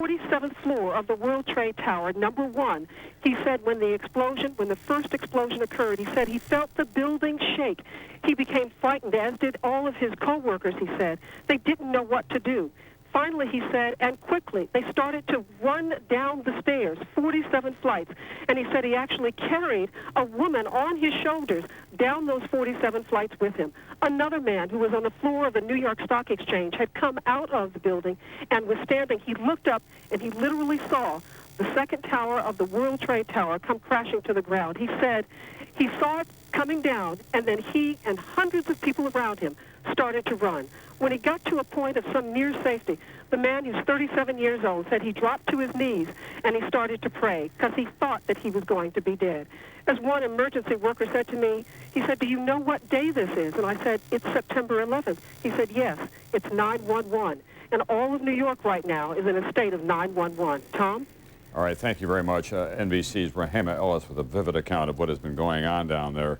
47th floor of the World Trade Tower, number 1. He said when the first explosion occurred, he said he felt the building shake. He became frightened, as did all of his co-workers, he said. They didn't know what to do. Finally, he said, and quickly, they started to run down the stairs, 47 flights. And he said he actually carried a woman on his shoulders down those 47 flights with him. Another man who was on the floor of the New York Stock Exchange had come out of the building and was standing. He looked up, and he literally saw the second tower of the World Trade Tower come crashing to the ground. He said he saw it coming down, and then he and hundreds of people around him started to run. When he got to a point of some near safety, the man, who's 37 years old, said he dropped to his knees and he started to pray because he thought that he was going to be dead. As one emergency worker said to me, he said, "Do you know what day this is?" And I said, "It's September 11th. He said, "Yes, it's 911. And all of New York right now is in a state of 911. Tom? All right, thank you very much. NBC's Rahema Ellis with a vivid account of what has been going on down there.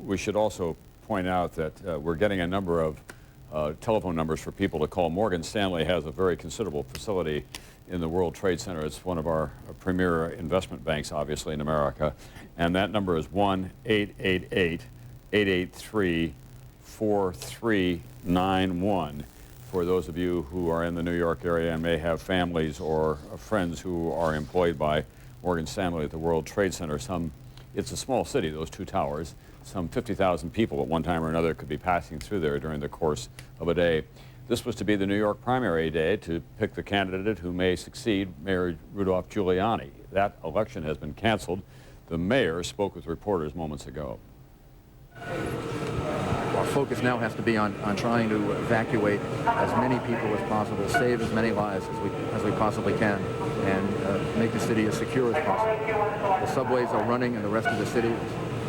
We should also point out that we're getting a number of telephone numbers for people to call. Morgan Stanley has a very considerable facility in the World Trade Center. It's one of our premier investment banks, obviously, in America. And that number is 1-888-883-4391. For those of you who are in the New York area and may have families or friends who are employed by Morgan Stanley at the World Trade Center, it's a small city, those two towers. Some 50,000 people at one time or another could be passing through there during the course of a day. This was to be the New York primary day to pick the candidate who may succeed Mayor Rudolph Giuliani. That election has been canceled. The mayor spoke with reporters moments ago. Our focus now has to be on trying to evacuate as many people as possible, save as many lives as we possibly can, and make the city as secure as possible. The subways are running in the rest of the city.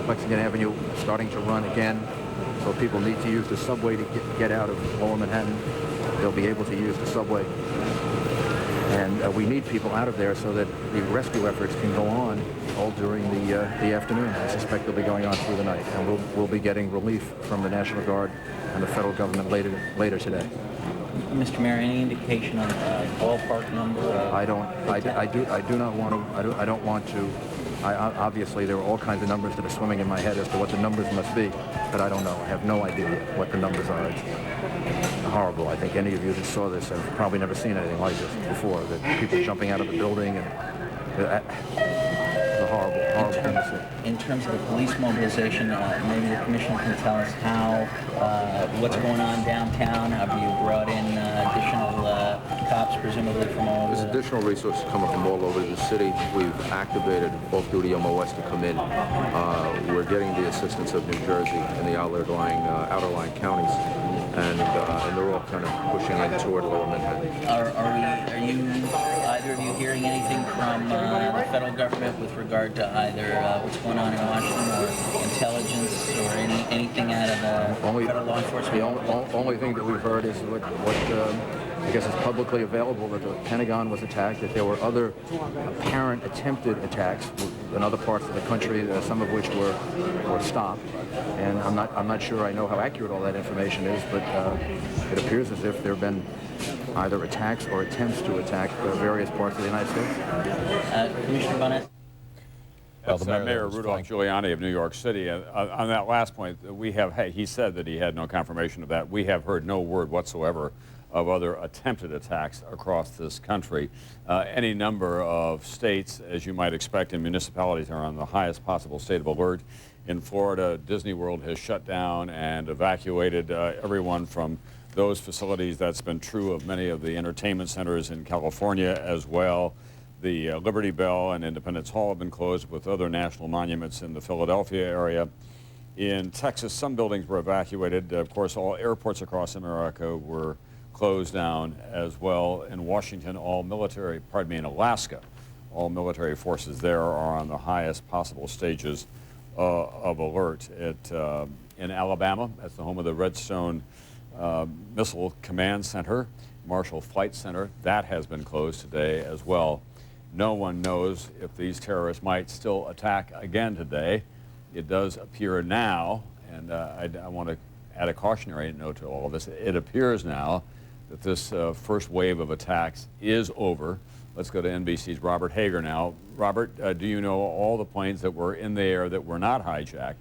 Lexington Avenue starting to run again, so people need to use the subway to get out of Lower Manhattan. They'll be able to use the subway. And we need people out of there so that the rescue efforts can go on all during the afternoon. I suspect they'll be going on through the night. And we'll be getting relief from the National Guard and the federal government later today. Mr. Mayor, any indication on the ballpark number? I don't want to. Obviously, there are all kinds of numbers that are swimming in my head as to what the numbers must be, but I don't know. I have no idea what the numbers are. It's horrible. I think any of you that saw this have probably never seen anything like this before. That people jumping out of the building, and it's a horrible thing to see. In terms of the police mobilization, maybe the commission can tell us what's going on downtown. Have you brought in additional cops, presumably from all over? There's additional resources coming from all over the city. We've activated off-duty MOS to come in. We're getting the assistance of New Jersey and the outer line counties, and they're all kind of pushing in toward Lower Manhattan. Are either of you hearing anything from the federal government with regard to either what's going on in Washington or intelligence or anything out of the federal law enforcement? The only thing that we've heard is what I guess is publicly available, that the Pentagon was attacked, that there were other apparent attempted attacks in other parts of the country, some of which were stopped. And I'm not sure I know how accurate all that information is, but it appears as if there have been either attacks or attempts to attack various parts of the United States. Commissioner Bonnet? That's Mayor Rudolph Giuliani of New York City. On that last point, he said that he had no confirmation of that. We have heard no word whatsoever of other attempted attacks across this country. Any number of states, as you might expect, and municipalities are on the highest possible state of alert. In Florida, Disney World has shut down and evacuated everyone from those facilities. That's been true of many of the entertainment centers in California as well. The Liberty Bell and Independence Hall have been closed, with other national monuments in the Philadelphia area. In Texas, some buildings were evacuated. Of course, all airports across America were closed down as well. In Washington, in Alaska, all military forces there are on the highest possible stages of alert. In Alabama, that's the home of the Redstone Missile Command Center, Marshall Flight Center. That has been closed today as well. No one knows if these terrorists might still attack again today. It does appear now, and I want to add a cautionary note to all of this. It appears now that this first wave of attacks is over. Let's go to NBC's Robert Hager now. Robert, do you know all the planes that were in the air that were not hijacked?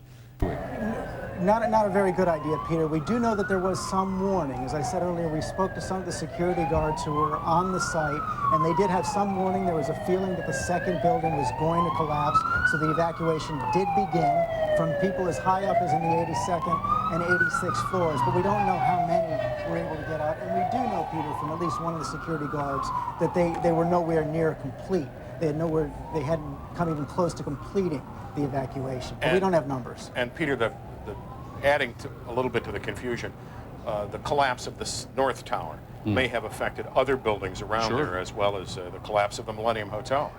Not a very good idea, Peter. We do know that there was some warning. As I said earlier, we spoke to some of the security guards who were on the site, and they did have some warning. There was a feeling that the second building was going to collapse, so the evacuation did begin from people as high up as in the 82nd and 86th floors, but we don't know how many were able to get out. And we do know, Peter, from at least one of the security guards, that they were nowhere near complete. They hadn't come even close to completing the evacuation, but we don't have numbers. And Peter, adding a little bit to the confusion, the collapse of the North Tower may have affected other buildings around there, as well as the collapse of the Millennium Hotel.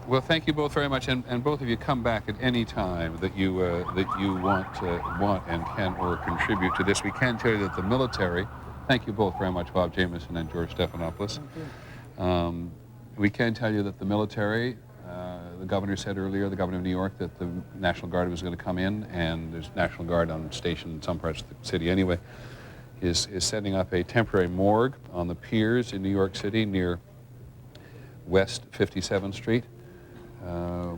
Well, thank you both very much, and both of you come back at any time that you want and can or contribute to this. We can tell you that the military, thank you both very much, Bob Jameson and George Stephanopoulos. We can tell you that the military, the governor said earlier, the governor of New York, that the National Guard was going to come in, and there's National Guard on station in some parts of the city anyway, is setting up a temporary morgue on the piers in New York City near West 57th Street,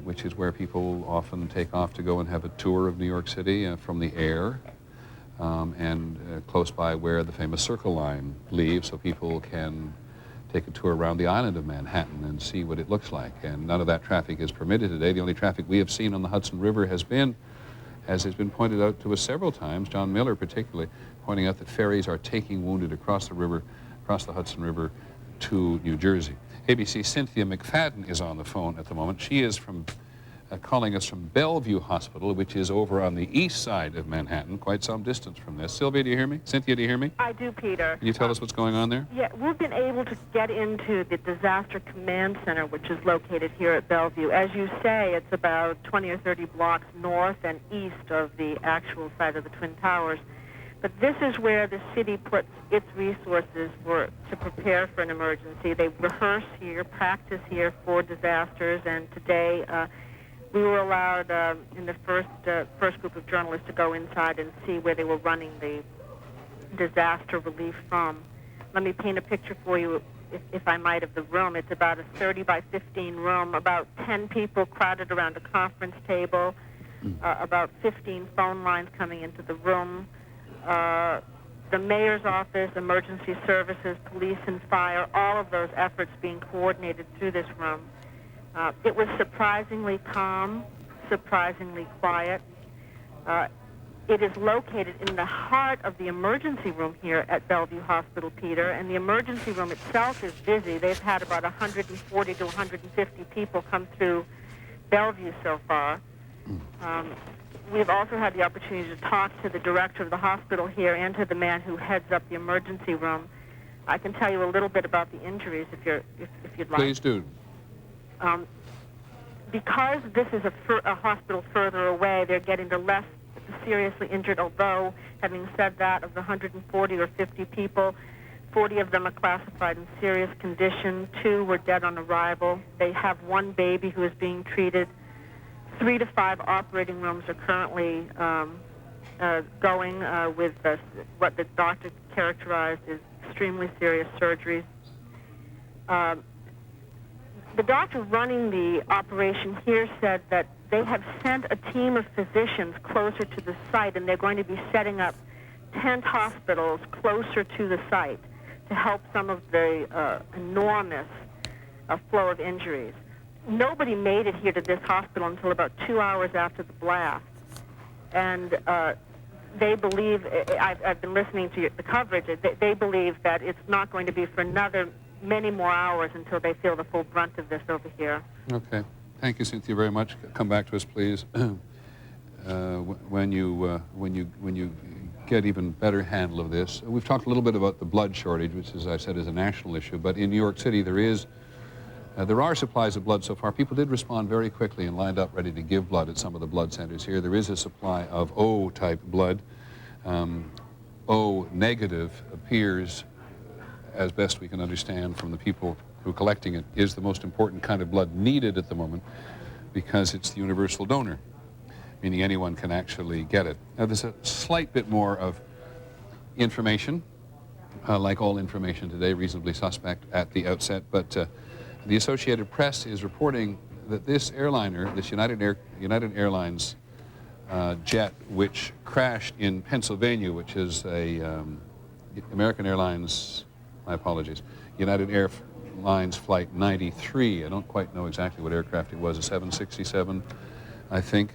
which is where people often take off to go and have a tour of New York City from the air, and close by where the famous Circle Line leaves, so people can take a tour around the island of Manhattan and see what it looks like. And none of that traffic is permitted today. The only traffic we have seen on the Hudson River has been, as has been pointed out to us several times, John Miller particularly, pointing out that ferries are taking wounded across the river, across the Hudson River to New Jersey. ABC's Cynthia McFadden is on the phone at the moment. She is calling us from Bellevue Hospital, which is over on the east side of Manhattan, quite some distance from this. Sylvia, do you hear me? Cynthia, do you hear me? I do, Peter. Can you tell us what's going on there? Yeah, we've been able to get into the Disaster Command Center, which is located here at Bellevue. As you say, it's about 20 or 30 blocks north and east of the actual site of the Twin Towers. But this is where the city puts its resources to prepare for an emergency. They rehearse here, practice here for disasters, and today we were allowed in the first group of journalists to go inside and see where they were running the disaster relief from. Let me paint a picture for you, if I might, of the room. It's about a 30 by 15 room, about 10 people crowded around a conference table, about 15 phone lines coming into the room. The mayor's office, emergency services, police and fire, all of those efforts being coordinated through this room. It was surprisingly calm, surprisingly quiet. It is located in the heart of the emergency room here at Bellevue Hospital, Peter, and the emergency room itself is busy. They've had about 140 to 150 people come through Bellevue so far. We've also had the opportunity to talk to the director of the hospital here and to the man who heads up the emergency room. I can tell you a little bit about the injuries if you'd like. Please do. Because this is a hospital further away, they're getting the less seriously injured, although, having said that, of the 140 or 50 people, 40 of them are classified in serious condition. 2 were dead on arrival. They have 1 baby who is being treated. 3 to 5 operating rooms are currently going with what the doctor characterized as extremely serious surgeries. The doctor running the operation here said that they have sent a team of physicians closer to the site, and they're going to be setting up tent hospitals closer to the site to help some of the enormous flow of injuries. Nobody made it here to this hospital until about 2 hours after the blast. And they believe, I've been listening to the coverage, they believe that it's not going to be for many more hours until they feel the full brunt of this over here. Okay. Thank you, Cynthia, very much. Come back to us, please. When you get even better handle of this. We've talked a little bit about the blood shortage, which, as I said, is a national issue. But in New York City, there are supplies of blood so far. People did respond very quickly and lined up ready to give blood at some of the blood centers here. There is a supply of O-type blood. O negative appears, as best we can understand from the people who are collecting it, is the most important kind of blood needed at the moment because it's the universal donor, meaning anyone can actually get it. Now, there's a slight bit more of information like all information today, reasonably suspect at the outset. But the Associated Press is reporting that this airliner, this United Airlines jet, which crashed in Pennsylvania, which is a American Airlines, my apologies, United Airlines Flight 93. I don't quite know exactly what aircraft it was, a 767, I think,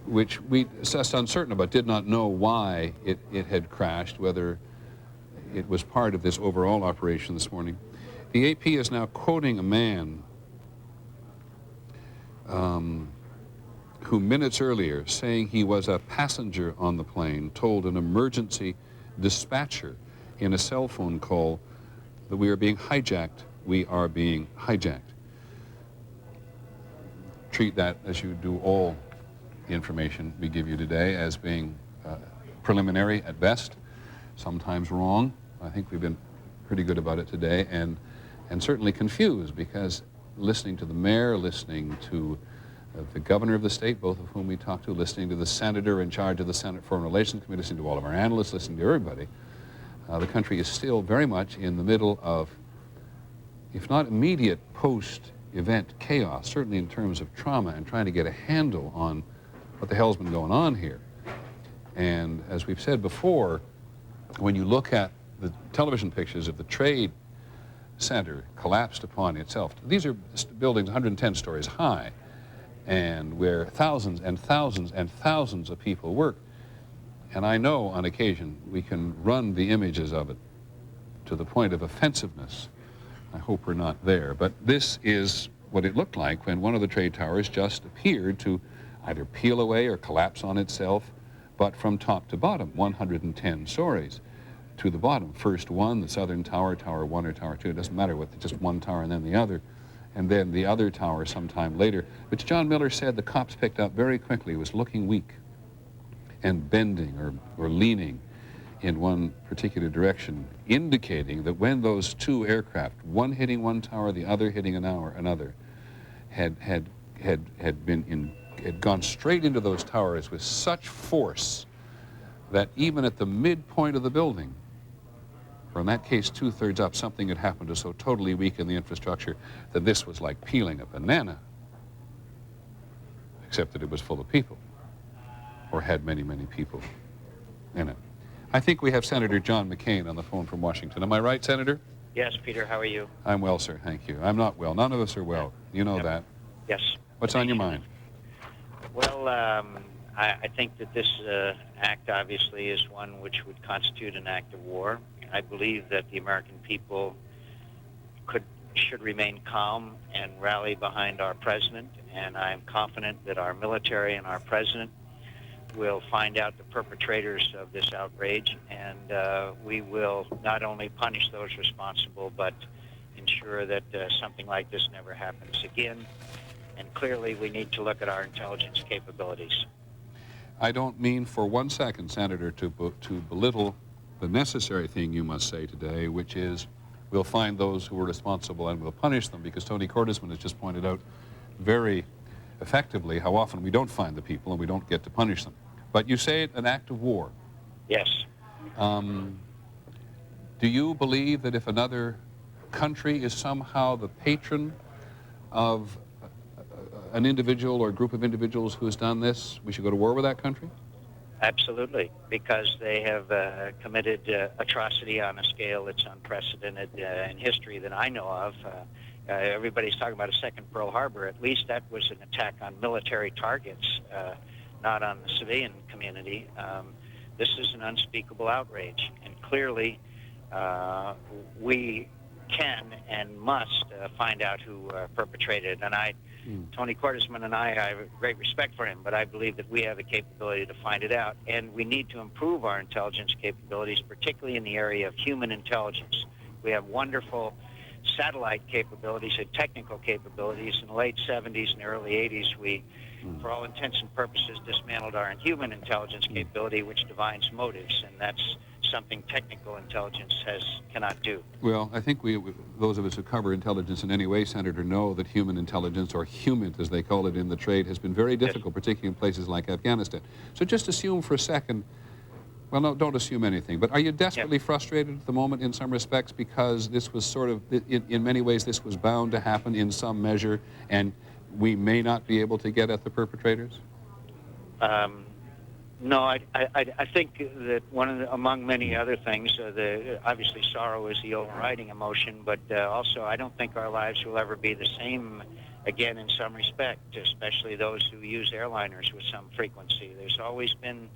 which we assessed uncertain about, did not know why it had crashed, whether it was part of this overall operation this morning. The AP is now quoting a man who minutes earlier, saying he was a passenger on the plane, told an emergency dispatcher in a cell phone call that we are being hijacked. We are being hijacked. Treat that, as you do all the information we give you today, as being preliminary at best, sometimes wrong. I think we've been pretty good about it today, and certainly confused, because listening to the mayor, listening to the governor of the state, both of whom we talked to, listening to the senator in charge of the Senate Foreign Relations Committee, listening to all of our analysts, listening to everybody, the country is still very much in the middle of, if not immediate post-event chaos, certainly in terms of trauma, and trying to get a handle on what the hell's been going on here. And as we've said before, when you look at the television pictures of the Trade Center collapsed upon itself, these are buildings 110 stories high, and where thousands and thousands and thousands of people work. And I know on occasion we can run the images of it to the point of offensiveness. I hope we're not there. But this is what it looked like when one of the trade towers just appeared to either peel away or collapse on itself, but from top to bottom, 110 stories to the bottom. First one, the southern tower, Tower 1 or Tower 2, it doesn't matter what, just one tower and then the other, and then the other tower sometime later, which John Miller said the cops picked up very quickly, was looking weak and bending or leaning in one particular direction, indicating that when those two aircraft, one hitting one tower, the other hitting another, had gone straight into those towers with such force that even at the midpoint of the building, or in that case 2/3 up, something had happened to so totally weaken the infrastructure that this was like peeling a banana, except that it was full of people, or had many, many people in it. I think we have Senator John McCain on the phone from Washington. Am I right, Senator? Yes, Peter, how are you? I'm well, sir, thank you. I'm not well. None of us are well. You know that. Yes. What's on your mind? Well, I think that this act obviously is one which would constitute an act of war. I believe that the American people should remain calm and rally behind our president, and I'm confident that our military and our president will find out the perpetrators of this outrage, and we will not only punish those responsible, but ensure that something like this never happens again. And clearly, we need to look at our intelligence capabilities. I don't mean for 1 second, Senator, to belittle the necessary thing you must say today, which is we'll find those who are responsible and we'll punish them, because Tony Cordesman has just pointed out very effectively how often we don't find the people and we don't get to punish them. But you say it an act of war. Yes. Do you believe that if another country is somehow the patron of an individual or a group of individuals who has done this, we should go to war with that country? Absolutely, because they have committed atrocity on a scale that's unprecedented in history that I know of. Everybody's talking about a second Pearl Harbor. At least that was an attack on military targets, not on the civilian community. This is an unspeakable outrage, and clearly we can and must find out who perpetrated it. And Tony Cordesman and I have great respect for him, but I believe that we have the capability to find it out, and we need to improve our intelligence capabilities, particularly in the area of human intelligence. We have wonderful satellite capabilities and technical capabilities. In the late 70s and early 80s, we, for all intents and purposes, dismantled our human intelligence capability, which divines motives, and that's something technical intelligence cannot do. Well, I think those of us who cover intelligence in any way, Senator, know that human intelligence, or human as they call it in the trade, has been very difficult, particularly in places like Afghanistan. So just assume for a second Well, no, don't assume anything. But are you desperately frustrated at the moment in some respects because this was sort of, in many ways, this was bound to happen in some measure, and we may not be able to get at the perpetrators? No, I think that among many other things, obviously sorrow is the overriding emotion, but also I don't think our lives will ever be the same again in some respect, especially those who use airliners with some frequency. There's always been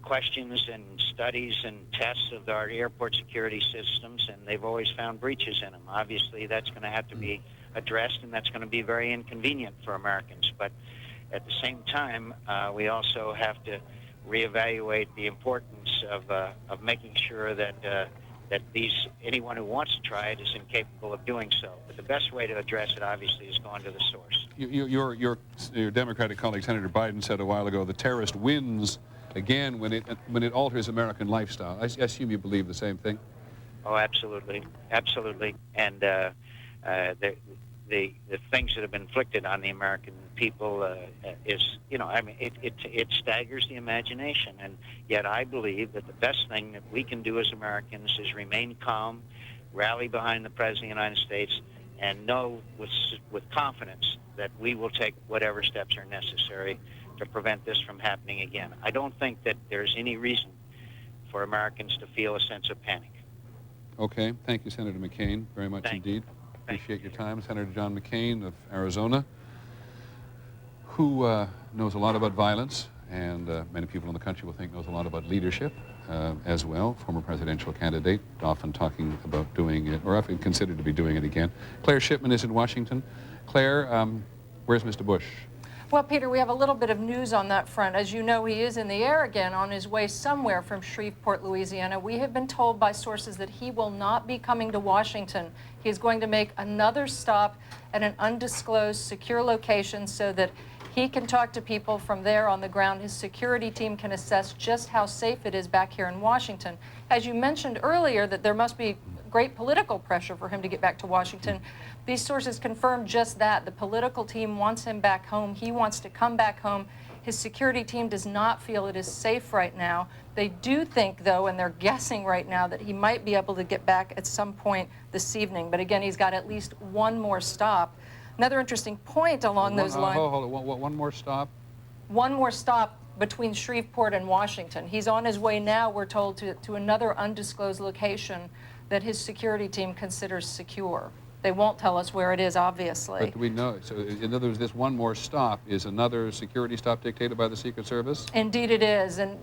questions and studies and tests of our airport security systems, and they've always found breaches in them. Obviously, that's going to have to be addressed, and that's going to be very inconvenient for Americans. But at the same time, we also have to reevaluate the importance of making sure that anyone who wants to try it is incapable of doing so. But the best way to address it, obviously, is going to the source. Your Democratic colleague, Senator Biden, said a while ago, the terrorist wins again when it alters American lifestyle. I assume you believe the same thing? Oh, absolutely, absolutely. And the things that have been inflicted on the American people is, I mean, it staggers the imagination. And yet I believe that the best thing that we can do as Americans is remain calm, rally behind the President of the United States, and know with confidence that we will take whatever steps are necessary to prevent this from happening again. I don't think that there's any reason for Americans to feel a sense of panic. Okay. Thank you, Senator McCain, very much indeed. Appreciate your time. Senator John McCain of Arizona, who knows a lot about violence, and many people in the country will think knows a lot about leadership as well. Former presidential candidate, often talking about doing it, or often considered to be doing it again. Claire Shipman is in Washington. Claire, where's Mr. Bush? Well, Peter, we have a little bit of news on that front. As you know, he is in the air again on his way somewhere from Shreveport, Louisiana. We have been told by sources that he will not be coming to Washington. He is going to make another stop at an undisclosed secure location so that he can talk to people from there on the ground. His security team can assess just how safe it is back here in Washington. As you mentioned earlier, that there must be great political pressure for him to get back to Washington. These sources confirm just that. The political team wants him back home. He wants to come back home. His security team does not feel it is safe right now. They do think, though, and they're guessing right now, that he might be able to get back at some point this evening. But again, he's got at least one more stop. Another interesting point along those lines. Hold on, one more stop? One more stop between Shreveport and Washington. He's on his way now, we're told, to another undisclosed location that his security team considers secure. They won't tell us where it is, obviously. But do we know? So, in other words, this one more stop is another security stop dictated by the Secret Service? Indeed it is. And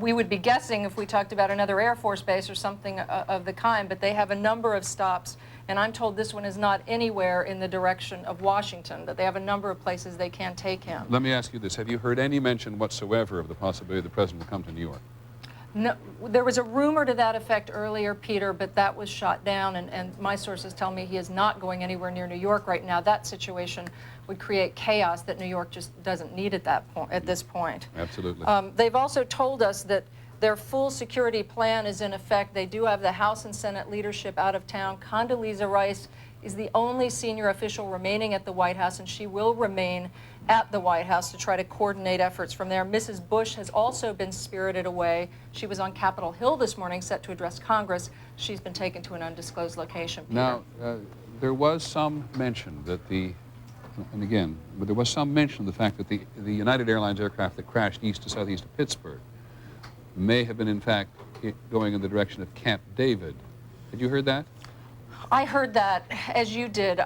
we would be guessing if we talked about another Air Force base or something of the kind, but they have a number of stops. And I'm told this one is not anywhere in the direction of Washington, that they have a number of places they can take him. Let me ask you this. Have you heard any mention whatsoever of the possibility the President will come to New York? No, there was a rumor to that effect earlier, Peter, but that was shot down, and my sources tell me he is not going anywhere near New York right now. That situation would create chaos that New York just doesn't need at this point. Absolutely. They've also told us that their full security plan is in effect. They do have the House and Senate leadership out of town. Condoleezza Rice is the only senior official remaining at the White House, and she will remain at the White House to try to coordinate efforts from there. Mrs. Bush has also been spirited away. She was on Capitol Hill this morning set to address Congress. She's been taken to an undisclosed location. Peter. Now, there was some mention that there was some mention of the fact that the United Airlines aircraft that crashed east to southeast of Pittsburgh may have been, in fact, going in the direction of Camp David. Had you heard that? I heard that, as you did.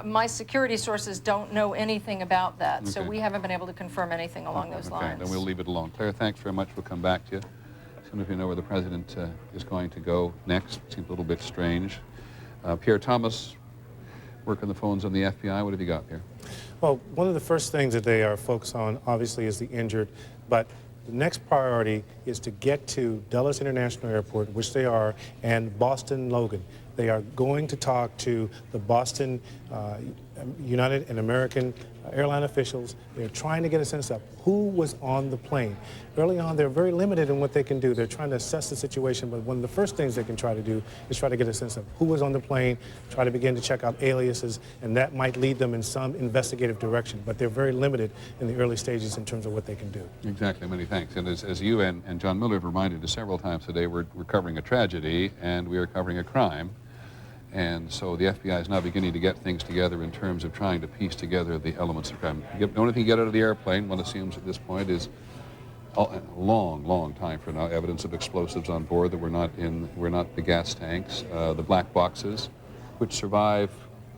My security sources don't know anything about that, so we haven't been able to confirm anything along those lines. Then we'll leave it alone. Claire, thanks very much. We'll come back to you as soon as we know where the President is going to go next. Seems a little bit strange. Pierre Thomas, working the phones on the FBI. What have you got, Pierre? Well, one of the first things that they are focused on, obviously, is the injured, but the next priority is to get to Dulles International Airport, which they are, and Boston Logan. They are going to talk to the Boston United and American airline officials. They're trying to get a sense of who was on the plane. Early on, they're very limited in what they can do. They're trying to assess the situation, but one of the first things they can try to do is try to get a sense of who was on the plane, try to begin to check out aliases, and that might lead them in some investigative direction. But they're very limited in the early stages in terms of what they can do. Exactly. Many thanks. And as you and John Miller have reminded us several times today, we're covering a tragedy and we are covering a crime. And so the FBI is now beginning to get things together in terms of trying to piece together the elements of crime. The only thing you get out of the airplane, one assumes at this point, is a long, long time for now, evidence of explosives on board that were not the gas tanks, the black boxes, which survive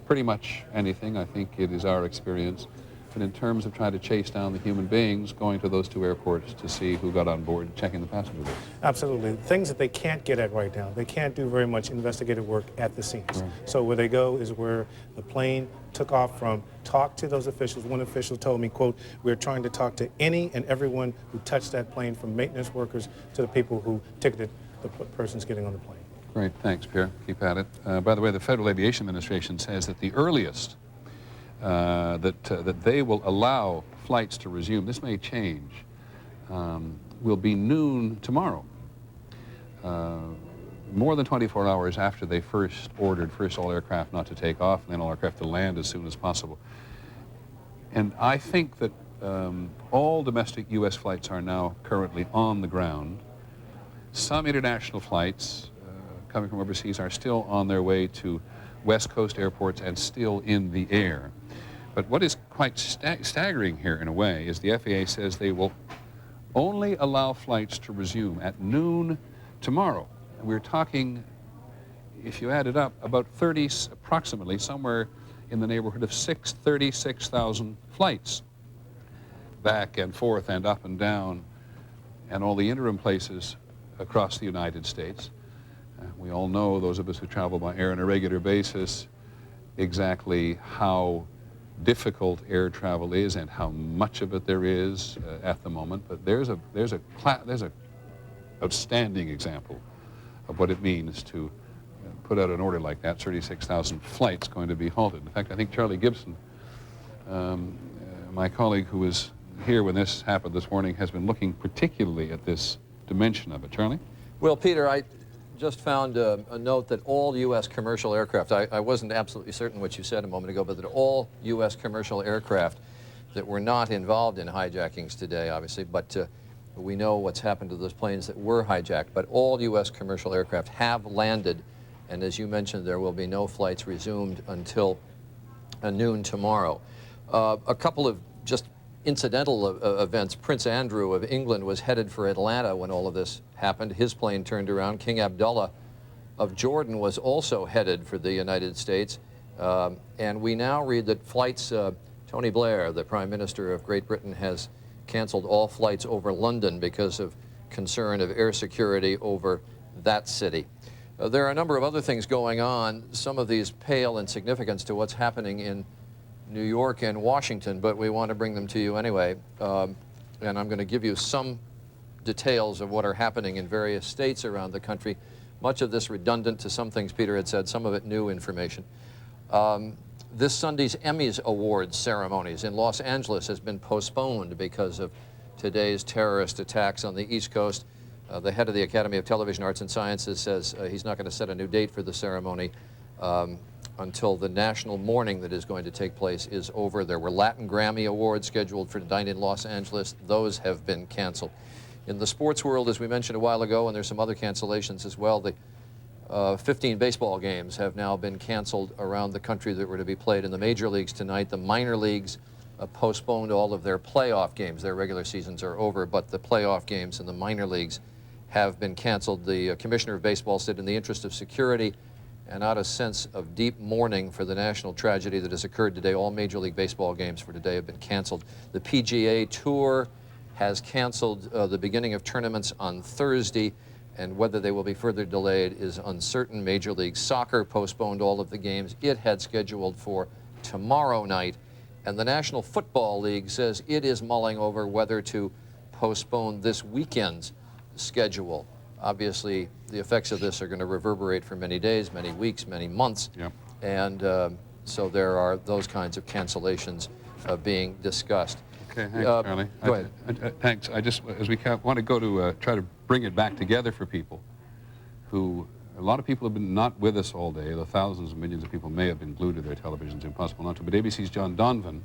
pretty much anything. I think it is our experience. But in terms of trying to chase down the human beings, going to those two airports to see who got on board and checking the passenger list. Absolutely. Things that they can't get at right now. They can't do very much investigative work at the scenes. Right. So where they go is where the plane took off from. Talk to those officials. One official told me, quote, "We're trying to talk to any and everyone who touched that plane, from maintenance workers to the people who ticketed the persons getting on the plane." Great. Thanks, Pierre. Keep at it. By the way, the Federal Aviation Administration says that the earliest that they will allow flights to resume, this may change, will be noon tomorrow. More than 24 hours after they first ordered all aircraft not to take off and then all aircraft to land as soon as possible. And I think that all domestic U.S. flights are now currently on the ground. Some international flights coming from overseas are still on their way to West Coast airports and still in the air. But what is quite staggering here in a way is the FAA says they will only allow flights to resume at noon tomorrow. And we're talking, if you add it up, about approximately somewhere in the neighborhood of 36,000 flights, back and forth and up and down, and all the interim places across the United States. We all know, those of us who travel by air on a regular basis, exactly how difficult air travel is and how much of it there is at the moment. But there's a outstanding example of what it means to put out an order like that. 36,000 flights going to be halted. In fact, I think Charlie Gibson, my colleague who was here when this happened this morning, has been looking particularly at this dimension of it. Charlie? Well, Peter, I just found a note that all U.S. commercial aircraft, I wasn't absolutely certain what you said a moment ago, but that all U.S. commercial aircraft that were not involved in hijackings today, obviously, but we know what's happened to those planes that were hijacked, but all U.S. commercial aircraft have landed, and as you mentioned, there will be no flights resumed until noon tomorrow. A couple of just incidental events. Prince Andrew of England was headed for Atlanta when all of this happened. His plane turned around. King Abdullah of Jordan was also headed for the United States. And we now read that flights, Tony Blair, the Prime Minister of Great Britain, has canceled all flights over London because of concern of air security over that city. There are a number of other things going on. Some of these pale in significance to what's happening in New York and Washington, but we want to bring them to you anyway. And I'm going to give you some details of what are happening in various states around the country. Much of this redundant to some things Peter had said, some of it new information. This Sunday's Emmys Awards ceremonies in Los Angeles has been postponed because of today's terrorist attacks on the East Coast. The head of the Academy of Television Arts and Sciences says he's not going to set a new date for the ceremony until the national mourning that is going to take place is over. There were Latin Grammy Awards scheduled for tonight in Los Angeles. Those have been canceled. In the sports world, as we mentioned a while ago, and there's some other cancellations as well, the 15 baseball games have now been canceled around the country that were to be played in the major leagues tonight. The minor leagues postponed all of their playoff games. Their regular seasons are over, but the playoff games in the minor leagues have been canceled. The commissioner of baseball said in the interest of security and out of sense of deep mourning for the national tragedy that has occurred today, all Major League Baseball games for today have been canceled. The PGA Tour has canceled the beginning of tournaments on Thursday, and whether they will be further delayed is uncertain. Major League Soccer postponed all of the games it had scheduled for tomorrow night, and the National Football League says it is mulling over whether to postpone this weekend's schedule. obviously, the effects of this are going to reverberate for many days, many weeks, many months. Yep. And so there are those kinds of cancellations being discussed. Okay, thanks, Charlie. Go ahead. Thanks. I just, as we want to go to try to bring it back together for people who, a lot of people have been not with us all day. The thousands and millions of people may have been glued to their televisions, impossible not to. But ABC's John Donvan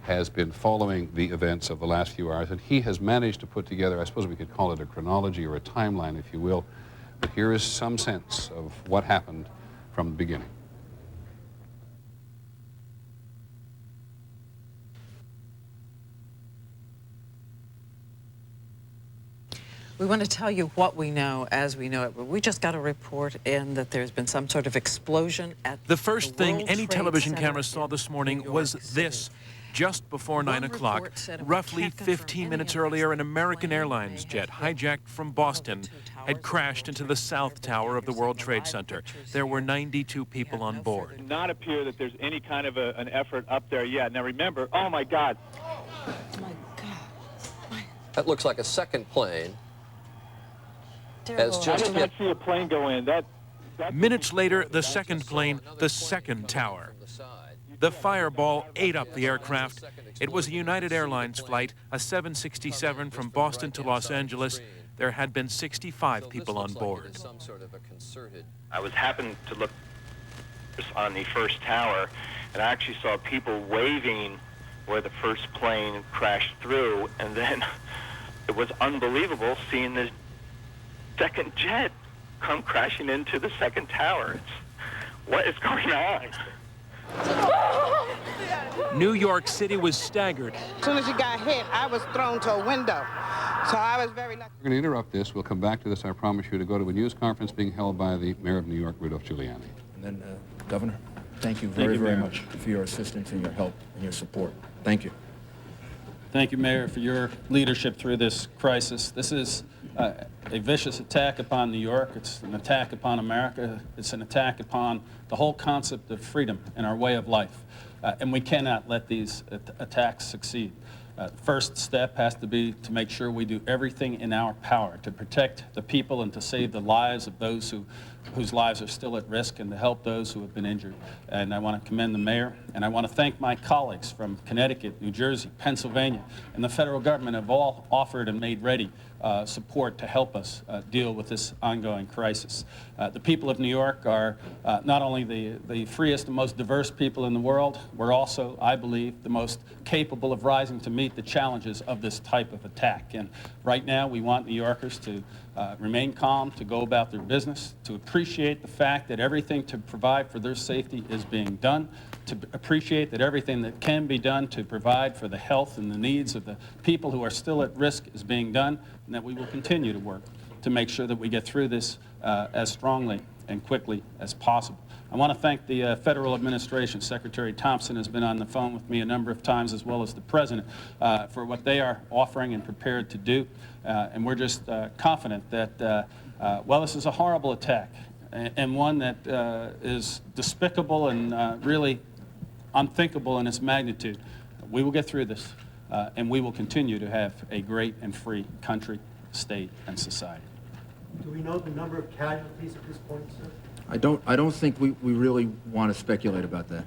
has been following the events of the last few hours, and he has managed to put together, I suppose we could call it a chronology or a timeline, if you will. But here is some sense of what happened from the beginning. We want to tell you what we know as we know it. We just got a report in that there's been some sort of explosion at the first thing any television camera saw this morning was this. Just before 9 o'clock, roughly 15 minutes earlier, an American Airlines jet hijacked from Boston had crashed into the South Tower of the World Trade Center. There were 92 people on board. It does not appear that there's any kind of an effort up there yet. Now remember, oh my God. Oh my God. That looks like a second plane. I did not see a plane go in. Minutes later, the second plane, the second tower. The fireball ate up the aircraft. It was a United Airlines flight, a 767 from Boston to Los Angeles. There had been 65 people on board. I happened to look on the first tower, and I actually saw people waving where the first plane crashed through, and then it was unbelievable seeing this second jet come crashing into the second tower. What is going on? New York City was staggered. As soon as it got hit, I was thrown to a window. So I was very lucky. We're going to interrupt this. We'll come back to this, I promise you, to go to a news conference being held by the Mayor of New York, Rudolph Giuliani. And then, Governor, thank you very much for your assistance and your help and your support. Thank you. Thank you, Mayor, for your leadership through this crisis. This is a vicious attack upon New York. It's an attack upon America. It's an attack upon the whole concept of freedom and our way of life. And we cannot let these attacks succeed. The first step has to be to make sure we do everything in our power to protect the people and to save the lives of those whose lives are still at risk and to help those who have been injured. And I want to commend the mayor, and I want to thank my colleagues from Connecticut, New Jersey, Pennsylvania, and the federal government have all offered and made ready support to help us deal with this ongoing crisis. The people of New York are not only the freest and most diverse people in the world, we're also, I believe, the most capable of rising to meet the challenges of this type of attack. And right now, we want New Yorkers to remain calm, to go about their business, to appreciate the fact that everything to provide for their safety is being done, to appreciate that everything that can be done to provide for the health and the needs of the people who are still at risk is being done, and that we will continue to work to make sure that we get through this as strongly and quickly as possible. I want to thank the federal administration. Secretary Thompson has been on the phone with me a number of times, as well as the president, for what they are offering and prepared to do. And we're just confident that, well, this is a horrible attack and one that is despicable and really unthinkable in its magnitude. We will get through this, and we will continue to have a great and free country, state, and society. Do we know the number of casualties at this point, sir? I don't think we really want to speculate about that.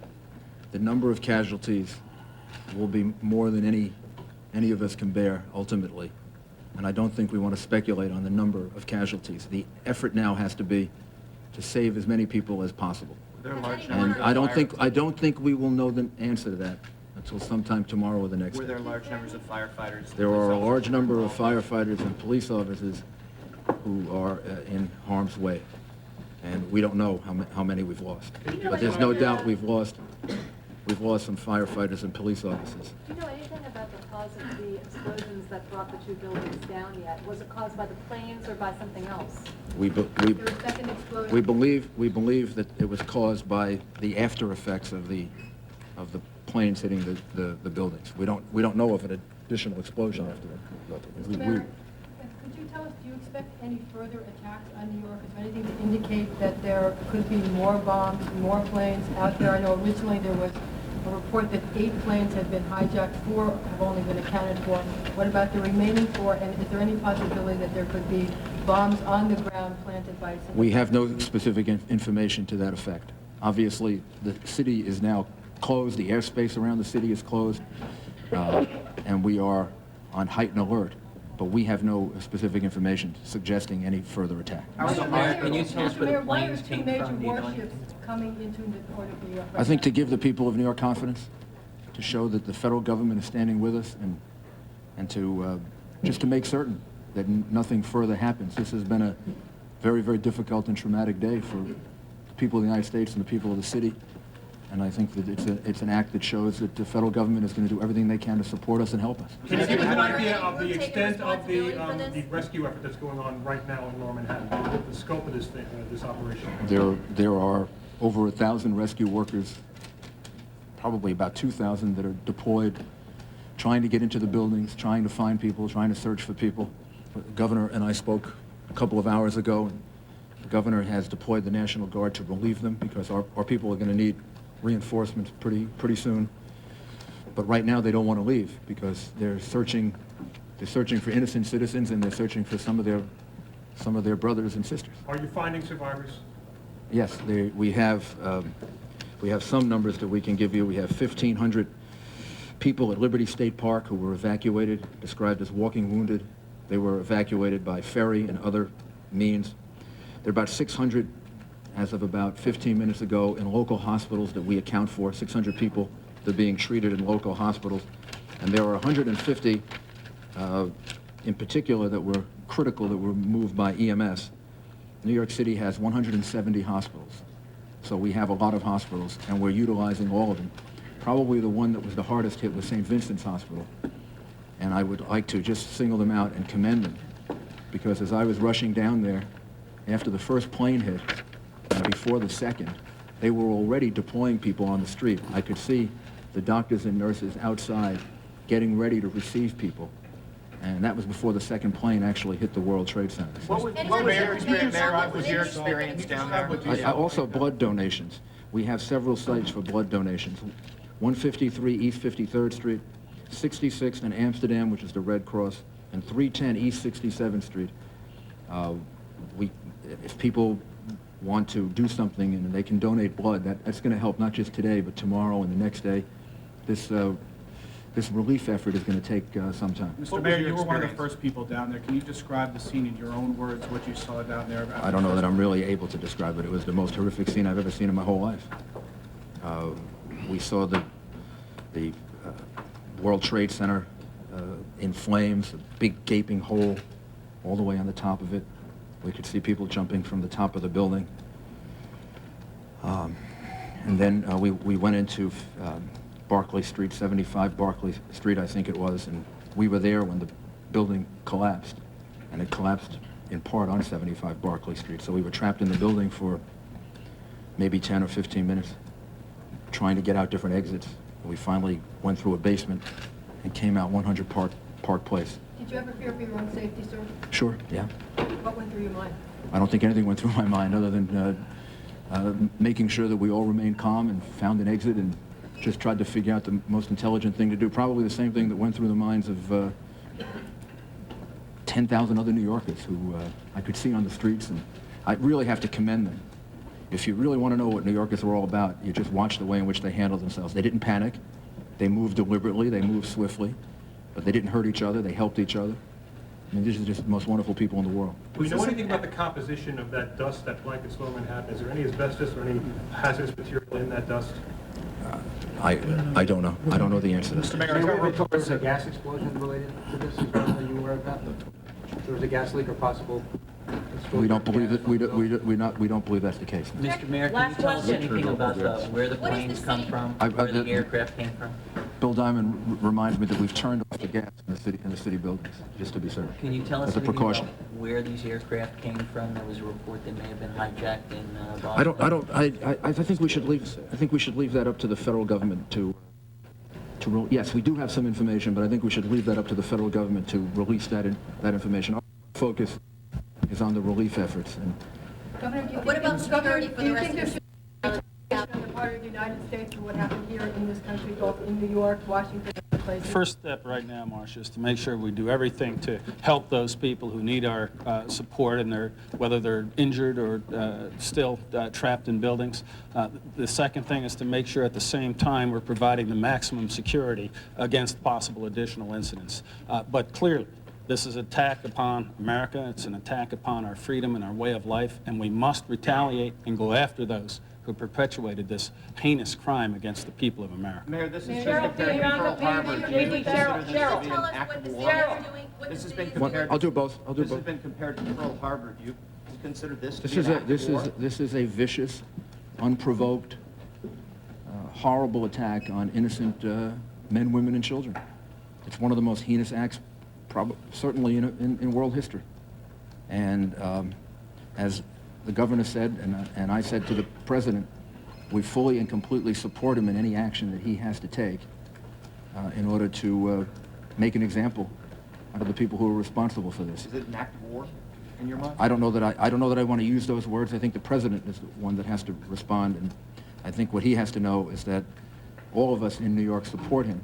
The number of casualties will be more than any of us can bear ultimately. And I don't think we want to speculate on the number of casualties. The effort now has to be to save as many people as possible. And I don't think we will know the answer to that until sometime tomorrow or the next day. Were there large numbers of firefighters? There are a large number of firefighters and police officers who are in harm's way. And we don't know how many we've lost. But there's no doubt we've lost some firefighters and police officers. Do you know anything about the cause of the explosions that brought the two buildings down yet? Was it caused by the planes or by something else? We believe that it was caused by the after effects of the planes hitting the buildings. We don't know of an additional explosion after that. Mr. Mayor, could you tell us, do you expect any further attacks on New York? Is there anything to indicate that there could be more bombs, more planes out there? I know originally there was a report that 8 planes have been hijacked, 4 have only been accounted for. What about the remaining 4? And is there any possibility that there could be bombs on the ground planted by some? We have no specific information to that effect. Obviously, the city is now closed. The airspace around the city is closed, and we are on heightened alert. But we have no specific information suggesting any further attack. Mr. Mayor, can you tell us where the Why are planes 2 came major from? Do you know warships coming into the port of New York? I think to give the people of New York confidence, to show that the federal government is standing with us, and to just to make certain that nothing further happens. This has been a very, very difficult and traumatic day for the people of the United States and the people of the city. And I think that it's an act that shows that the federal government is going to do everything they can to support us and help us. Can you give us an idea of the extent of the rescue effort that's going on right now in Lower Manhattan? The scope of this thing, this operation? There are over 1,000 rescue workers, probably about 2,000 that are deployed, trying to get into the buildings, trying to find people, trying to search for people. The governor and I spoke a couple of hours ago. And the governor has deployed the National Guard to relieve them because our people are going to need reinforcements pretty soon. But right now they don't want to leave because they're searching for innocent citizens, and they're searching for some of their brothers and sisters. Are you finding survivors? Yes, we have some numbers that we can give you. We have 1,500 people at Liberty State Park who were evacuated, described as walking wounded. They were evacuated by ferry and other means. There are about 600 as of about 15 minutes ago in local hospitals that we account for, 600 people that are being treated in local hospitals. And there are 150 in particular that were critical, that were moved by EMS. New York City has 170 hospitals. So we have a lot of hospitals, and we're utilizing all of them. Probably the one that was the hardest hit was St. Vincent's Hospital. And I would like to just single them out and commend them, because as I was rushing down there, after the first plane hit, before the second, they were already deploying people on the street. I could see the doctors and nurses outside getting ready to receive people. And that was before the second plane actually hit the World Trade Center. What was your experience down there? Also blood donations. We have several sites for blood donations. 153 East 53rd Street, 66th and Amsterdam, which is the Red Cross, and 310 East 67th Street. If people want to do something and they can donate blood, that's going to help not just today, but tomorrow and the next day. This relief effort is going to take some time. Mr. Mayor, you were one of the first people down there. Can you describe the scene in your own words, what you saw down there? I don't know that I'm really able to describe it. It was the most horrific scene I've ever seen in my whole life. We saw the World Trade Center in flames, a big gaping hole all the way on the top of it. We could see people jumping from the top of the building. And then we went into Barclay Street, 75 Barclay Street, I think it was, and we were there when the building collapsed. And it collapsed in part on 75 Barclay Street. So we were trapped in the building for maybe 10 or 15 minutes, trying to get out different exits. And we finally went through a basement and came out 100 Park Place. Did you ever fear for your own safety, sir? Sure, yeah. What went through your mind? I don't think anything went through my mind other than making sure that we all remained calm and found an exit and just tried to figure out the most intelligent thing to do. Probably the same thing that went through the minds of 10,000 other New Yorkers who I could see on the streets, and I really have to commend them. If you really want to know what New Yorkers are all about, you just watch the way in which they handle themselves. They didn't panic. They moved deliberately. They moved swiftly. But they didn't hurt each other. They helped each other. I mean, these are just the most wonderful people in the world. Do we know anything about the composition of that dust that blankets Lower Manhattan? Is there any asbestos or any hazardous material in that dust? I don't know. I don't know the answer to that. Mr. Mayor, there were reports of a gas explosion related to this. Are you aware of that? There was a gas leak or possible explosion. We don't believe it. We don't believe that's the case. Mr. Mayor, can you tell us anything about where the planes come from, where the aircraft came from? Bill Diamond reminds me that we've turned off the gas in the city buildings, just to be certain. Can you tell us as a precaution about where these aircraft came from? There was a report they may have been hijacked in Boston. I think we should leave. I think we should leave that up to the federal government to yes, we do have some information, but I think we should leave that up to the federal government to release that information. Our focus is on the relief efforts. And Governor, What about security for the rest of the on the part of the United States for what happened here in this country, both in New York, Washington, and other places? First step right now, Marcia, is to make sure we do everything to help those people who need our support, and whether they're injured or still trapped in buildings. The second thing is to make sure at the same time we're providing the maximum security against possible additional incidents. But clearly, this is an attack upon America. It's an attack upon our freedom and our way of life, and we must retaliate and go after those who perpetuated this heinous crime against the people of America. Mayor, this is just compared to Pearl Harbor. Do you consider this to be an act of war? This has been compared. I'll do both. This has been compared to Pearl Harbor. Do you consider this to be an act of war? This is a vicious, unprovoked, horrible attack on innocent men, women, and children. It's one of the most heinous acts, certainly in world history. And as the governor said, and I said to the president, we fully and completely support him in any action that he has to take in order to make an example out of the people who are responsible for this. Is it an act of war in your mind? I don't know that I want to use those words. I think the president is the one that has to respond, and I think what he has to know is that all of us in New York support him,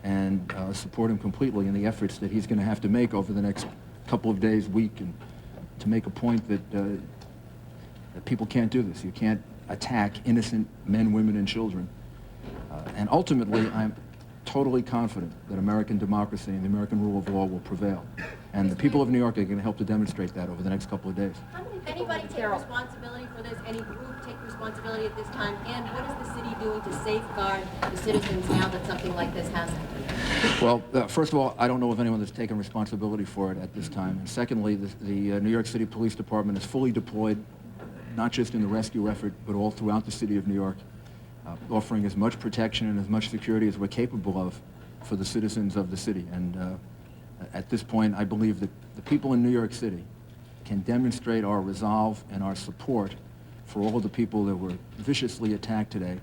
and support him completely in the efforts that he's going to have to make over the next couple of days, week, and to make a point that that people can't do this. You can't attack innocent men, women, and children. And ultimately, I'm totally confident that American democracy and the American rule of law will prevail. And the people of New York are going to help to demonstrate that over the next couple of days. Anybody take responsibility for this? Any group take responsibility at this time? And what is the city doing to safeguard the citizens now that something like this has happened? Well, first of all, I don't know of anyone that's taken responsibility for it at this time. And secondly, the New York City Police Department is fully deployed, not just in the rescue effort, but all throughout the city of New York, offering as much protection and as much security as we're capable of for the citizens of the city. And at this point, I believe that the people in New York City can demonstrate our resolve and our support for all of the people that were viciously attacked today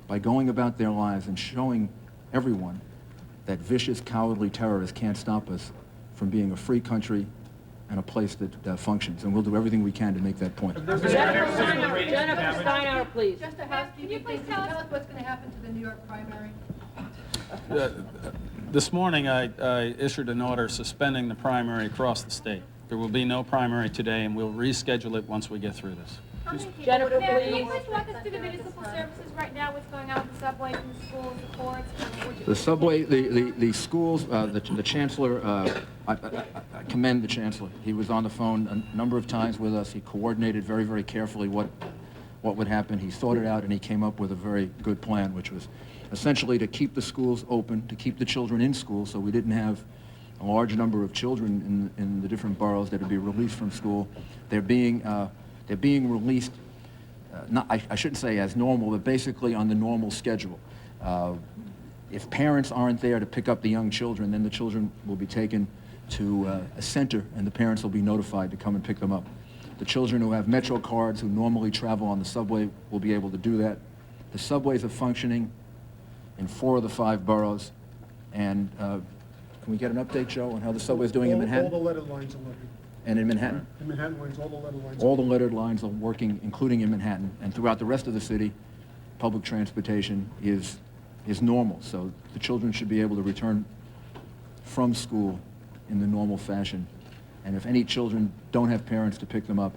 by going about their lives and showing everyone that vicious, cowardly terrorists can't stop us from being a free country and a place that functions. And we'll do everything we can to make that point. Jennifer Steinauer, please. Just a housekeeping thing. Can you tell us what's going to happen to the New York primary? This morning, I issued an order suspending the primary across the state. There will be no primary today, and we'll reschedule it once we get through this. Jennifer, Can you please. please walk us through the municipal services right now? What's going on with the subways and the schools, the courts? The subway, the schools, the chancellor, I commend the chancellor. He was on the phone a number of times with us. He coordinated very, very carefully what would happen. He thought it out, and he came up with a very good plan, which was essentially to keep the schools open, to keep the children in school, so we didn't have a large number of children in the different boroughs that would be released from school. They're being released, I shouldn't say as normal, but basically on the normal schedule. If parents aren't there to pick up the young children, then the children will be taken to a center, and the parents will be notified to come and pick them up. The children who have Metro cards, who normally travel on the subway, will be able to do that. The subways are functioning in 4 of the 5 boroughs, and can we get an update, Joe, on how the subway is doing in Manhattan? All the lettered lines are working. And in Manhattan? In Manhattan lines, all the lettered lines. All the lettered lines are working, including in Manhattan. And throughout the rest of the city, public transportation is normal. So the children should be able to return from school in the normal fashion. And if any children don't have parents to pick them up,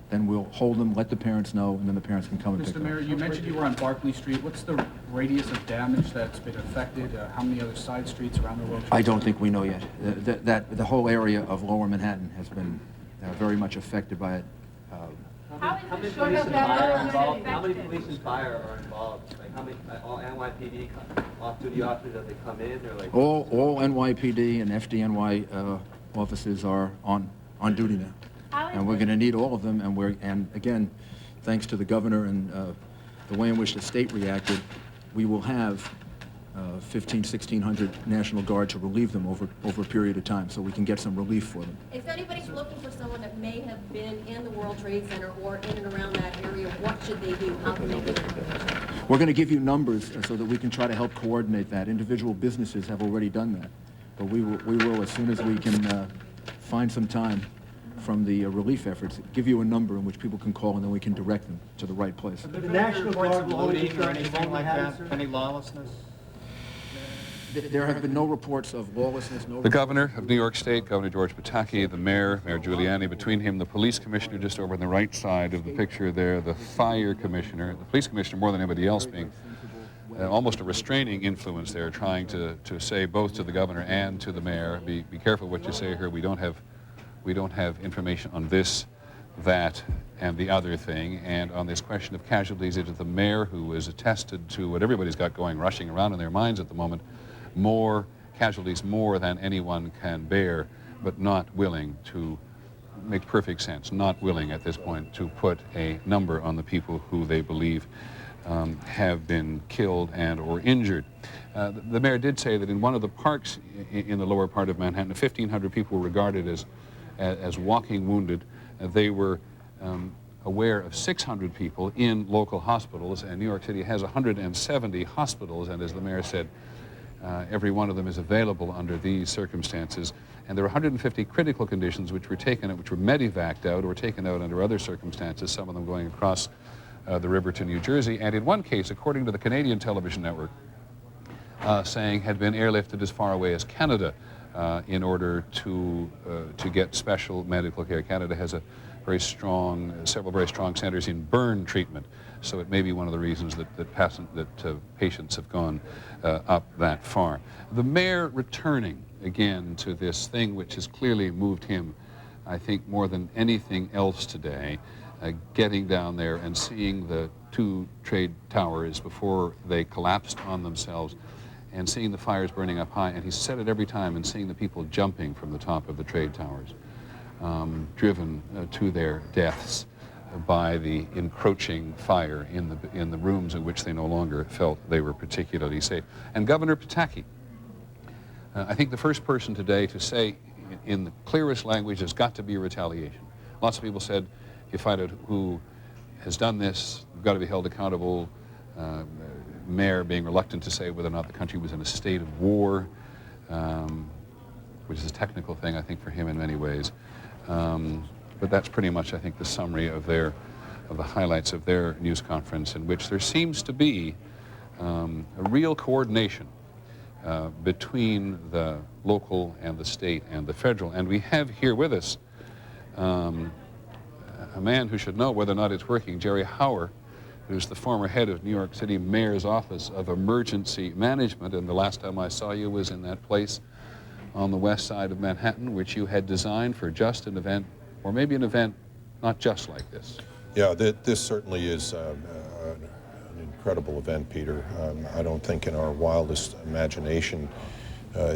then we'll hold them, let the parents know, and then the parents can come and pick them up. Mr. Mayor, you mentioned you were on Barclay Street. What's the radius of damage that's been affected? How many other side streets around the world? I don't think we know yet. The whole area of Lower Manhattan has been very much affected by it. How many police and fire are involved? How many police and fire are involved? Like how many all NYPD off-duty officers that they come in, or like All NYPD and FDNY officers are on duty now. And we're going to need all of them, and again, thanks to the governor and the way in which the state reacted, we will have 1,600 National Guard to relieve them over a period of time, so we can get some relief for them. If anybody's looking for someone that may have been in the World Trade Center or in and around that area, what should they do? How can they get information? We're going to give you numbers so that we can try to help coordinate that. Individual businesses have already done that, but we will as soon as we can find some time from the relief efforts, give you a number in which people can call, and then we can direct them to the right place. The National Guard will always Looting or anything like that? Any lawlessness? There have been no reports of lawlessness. No The governor of New York State, Governor George Pataki, the mayor, Mayor Giuliani, between him, the police commissioner just over on the right side of the picture there, the fire commissioner, the police commissioner more than anybody else being almost a restraining influence there, trying to say both to the governor and to the mayor, be careful what you say here. We don't have information on this, that, and the other thing. And on this question of casualties, it is the mayor who is attested to what everybody's got going, rushing around in their minds at the moment. More casualties, more than anyone can bear, but not willing to make perfect sense, not willing at this point to put a number on the people who they believe have been killed and or injured. The mayor did say that in one of the parks in the lower part of Manhattan, 1,500 people were regarded as walking wounded. They were aware of 600 people in local hospitals, and New York City has 170 hospitals, and as the mayor said, every one of them is available under these circumstances. And there are 150 critical conditions which were medevaced out or taken out under other circumstances, some of them going across the river to New Jersey, and in one case, according to the Canadian television network, saying had been airlifted as far away as Canada in order to get special medical care. Canada has several very strong centers in burn treatment, so it may be one of the reasons that patients have gone up that far. The mayor returning again to this thing which has clearly moved him, I think, more than anything else today, getting down there and seeing the two trade towers before they collapsed on themselves, and seeing the fires burning up high, and he said it every time, and seeing the people jumping from the top of the trade towers, driven to their deaths by the encroaching fire in the rooms in which they no longer felt they were particularly safe. And Governor Pataki, I think the first person today to say in the clearest language there's got to be retaliation. Lots of people said, you find out who has done this, you've got to be held accountable. Mayor being reluctant to say whether or not the country was in a state of war, which is a technical thing, I think, for him in many ways. But that's pretty much, I think, the summary of the highlights of their news conference, in which there seems to be a real coordination between the local and the state and the federal. And we have here with us a man who should know whether or not it's working, Jerry Hauer, who's the former head of New York City Mayor's Office of Emergency Management, and the last time I saw you was in that place on the west side of Manhattan, which you had designed for just an event, or maybe an event not just like this. Yeah, this certainly is an incredible event, Peter. I don't think in our wildest imagination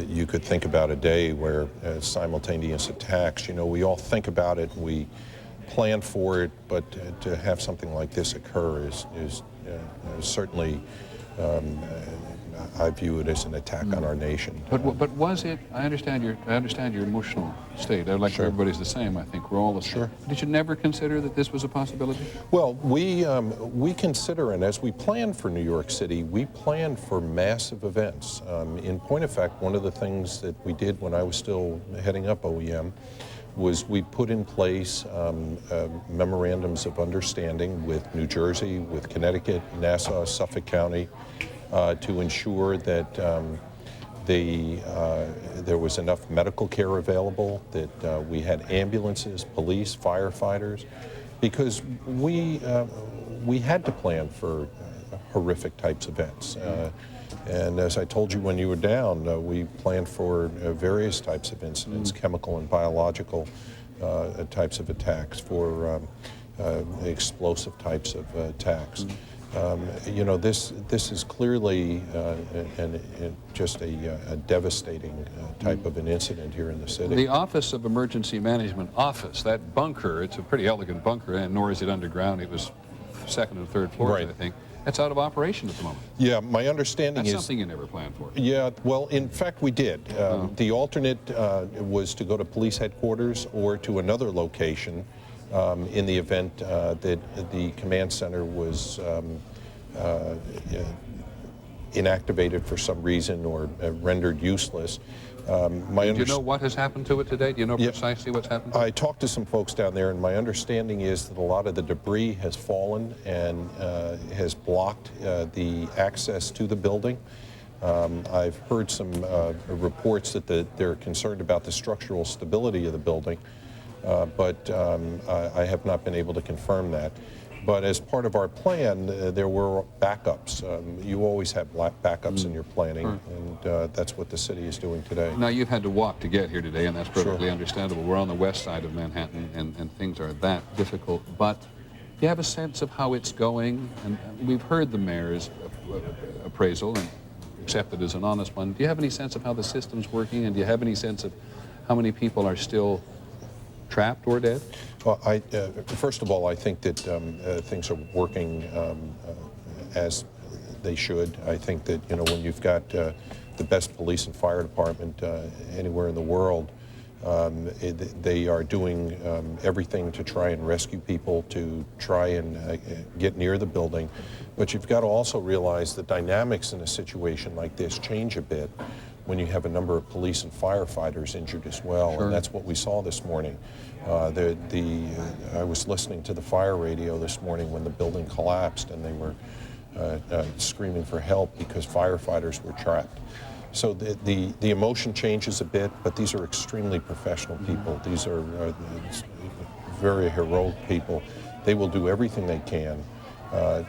you could think about a day where simultaneous attacks, you know, we all think about it, we plan for it, but to have something like this occur is certainly, I view it as an attack on our nation. But was it? I understand your emotional state. I'd like everybody's the same. I think we're all the same. Sure. Did you never consider that this was a possibility? Well, we consider, and as we plan for New York City, we plan for massive events. In point of fact, one of the things that we did when I was still heading up OEM was we put in place memorandums of understanding with New Jersey, with Connecticut, Nassau, Suffolk County, to ensure that there was enough medical care available, that we had ambulances, police, firefighters, because we had to plan for horrific types of events. And as I told you when you were down, we planned for various types of incidents, chemical and biological types of attacks, for explosive types of attacks. You know, this is clearly just a devastating type of an incident here in the city. The Office of Emergency Management office, that bunker, it's a pretty elegant bunker, and nor is it underground. It was second and third floors, I think. That's out of operation at the moment. Yeah, my understanding is... That's something you never planned for. Yeah, well, in fact, we did. The alternate was to go to police headquarters or to another location in the event that the command center was inactivated for some reason or rendered useless. Do you know what has happened to it today? Do you know precisely what's happened to it? I talked to some folks down there, and my understanding is that a lot of the debris has fallen and has blocked the access to the building. I've heard some reports that they're concerned about the structural stability of the building, but I have not been able to confirm that. But as part of our plan, there were backups. You always have backups in your planning, and that's what the city is doing today. Now, you've had to walk to get here today, and that's perfectly understandable. We're on the west side of Manhattan, and things are that difficult. But you have a sense of how it's going, and we've heard the mayor's appraisal and accepted as an honest one. Do you have any sense of how the system's working, and do you have any sense of how many people are still trapped or dead? Well, first of all, I think that things are working as they should. I think that, you know, when you've got the best police and fire department anywhere in the world, they are doing everything to try and rescue people, to try and get near the building. But you've got to also realize the dynamics in a situation like this change a bit when you have a number of police and firefighters injured as well, and that's what we saw this morning. I was listening to the fire radio this morning when the building collapsed, and they were screaming for help because firefighters were trapped. So the emotion changes a bit, but these are extremely professional people. These are very heroic people. They will do everything they can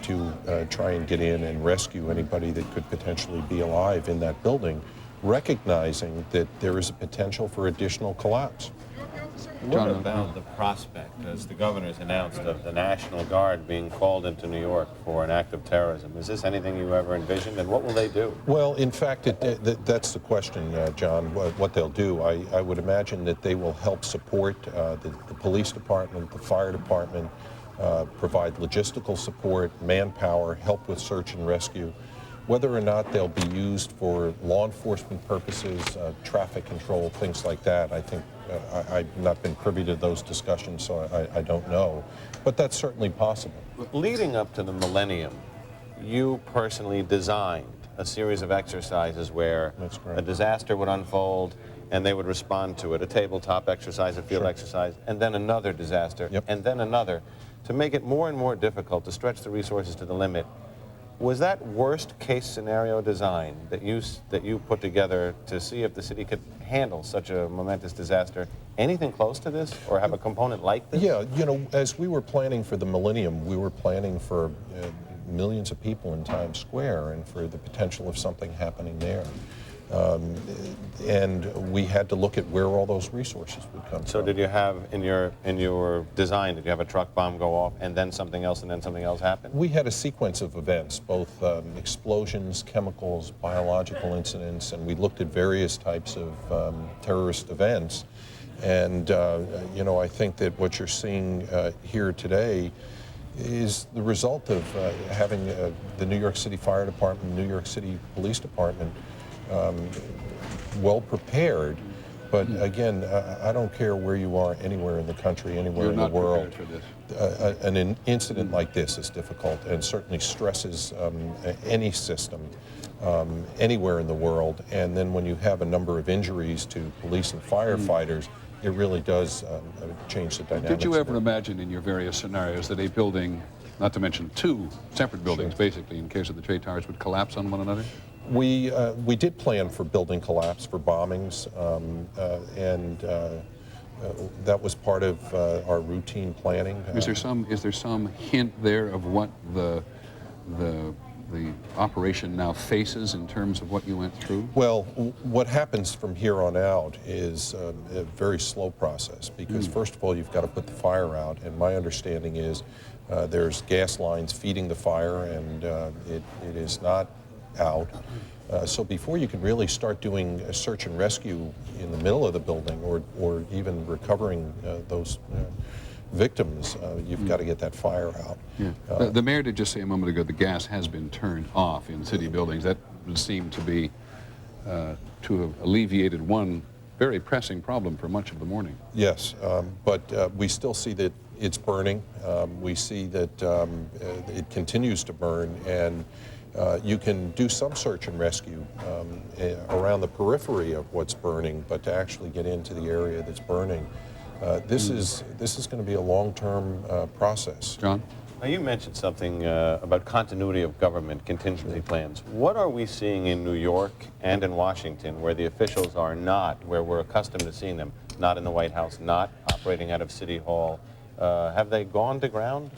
to try and get in and rescue anybody that could potentially be alive in that building, recognizing that there is a potential for additional collapse. What about the prospect, as the governor's announced, of the National Guard being called into New York for an act of terrorism? Is this anything you ever envisioned, and what will they do? Well, in fact, that's the question, John, what they'll do. I would imagine that they will help support the police department, the fire department, provide logistical support, manpower, help with search and rescue. Whether or not they'll be used for law enforcement purposes, traffic control, things like that, I think I've not been privy to those discussions, so I don't know. But that's certainly possible. Leading up to the millennium, you personally designed a series of exercises where a disaster would unfold and they would respond to it, a tabletop exercise, a field exercise, and then another disaster, and then another, to make it more and more difficult to stretch the resources to the limit. Was that worst case scenario design that you put together to see if the city could handle such a momentous disaster anything close to this, or have a component like this? Yeah, you know, as we were planning for the millennium, we were planning for millions of people in Times Square and for the potential of something happening there. And we had to look at where all those resources would come from. So did you have, in your design, did you have a truck bomb go off and then something else happen? We had a sequence of events, both explosions, chemicals, biological incidents, and we looked at various types of terrorist events. And, you know, I think that what you're seeing here today is the result of having the New York City Fire Department, New York City Police Department well prepared, but again, I don't care where you are, anywhere in the country, anywhere in the world. An incident like this is difficult and certainly stresses any system anywhere in the world. And then when you have a number of injuries to police and firefighters, it really does change the dynamics. Did you ever imagine in your various scenarios that a building, not to mention two separate buildings, basically, in case of the trade towers, would collapse on one another? We did plan for building collapse, for bombings, and that was part of our routine planning. Is there some hint there of what the operation now faces in terms of what you went through? Well, what happens from here on out is a very slow process, because first of all, you've got to put the fire out, and my understanding is there's gas lines feeding the fire, and it is not out. So before you can really start doing a search and rescue in the middle of the building, or even recovering those victims, you've got to get that fire out. Yeah. The mayor did just say a moment ago the gas has been turned off in city buildings. That would seem to be to have alleviated one very pressing problem for much of the morning. Yes, but we still see that it's burning. We see that it continues to burn, and You can do some search and rescue around the periphery of what's burning, but to actually get into the area that's burning, this is going to be a long-term process. John? Now, you mentioned something about continuity of government contingency plans. What are we seeing in New York and in Washington where the officials are not, where we're accustomed to seeing them, not in the White House, not operating out of City Hall? Have they gone to ground?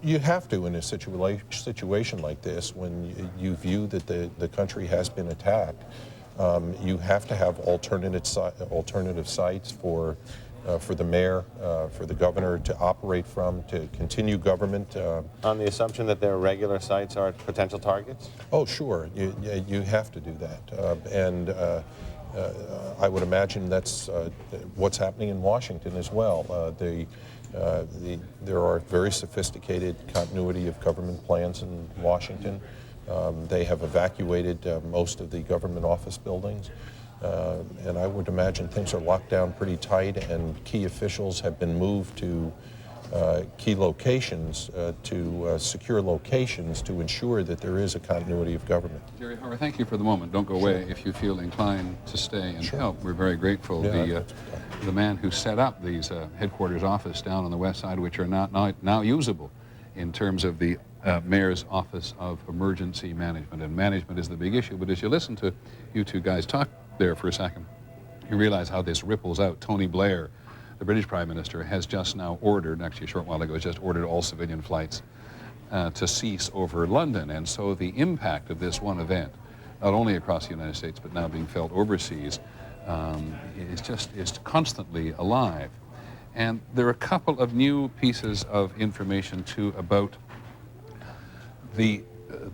You have to in a situation like this when you view that the country has been attacked. You have to have alternative sites for the mayor, for the governor to operate from, to continue government. On the assumption that their regular sites are potential targets? Oh, sure. You have to do that. I would imagine that's what's happening in Washington as well. There are very sophisticated continuity of government plans in Washington. They have evacuated most of the government office buildings. And I would imagine things are locked down pretty tight, and key officials have been moved to key locations, to secure locations to ensure that there is a continuity of government. Jerry Howard, thank you for the moment. Don't go away if you feel inclined to stay and help. We're very grateful. Yeah, the man who set up these headquarters office down on the west side, which are now usable in terms of the Mayor's Office of Emergency Management. And management is the big issue. But as you listen to you two guys talk there for a second, you realize how this ripples out. Tony Blair, the British Prime Minister, has just now ordered, actually a short while ago, just ordered all civilian flights to cease over London. And so the impact of this one event, not only across the United States, but now being felt overseas, is constantly alive. And there are a couple of new pieces of information, too, about the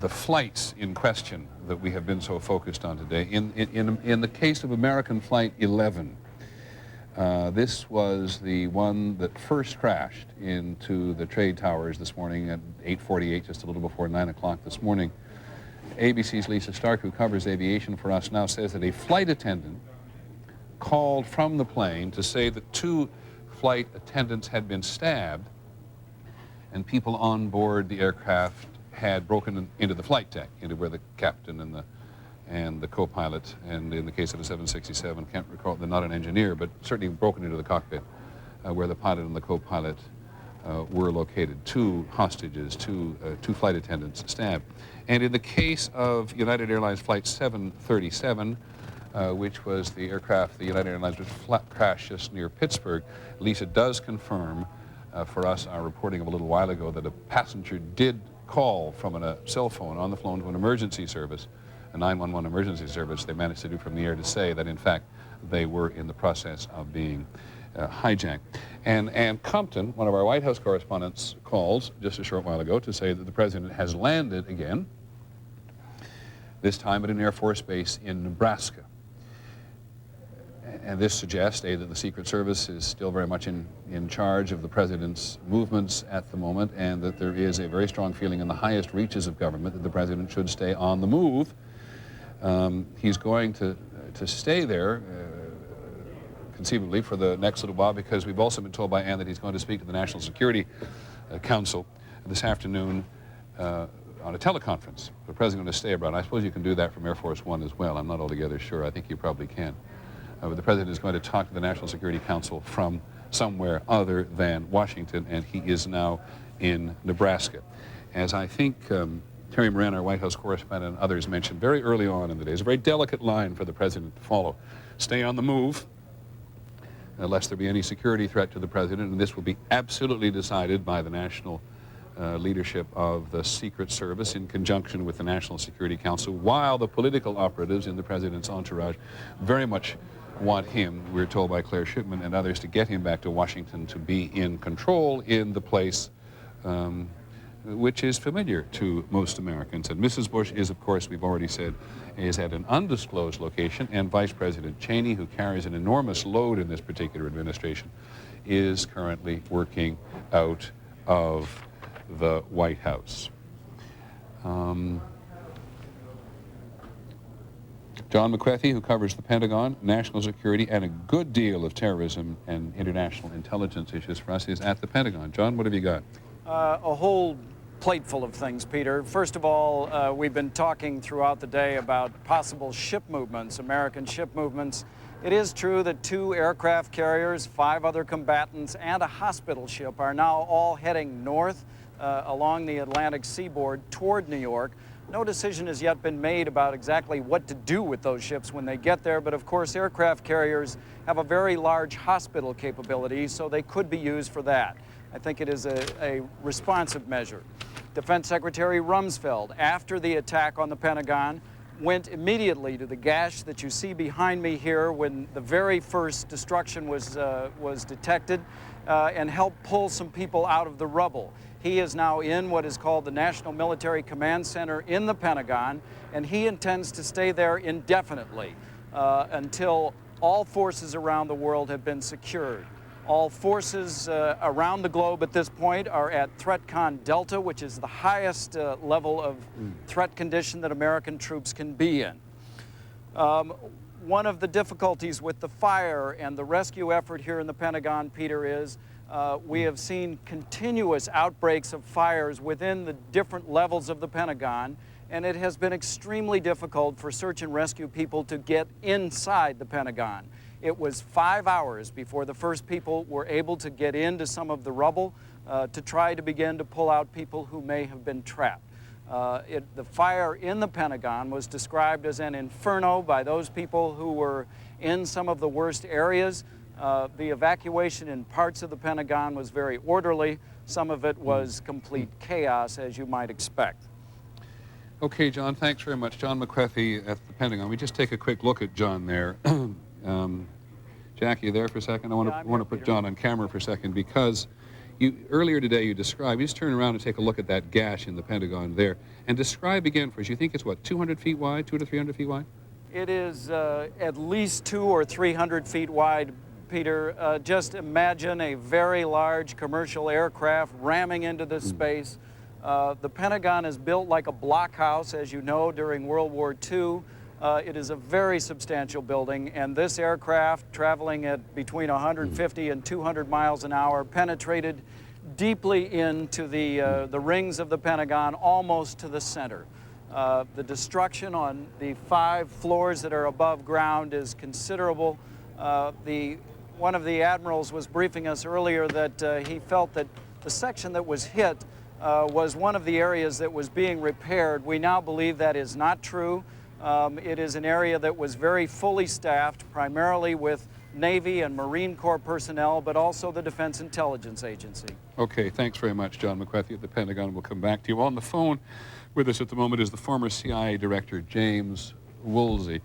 flights in question that we have been so focused on today. In the case of American Flight 11, this was the one that first crashed into the trade towers this morning at 8:48, just a little before 9 o'clock this morning. ABC's Lisa Stark, who covers aviation for us now, says that a flight attendant called from the plane to say that 2 flight attendants had been stabbed, and people on board the aircraft had broken into the flight deck, into where the captain and the co-pilot, and in the case of the 767, can't recall, they're not an engineer, but certainly broken into the cockpit where the pilot and the co-pilot were located. 2 hostages, two flight attendants stabbed. And in the case of United Airlines Flight 737, which was the aircraft the United Airlines was crashed just near Pittsburgh, Lisa does confirm for us our reporting of a little while ago that a passenger did call from a cell phone on the phone to an emergency service, a 911 emergency service. They managed to do from the air to say that, in fact, they were in the process of being hijacked. And Ann Compton, one of our White House correspondents, calls just a short while ago to say that the president has landed again, this time at an Air Force base in Nebraska. And this suggests, A, that the Secret Service is still very much in charge of the president's movements at the moment, and that there is a very strong feeling in the highest reaches of government that the president should stay on the move. He's going to stay there, conceivably, for the next little while, because we've also been told by Ann that he's going to speak to the National Security Council this afternoon on a teleconference. The president going to stay abroad. I suppose you can do that from Air Force One as well. I'm not altogether sure. I think you probably can. But the president is going to talk to the National Security Council from somewhere other than Washington, and he is now in Nebraska. As I think Terry Moran, our White House correspondent, and others mentioned very early on in the day, it's a very delicate line for the president to follow. Stay on the move, lest there be any security threat to the president, and this will be absolutely decided by the national leadership of the Secret Service in conjunction with the National Security Council, while the political operatives in the president's entourage very much want him, we're told by Claire Shipman and others, to get him back to Washington to be in control in the place which is familiar to most Americans. And Mrs. Bush is, of course, we've already said, is at an undisclosed location, and Vice President Cheney, who carries an enormous load in this particular administration, is currently working out of the White House. John McCarthy, who covers the Pentagon, national security, and a good deal of terrorism and international intelligence issues for us, is at the Pentagon. John, what have you got? A whole plateful of things, Peter. First of all, we've been talking throughout the day about possible ship movements, American ship movements. It is true that 2 aircraft carriers, 5 other combatants, and a hospital ship are now all heading north along the Atlantic seaboard toward New York. No decision has yet been made about exactly what to do with those ships when they get there, but of course aircraft carriers have a very large hospital capability, so they could be used for that. I think it is a responsive measure. Defense Secretary Rumsfeld, after the attack on the Pentagon, went immediately to the gash that you see behind me here when the very first destruction was detected and helped pull some people out of the rubble. He is now in what is called the National Military Command Center in the Pentagon, and he intends to stay there indefinitely until all forces around the world have been secured. All forces around the globe at this point are at ThreatCon Delta, which is the highest level of threat condition that American troops can be in. One of the difficulties with the fire and the rescue effort here in the Pentagon, Peter, is we have seen continuous outbreaks of fires within the different levels of the Pentagon, and it has been extremely difficult for search and rescue people to get inside the Pentagon. It was 5 hours before the first people were able to get into some of the rubble to try to begin to pull out people who may have been trapped. The fire in the Pentagon was described as an inferno by those people who were in some of the worst areas. The evacuation in parts of the Pentagon was very orderly. Some of it was complete chaos, as you might expect. Okay, John, thanks very much. John McCarthy at the Pentagon. We just take a quick look at John there. Jackie, there for a second? I want to put John on camera for a second because earlier today you described, you just turn around and take a look at that gash in the Pentagon there and describe again for us. You think it's what, 200 feet wide, 200 to 300 feet wide? It is at least 200 or 300 feet wide, Peter. Just imagine a very large commercial aircraft ramming into this space. The Pentagon is built like a blockhouse, as you know, during World War II. It is a very substantial building, and this aircraft, traveling at between 150 and 200 miles an hour, penetrated deeply into the rings of the Pentagon, almost to the center. The destruction on the 5 floors that are above ground is considerable. One of the admirals was briefing us earlier that he felt that the section that was hit was one of the areas that was being repaired. We now believe that is not true. It is an area that was very fully staffed, primarily with Navy and Marine Corps personnel, but also the Defense Intelligence Agency. Okay, thanks very much, John McCarthy at the Pentagon. We'll come back to you. On the phone with us at the moment is the former CIA Director, James Woolsey.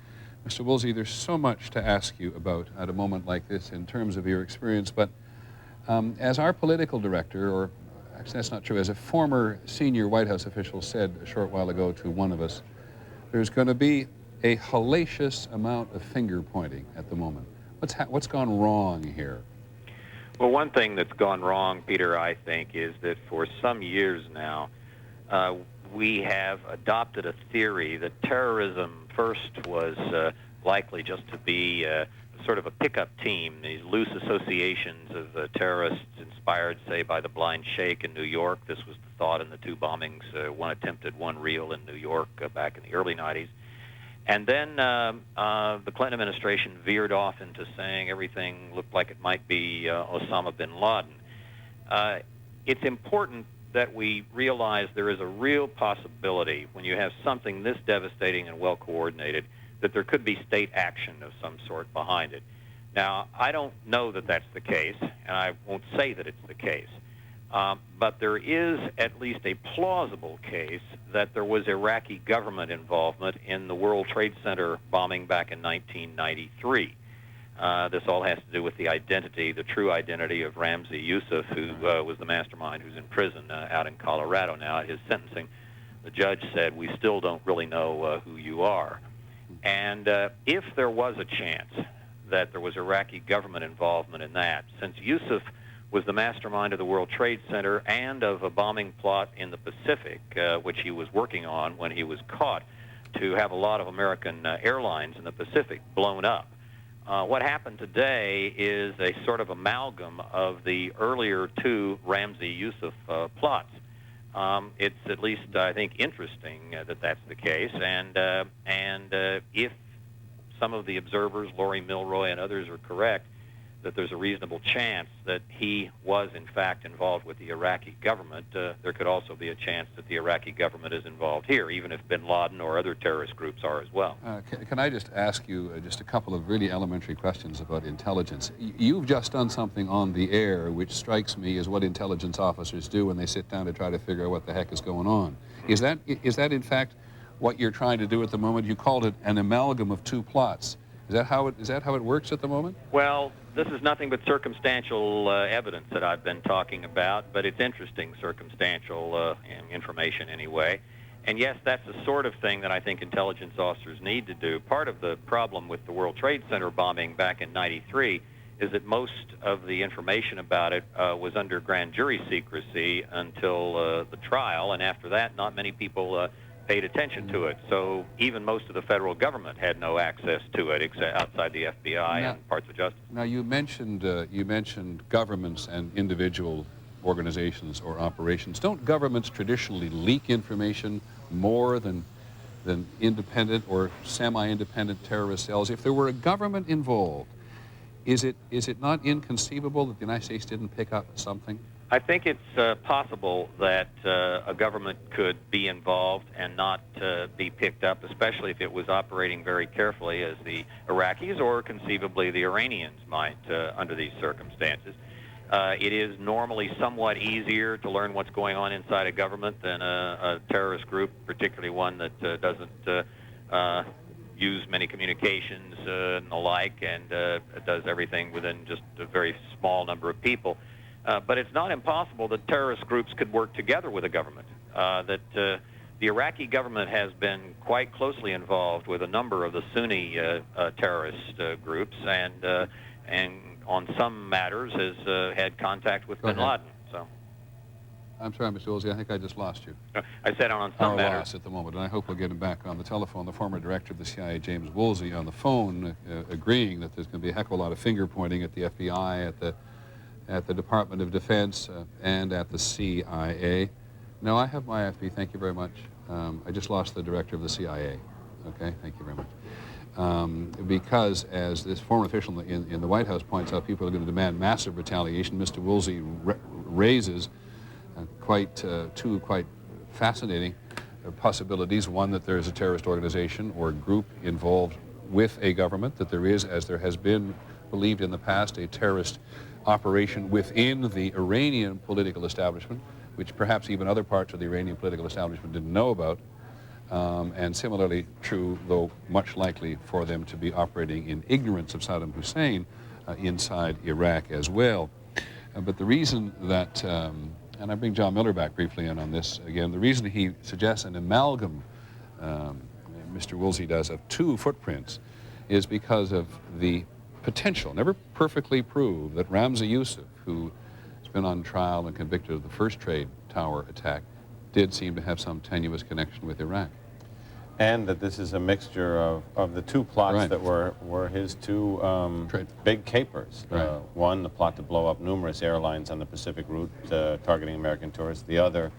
Mr. Woolsey, there's so much to ask you about at a moment like this in terms of your experience, but as our political director, or actually that's not true, as a former senior White House official said a short while ago to one of us, there's going to be a hellacious amount of finger pointing at the moment. What's gone wrong here? Well, one thing that's gone wrong, Peter, I think, is that for some years now, we have adopted a theory that terrorism first was likely just to be sort of a pickup team, these loose associations of terrorists inspired, say, by the Blind Sheikh in New York. This was the thought in the 2 bombings, one attempted, one real in New York back in the early 90s. And then the Clinton administration veered off into saying everything looked like it might be Osama bin Laden. It's important that we realize there is a real possibility when you have something this devastating and well coordinated that there could be state action of some sort behind it. Now, I don't know that that's the case, and I won't say that it's the case, but there is at least a plausible case that there was Iraqi government involvement in the World Trade Center bombing back in 1993. This all has to do with the identity, the true identity of Ramzi Yousef, who was the mastermind who's in prison out in Colorado now. At his sentencing, the judge said, we still don't really know who you are. And if there was a chance that there was Iraqi government involvement in that, since Yousef was the mastermind of the World Trade Center and of a bombing plot in the Pacific, which he was working on when he was caught, to have a lot of American airlines in the Pacific blown up. What happened today is a sort of amalgam of the earlier 2 Ramzi Yousef plots. It's at least, I think, interesting that that's the case. And if some of the observers, Laurie Milroy and others, are correct, that there's a reasonable chance that he was, in fact, involved with the Iraqi government, there could also be a chance that the Iraqi government is involved here, even if bin Laden or other terrorist groups are as well. Can I just ask you just a couple of really elementary questions about intelligence? You've just done something on the air which strikes me as what intelligence officers do when they sit down to try to figure out what the heck is going on. Is that in fact, what you're trying to do at the moment? You called it an amalgam of two plots. Is that how it works at the moment? Well, this is nothing but circumstantial evidence that I've been talking about, but it's interesting circumstantial information anyway. And yes, that's the sort of thing that I think intelligence officers need to do. Part of the problem with the World Trade Center bombing back in '93 is that most of the information about it was under grand jury secrecy until the trial, and after that, not many people paid attention to it. So even most of the federal government had no access to it except outside the FBI and parts of justice. Now, you mentioned governments and individual organizations or operations. Don't governments traditionally leak information more than independent or semi-independent terrorist cells? If there were a government involved, is it not inconceivable that the United States didn't pick up something? I think it's possible that a government could be involved and not be picked up, especially if it was operating very carefully, as the Iraqis or conceivably the Iranians might under these circumstances. It is normally somewhat easier to learn what's going on inside a government than a terrorist group, particularly one that doesn't use many communications and the like, and does everything within just a very small number of people. But it's not impossible that terrorist groups could work together with a government. The Iraqi government has been quite closely involved with a number of the Sunni terrorist groups, and on some matters has had contact with bin Laden. So, I'm sorry, Mr. Woolsey, I think I just lost you. I said on some matters. Lost at the moment, and I hope we'll get him back on the telephone. The former director of the CIA, James Woolsey, on the phone, agreeing that there's going to be a heck of a lot of finger pointing at the FBI, at the Department of Defense, and at the CIA. No, I have my FP. Thank you very much. I just lost the director of the CIA. Okay, thank you very much. Because, as this former official in the White House points out, people are going to demand massive retaliation. Mr. Woolsey raises two quite fascinating possibilities. One, that there is a terrorist organization or group involved with a government, that there is, as there has been believed in the past, a terrorist operation within the Iranian political establishment, which perhaps even other parts of the Iranian political establishment didn't know about, and similarly true, though much likely, for them to be operating in ignorance of Saddam Hussein inside Iraq as well. But the reason that, and I bring John Miller back briefly in on this again, the reason he suggests an amalgam, Mr. Woolsey does, of two footprints is because of the potential, never perfectly proved, that Ramzi Youssef, who has been on trial and convicted of the first trade tower attack, did seem to have some tenuous connection with Iraq. And that this is a mixture of the two plots that were his two big capers. One, the plot to blow up numerous airlines on the Pacific route targeting American tourists. The other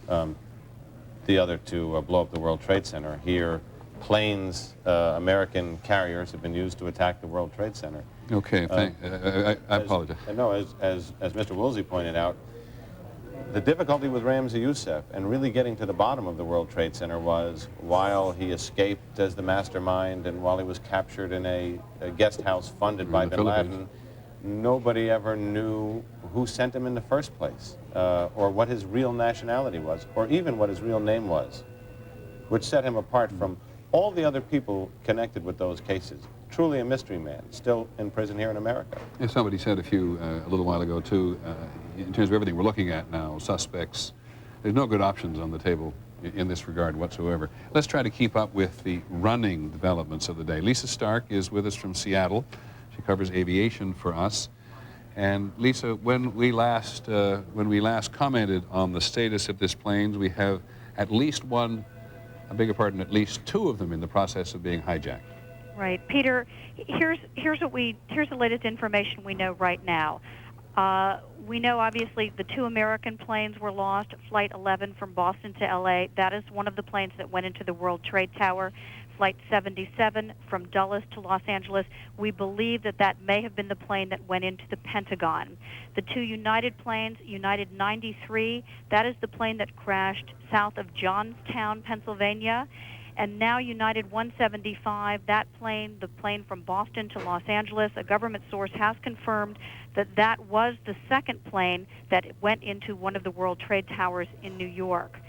to blow up the World Trade Center. Here, planes, American carriers have been used to attack the World Trade Center. Okay, I apologize. No, as Mr. Woolsey pointed out, the difficulty with Ramzi Youssef and really getting to the bottom of the World Trade Center was, while he escaped as the mastermind and while he was captured in a guest house funded by bin Laden, nobody ever knew who sent him in the first place, or what his real nationality was, or even what his real name was, which set him apart from all the other people connected with those cases. Truly a mystery man, still in prison here in America. As somebody said a little while ago, too, in terms of everything we're looking at now, suspects, there's no good options on the table in this regard whatsoever. Let's try to keep up with the running developments of the day. Lisa Stark is with us from Seattle. She covers aviation for us. And Lisa, when we last commented on the status of this plane, we have at least at least two of them in the process of being hijacked. Right. Peter, here's the latest information we know right now. We know, obviously, the 2 American planes were lost. Flight 11 from Boston to L.A., that is one of the planes that went into the World Trade Tower. Flight 77 from Dulles to Los Angeles, we believe that that may have been the plane that went into the Pentagon. The 2 United planes, United 93, that is the plane that crashed south of Johnstown, Pennsylvania. And now United 175, that plane, the plane from Boston to Los Angeles, a government source has confirmed that that was the second plane that went into one of the World Trade Towers in New York.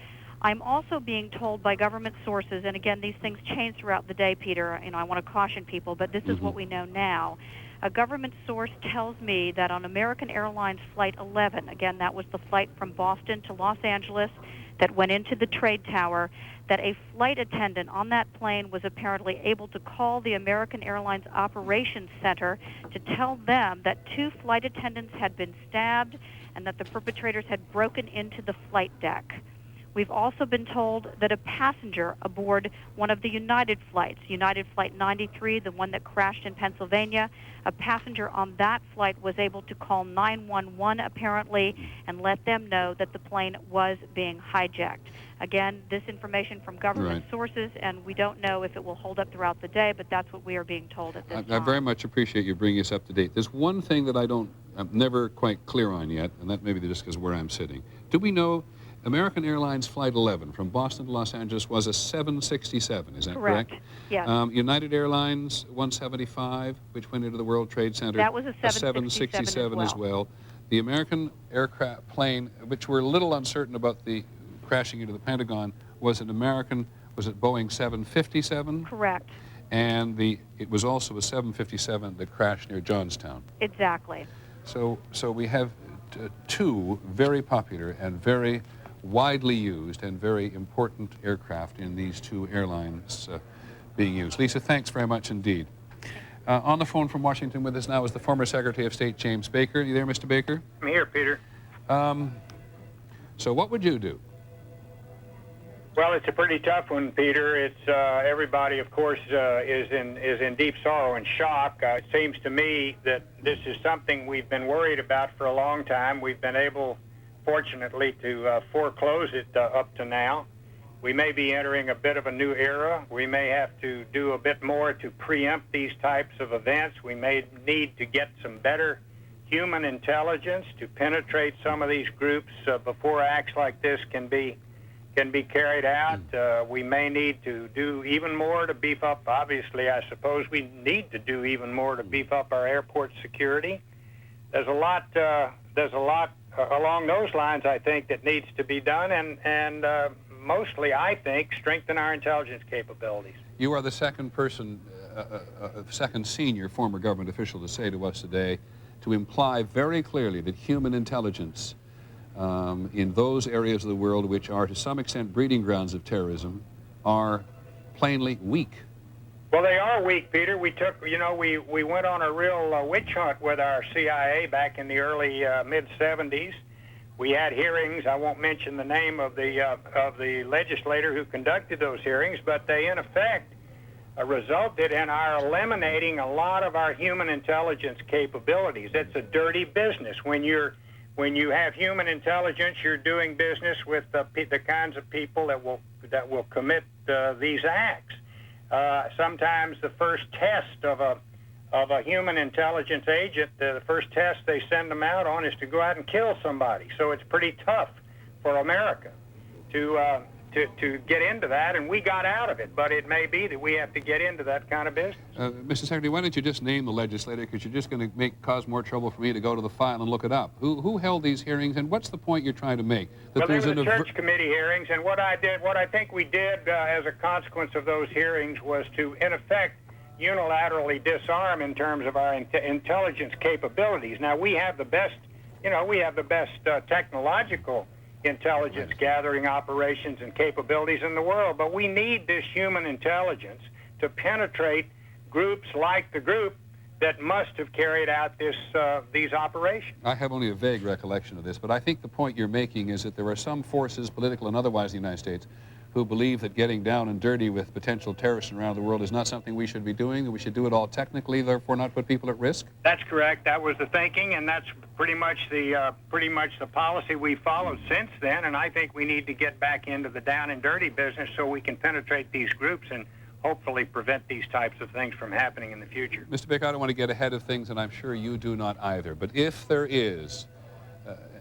I'm also being told by government sources, and again, these things change throughout the day, Peter, I want to caution people, but this is what we know now. A government source tells me that on American Airlines Flight 11, again, that was the flight from Boston to Los Angeles that went into the trade tower, that a flight attendant on that plane was apparently able to call the American Airlines Operations Center to tell them that 2 flight attendants had been stabbed and that the perpetrators had broken into the flight deck. We've also been told that a passenger aboard one of the United flights, United Flight 93, the one that crashed in Pennsylvania, a passenger on that flight was able to call 911 apparently and let them know that the plane was being hijacked. Again, this information from government sources, and we don't know if it will hold up throughout the day, but that's what we are being told at this time. I very much appreciate you bringing us up to date. There's one thing that I'm never quite clear on yet, and that may be just because where I'm sitting. Do we know American Airlines Flight 11 from Boston to Los Angeles was a 767, is that correct? Yes. United Airlines 175, which went into the World Trade Center. That was a 767 as well. The American aircraft plane, which we're a little uncertain about the crashing into the Pentagon, was it Boeing 757? Correct. And it was also a 757 that crashed near Johnstown. Exactly. So we have 2 very popular and very widely used and very important aircraft in these 2 airlines being used. Lisa, thanks very much indeed. On the phone from Washington with us now is the former Secretary of State, James Baker. Are you there, Mr. Baker? I'm here, Peter. So what would you do? Well, it's a pretty tough one, Peter. It's everybody, of course, is in deep sorrow and shock. It seems to me that this is something we've been worried about for a long time. We've been able, fortunately, to foreclose it up to now. We may be entering a bit of a new era. We may have to do a bit more to preempt these types of events. We may need to get some better human intelligence to penetrate some of these groups before acts like this can be carried out. We may need to do even more to beef up. Obviously, I suppose we need to do even more to beef up our airport security. There's a lot along those lines, I think, that needs to be done, and mostly, I think, strengthen our intelligence capabilities. You are the second person, second senior former government official to say to us today, to imply very clearly that human intelligence in those areas of the world which are to some extent breeding grounds of terrorism are plainly weak. Well, they are weak, Peter. We went on a real witch hunt with our CIA back in the early mid-'70s. We had hearings. I won't mention the name of the legislator who conducted those hearings, but they, in effect, resulted in our eliminating a lot of our human intelligence capabilities. It's a dirty business. When you have human intelligence, you're doing business with the kinds of people that will commit these acts. Sometimes the first test of a human intelligence agent, the first test they send them out on is to go out and kill somebody. So it's pretty tough for America to get into that, and we got out of it. But it may be that we have to get into that kind of business. Mr. Secretary, why don't you just name the legislator, because you're just going to cause more trouble for me to go to the file and look it up. Who held these hearings, and what's the point you're trying to make? Well, they were the church committee hearings, and what I think we did as a consequence of those hearings was to, in effect, unilaterally disarm in terms of our intelligence capabilities. Now, we have the best, technological intelligence gathering operations and capabilities in the world, but we need this human intelligence to penetrate groups like the group that must have carried out these operations. I have only a vague recollection of this, but I think the point you're making is that there are some forces, political and otherwise, in the United States, who believe that getting down and dirty with potential terrorists around the world is not something we should be doing, that we should do it all technically, therefore not put people at risk? That's correct. That was the thinking, and that's pretty much the policy we followed since then. And I think we need to get back into the down and dirty business so we can penetrate these groups and hopefully prevent these types of things from happening in the future. Mr. Baker, I don't want to get ahead of things, and I'm sure you do not either. But if there is,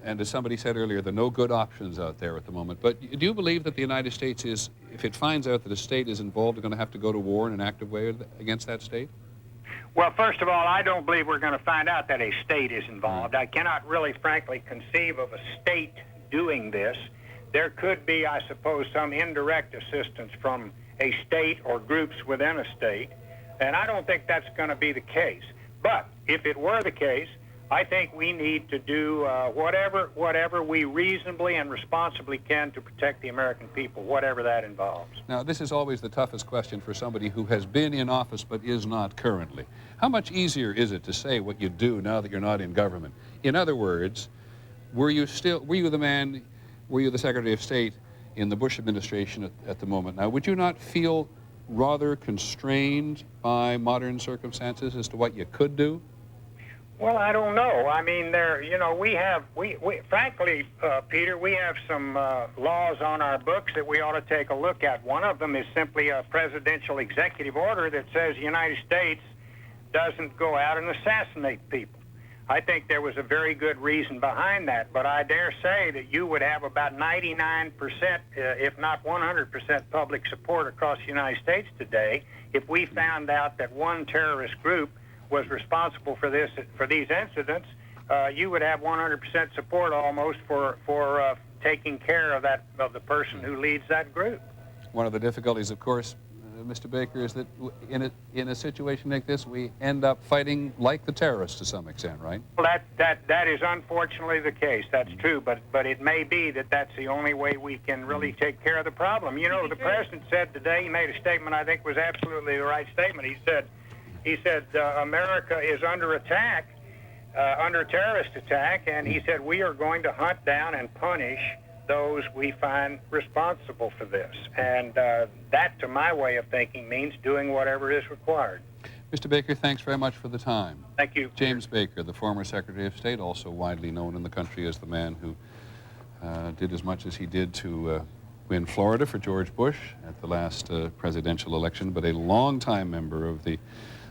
and as somebody said earlier, there are no good options out there at the moment. But do you believe that the United States is, if it finds out that a state is involved, going to have to go to war in an active way against that state? Well, first of all, I don't believe we're going to find out that a state is involved. I cannot really, frankly, conceive of a state doing this. There could be, I suppose, some indirect assistance from a state or groups within a state, and I don't think that's going to be the case. But if it were the case, I think we need to do whatever we reasonably and responsibly can to protect the American people, whatever that involves. Now, this is always the toughest question for somebody who has been in office but is not currently. How much easier is it to say what you do now that you're not in government? In other words, were you the Secretary of State in the Bush administration at the moment? Now, would you not feel rather constrained by modern circumstances as to what you could do? Well, I don't know. I mean, frankly, Peter, we have some laws on our books that we ought to take a look at. One of them is simply a presidential executive order that says the United States doesn't go out and assassinate people. I think there was a very good reason behind that, but I dare say that you would have about 99%, if not 100% public support across the United States today if we found out that one terrorist group was responsible for these incidents. You would have 100% support almost for taking care of the person who leads that group. One of the difficulties, of course, Mr. Baker, is that in a situation like this, we end up fighting like the terrorists to some extent, right? Well, that is unfortunately the case. That's true, but it may be that that's the only way we can really take care of the problem. You know, the president said today, he made a statement I think was absolutely the right statement. He said America is under attack, under terrorist attack, and he said we are going to hunt down and punish those we find responsible for this. And that, to my way of thinking, means doing whatever is required. Mr. Baker, thanks very much for the time. Thank you. James Baker, the former Secretary of State, also widely known in the country as the man who did as much as he did to win Florida for George Bush at the last presidential election, but a longtime member of the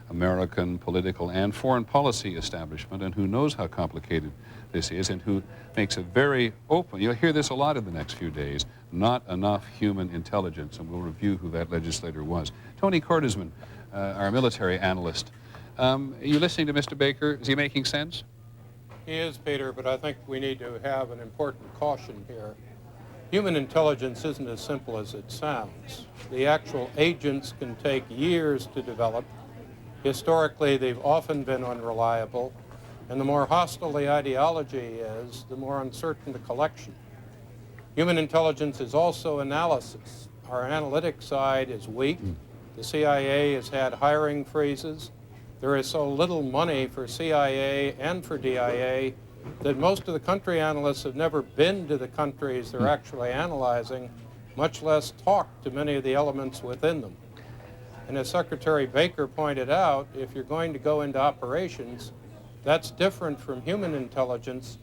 American political and foreign policy establishment, and who knows how complicated this is, and who makes it very open. You'll hear this a lot in the next few days. Not enough human intelligence, and we'll review who that legislator was. Tony Cordesman, our military analyst. Are you listening to Mr. Baker? Is he making sense? He is, Peter, but I think we need to have an important caution here. Human intelligence isn't as simple as it sounds. The actual agents can take years to develop. Historically, they've often been unreliable, and the more hostile the ideology is, the more uncertain the collection. Human intelligence is also analysis. Our analytic side is weak. The CIA has had hiring freezes. There is so little money for CIA and for DIA that most of the country analysts have never been to the countries they're actually analyzing, much less talked to many of the elements within them. And as Secretary Baker pointed out, if you're going to go into operations, that's different from human intelligence,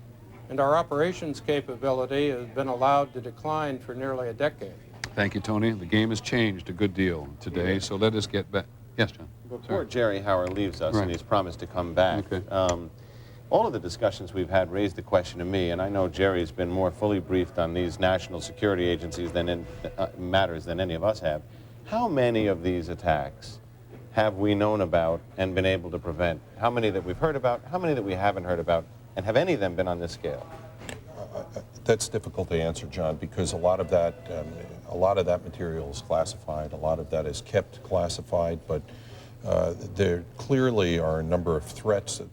and our operations capability has been allowed to decline for nearly a decade. Thank you, Tony. The game has changed a good deal today, so let us get back. Yes, John. Before Jerry Howard leaves us, and he's promised to come back, all of the discussions we've had raised the question to me, and I know Jerry's been more fully briefed on these national security agencies matters than any of us have. How many of these attacks have we known about and been able to prevent? How many that we've heard about? How many that we haven't heard about? And have any of them been on this scale? That's difficult to answer, John, because a lot of that material is classified. A lot of that is kept classified, but there clearly are a number of threats that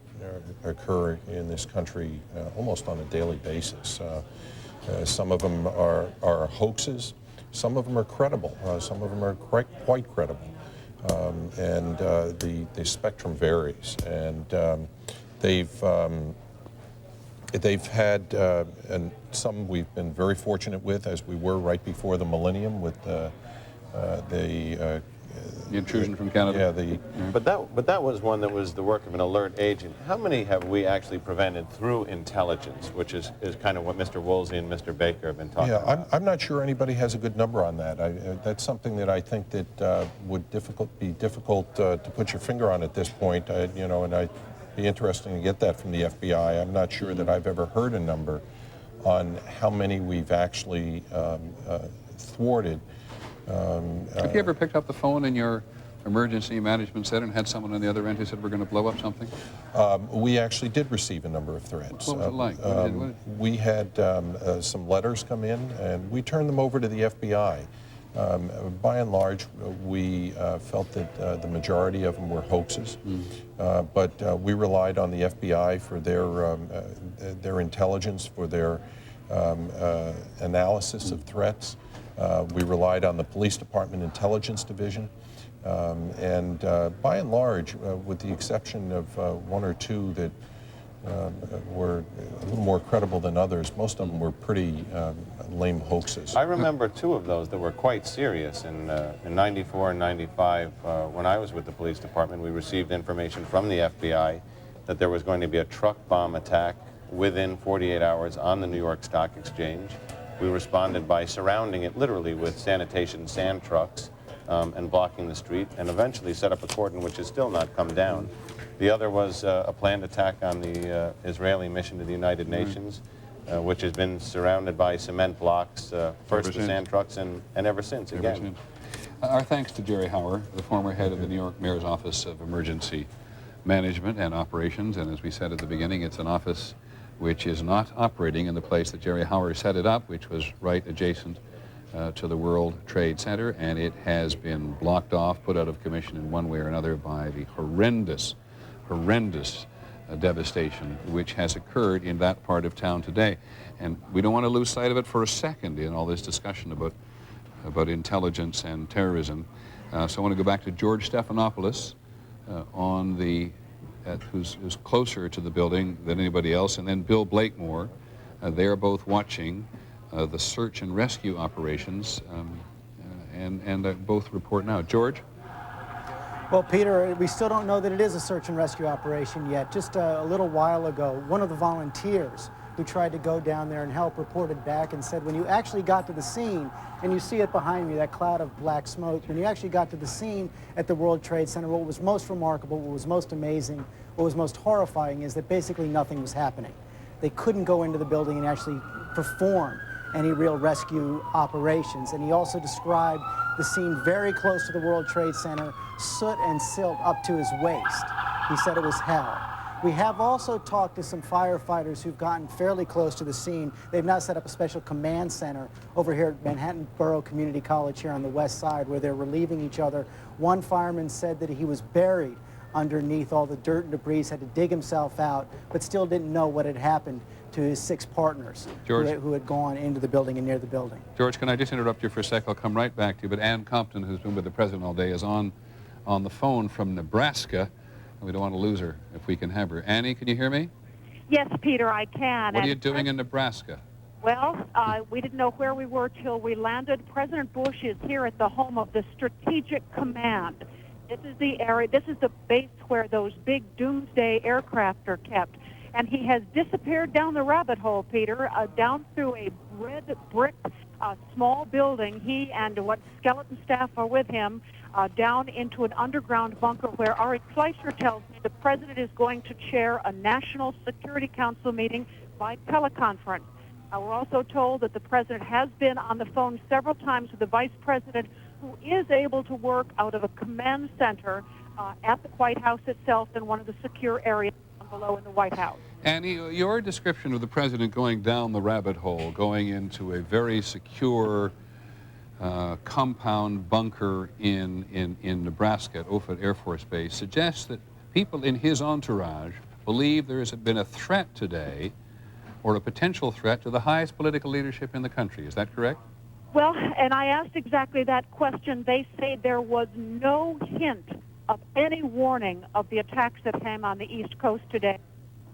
occur in this country almost on a daily basis. Some of them are hoaxes. Some of them are credible. Some of them are quite credible. And the spectrum varies. And they've They've had, and some we've been very fortunate with, as we were right before the millennium with the intrusion from Canada. Yeah, But that was one that was the work of an alert agent. How many have we actually prevented through intelligence, which is kind of what Mr. Woolsey and Mr. Baker have been talking about? I'm not sure anybody has a good number on that. That's something that I think that would be difficult to put your finger on at this point. You know, and I'd be interesting to get that from the FBI. I'm not sure that I've ever heard a number on how many we've actually thwarted. Have you ever picked up the phone in your emergency management center and had someone on the other end who said we're going to blow up something? We actually did receive a number of threats. What was it like? We had some letters come in, and we turned them over to the FBI. By and large, we felt that the majority of them were hoaxes, but we relied on the FBI for their intelligence, for their analysis of threats. We relied on the police department intelligence division, and by and large, with the exception of one or two that were a little more credible than others, most of them were pretty lame hoaxes. I remember two of those that were quite serious. In 94 and 95, when I was with the police department, we received information from the FBI that there was going to be a truck bomb attack within 48 hours on the New York Stock Exchange. We responded by surrounding it literally with sanitation sand trucks and blocking the street, and eventually set up a cordon which has still not come down. The other was a planned attack on the Israeli mission to the United Nations, which has been surrounded by cement blocks, first the sand trucks, and ever since again. Our thanks to Jerry Hauer, the former head of the New York Mayor's Office of Emergency Management and Operations, and as we said at the beginning, it's an office which is not operating in the place that Jerry Hauer set it up, which was right adjacent to the World Trade Center, and it has been blocked off, put out of commission in one way or another by the horrendous devastation which has occurred in that part of town today. And we don't want to lose sight of it for a second in all this discussion about intelligence and terrorism. So I want to go back to George Stephanopoulos who's closer to the building than anybody else, and then Bill Blakemore. They are both watching the search and rescue operations, and both report now. George? Well, Peter, we still don't know that it is a search and rescue operation yet. Just a little while ago, one of the volunteers who tried to go down there and help reported back and said when you actually got to the scene, and you see it behind me, that cloud of black smoke, when you actually got to the scene at the World Trade Center, what was most remarkable, what was most amazing, what was most horrifying is that basically nothing was happening. They couldn't go into the building and actually perform any real rescue operations. And he also described the scene very close to the World Trade Center, soot and silt up to his waist. He said it was hell. We have also talked to some firefighters who've gotten fairly close to the scene. They've now set up a special command center over here at Manhattan Borough Community College here on the west side where they're relieving each other. One fireman said that he was buried underneath all the dirt and debris, had to dig himself out, but still didn't know what had happened to his 6 partners who had gone into the building and near the building. George, can I just interrupt you for a sec? I'll come right back to you. But Ann Compton, who's been with the president all day, is on the phone from Nebraska. We don't want to lose her if we can have her. Annie, can you hear me? Yes, Peter, I can. What are you doing in Nebraska? Well, we didn't know where we were till we landed. President Bush is here at the home of the Strategic Command. This is the area, this is the base where those big doomsday aircraft are kept. And he has disappeared down the rabbit hole, Peter, down through a red brick small building. He and what skeleton staff are with him down into an underground bunker where Ari Fleischer tells me the president is going to chair a National Security Council meeting by teleconference. We're also told that the president has been on the phone several times with the vice president, who is able to work out of a command center at the White House itself in one of the secure areas down below in the White House. Annie, your description of the president going down the rabbit hole, going into a very secure compound bunker in Nebraska at Offutt Air Force Base suggests that people in his entourage believe there has been a threat today, or a potential threat to the highest political leadership in the country. Is that correct? Well, and I asked exactly that question. They say there was no hint of any warning of the attacks that came on the East Coast today.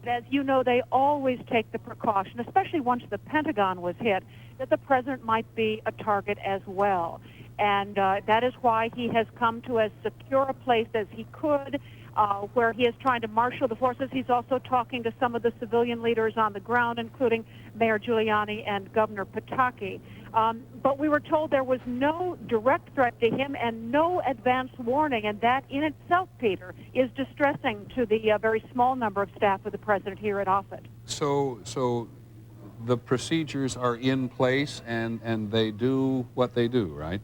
As you know, they always take the precaution, especially once the Pentagon was hit, that the president might be a target as well. And that is why he has come to as secure a place as he could, where he is trying to marshal the forces. He's also talking to some of the civilian leaders on the ground, including Mayor Giuliani and Governor Pataki. But we were told there was no direct threat to him and no advance warning, and that in itself, Peter, is distressing to the very small number of staff of the president here at Offutt. So the procedures are in place, and they do what they do, right?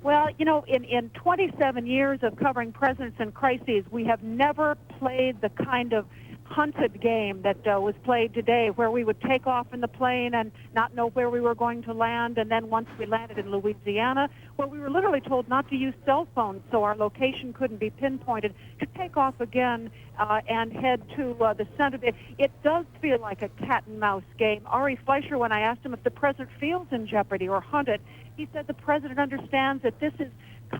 Well, you know, in 27 years of covering presidents and crises, we have never played the kind of hunted game that was played today, where we would take off in the plane and not know where we were going to land, and then once we landed in Louisiana, where we were literally told not to use cell phones so our location couldn't be pinpointed, to take off again and head to the center. It does feel like a cat and mouse game. Ari Fleischer, when I asked him if the president feels in jeopardy or hunted, he said the president understands that this is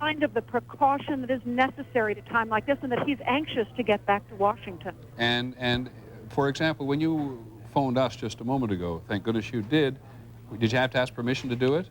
kind of the precaution that is necessary at a time like this, and that he's anxious to get back to Washington. And for example, when you phoned us just a moment ago, thank goodness you did you have to ask permission to do it?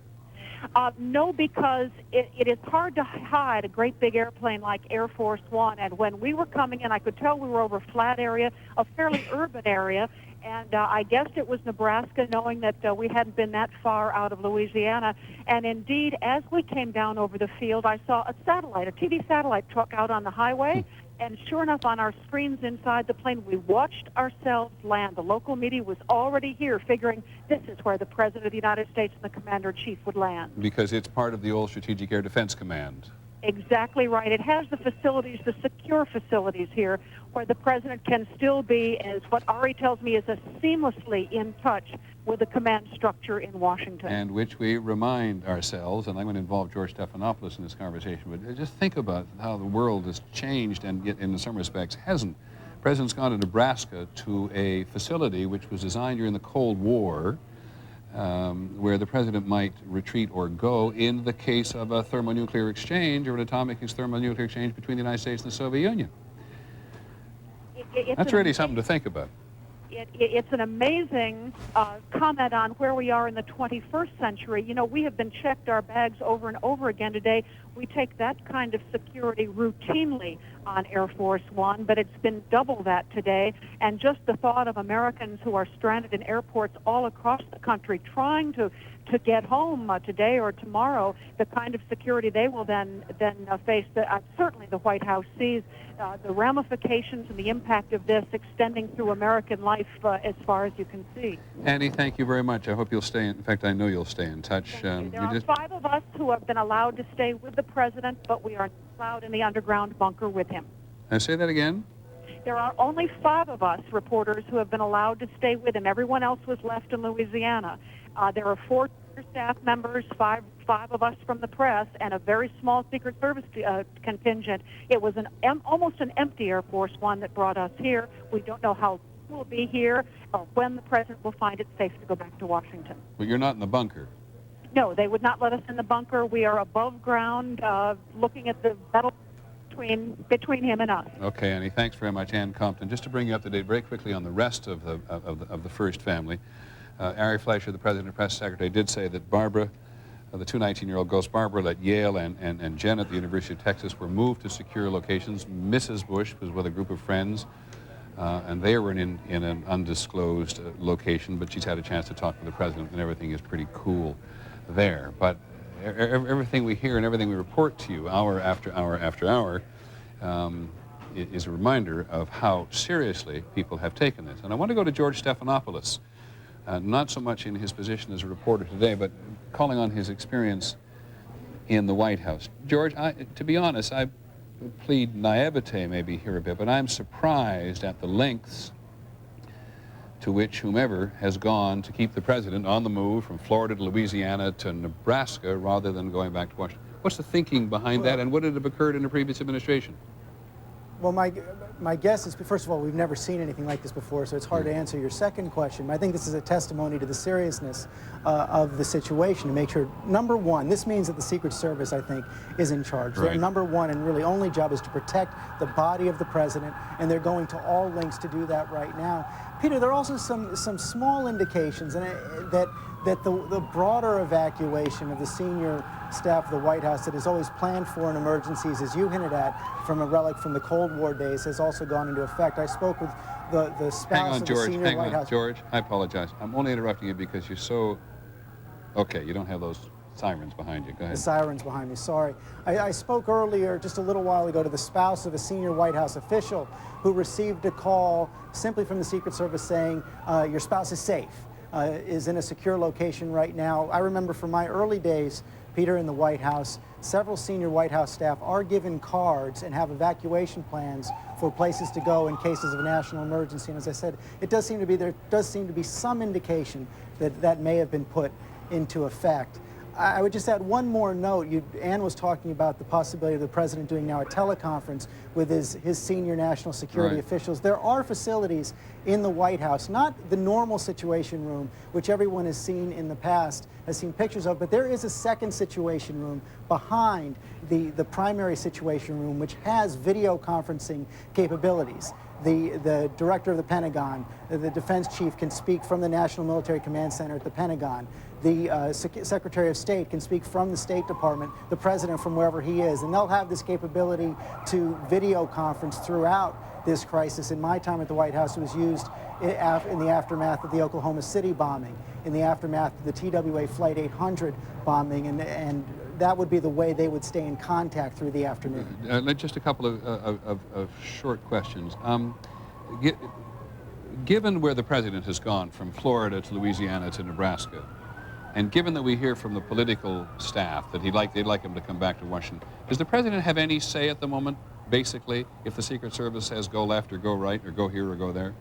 No, because it is hard to hide a great big airplane like Air Force One. And when we were coming in, I could tell we were over a flat area, a fairly urban area. And I guessed it was Nebraska, knowing that we hadn't been that far out of Louisiana. And indeed, as we came down over the field, I saw a TV satellite truck out on the highway. And sure enough, on our screens inside the plane, we watched ourselves land. The local media was already here, figuring this is where the President of the United States and the Commander-in-Chief would land. Because it's part of the old Strategic Air Defense Command. Exactly right. It has the facilities, the secure facilities here, where the president can still be, as what Ari tells me, is seamlessly in touch with the command structure in Washington. And which we remind ourselves, and I'm going to involve George Stephanopoulos in this conversation, but just think about how the world has changed, and yet in some respects hasn't. The president's gone to Nebraska to a facility which was designed during the Cold War, where the president might retreat or go in the case of a thermonuclear exchange or an atomic thermonuclear exchange between the United States and the Soviet Union. That's really something to think about. It's an amazing comment on where we are in the 21st century. You know, we have been checked our bags over and over again today. We take that kind of security routinely on Air Force One, but it's been double that today. And just the thought of Americans who are stranded in airports all across the country trying to get home today or tomorrow, the kind of security they will then face. Certainly the White House sees the ramifications and the impact of this extending through American life as far as you can see. Andy, thank you very much. I hope you'll stay in fact, I know you'll stay in touch. There are 5 of us who have been allowed to stay with the president, but we are not allowed in the underground bunker with him. Say that again? There are only 5 of us reporters who have been allowed to stay with him. Everyone else was left in Louisiana. There are 4 staff members, five of us from the press, and a very small Secret Service contingent. It was almost an empty Air Force One that brought us here. We don't know how we'll be here or when the president will find it safe to go back to Washington. But you're not in the bunker. No, they would not let us in the bunker. We are above ground, looking at the battle between him and us. Okay, Annie, thanks very much. Ann Compton. Just to bring you up to date very quickly on the rest of the first family, Ari Fleischer, the president and press secretary, did say that Barbara, the 2 19-year-old girls, Barbara at Yale and Jen at the University of Texas, were moved to secure locations. Mrs. Bush was with a group of friends, and they were in an undisclosed location, but she's had a chance to talk to the president, and everything is pretty cool there. But everything we hear and everything we report to you hour after hour after hour is a reminder of how seriously people have taken this. And I want to go to George Stephanopoulos, not so much in his position as a reporter today, but calling on his experience in the White House. George, to be honest, I plead naivete maybe here a bit, but I'm surprised at the lengths to which whomever has gone to keep the president on the move from Florida to Louisiana to Nebraska rather than going back to Washington. What's the thinking behind that, and would it have occurred in a previous administration? Well, my guess is, first of all, we've never seen anything like this before, so it's hard to answer your second question. I think this is a testimony to the seriousness of the situation to make sure, number one, this means that the Secret Service, I think, is in charge. Right. Their number one and really only job is to protect the body of the president, and they're going to all lengths to do that right now. Peter, there are also some small indications that the broader evacuation of the senior staff of the White House that is always planned for in emergencies, as you hinted at, from a relic from the Cold War days, has also gone into effect. I spoke with the spouse of the senior White House. George, I apologize. I'm only interrupting you because you're so... Okay, you don't have those sirens behind you. Go ahead. The sirens behind me, sorry. I spoke earlier, just a little while ago, to the spouse of a senior White House official who received a call simply from the Secret Service saying, your spouse is safe, is in a secure location right now. I remember from my early days, Peter, in the White House, several senior White House staff are given cards and have evacuation plans for places to go in cases of a national emergency. And as I said, there does seem to be some indication that that may have been put into effect. I would just add one more note. Ann was talking about the possibility of the president doing now a teleconference with his senior national security officials. There are facilities in the White House, not the normal situation room, which everyone has seen in the past, has seen pictures of, but there is a second situation room behind the primary situation room, which has video conferencing capabilities. The director of the Pentagon, the defense chief can speak from the National Military Command Center at the Pentagon. The Secretary of State can speak from the State Department, the president from wherever he is, and they'll have this capability to video conference throughout this crisis. In my time at the White House, it was used in the aftermath of the Oklahoma City bombing, in the aftermath of the TWA Flight 800 bombing, and that would be the way they would stay in contact through the afternoon. Just a couple of short questions. Given where the president has gone from Florida to Louisiana to Nebraska, and given that we hear from the political staff that they'd like him to come back to Washington, does the president have any say at the moment, basically, if the Secret Service says go left or go right or go here or go there?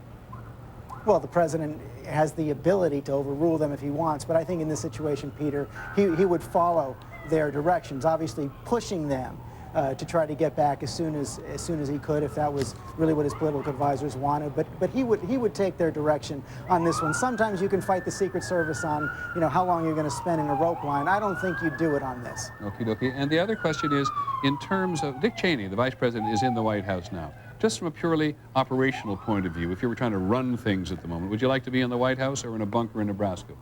Well, the president has the ability to overrule them if he wants, but I think in this situation, Peter, he would follow their directions, obviously pushing them to try to get back as soon as he could, if that was really what his political advisors wanted. But he would take their direction on this one. Sometimes you can fight the Secret Service on, how long you're going to spend in a rope line. I don't think you'd do it on this. Okie dokie. And the other question is, in terms of Dick Cheney, the vice president, is in the White House now. Just from a purely operational point of view, if you were trying to run things at the moment, would you like to be in the White House or in a bunker in Nebraska?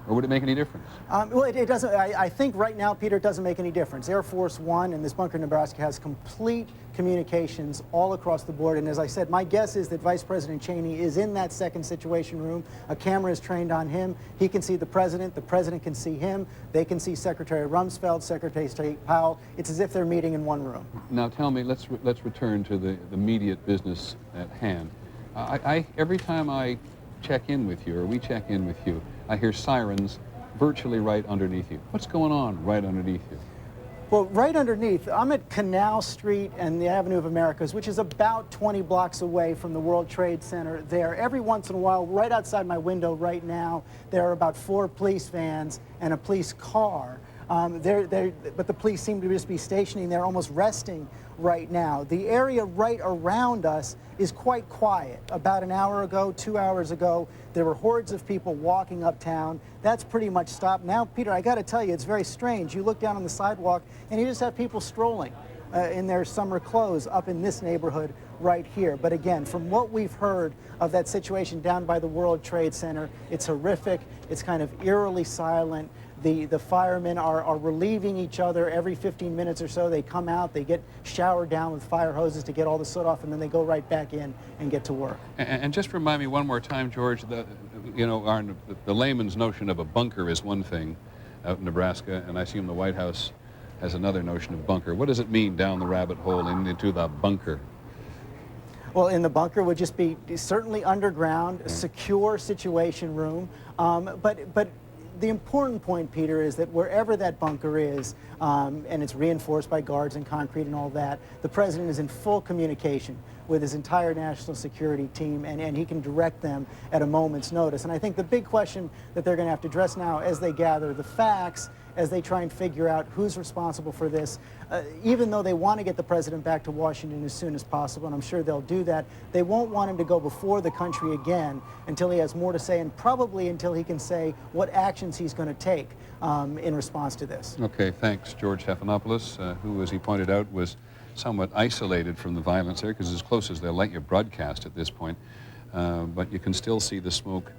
Or would it make any difference? Well, it doesn't. I think right now, Peter, it doesn't make any difference. Air Force One and this bunker in Nebraska has complete communications all across the board. And as I said, my guess is that Vice President Cheney is in that second situation room. A camera is trained on him. He can see the president can see him. They can see Secretary Rumsfeld, Secretary of State Powell. It's as if they're meeting in one room. Now tell me, let's return to the immediate business at hand. Every time I check in with you, or we check in with you, I hear sirens virtually right underneath you. What's going on right underneath you? Well, right underneath, I'm at Canal Street and the Avenue of Americas, which is about 20 blocks away from the World Trade Center there. Every once in a while, right outside my window right now, there are about 4 police vans and a police car. But the police seem to just be stationing there, almost resting right now. The area right around us is quite quiet. About an hour ago, 2 hours ago, there were hordes of people walking uptown. That's pretty much stopped. Now, Peter, I got to tell you, it's very strange. You look down on the sidewalk, and you just have people strolling in their summer clothes up in this neighborhood right here. But again, from what we've heard of that situation down by the World Trade Center, it's horrific. It's kind of eerily silent. The firemen are relieving each other every 15 minutes or so. They come out, they get showered down with fire hoses to get all the soot off, and then they go right back in and get to work. And just remind me one more time, George, the layman's notion of a bunker is one thing out in Nebraska, and I assume the White House has another notion of bunker. What does it mean down the rabbit hole into the bunker? Well, in the bunker would just be certainly underground, a secure situation room, but the important point, Peter, is that wherever that bunker is, and it's reinforced by guards and concrete and all that, the president is in full communication with his entire national security team, and he can direct them at a moment's notice. And I think the big question that they're going to have to address now as they gather the facts, as they try and figure out who's responsible for this, even though they want to get the president back to Washington as soon as possible, and I'm sure they'll do that, they won't want him to go before the country again until he has more to say, and probably until he can say what actions he's going to take in response to this. Okay, thanks, George Stephanopoulos, who, as he pointed out, was somewhat isolated from the violence there, because as close as they'll let you broadcast at this point, but you can still see the smoke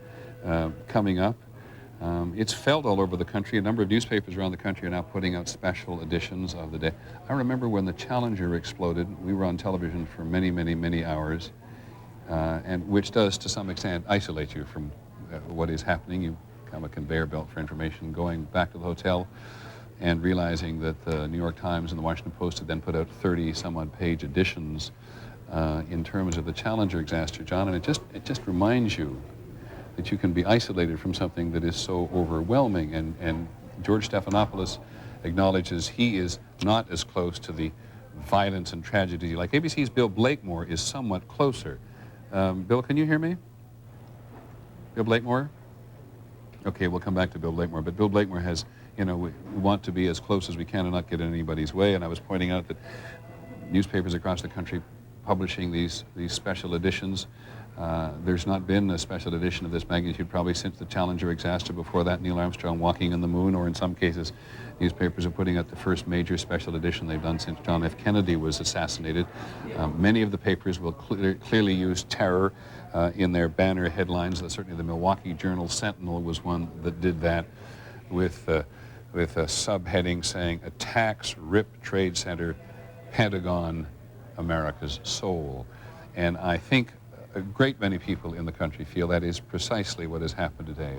coming up. It's felt all over the country. A number of newspapers around the country are now putting out special editions of the day. I remember when the Challenger exploded, we were on television for many, many, many hours, and which does, to some extent, isolate you from what is happening. You become a conveyor belt for information. Going back to the hotel and realizing that the New York Times and the Washington Post had then put out 30-some-odd page editions in terms of the Challenger disaster, John, and it just reminds you that you can be isolated from something that is so overwhelming. And George Stephanopoulos acknowledges he is not as close to the violence and tragedy. Like ABC's Bill Blakemore is somewhat closer. Bill, can you hear me? Bill Blakemore? Okay, we'll come back to Bill Blakemore. But Bill Blakemore has, we want to be as close as we can and not get in anybody's way. And I was pointing out that newspapers across the country publishing these special editions. There's not been a special edition of this magnitude probably since the Challenger disaster. Before that, Neil Armstrong walking on the moon, or in some cases, newspapers are putting out the first major special edition they've done since John F. Kennedy was assassinated. Many of the papers will clearly use terror in their banner headlines. Certainly the Milwaukee Journal Sentinel was one that did that with a subheading saying, "Attacks Rip Trade Center, Pentagon, America's Soul." And I think a great many people in the country feel that is precisely what has happened today,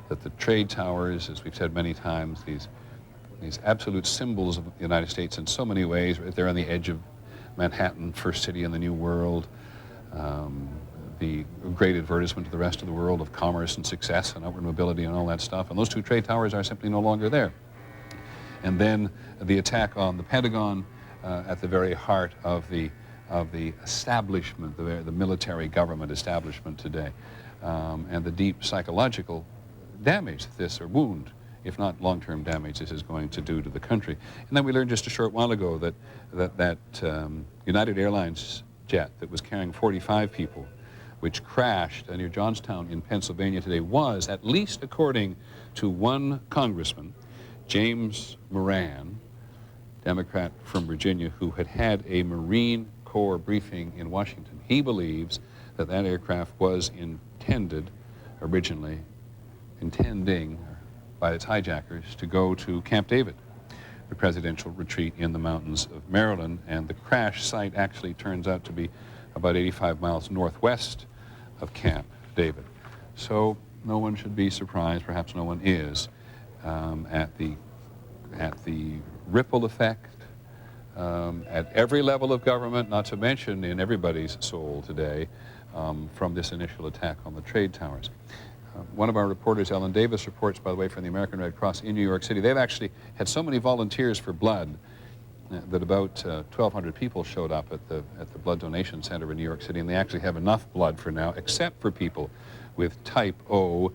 that the trade towers, as we've said many times, these absolute symbols of the United States in so many ways, right there on the edge of Manhattan, first city in the New World, the great advertisement to the rest of the world of commerce and success and upward mobility and all that stuff, and those two trade towers are simply no longer there. And then the attack on the Pentagon at the very heart of the establishment, the military government establishment today, and the deep psychological damage that this, or wound, if not long-term damage, this is going to do to the country. And then we learned just a short while ago that United Airlines jet that was carrying 45 people, which crashed near Johnstown in Pennsylvania today, was, at least according to one congressman, James Moran, Democrat from Virginia, who had a Marine Corps briefing in Washington. He believes that that aircraft was originally intending by its hijackers to go to Camp David, the presidential retreat in the mountains of Maryland, and the crash site actually turns out to be about 85 miles northwest of Camp David. So no one should be surprised, perhaps no one is, at the ripple effect at every level of government, not to mention in everybody's soul today, from this initial attack on the trade towers. One of our reporters, Ellen Davis, reports, by the way, from the American Red Cross in New York City. They've actually had so many volunteers for blood that about 1,200 people showed up at the blood donation center in New York City, and they actually have enough blood for now, except for people with type O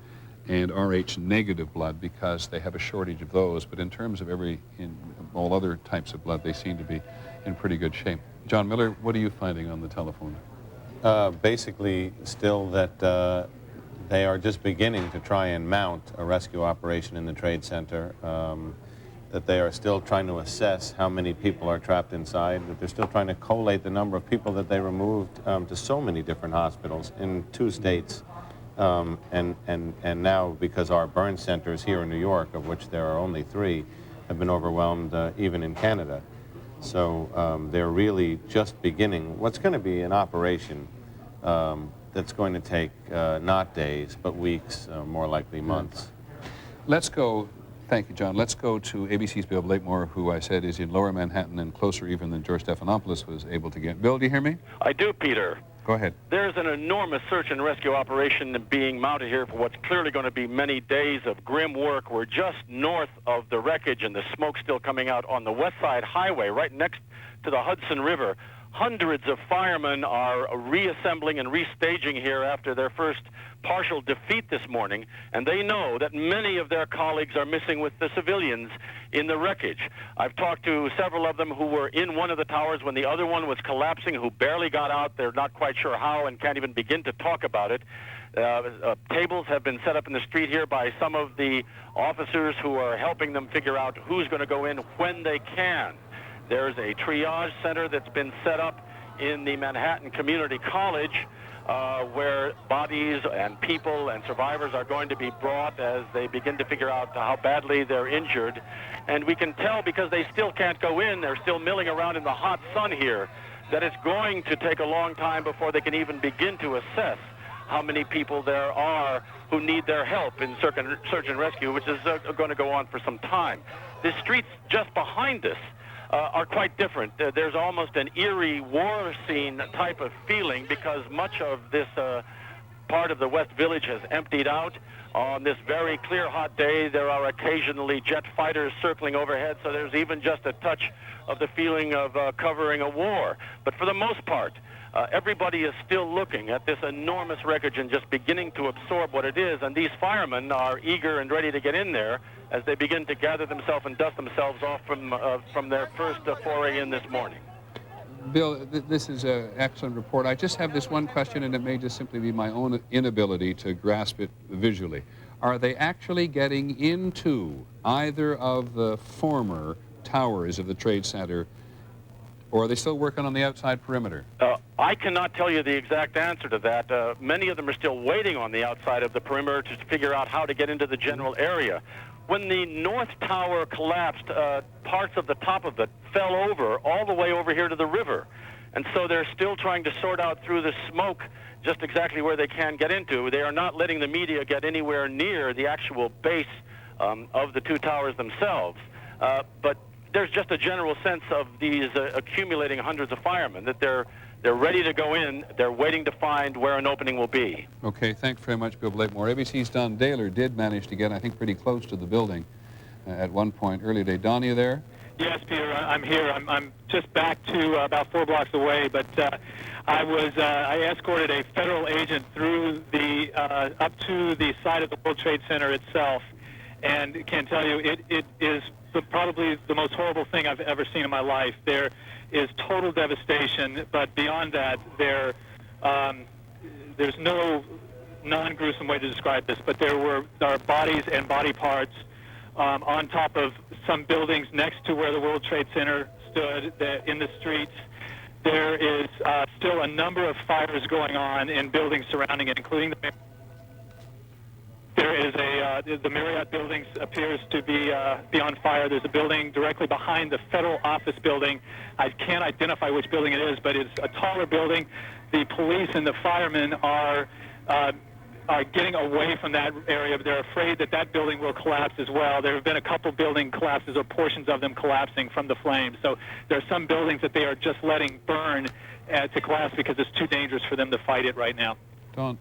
and Rh negative blood, because they have a shortage of those. But in terms of all other types of blood, they seem to be in pretty good shape. John Miller, what are you finding on the telephone? Basically, still that they are just beginning to try and mount a rescue operation in the Trade Center, that they are still trying to assess how many people are trapped inside, that they're still trying to collate the number of people that they removed to so many different hospitals in 2 states. And now, because our burn centers here in New York, of which there are only 3, have been overwhelmed even in Canada. So they're really just beginning what's going to be an operation that's going to take not days, but weeks, more likely months. Let's go, thank you, John. Let's go to ABC's Bill Blakemore, who I said is in lower Manhattan and closer even than George Stephanopoulos was able to get. Bill, do you hear me? I do, Peter. Go ahead. There's an enormous search and rescue operation being mounted here for what's clearly going to be many days of grim work. We're just north of the wreckage and the smoke still coming out on the West Side Highway, right next to the Hudson River. Hundreds of firemen are reassembling and restaging here after their first partial defeat this morning, and they know that many of their colleagues are missing with the civilians in the wreckage. I've talked to several of them who were in one of the towers when the other one was collapsing, who barely got out. They're not quite sure how and can't even begin to talk about it. Tables have been set up in the street here by some of the officers who are helping them figure out who's going to go in when they can. There's a triage center that's been set up in the Manhattan Community College where bodies and people and survivors are going to be brought as they begin to figure out how badly they're injured. And we can tell, because they still can't go in, they're still milling around in the hot sun here, that it's going to take a long time before they can even begin to assess how many people there are who need their help in search and rescue, which is going to go on for some time. The streets just behind us are quite different. There's almost an eerie war scene type of feeling, because much of this part of the West Village has emptied out. On this very clear, hot day, there are occasionally jet fighters circling overhead, so there's even just a touch of the feeling of covering a war. But for the most part, everybody is still looking at this enormous wreckage and just beginning to absorb what it is, and these firemen are eager and ready to get in there as they begin to gather themselves and dust themselves off from their first foray in this morning. Bill, this is an excellent report. I just have this one question, and it may just simply be my own inability to grasp it visually. Are they actually getting into either of the former towers of the Trade Center, or are they still working on the outside perimeter? I cannot tell you the exact answer to that. Many of them are still waiting on the outside of the perimeter to figure out how to get into the general area. When the North Tower collapsed, parts of the top of it fell over all the way over here to the river. And so they're still trying to sort out through the smoke just exactly where they can get into. They are not letting the media get anywhere near the actual base of the two towers themselves. But there's just a general sense of these accumulating hundreds of firemen, that they're ready to go in. They're waiting to find where an opening will be. Okay, thanks very much, Bill Blakemore. ABC's Don Daler did manage to get, I think, pretty close to the building at one point earlier today. Don, are you there? Yes, Peter, I'm here. I'm just back to about 4 blocks away, but I escorted a federal agent through the up to the side of the World Trade Center itself, and can tell you it is probably the most horrible thing I've ever seen in my life. There is total devastation, but beyond that, there's no non-gruesome way to describe this, but there are bodies and body parts on top of some buildings next to where the World Trade Center stood in the streets. There is still a number of fires going on in buildings surrounding it, including there is the Marriott building appears to be on fire. There's a building directly behind the federal office building. I can't identify which building it is, but it's a taller building. The police and the firemen are getting away from that area, but they're afraid that that building will collapse as well. There have been a couple building collapses or portions of them collapsing from the flames. So there are some buildings that they are just letting burn to collapse because it's too dangerous for them to fight it right now. Don,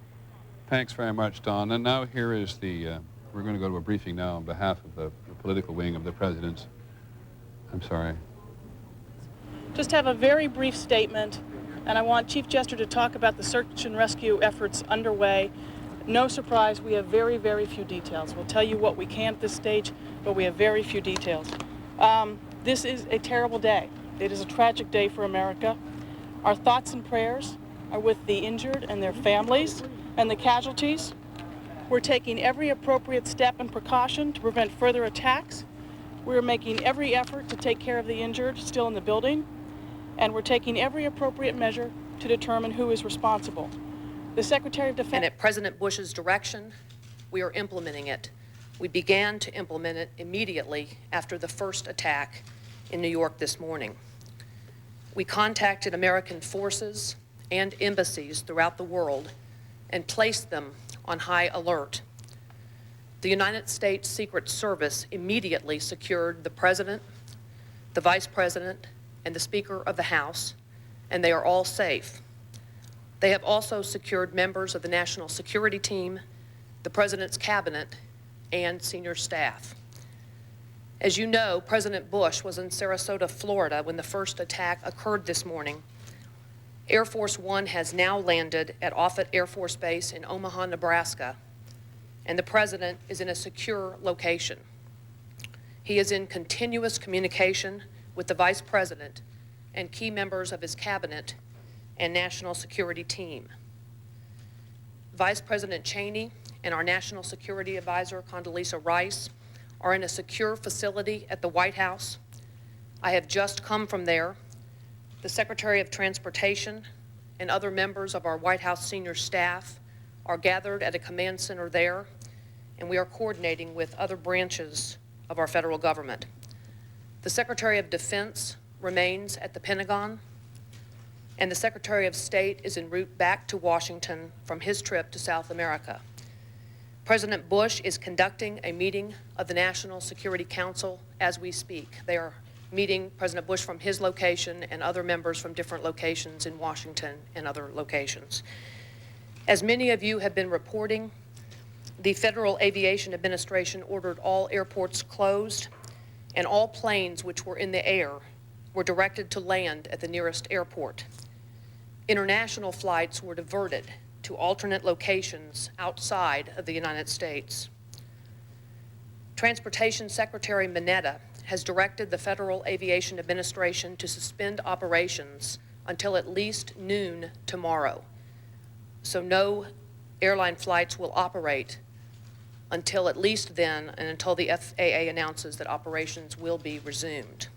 thanks very much, Don. And now here is we're going to go to a briefing now on behalf of the political wing of the president's. I'm sorry. Just have a very brief statement, and I want Chief Jester to talk about the search and rescue efforts underway. No surprise, we have very, very few details. We'll tell you what we can at this stage, but we have very few details. This is a terrible day. It is a tragic day for America. Our thoughts and prayers are with the injured and their families and the casualties. We're taking every appropriate step and precaution to prevent further attacks. We're making every effort to take care of the injured still in the building, and we're taking every appropriate measure to determine who is responsible. The Secretary of Defense... And at President Bush's direction, we are implementing it. We began to implement it immediately after the first attack in New York this morning. We contacted American forces and embassies throughout the world and placed them on high alert. The United States Secret Service immediately secured the President, the Vice President, and the Speaker of the House, and they are all safe. They have also secured members of the National Security Team, the President's Cabinet, and senior staff. As you know, President Bush was in Sarasota, Florida when the first attack occurred this morning, Air Force One has now landed at Offutt Air Force Base in Omaha, Nebraska, and the President is in a secure location. He is in continuous communication with the Vice President and key members of his cabinet and national security team. Vice President Cheney and our National Security Advisor, Condoleezza Rice, are in a secure facility at the White House. I have just come from there. The Secretary of Transportation and other members of our White House senior staff are gathered at a command center there, and we are coordinating with other branches of our federal government. The Secretary of Defense remains at the Pentagon, and the Secretary of State is en route back to Washington from his trip to South America. President Bush is conducting a meeting of the National Security Council as we speak. They are meeting President Bush from his location and other members from different locations in Washington and other locations. As many of you have been reporting, the Federal Aviation Administration ordered all airports closed, and all planes which were in the air were directed to land at the nearest airport. International flights were diverted to alternate locations outside of the United States. Transportation Secretary Mineta has directed the Federal Aviation Administration to suspend operations until at least noon tomorrow. So no airline flights will operate until at least then, and until the FAA announces that operations will be resumed.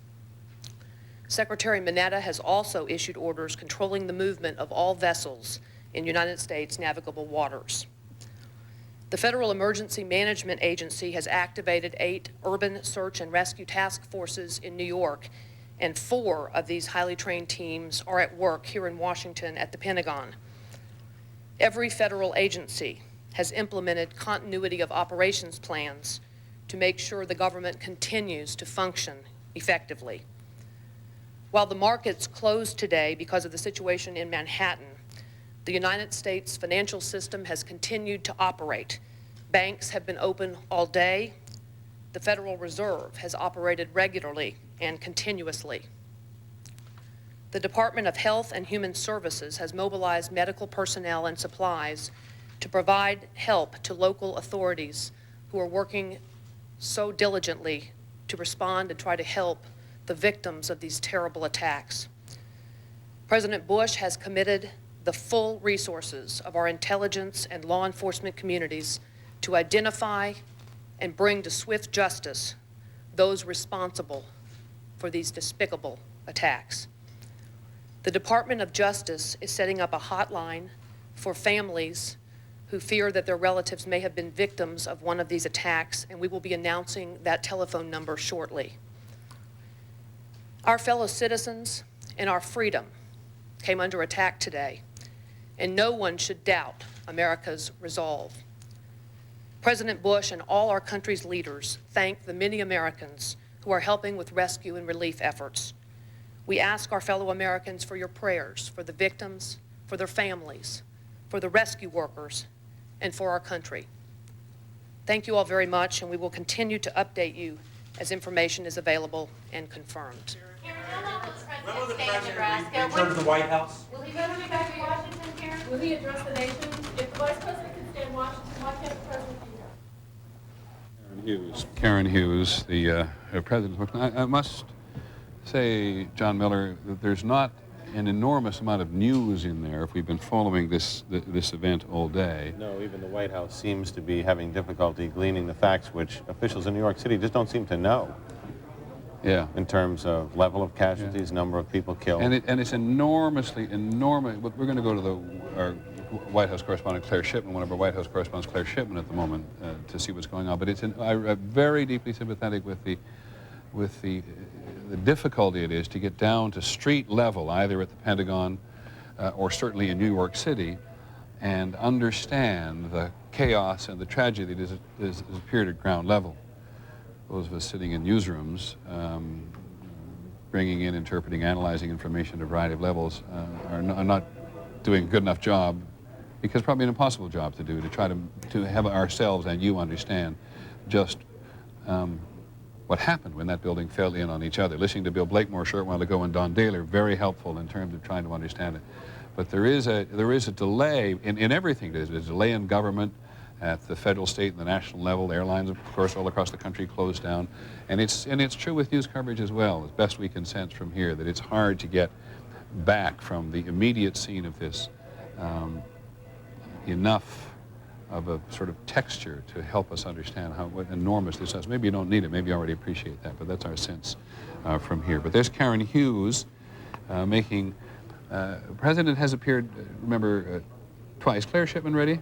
Secretary Mineta has also issued orders controlling the movement of all vessels in United States navigable waters. The Federal Emergency Management Agency has activated 8 urban search and rescue task forces in New York, and 4 of these highly trained teams are at work here in Washington at the Pentagon. Every federal agency has implemented continuity of operations plans to make sure the government continues to function effectively. While the markets closed today because of the situation in Manhattan, the United States financial system has continued to operate. Banks have been open all day. The Federal Reserve has operated regularly and continuously. The Department of Health and Human Services has mobilized medical personnel and supplies to provide help to local authorities who are working so diligently to respond and try to help the victims of these terrible attacks. President Bush has committed the full resources of our intelligence and law enforcement communities to identify and bring to swift justice those responsible for these despicable attacks. The Department of Justice is setting up a hotline for families who fear that their relatives may have been victims of one of these attacks, and we will be announcing that telephone number shortly. Our fellow citizens and our freedom came under attack today, and no one should doubt America's resolve. President Bush and all our country's leaders thank the many Americans who are helping with rescue and relief efforts. We ask our fellow Americans for your prayers for the victims, for their families, for the rescue workers, and for our country. Thank you all very much, and we will continue to update you as information is available and confirmed. When will the President return to the White House? Will he go back to Washington, Karen? Will he address the nation? If the Vice President can stay in Washington, why can't the President be here? Karen Hughes, the President. I must say, John Miller, that there's not an enormous amount of news in there if we've been following this event all day. No, even the White House seems to be having difficulty gleaning the facts which officials in New York City just don't seem to know. Yeah. In terms of level of casualties, number of people killed. And it's enormous. We're going to go to our White House correspondent, Claire Shipman, one of our White House correspondents, Claire Shipman, at the moment to see what's going on. But I'm very deeply sympathetic with the difficulty it is to get down to street level, either at the Pentagon or certainly in New York City, and understand the chaos and the tragedy that is appeared at ground level. Those of us sitting in newsrooms, bringing in, interpreting, analyzing information at a variety of levels, are not doing a good enough job, because probably an impossible job to do, to try to have ourselves and you understand just what happened when that building fell in on each other. Listening to Bill Blakemore a short while ago and Don Daly, very helpful in terms of trying to understand it. But there is a delay in everything. There's a delay in government at the federal, state, and the national level. Airlines, of course, all across the country closed down. And it's true with news coverage as well, as best we can sense from here, that it's hard to get back from the immediate scene of this enough of a sort of texture to help us understand what enormous this is. Maybe you don't need it, maybe you already appreciate that, but that's our sense from here. But there's Karen Hughes making, the President has appeared, remember, twice. Claire Shipman ready?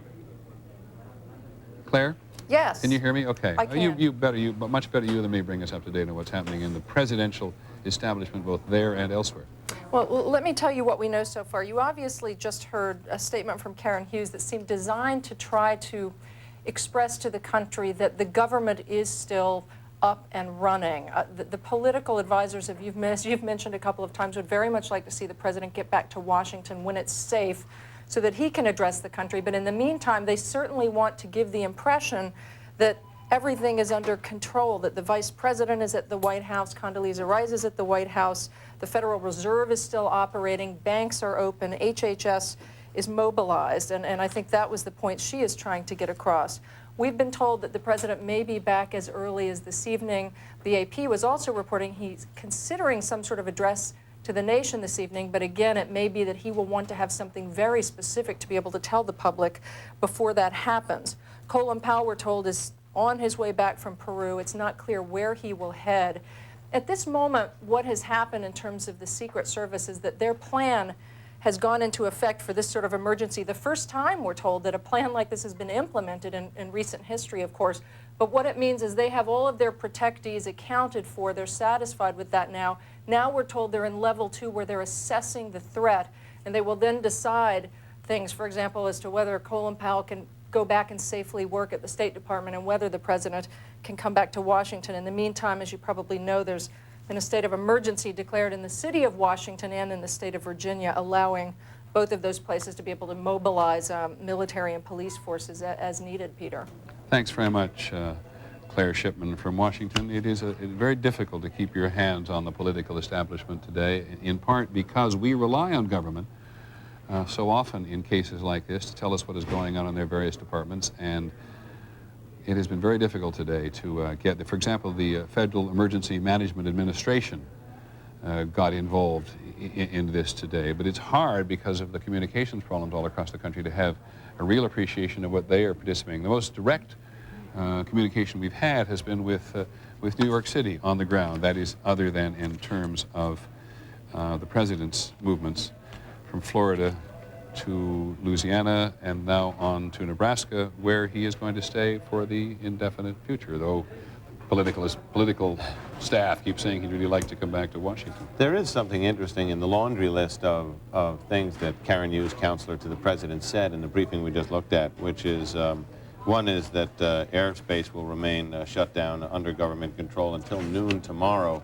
Claire? Yes. Can you hear me? Okay. I can. Much better you than me bring us up to date on what's happening in the presidential establishment, both there and elsewhere. Well, let me tell you what we know so far. You obviously just heard a statement from Karen Hughes that seemed designed to try to express to the country that the government is still up and running. The political advisors, you've mentioned a couple of times, would very much like to see the president get back to Washington when it's safe so that he can address the country. But in the meantime, they certainly want to give the impression that everything is under control, that the vice president is at the White House, Condoleezza Rice is at the White House, the Federal Reserve is still operating, banks are open, HHS is mobilized, and I think that was the point she is trying to get across. We've been told that the president may be back as early as this evening. The AP was also reporting he's considering some sort of address to the nation this evening, but again, it may be that he will want to have something very specific to be able to tell the public before that happens. Colin Powell, we're told, is on his way back from Peru. It's not clear where he will head. At this moment, what has happened in terms of the Secret Service is that their plan has gone into effect for this sort of emergency. The first time, we're told, that a plan like this has been implemented in recent history, of course. But what it means is they have all of their protectees accounted for. They're satisfied with that now. Now we're told they're in level 2 where they're assessing the threat, and they will then decide things, for example, as to whether Colin Powell can go back and safely work at the State Department and whether the president can come back to Washington. In the meantime, as you probably know, there's been a state of emergency declared in the city of Washington and in the state of Virginia, allowing both of those places to be able to mobilize military and police forces as needed, Peter. Thanks very much, Claire Shipman from Washington. It is very difficult to keep your hands on the political establishment today, in part because we rely on government so often in cases like this to tell us what is going on in their various departments, and it has been very difficult today to get, for example, the Federal Emergency Management Administration got involved in this today, but it's hard because of the communications problems all across the country to have a real appreciation of what they are participating. The most direct communication we've had has been with New York City on the ground, that is, other than in terms of the president's movements from Florida to Louisiana and now on to Nebraska, where he is going to stay for the indefinite future, though political staff keep saying he'd really like to come back to Washington. There is something interesting in the laundry list of things that Karen Hughes, counselor to the president, said in the briefing we just looked at, which is, one is that airspace will remain shut down under government control until noon tomorrow,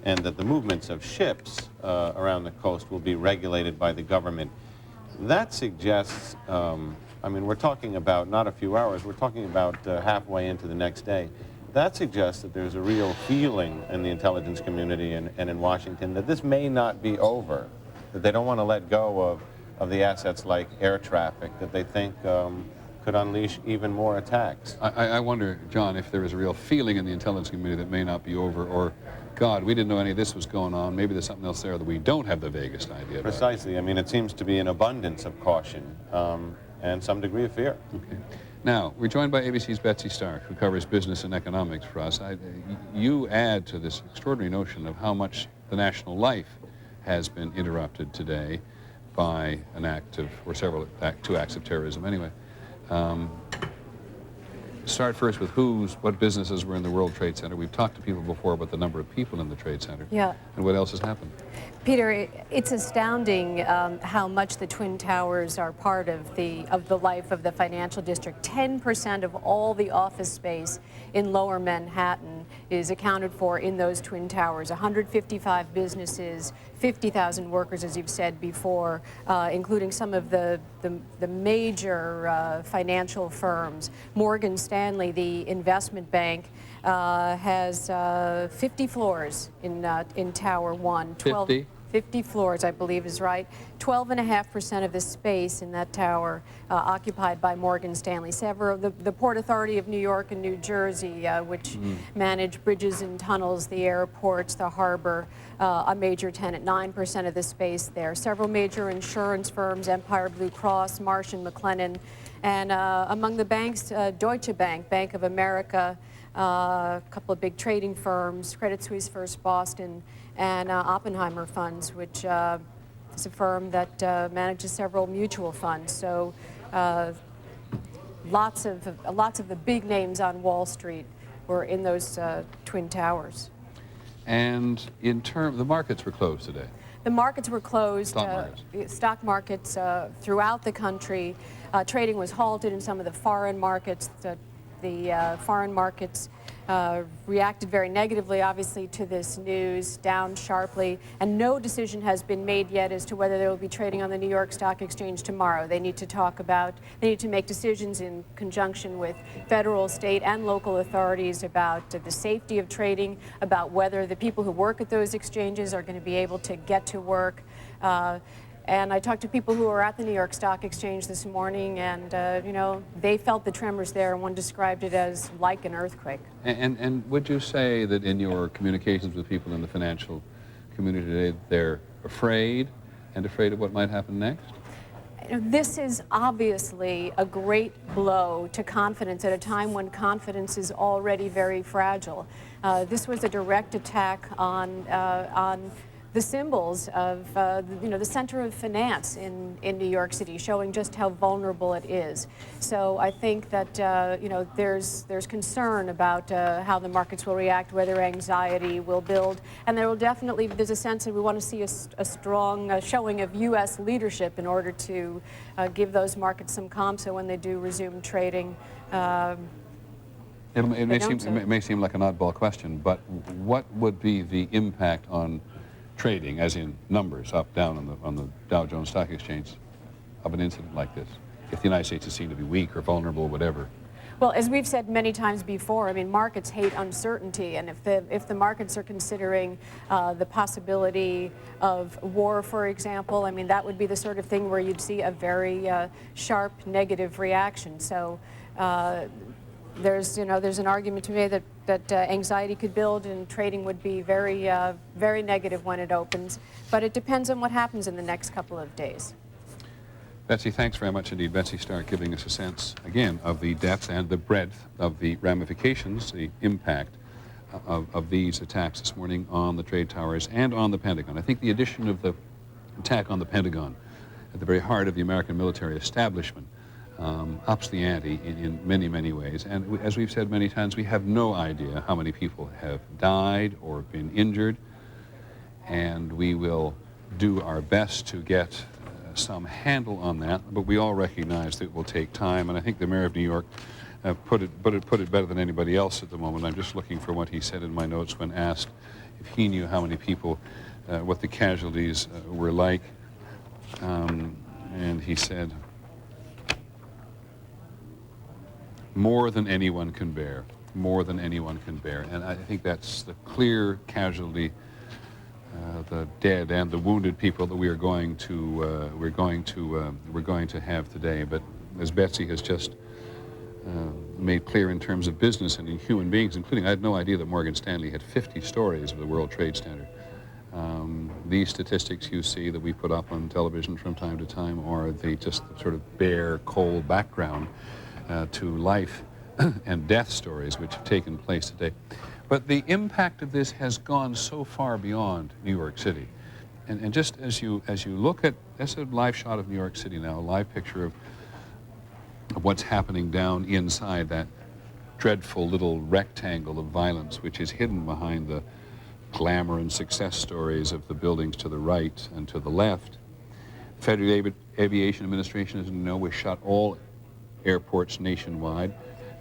and that the movements of ships around the coast will be regulated by the government. That suggests, I mean, we're talking about not a few hours, we're talking about halfway into the next day. That suggests that there's a real feeling in the intelligence community and in Washington that this may not be over, that they don't want to let go of the assets like air traffic that they think could unleash even more attacks. I wonder, John, if there is a real feeling in the intelligence community that may not be over, or, God, we didn't know any of this was going on. Maybe there's something else there that we don't have the vaguest idea about. Precisely. I mean, it seems to be an abundance of caution and some degree of fear. Okay. Now, we're joined by ABC's Betsy Stark, who covers business and economics for us. You add to this extraordinary notion of how much the national life has been interrupted today by an act of, or two acts of terrorism anyway. Start first with what businesses were in the World Trade Center. We've talked to people before about the number of people in the Trade Center. Yeah. And what else has happened? Peter, it's astounding how much the Twin Towers are part of the life of the financial district. 10% of all the office space in Lower Manhattan is accounted for in those Twin Towers. 155 businesses, 50,000 workers, as you've said before, including some of the major financial firms. Morgan Stanley, the investment bank, has 50 floors in Tower 1. 50? 50 floors, I believe is right. 12.5% of the space in that tower occupied by Morgan Stanley. Several, the Port Authority of New York and New Jersey, which manage bridges and tunnels, the airports, the harbor, a major tenant, 9% of the space there. Several major insurance firms, Empire Blue Cross, Marsh & McLennan, and among the banks, Deutsche Bank, Bank of America, a couple of big trading firms, Credit Suisse First Boston, and Oppenheimer Funds, which is a firm that manages several mutual funds. So lots of the big names on Wall Street were in those Twin Towers. And in terms, the markets were closed today. The markets were closed. Stock markets. Throughout the country. Trading was halted in some of the foreign markets. The foreign markets reacted very negatively, obviously, to this news, down sharply, and no decision has been made yet as to whether they will be trading on the New York Stock Exchange tomorrow. They need to make decisions in conjunction with federal, state, and local authorities about the safety of trading, about whether the people who work at those exchanges are going to be able to get to work. And I talked to people who were at the New York Stock Exchange this morning, and you know, they felt the tremors there, and one described it as like an earthquake. And would you say that in your communications with people in the financial community today, they're afraid of what might happen next? This is obviously a great blow to confidence at a time when confidence is already very fragile. This was a direct attack on the symbols of the center of finance in New York City, showing just how vulnerable it is. So I think that there's concern about how the markets will react, whether anxiety will build, and there's a sense that we want to see a strong showing of U.S. leadership in order to give those markets some calm, so when they do resume trading. It may seem like an oddball question, but what would be the impact on trading, as in numbers, up, down on the Dow Jones Stock Exchange, of an incident like this, if the United States is seen to be weak or vulnerable or whatever? Well, as we've said many times before, I mean, markets hate uncertainty, and if the markets are considering the possibility of war, for example, I mean, that would be the sort of thing where you'd see a very sharp negative reaction. So there's an argument to me that anxiety could build and trading would be very, very negative when it opens. But it depends on what happens in the next couple of days. Betsy, thanks very much indeed. Betsy Stark giving us a sense, again, of the depth and the breadth of the ramifications, the impact of these attacks this morning on the trade towers and on the Pentagon. I think the addition of the attack on the Pentagon at the very heart of the American military establishment ups the ante in many, many ways. And as we've said many times, we have no idea how many people have died or been injured. And we will do our best to get some handle on that. But we all recognize that it will take time. And I think the mayor of New York put it better than anybody else at the moment. I'm just looking for what he said in my notes when asked if he knew how many people, what the casualties were like. And he said, more than anyone can bear, more than anyone can bear. And I think that's the clear casualty, the dead and the wounded people that we're going to have today. But as Betsy has just made clear in terms of business and in human beings, including, I had no idea that Morgan Stanley had 50 stories of the World Trade Center. These statistics you see that we put up on television from time to time are just the sort of bare, cold background to life and death stories which have taken place today. But the impact of this has gone so far beyond New York City. And just as you look at, that's a live shot of New York City now, a live picture of what's happening down inside that dreadful little rectangle of violence which is hidden behind the glamour and success stories of the buildings to the right and to the left. Federal Aviation Administration, as you know, we shut all airports nationwide.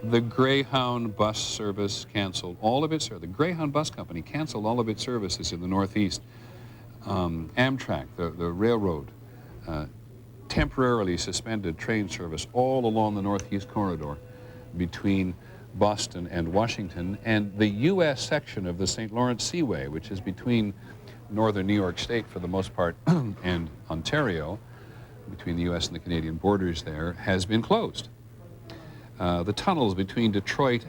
The Greyhound bus service canceled all of its, the Greyhound bus company canceled all of its services in the Northeast. Amtrak, the railroad, temporarily suspended train service all along the Northeast corridor between Boston and Washington, and the U.S. section of the St. Lawrence Seaway, which is between northern New York State for the most part and Ontario, between the U.S. and the Canadian borders there, has been closed. The tunnels between Detroit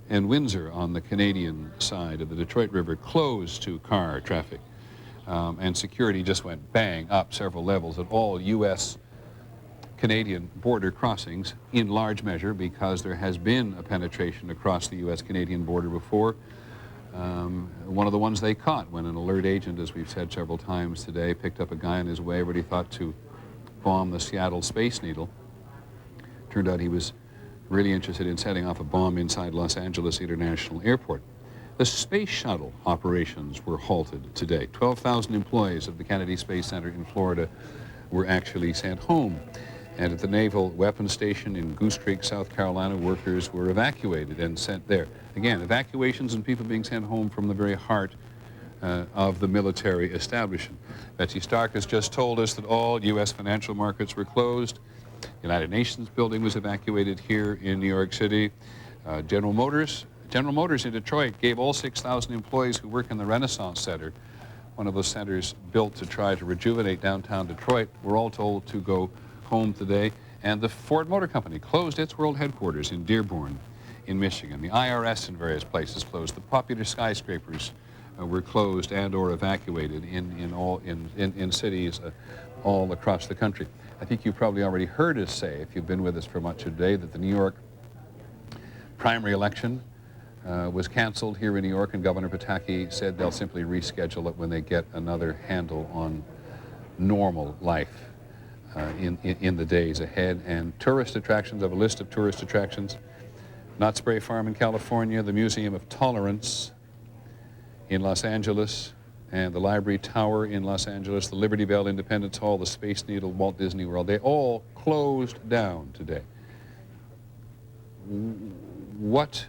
and Windsor on the Canadian side of the Detroit River closed to car traffic. And security just went bang up several levels at all U.S.-Canadian border crossings, in large measure because there has been a penetration across the U.S.-Canadian border before. One of the ones they caught when an alert agent, as we've said several times today, picked up a guy on his way where he thought to bomb the Seattle Space Needle. Turned out he was really interested in setting off a bomb inside Los Angeles International Airport. The space shuttle operations were halted today. 12,000 employees of the Kennedy Space Center in Florida were actually sent home. And at the Naval Weapons Station in Goose Creek, South Carolina, workers were evacuated and sent there. Again, evacuations and people being sent home from the very heart of the military establishment. Betsy Stark has just told us that all U.S. financial markets were closed. The United Nations building was evacuated here in New York City. General Motors in Detroit gave all 6,000 employees who work in the Renaissance Center, one of those centers built to try to rejuvenate downtown Detroit, were all told to go home today. And the Ford Motor Company closed its world headquarters in Dearborn in Michigan. The IRS in various places closed. The popular skyscrapers were closed and or evacuated in cities all across the country. I think you've probably already heard us say, if you've been with us for much of the day, that the New York primary election was canceled here in New York, and Governor Pataki said they'll simply reschedule it when they get another handle on normal life in the days ahead. And tourist attractions, I have a list of tourist attractions. Knott's Berry Farm in California, the Museum of Tolerance in Los Angeles, and the Library Tower in Los Angeles, the Liberty Bell Independence Hall, the Space Needle, Walt Disney World. They all closed down today. What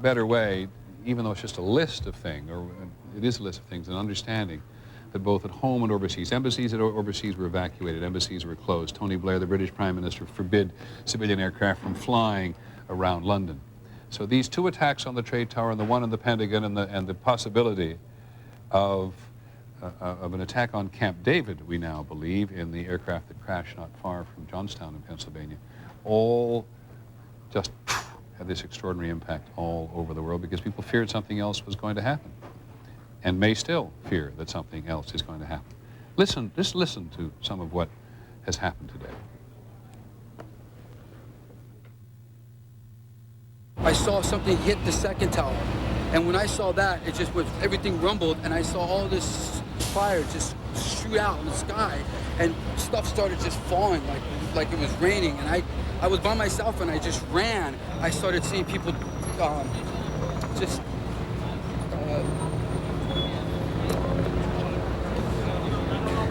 better way, even though it's just a list of things, or it is a list of things, an understanding that both at home and overseas, embassies overseas were evacuated, embassies were closed. Tony Blair, the British Prime Minister, forbid civilian aircraft from flying around London. So these two attacks on the Trade Tower and the one in the Pentagon and the possibility of an attack on Camp David, we now believe, in the aircraft that crashed not far from Johnstown in Pennsylvania, all just had this extraordinary impact all over the world because people feared something else was going to happen and may still fear that something else is going to happen. Just listen to some of what has happened today. I saw something hit the second tower, and when I saw that, it just was, everything rumbled, and I saw all this fire just shoot out in the sky, and stuff started just falling like it was raining, and I was by myself, and I just ran. I started seeing people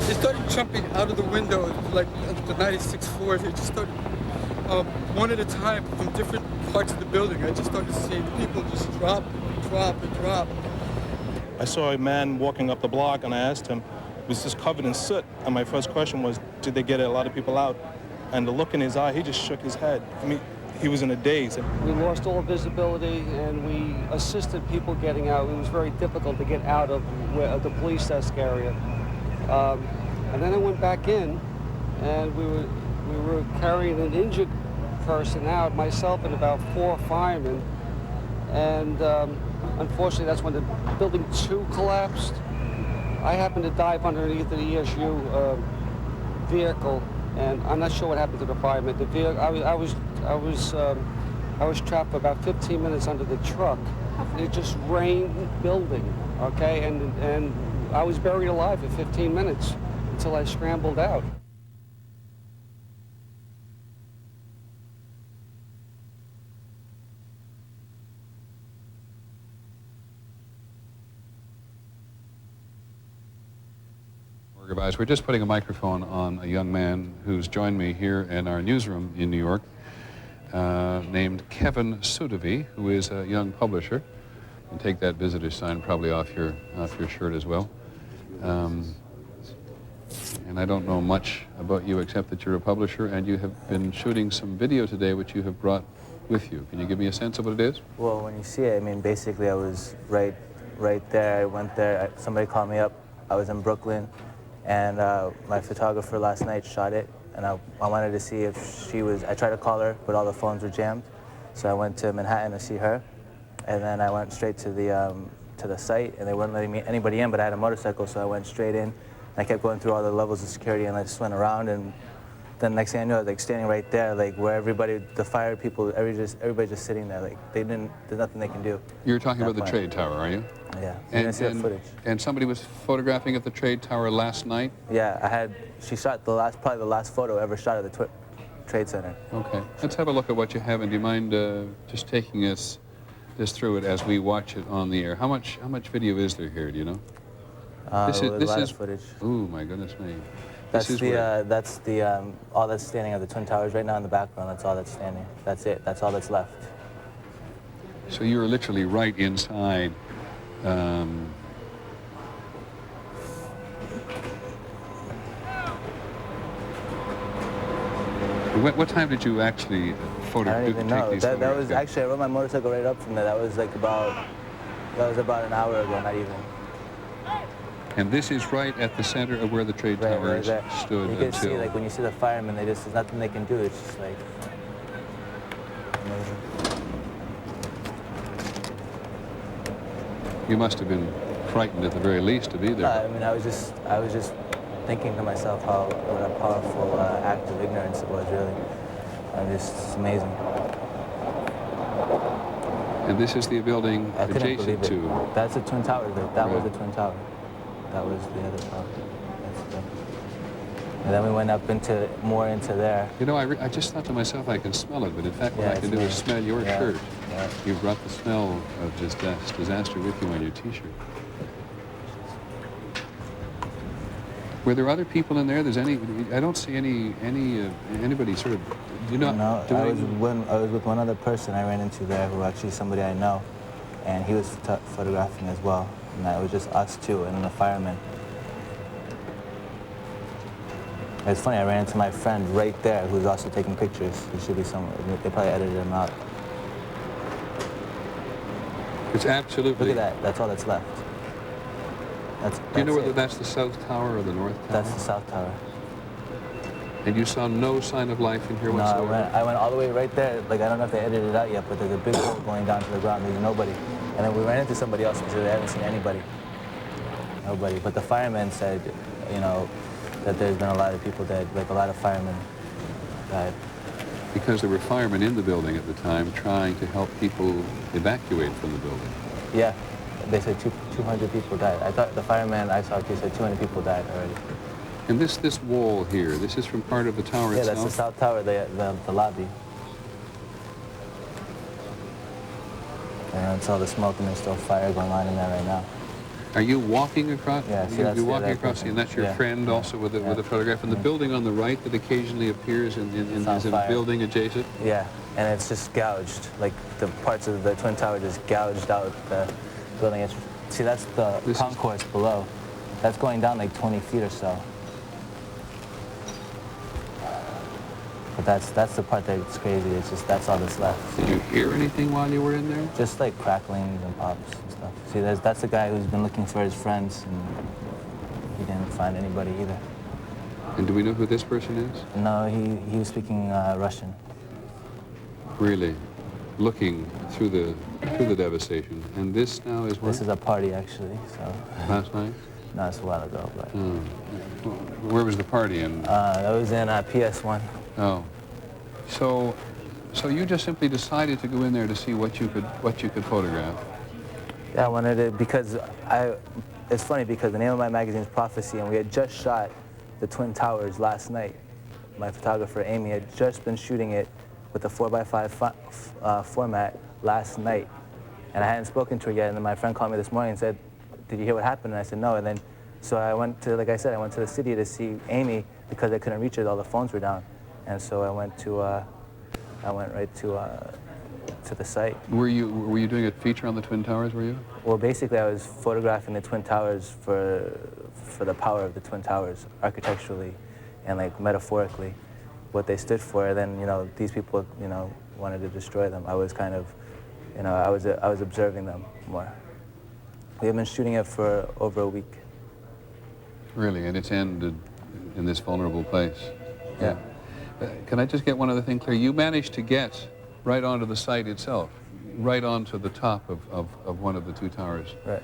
they started jumping out of the window, like the 96th floor. They just started, one at a time, from different parts of the building. I just started seeing people just drop. I saw a man walking up the block, and I asked him, was this covered in soot? And my first question was, did they get a lot of people out? And the look in his eye, he just shook his head. I mean, he was in a daze. We lost all visibility, and we assisted people getting out. It was very difficult to get out of the police desk area. And then I went back in, and we were carrying an injured person out, myself and about 4 firemen. And unfortunately, that's when the building 2 collapsed. I happened to dive underneath the ESU vehicle, and I'm not sure what happened to the firemen. The vehicle, I was trapped for about 15 minutes under the truck. It just rained building, okay, and I was buried alive for 15 minutes until I scrambled out. We're just putting a microphone on a young man who's joined me here in our newsroom in New York, named Kevin Sudovy, who is a young publisher. You can take that visitor sign probably off your shirt as well. And I don't know much about you except that you're a publisher, and you have been shooting some video today which you have brought with you. Can you give me a sense of what it is? Well, when you see it, I mean, basically I was right there. I went there. Somebody called me up I was in Brooklyn, and my photographer last night shot it, and I wanted to see if she was, I tried to call her, but all the phones were jammed. So I went to Manhattan to see her, and then I went straight to the site, and they weren't letting me anybody in, but I had a motorcycle, so I went straight in. I kept going through all the levels of security, and I just went around, and then next thing I knew, I was like standing right there, like where everybody, the fire people, everybody just sitting there, like there's nothing they can do. You're talking about the trade tower, are you? Yeah, you can see the footage. And somebody was photographing at the trade tower last night? Yeah, she shot probably the last photo ever shot at the Trade Center. Okay, let's have a look at what you have, and do you mind just taking us through it as we watch it on the air? How much video is there here, do you know? This is footage. Ooh, my goodness me. That's all that's standing at the Twin Towers right now in the background. That's all that's standing. That's it. That's all that's left. So you're literally right inside. What time did you actually photograph? I don't even know. That was actually, I rode my motorcycle right up from there. That was about an hour ago, not even. And this is right at the center of where the trade towers stood. You can see, like when you see the firemen, there's nothing they can do. It's just like amazing. You must have been frightened at the very least to be there. I mean, I was just thinking to myself what a powerful act of ignorance it was, really. It's amazing. And this is the building adjacent to. That's the Twin Towers. That was the Twin Tower. That was the other tower. And then we went up more into there. You know, I just thought to myself, I can smell it, but in fact, what I can do is smell your shirt. Yeah. You brought the smell of disaster with you on your T-shirt. Were there other people in there? I don't see anybody sort of. You know? No, I was with one other person I ran into there, who actually somebody I know, and he was photographing as well. And it was just us two, and then the firemen. It's funny, I ran into my friend right there who's also taking pictures. He should be somewhere. They probably edited him out. It's absolutely... Look at that. That's all that's left. Do you know whether that's the South Tower or the North Tower? That's the South Tower. And you saw no sign of life in here whatsoever? No, I went all the way right there. Like, I don't know if they edited it out yet, but there's a big hole going down to the ground. There's nobody. And then we ran into somebody else because they haven't seen anybody. Nobody. But the firemen said, you know, that there's been a lot of people dead, like a lot of firemen died. Because there were firemen in the building at the time trying to help people evacuate from the building. Yeah, they said 200 people died. I thought the fireman I saw, he said 200 people died already. And this wall here, this is from part of the tower itself? Yeah, that's the South Tower, the lobby. And it's all the smoke, and there's still fire going on in there right now. Are you walking across? Yeah, see, you're walking across, and that's your friend also with a photograph. And the building on the right that occasionally appears is a building adjacent? Yeah, and it's just gouged. Like the parts of the Twin Tower just gouged out the building. See, that's the concourse below. That's going down like 20 feet or so. But that's the part that's crazy. It's just, that's all that's left. Did you hear anything while you were in there? Just like cracklings and pops and stuff. See, that's the guy who's been looking for his friends, and he didn't find anybody either. And do we know who this person is? No, he was speaking Russian. Really? Looking through the devastation. And this now is what? This is a party, actually. So. Last night? No, it's a while ago, but. Where was the party in? That was in PS1. Oh, so you just simply decided to go in there to see what you could photograph? Yeah, I wanted to, because it's funny because the name of my magazine is Prophecy, and we had just shot the Twin Towers last night. My photographer Amy had just been shooting it with the 4x5 format last night, and I hadn't spoken to her yet. And then my friend called me this morning and said, "Did you hear what happened?" And I said, "No." And then so I went to, like I said, I went to the city to see Amy because I couldn't reach her. All the phones were down. And so I went right to the site. Were you doing a feature on the Twin Towers, were you? Well, basically I was photographing the Twin Towers for the power of the Twin Towers, architecturally and like metaphorically, what they stood for. And then, you know, these people, you know, wanted to destroy them. I was kind of, you know, I was observing them more. We have been shooting it for over a week. Really, and it's ended in this vulnerable place. Yeah. Can I just get one other thing clear? You managed to get right onto the site itself, right onto the top of one of the two towers. Right.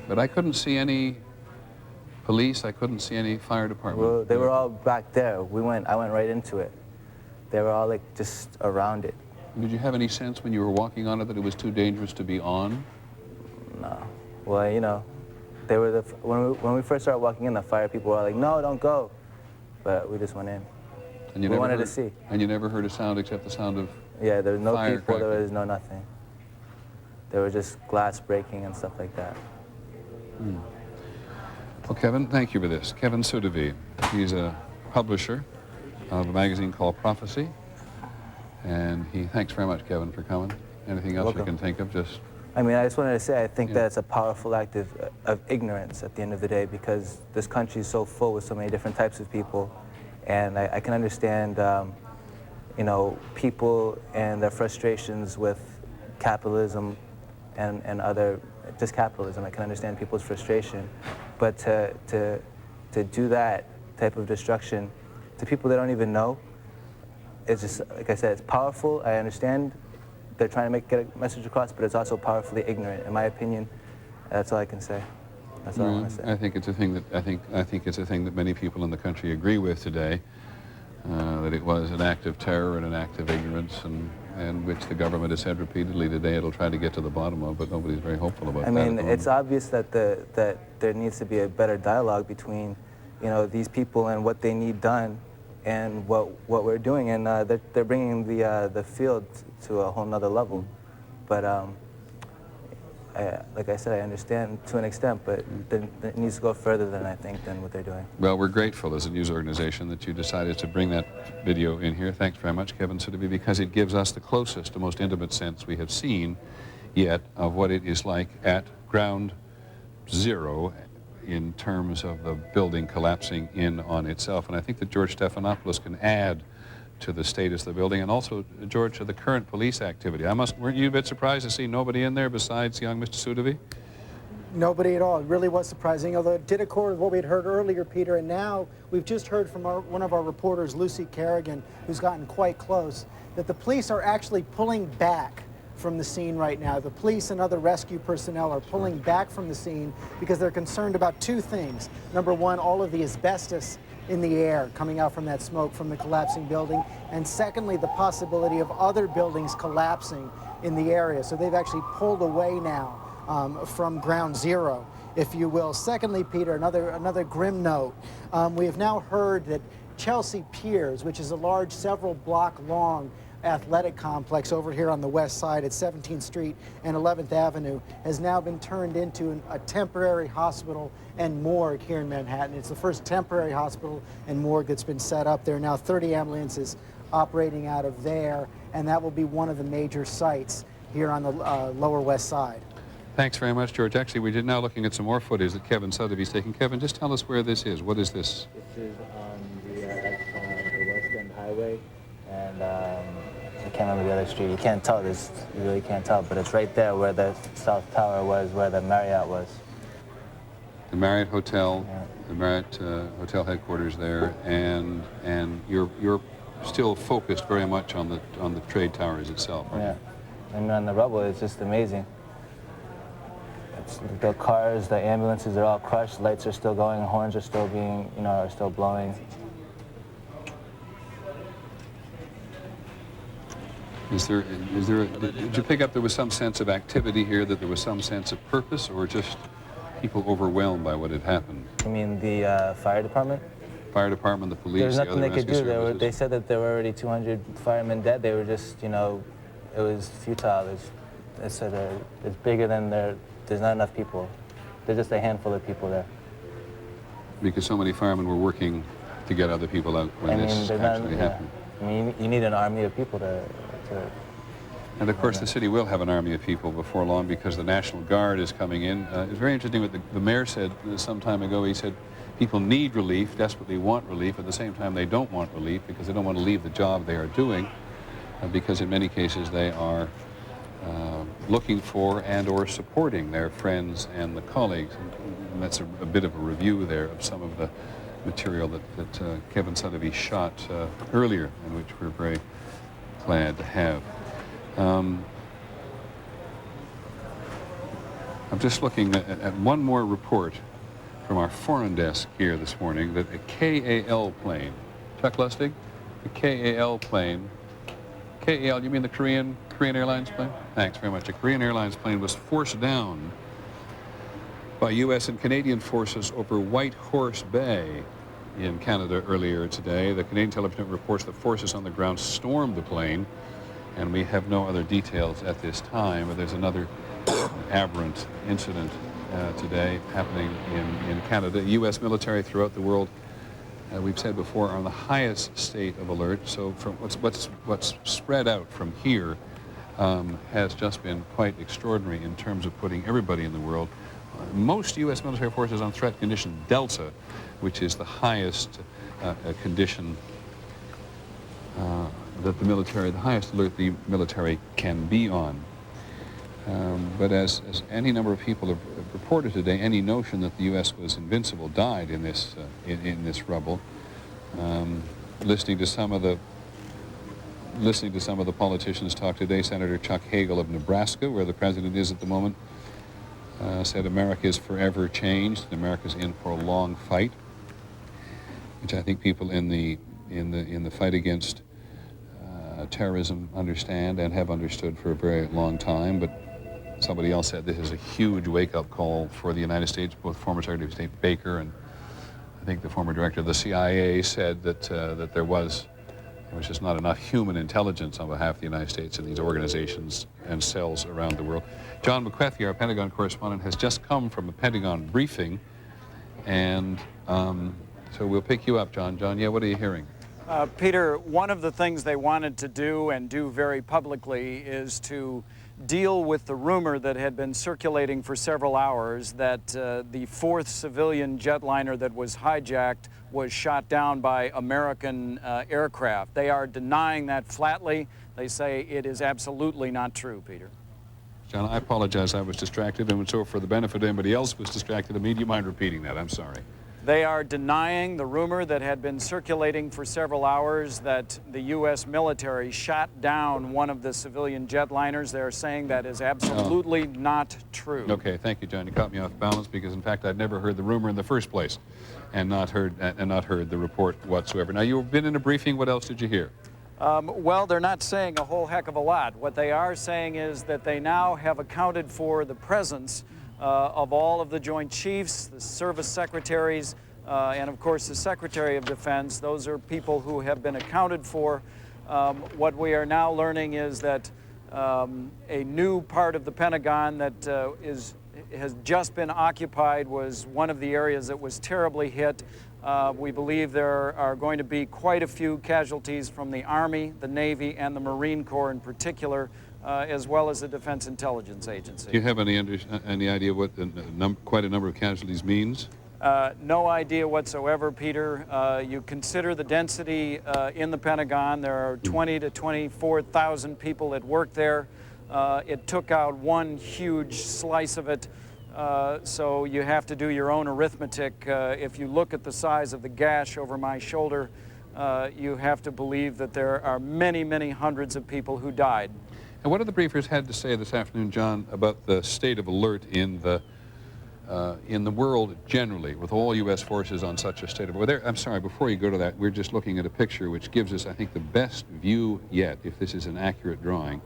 But I couldn't see any police, I couldn't see any fire department. Well, they were all back there. I went right into it. They were all like just around it. Did you have any sense when you were walking on it that it was too dangerous to be on? No. Well, you know, they were when we first started walking in, the fire people were like, "No, don't go," but we just went in. And you we never wanted heard, to see. And you never heard a sound except the sound of Yeah, there was no fire people. There cracking. was no nothing. There was just glass breaking and stuff like that. Hmm. Well, Kevin, thank you for this. Kevin Sudavi, he's a publisher of a magazine called Prophecy, and thanks very much, Kevin, for coming. Anything else you can think of? Just. I mean, I just wanted to say, I think that it's a powerful act of ignorance at the end of the day, because this country is so full with so many different types of people, and I can understand, you know, people and their frustrations with capitalism and other, just capitalism. I can understand people's frustration, but to do that type of destruction to people they don't even know, it's just, like I said, it's powerful. I understand they're trying to get a message across, but it's also powerfully ignorant, in my opinion. That's all I can say. That's all I want to say. I think it's a thing that I think it's a thing that many people in the country agree with today. That it was an act of terror and an act of ignorance, and which the government has said repeatedly today it'll try to get to the bottom of, but nobody's very hopeful about that. I mean, it's obvious that that there needs to be a better dialogue between, you know, these people and what they need done, and what we're doing, and they're bringing the field to a whole nother level. But like I said, I understand to an extent, but it needs to go further than what they're doing. Well, we're grateful as a news organization that you decided to bring that video in here. Thanks very much, Kevin Sudavi, because it gives us the closest, the most intimate sense we have seen yet of what it is like at ground zero in terms of the building collapsing in on itself. And I think that George Stephanopoulos can add to the status of the building, and also, George, to the current police activity. Weren't you a bit surprised to see nobody in there besides young Mr. Sudavi? Nobody at all. It really was surprising, although it did accord with what we had heard earlier, Peter, and now we've just heard from one of our reporters, Lucy Kerrigan, who's gotten quite close, that the police are actually pulling back from the scene right now. The police and other rescue personnel are pulling back from the scene because they're concerned about two things. Number one, all of the asbestos in the air coming out from that smoke from the collapsing building, and secondly, the possibility of other buildings collapsing in the area. So they've actually pulled away now from ground zero, if you will. Secondly, Peter, another grim note. We have now heard that Chelsea Piers, which is a large, several block long athletic complex over here on the west side at 17th Street and 11th Avenue, has now been turned into a temporary hospital and morgue here in Manhattan. It's the first temporary hospital and morgue that's been set up. There are now 30 ambulances operating out of there, and that will be one of the major sites here on the Lower West Side. Thanks very much, George. Actually, we're now looking at some more footage that Kevin Sudavi's taking. Kevin, just tell us where this is. What is this? This is on the West End Highway, and I can't remember the other street. You can't tell this. You really can't tell, but it's right there where the South Tower was, where the Marriott was. The Marriott Hotel, yeah. The Marriott Hotel headquarters there, and you're still focused very much on the trade towers itself. Right? Yeah, and on the rubble, it's just amazing. The cars, the ambulances are all crushed. Lights are still going. Horns are still being, are still blowing. Did you pick up there was some sense of activity here, that there was some sense of purpose, or just people overwhelmed by what had happened? You mean the fire department? Fire department, the police, There's the nothing other they could rescue do. They said that there were already 200 firemen dead. They were just, it was futile. They said it's bigger than there's not enough people. There's just a handful of people there. Because so many firemen were working to get other people out when this actually happened. I mean, you need an army of people to and of course, the city will have an army of people before long because the National Guard is coming in. It's very interesting what the mayor said some time ago. He said people need relief, desperately want relief. At the same time, they don't want relief because they don't want to leave the job they are doing because in many cases they are looking for and or supporting their friends and the colleagues. And and that's a bit of a review there of some of the material that Kevin Sotheby shot earlier, and which we're very glad to have. I'm just looking at one more report from our foreign desk here this morning that a KAL plane, Chuck Lustig, the KAL plane, KAL, you mean the Korean Airlines plane? Thanks very much. A Korean Airlines plane was forced down by U.S. and Canadian forces over White Horse Bay in Canada earlier today. The Canadian television reports that forces on the ground stormed the plane, and we have no other details at this time, but there's another aberrant incident today happening in Canada. U.S. military throughout the world, we've said before, are on the highest state of alert. So from what's spread out from here has just been quite extraordinary in terms of putting everybody in the world. Most U.S. military forces on threat condition Delta, which is the highest condition that the highest alert the military can be on. But as any number of people have reported today, any notion that the U.S. was invincible died in this rubble. Listening to some of the politicians talk today, Senator Chuck Hagel of Nebraska, where the president is at the moment, said America is forever changed and America's in for a long fight, which I think people in the fight against terrorism understand and have understood for a very long time. But somebody else said this is a huge wake-up call for the United States. Both former Secretary of State Baker and I think the former director of the CIA said that there was just not enough human intelligence on behalf of the United States in these organizations and cells around the world. John McCarthy, our Pentagon correspondent, has just come from a Pentagon briefing, and so we'll pick you up, John. John, yeah, what are you hearing? Peter, one of the things they wanted to do and do very publicly is to deal with the rumor that had been circulating for several hours that the fourth civilian jetliner that was hijacked was shot down by American aircraft. They are denying that flatly. They say it is absolutely not true, Peter. John, I apologize. I was distracted, and so for the benefit of anybody else who was distracted, do you mind repeating that? I'm sorry. They are denying the rumor that had been circulating for several hours that the U.S. military shot down one of the civilian jetliners. They're saying that is absolutely not true. Okay, thank you, John. You caught me off balance because, in fact, I'd never heard the rumor in the first place, and not heard the report whatsoever. Now, you've been in a briefing. What else did you hear? Well, they're not saying a whole heck of a lot. What they are saying is that they now have accounted for the presence of all of the Joint Chiefs, the service secretaries, and of course the Secretary of Defense. Those are people who have been accounted for. What we are now learning is that a new part of the Pentagon that has just been occupied was one of the areas that was terribly hit. We believe there are going to be quite a few casualties from the Army, the Navy, and the Marine Corps in particular, as well as the Defense Intelligence Agency. Do you have any idea what quite a number of casualties means? No idea whatsoever, Peter. You consider the density in the Pentagon. There are 20 to 24,000 people that work there. It took out one huge slice of it. So you have to do your own arithmetic. If you look at the size of the gash over my shoulder, you have to believe that there are many, many hundreds of people who died. And what have the briefers had to say this afternoon, John, about the state of alert in the world generally, with all U.S. forces on such a state of alert? I'm sorry, before you go to that, we're just looking at a picture which gives us, I think, the best view yet, if this is an accurate drawing,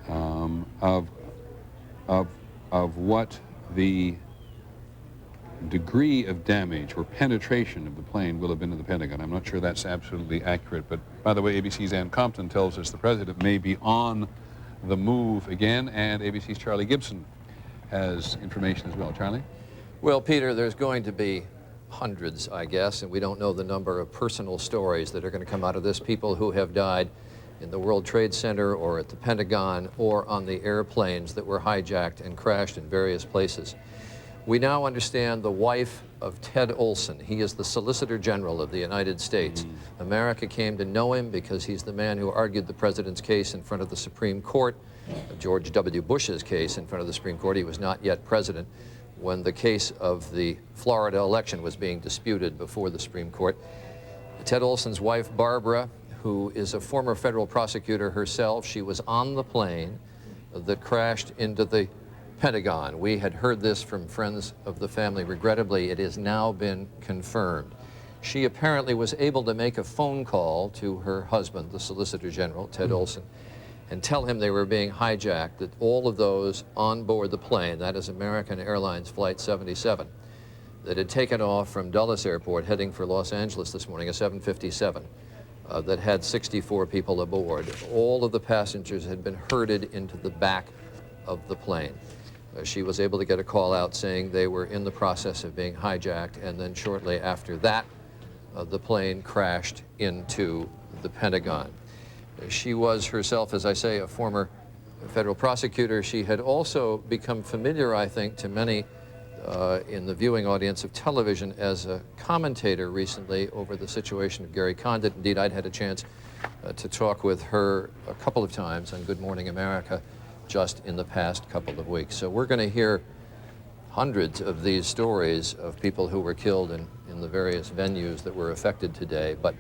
of what the degree of damage or penetration of the plane will have been in the Pentagon. I'm not sure that's absolutely accurate, but by the way, ABC's Ann Compton tells us the president may be on the move again, and ABC's Charlie Gibson has information as well. Charlie? Well, Peter, there's going to be hundreds, I guess, and we don't know the number of personal stories that are going to come out of this. People who have died in the World Trade Center or at the Pentagon or on the airplanes that were hijacked and crashed in various places. We now understand the wife of Ted Olson. He is the Solicitor General of the United States. America came to know him because he's the man who argued the president's case in front of the Supreme Court, George W. Bush's case in front of the Supreme Court. He was not yet president. when the case of the Florida election was being disputed before the Supreme Court. Ted Olson's wife, Barbara, who is a former federal prosecutor herself, she was on the plane that crashed into the Pentagon. We had heard this from friends of the family. Regrettably, it has now been confirmed. She apparently was able to make a phone call to her husband, the Solicitor General, Ted Olson, and tell him they were being hijacked, that all of those on board the plane, that is American Airlines Flight 77, that had taken off from Dulles Airport heading for Los Angeles this morning, a 757, that had 64 people aboard. All of the passengers had been herded into the back of the plane. She was able to get a call out saying they were in the process of being hijacked, and then shortly after that, the plane crashed into the Pentagon. She was herself, as I say, a former federal prosecutor. She had also become familiar, I think, to many in the viewing audience of television as a commentator recently over the situation of Gary Condit. Indeed, I'd had a chance to talk with her a couple of times on Good Morning America just in the past couple of weeks. So we're going to hear hundreds of these stories of people who were killed in the various venues that were affected today, but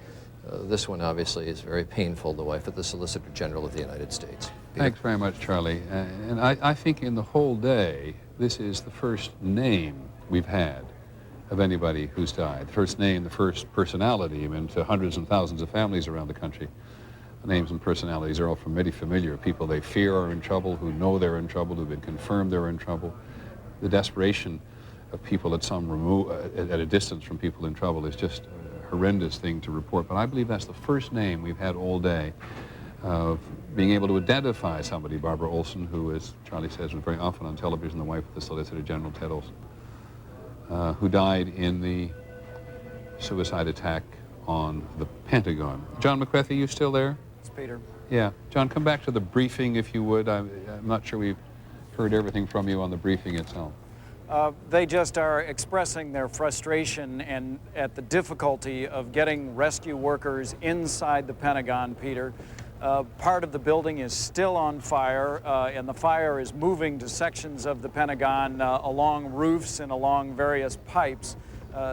this one obviously is very painful, the wife of the Solicitor General of the United States. Peter. Thanks very much, Charlie. And I think in the whole day, this is the first name we've had of anybody who's died. The first name, the first personality, I mean, to hundreds and thousands of families around the country. The names and personalities are all familiar people they fear are in trouble, who know they're in trouble, who've been confirmed they're in trouble. The desperation of people at at a distance from people in trouble is just a horrendous thing to report. But I believe that's the first name we've had all day of being able to identify somebody, Barbara Olson, who, as Charlie says, was very often on television, the wife of the Solicitor General, Ted Olson, who died in the suicide attack on the Pentagon. John McCarthy, are you still there? It's Peter. Yeah. John, come back to the briefing, if you would. I'm not sure we've heard everything from you on the briefing itself. They just are expressing their frustration and at the difficulty of getting rescue workers inside the Pentagon, Peter. Part of the building is still on fire, and the fire is moving to sections of the Pentagon along roofs and along various pipes.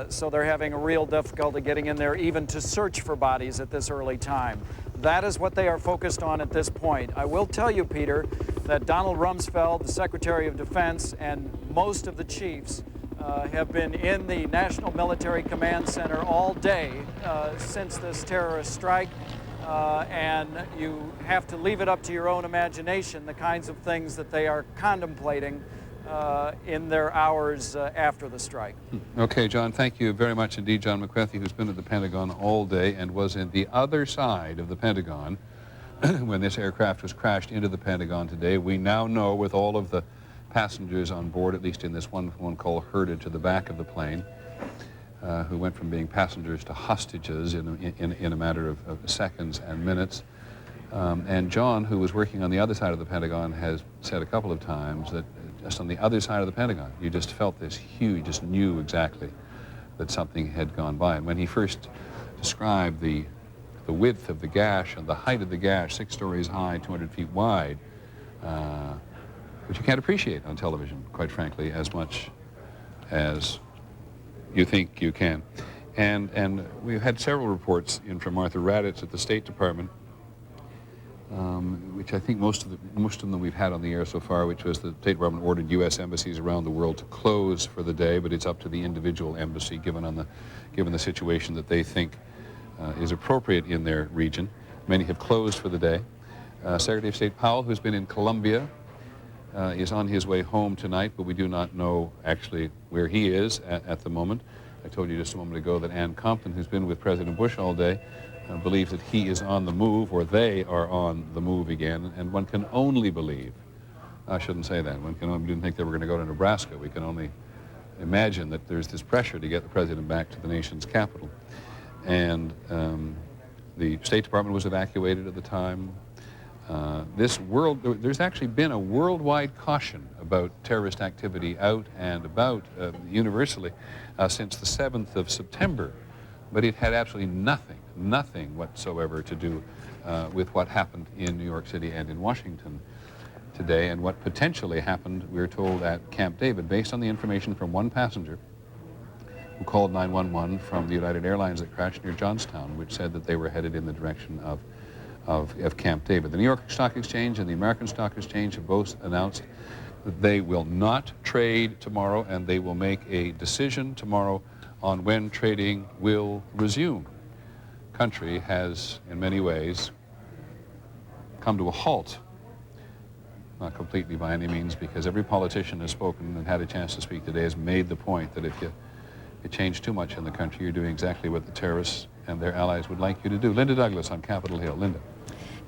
So they're having a real difficulty getting in there even to search for bodies at this early time. That is what they are focused on at this point. I will tell you, Peter, that Donald Rumsfeld, the Secretary of Defense, and most of the chiefs have been in the National Military Command Center all day since this terrorist strike. And you have to leave it up to your own imagination, the kinds of things that they are contemplating in their hours after the strike. Okay, John, thank you very much indeed. John McCarthy, who's been at the Pentagon all day and was in the other side of the Pentagon when this aircraft was crashed into the Pentagon today. We now know, with all of the passengers on board, at least in this one phone call, herded to the back of the plane, who went from being passengers to hostages in a matter of seconds and minutes. And John, who was working on the other side of the Pentagon, has said a couple of times that just on the other side of the Pentagon, you just felt this huge, you just knew exactly that something had gone by. And when he first described the width of the gash and the height of the gash, 6 stories high, 200 feet wide, which you can't appreciate on television, quite frankly, as much as you think you can. And we've had several reports in from Martha Raddatz at the State Department, which I think most of them we've had on the air so far, which was the State Department ordered U.S. embassies around the world to close for the day, but it's up to the individual embassy, given the situation that they think is appropriate in their region. Many have closed for the day. Secretary of State Powell, who's been in Colombia, is on his way home tonight, but we do not know actually where he is at the moment. I told you just a moment ago that Ann Compton, who's been with President Bush all day, believes that he is on the move, or they are on the move again, and one can only believe, I shouldn't say that, we didn't think they were going to go to Nebraska. We can only imagine that there's this pressure to get the president back to the nation's capital. And the State Department was evacuated at the time. There's actually been a worldwide caution about terrorist activity out and about universally since the 7th of September, but it had absolutely nothing whatsoever to do with what happened in New York City and in Washington. today and what potentially happened, we're told, at Camp David, based on the information from one passenger who called 911 from the United Airlines that crashed near Johnstown, which said that they were headed in the direction of Camp David. The New York Stock Exchange and the American Stock Exchange have both announced that they will not trade tomorrow, and they will make a decision tomorrow on when trading will resume. Country has, in many ways, come to a halt. Not completely by any means, because every politician has spoken and had a chance to speak today has made the point that if you change too much in the country, you're doing exactly what the terrorists and their allies would like you to do. Linda Douglas on Capitol Hill. Linda.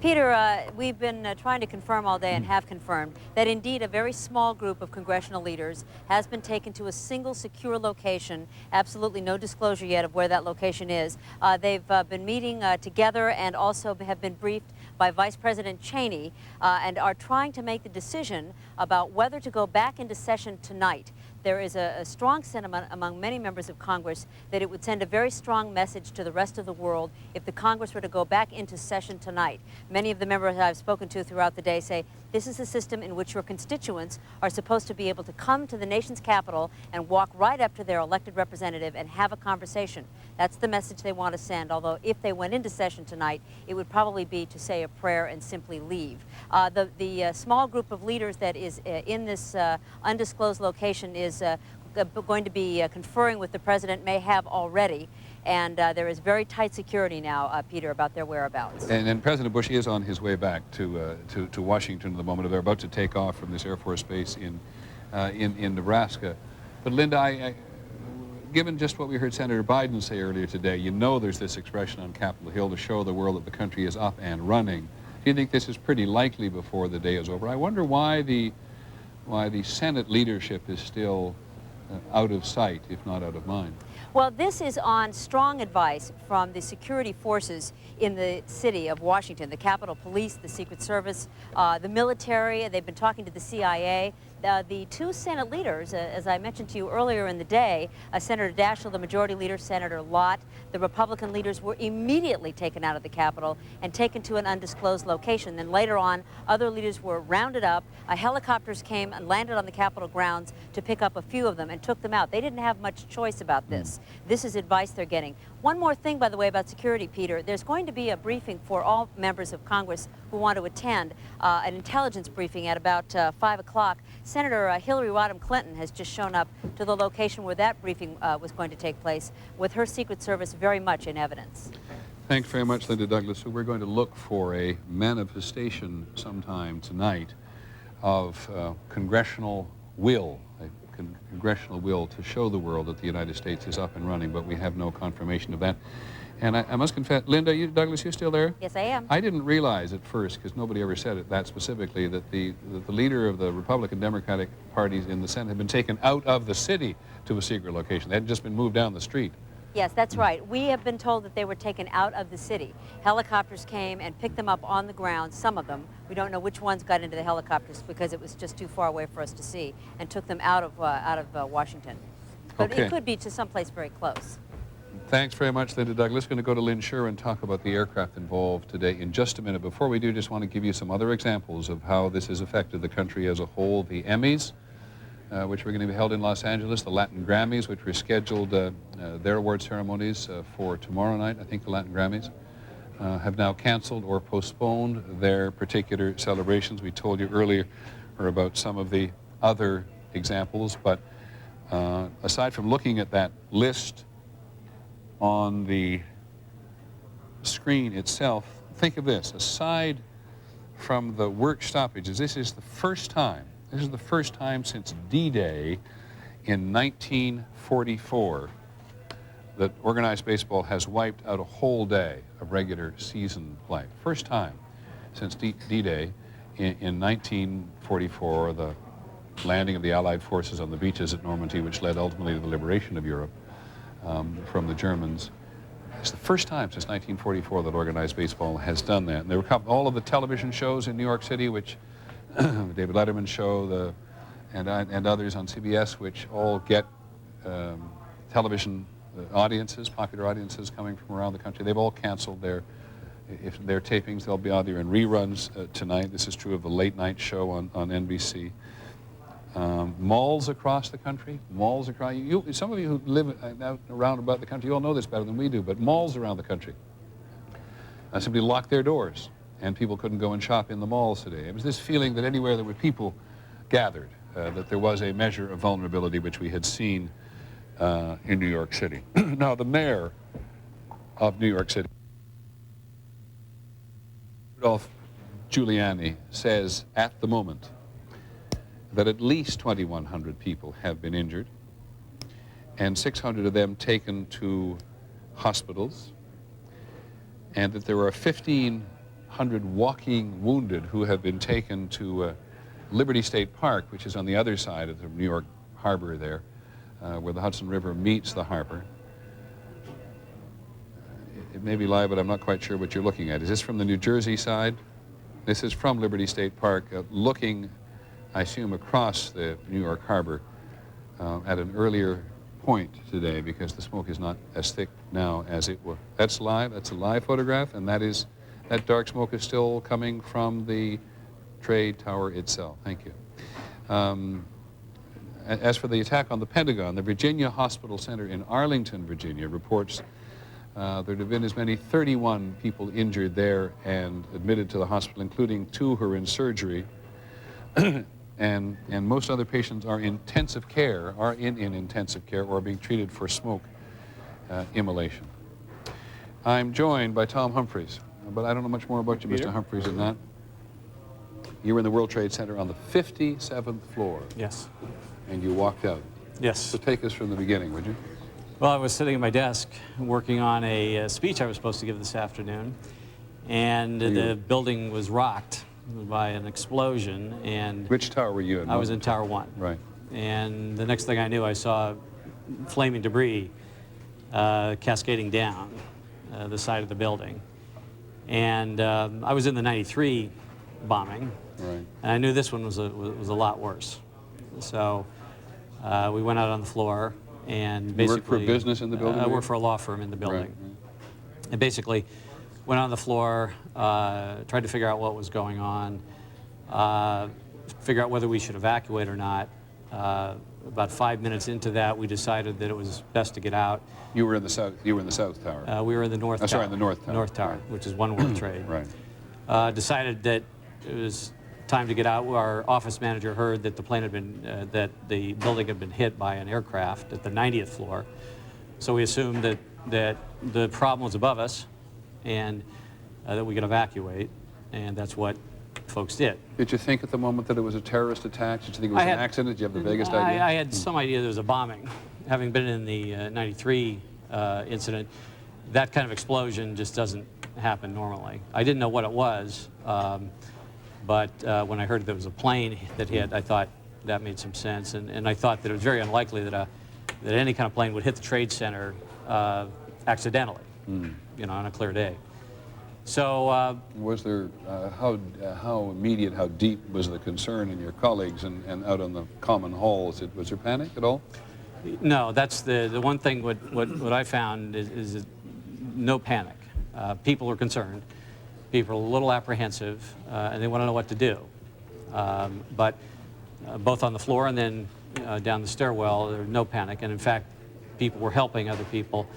Peter, we've been trying to confirm all day and have confirmed that indeed a very small group of congressional leaders has been taken to a single secure location. Absolutely no disclosure yet of where that location is. They've been meeting together and also have been briefed by Vice President Cheney and are trying to make the decision about whether to go back into session tonight. There is a strong sentiment among many members of Congress that it would send a very strong message to the rest of the world if the Congress were to go back into session tonight. Many of the members I've spoken to throughout the day say this is a system in which your constituents are supposed to be able to come to the nation's capital and walk right up to their elected representative and have a conversation. That's the message they want to send, although if they went into session tonight, it would probably be to say a prayer and simply leave. The small group of leaders that is in this undisclosed location is going to be conferring with the president, may have already, and there is very tight security now, Peter, about their whereabouts. And President Bush is on his way back to Washington at the moment. They're about to take off from this Air Force base in Nebraska. But Linda, given just what we heard Senator Biden say earlier today, you know there's this expression on Capitol Hill to show the world that the country is up and running. Do you think this is pretty likely before the day is over? I wonder why the Senate leadership is still out of sight, if not out of mind. Well, this is on strong advice from the security forces in the city of Washington, the Capitol Police, the Secret Service, the military. They've been talking to the CIA. The two Senate leaders, as I mentioned to you earlier in the day, Senator Daschle, the majority leader, Senator Lott, the Republican leaders were immediately taken out of the Capitol and taken to an undisclosed location. Then later on, other leaders were rounded up. Helicopters came and landed on the Capitol grounds to pick up a few of them and took them out. They didn't have much choice about this. This is advice they're getting. One more thing, by the way, about security, Peter. There's going to be a briefing for all members of Congress who want to attend, an intelligence briefing at about 5 o'clock. Senator Hillary Rodham Clinton has just shown up to the location where that briefing was going to take place, with her Secret Service very much in evidence. Thanks very much, Linda Douglas. So we're going to look for a manifestation sometime tonight of congressional will, congressional will to show the world that the United States is up and running, but we have no confirmation of that. And I must confess, Linda, Douglas, you still there? Yes, I am. I didn't realize at first, because nobody ever said it that specifically, that the leader of the Republican Democratic parties in the Senate had been taken out of the city to a secret location. They hadn't just been moved down the street. Yes, that's right. We have been told that they were taken out of the city. Helicopters came and picked them up on the ground, some of them. We don't know which ones got into the helicopters because it was just too far away for us to see, and took them out of Washington. But Okay. it could be to someplace very close. Thanks very much, Linda Douglas. Going to go to Lynn Sher and talk about the aircraft involved today in just a minute. Before we do, just want to give you some other examples of how this has affected the country as a whole. The Emmys, which were going to be held in Los Angeles, the Latin Grammys, which were scheduled, their award ceremonies for tomorrow night, I think the Latin Grammys, have now canceled or postponed their particular celebrations. We told you earlier about some of the other examples, but aside from looking at that list on the screen itself, think of this. Aside from the work stoppages, this is the first time since D-Day in 1944 that organized baseball has wiped out a whole day of regular season play. First time since D-Day in 1944, the landing of the Allied forces on the beaches at Normandy, which led ultimately to the liberation of Europe from the Germans. It's the first time since 1944 that organized baseball has done that. And there were all of the television shows in New York City, which the David Letterman show, and others on CBS, which all get television audiences, popular audiences coming from around the country. They've all canceled their if they're tapings, they'll be either in reruns tonight. This is true of the late night show on NBC. Malls across the country, malls across, some of you who live out around about the country, you all know this better than we do, but malls around the country simply locked their doors, and people couldn't go and shop in the malls today. It was this feeling that anywhere there were people gathered, that there was a measure of vulnerability which we had seen in New York City. Now, the mayor of New York City, Rudolph Giuliani, says at the moment that at least 2,100 people have been injured and 600 of them taken to hospitals, and that there are 1,500 walking wounded who have been taken to Liberty State Park, which is on the other side of the New York harbor there, where the Hudson River meets the harbor. It may be live, but I'm not quite sure what you're looking at. Is this from the New Jersey side? This is from Liberty State Park, looking, I assume, across the New York harbor at an earlier point today, because the smoke is not as thick now as it was. That's live. That's a live photograph, and that dark smoke is still coming from the trade tower itself. Thank you. As for the attack on the Pentagon, the Virginia Hospital Center in Arlington, Virginia, reports there have been as many 31 people injured there and admitted to the hospital, including 2 who are in surgery. And most other patients are in intensive care, or being treated for smoke immolation. I'm joined by Tom Humphreys, but I don't know much more about you, Mr. Humphreys, than that. You were in the World Trade Center on the 57th floor. Yes. And you walked out. Yes. So take us from the beginning, would you? Well, I was sitting at my desk working on a speech I was supposed to give this afternoon, and the building was rocked by an explosion. And which tower were you in? I was in Tower 1. Right. And the next thing I knew, I saw flaming debris cascading down the side of the building. And I was in the 93 bombing, right, and I knew this one was a lot worse. So we went out on the floor and basically... You worked for business in the building? I worked for a law firm in the building. Right. And basically went on the floor, tried to figure out what was going on, figure out whether we should evacuate or not. About 5 minutes into that, we decided that it was best to get out. You were in the south. You were in the south tower. We were in the north tower. Sorry, in the north tower. North tower, right, which is One World Trade. Right. Decided that it was time to get out. Our office manager heard that the plane had been, that the building had been hit by an aircraft at the 90th floor. So we assumed that the problem was above us, and that we could evacuate, and that's what folks did. Did you think at the moment that it was a terrorist attack? Did you think it was an accident? Did you have the vaguest idea? I had some idea there was a bombing. Having been in the 93 incident, that kind of explosion just doesn't happen normally. I didn't know what it was, but when I heard there was a plane that hit, I thought that made some sense, and I thought that it was very unlikely that any kind of plane would hit the Trade Center accidentally, you know, on a clear day. So was there, how immediate, how deep was the concern in your colleagues and out on the common halls? Was there panic at all? No, that's the one thing what I found is no panic. People are concerned. People are a little apprehensive, and they want to know what to do. But both on the floor and then down the stairwell, there was no panic. And in fact, people were helping other people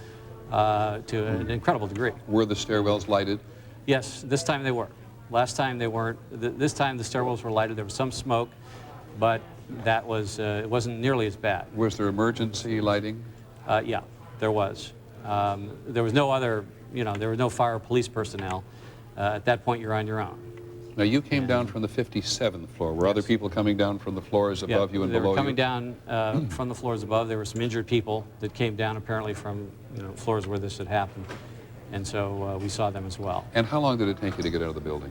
to an incredible degree. Were the stairwells lighted? Yes, this time they were. Last time they weren't. This time the stairwells were lighted. There was some smoke, but that was it wasn't nearly as bad. Was there emergency lighting? Yeah, there was. There was no other, you know, there was no fire or police personnel. At that point, you're on your own. Now, you came down from the 57th floor. Were other people coming down from the floors above you and below you? They were coming down from the floors above. There were some injured people that came down apparently from, you know, floors where this had happened. And so we saw them as well. And how long did it take you to get out of the building?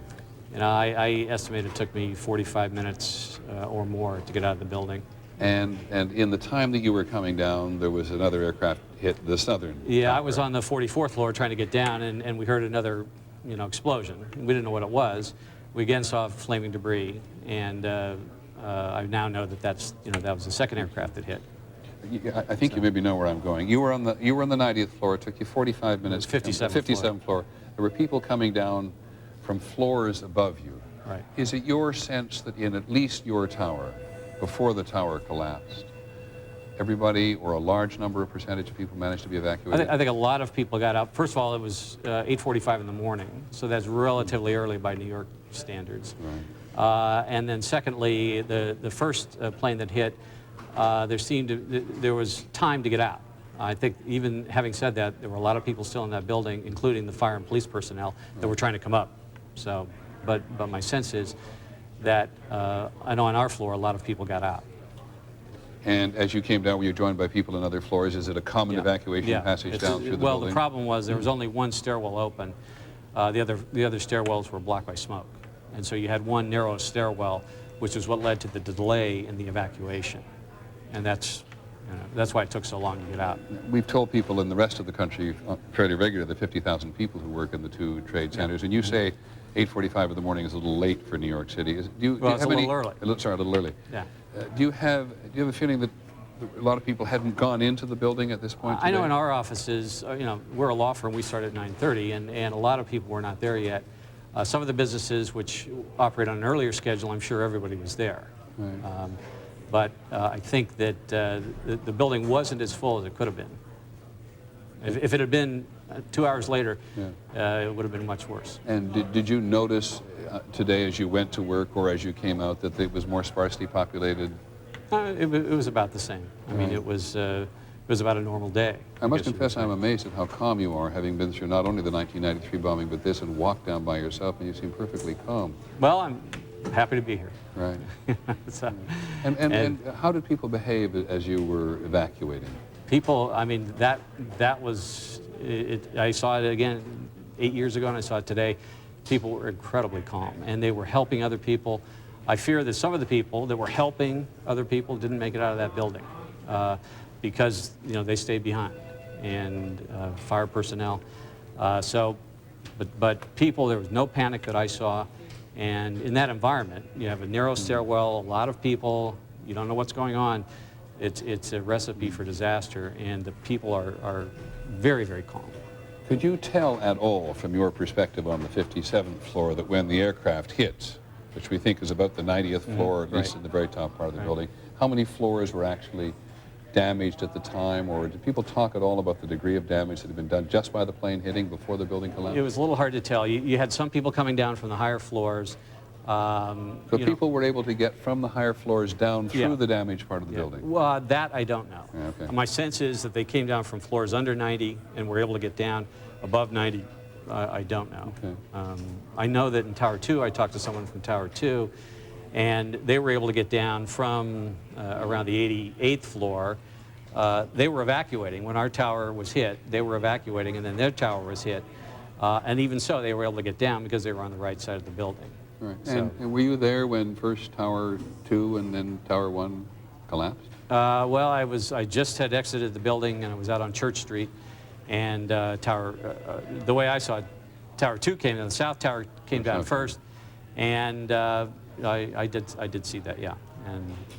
You know, I estimate it took me 45 minutes or more to get out of the building. And in the time that you were coming down, there was another aircraft hit the southern Yeah, tower. I was on the 44th floor trying to get down, and we heard another, you know, explosion. We didn't know what it was. We again saw flaming debris, and I now know that that's, you know, that was the second aircraft that hit. I think you maybe know where I'm going. You were on the 90th floor. It took you 45 minutes. 57th floor. there were people coming down from floors above you. Right. Is it your sense that in at least your tower, before the tower collapsed, everybody or a large number of percentage of people managed to be evacuated? I think a lot of people got out. First of all, it was 8:45 in the morning, so that's relatively early by New York standards. Right. And then secondly, the first plane that hit, there was time to get out. I think even having said that, there were a lot of people still in that building, including the fire and police personnel, that were trying to come up. So, but my sense is that I know on our floor a lot of people got out. And as you came down, were you joined by people on other floors? Is it a common evacuation passage down through the building? Well, the problem was there was only one stairwell open. The other stairwells were blocked by smoke. And so you had one narrow stairwell, which is what led to the delay in the evacuation. And that's why it took so long to get out. We've told people in the rest of the country fairly regularly, the 50,000 people who work in the two trade centers, and you say 8:45 in the morning is a little late for New York City. Well, it's a little early. Sorry, a little early. Yeah. Do you have a feeling that a lot of people hadn't gone into the building at this point today? I know in our offices, we're a law firm, we start at 9:30, and a lot of people were not there yet. Some of the businesses which operate on an earlier schedule, I'm sure everybody was there. Right. But I think that the building wasn't as full as it could have been. If it had been 2 hours later, it would have been much worse. And did you notice today as you went to work or as you came out that it was more sparsely populated? It was about the same. I mean, it was about a normal day. I must confess I'm amazed at how calm you are, having been through not only the 1993 bombing, but this, and walked down by yourself, and you seem perfectly calm. Well, I'm happy to be here. Right. So, and how did people behave as you were evacuating? People, I mean, that was, I saw it again 8 years ago, and I saw it today. People were incredibly calm, and they were helping other people. I fear that some of the people that were helping other people didn't make it out of that building because, they stayed behind, and fire personnel. But people, there was no panic that I saw. And in that environment, you have a narrow stairwell, a lot of people, you don't know what's going on. It's a recipe for disaster, and the people are very, very calm. Could you tell at all, from your perspective on the 57th floor, that when the aircraft hits, which we think is about the 90th floor, at least in the very top part of the building, how many floors were actually damaged at the time, or did people talk at all about the degree of damage that had been done just by the plane hitting before the building collapsed? It was a little hard to tell. You had some people coming down from the higher floors. So people were able to get from the higher floors down through the damaged part of the building? Well, that I don't know. Yeah, okay. My sense is that they came down from floors under 90 and were able to get down above 90. I don't know. Okay. I know that in Tower 2, I talked to someone from Tower 2, and they were able to get down from around the 88th floor. They were evacuating. When our tower was hit, they were evacuating, and then their tower was hit. And even so, they were able to get down because they were on the right side of the building. Right. So, and were you there when first Tower 2 and then Tower 1 collapsed? well, I just had exited the building, and I was out on Church Street, and the way I saw it, Tower 2 came down, the South Tower came down first, and I did see that, yeah.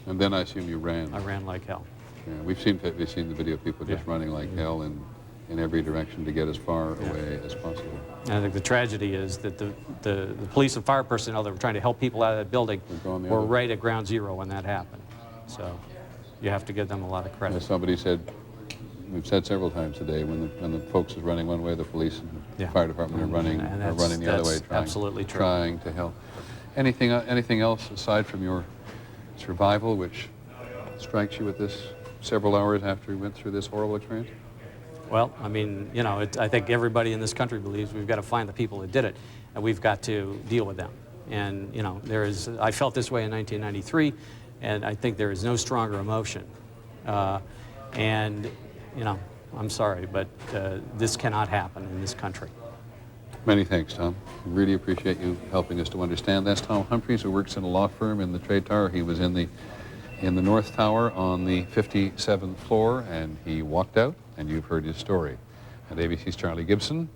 And then I assume you ran. I ran like hell. Yeah, we've seen the video of people just running like hell in every direction to get as far away as possible. And I think the tragedy is that the police and fire personnel that were trying to help people out of that building were right at ground zero when that happened. So you have to give them a lot of credit. As somebody said, we've said several times today, when the folks is running one way, the police and the fire department are running the other way, trying to help. Anything else aside from your survival, which strikes you at this several hours after we went through this horrible experience? Well, I mean, I think everybody in this country believes we've got to find the people that did it, and we've got to deal with them. And, I felt this way in 1993, and I think there is no stronger emotion. And, I'm sorry, but this cannot happen in this country. Many thanks, Tom. Really appreciate you helping us to understand. That's Tom Humphreys, who works in a law firm in the Trade Tower. He was in the North Tower on the 57th floor, and he walked out, and you've heard his story. And ABC's Charlie Gibson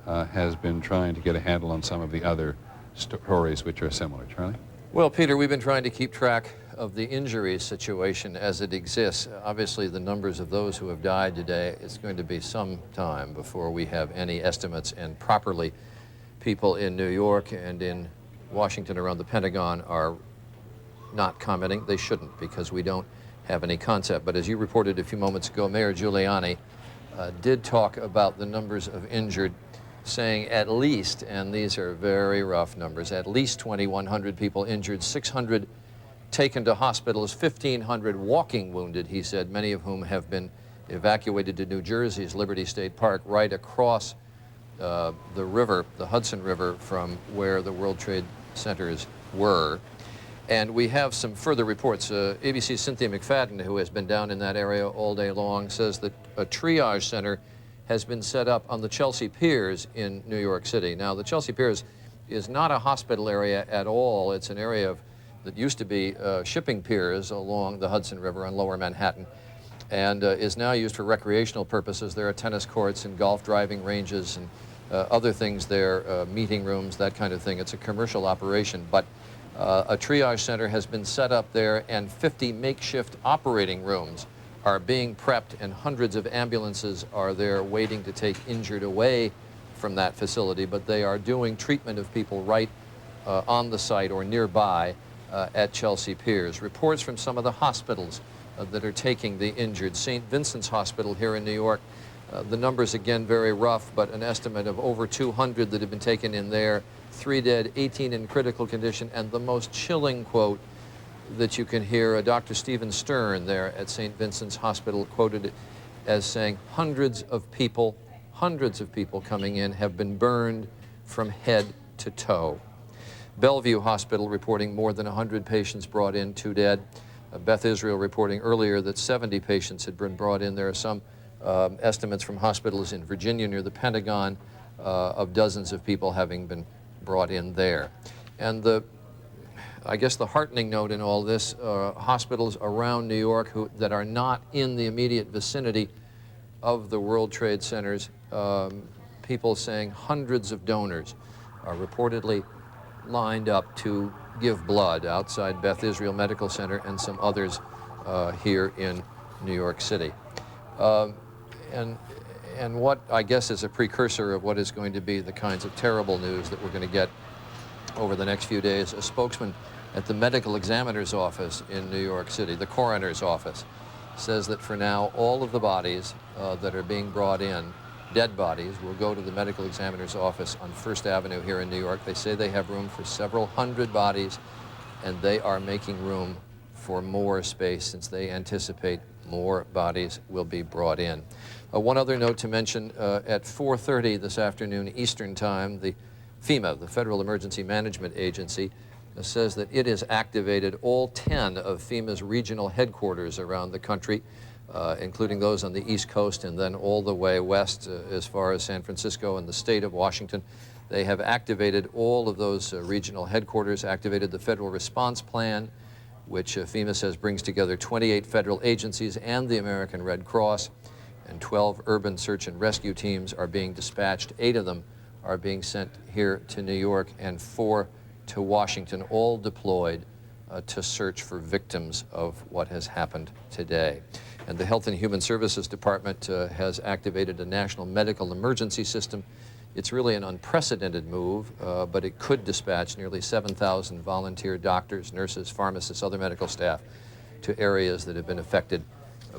has been trying to get a handle on some of the other stories which are similar. Charlie? Well, Peter, we've been trying to keep track of the injury situation as it exists. Obviously, the numbers of those who have died today, it's going to be some time before we have any estimates, and properly people in New York and in Washington around the Pentagon are not commenting. They shouldn't, because we don't have any concept. But as you reported a few moments ago, Mayor Giuliani did talk about the numbers of injured, saying at least, and these are very rough numbers, at least 2,100 people injured, 600 taken to hospitals, 1,500 walking wounded, he said, many of whom have been evacuated to New Jersey's Liberty State Park, right across the river, the Hudson River, from where the World Trade Centers were. And we have some further reports. ABC's Cynthia McFadden, who has been down in that area all day long, says that a triage center has been set up on the Chelsea Piers in New York City. Now, the Chelsea Piers is not a hospital area at all. It's an area that used to be shipping piers along the Hudson River on Lower Manhattan, and is now used for recreational purposes. There are tennis courts and golf driving ranges and other things there, meeting rooms, that kind of thing. It's a commercial operation, but a triage center has been set up there, and 50 makeshift operating rooms are being prepped, and hundreds of ambulances are there waiting to take injured away from that facility. But they are doing treatment of people right on the site or nearby at Chelsea Piers. Reports from some of the hospitals that are taking the injured. St. Vincent's Hospital here in New York, the numbers again very rough, but an estimate of over 200 that have been taken in there. 3 dead, 18 in critical condition, and the most chilling quote that you can hear, Dr. Stephen Stern there at St. Vincent's Hospital quoted as saying, hundreds of people coming in have been burned from head to toe. Bellevue Hospital reporting more than 100 patients brought in, 2 dead. Beth Israel reporting earlier that 70 patients had been brought in. There are some estimates from hospitals in Virginia near the Pentagon of dozens of people having been brought in there. And I guess the heartening note in all this, hospitals around New York that are not in the immediate vicinity of the World Trade Centers, people saying hundreds of donors are reportedly lined up to give blood outside Beth Israel Medical Center and some others here in New York City. And what I guess is a precursor of what is going to be the kinds of terrible news that we're going to get over the next few days, a spokesman at the medical examiner's office in New York City, the coroner's office, says that for now all of the bodies that are being brought in, dead bodies, will go to the medical examiner's office on First Avenue here in New York. They say they have room for several hundred bodies, and they are making room for more space since they anticipate more bodies will be brought in. One other note to mention, at 4:30 this afternoon Eastern Time, the FEMA, the Federal Emergency Management Agency, says that it has activated all 10 of FEMA's regional headquarters around the country, including those on the East Coast and then all the way west as far as San Francisco and the state of Washington. They have activated all of those regional headquarters, activated the Federal Response Plan, which FEMA says brings together 28 federal agencies and the American Red Cross, and 12 urban search and rescue teams are being dispatched. 8 of them are being sent here to New York and 4 to Washington, all deployed to search for victims of what has happened today. And the Health and Human Services Department has activated a national medical emergency system. It's really an unprecedented move, but it could dispatch nearly 7,000 volunteer doctors, nurses, pharmacists, other medical staff to areas that have been affected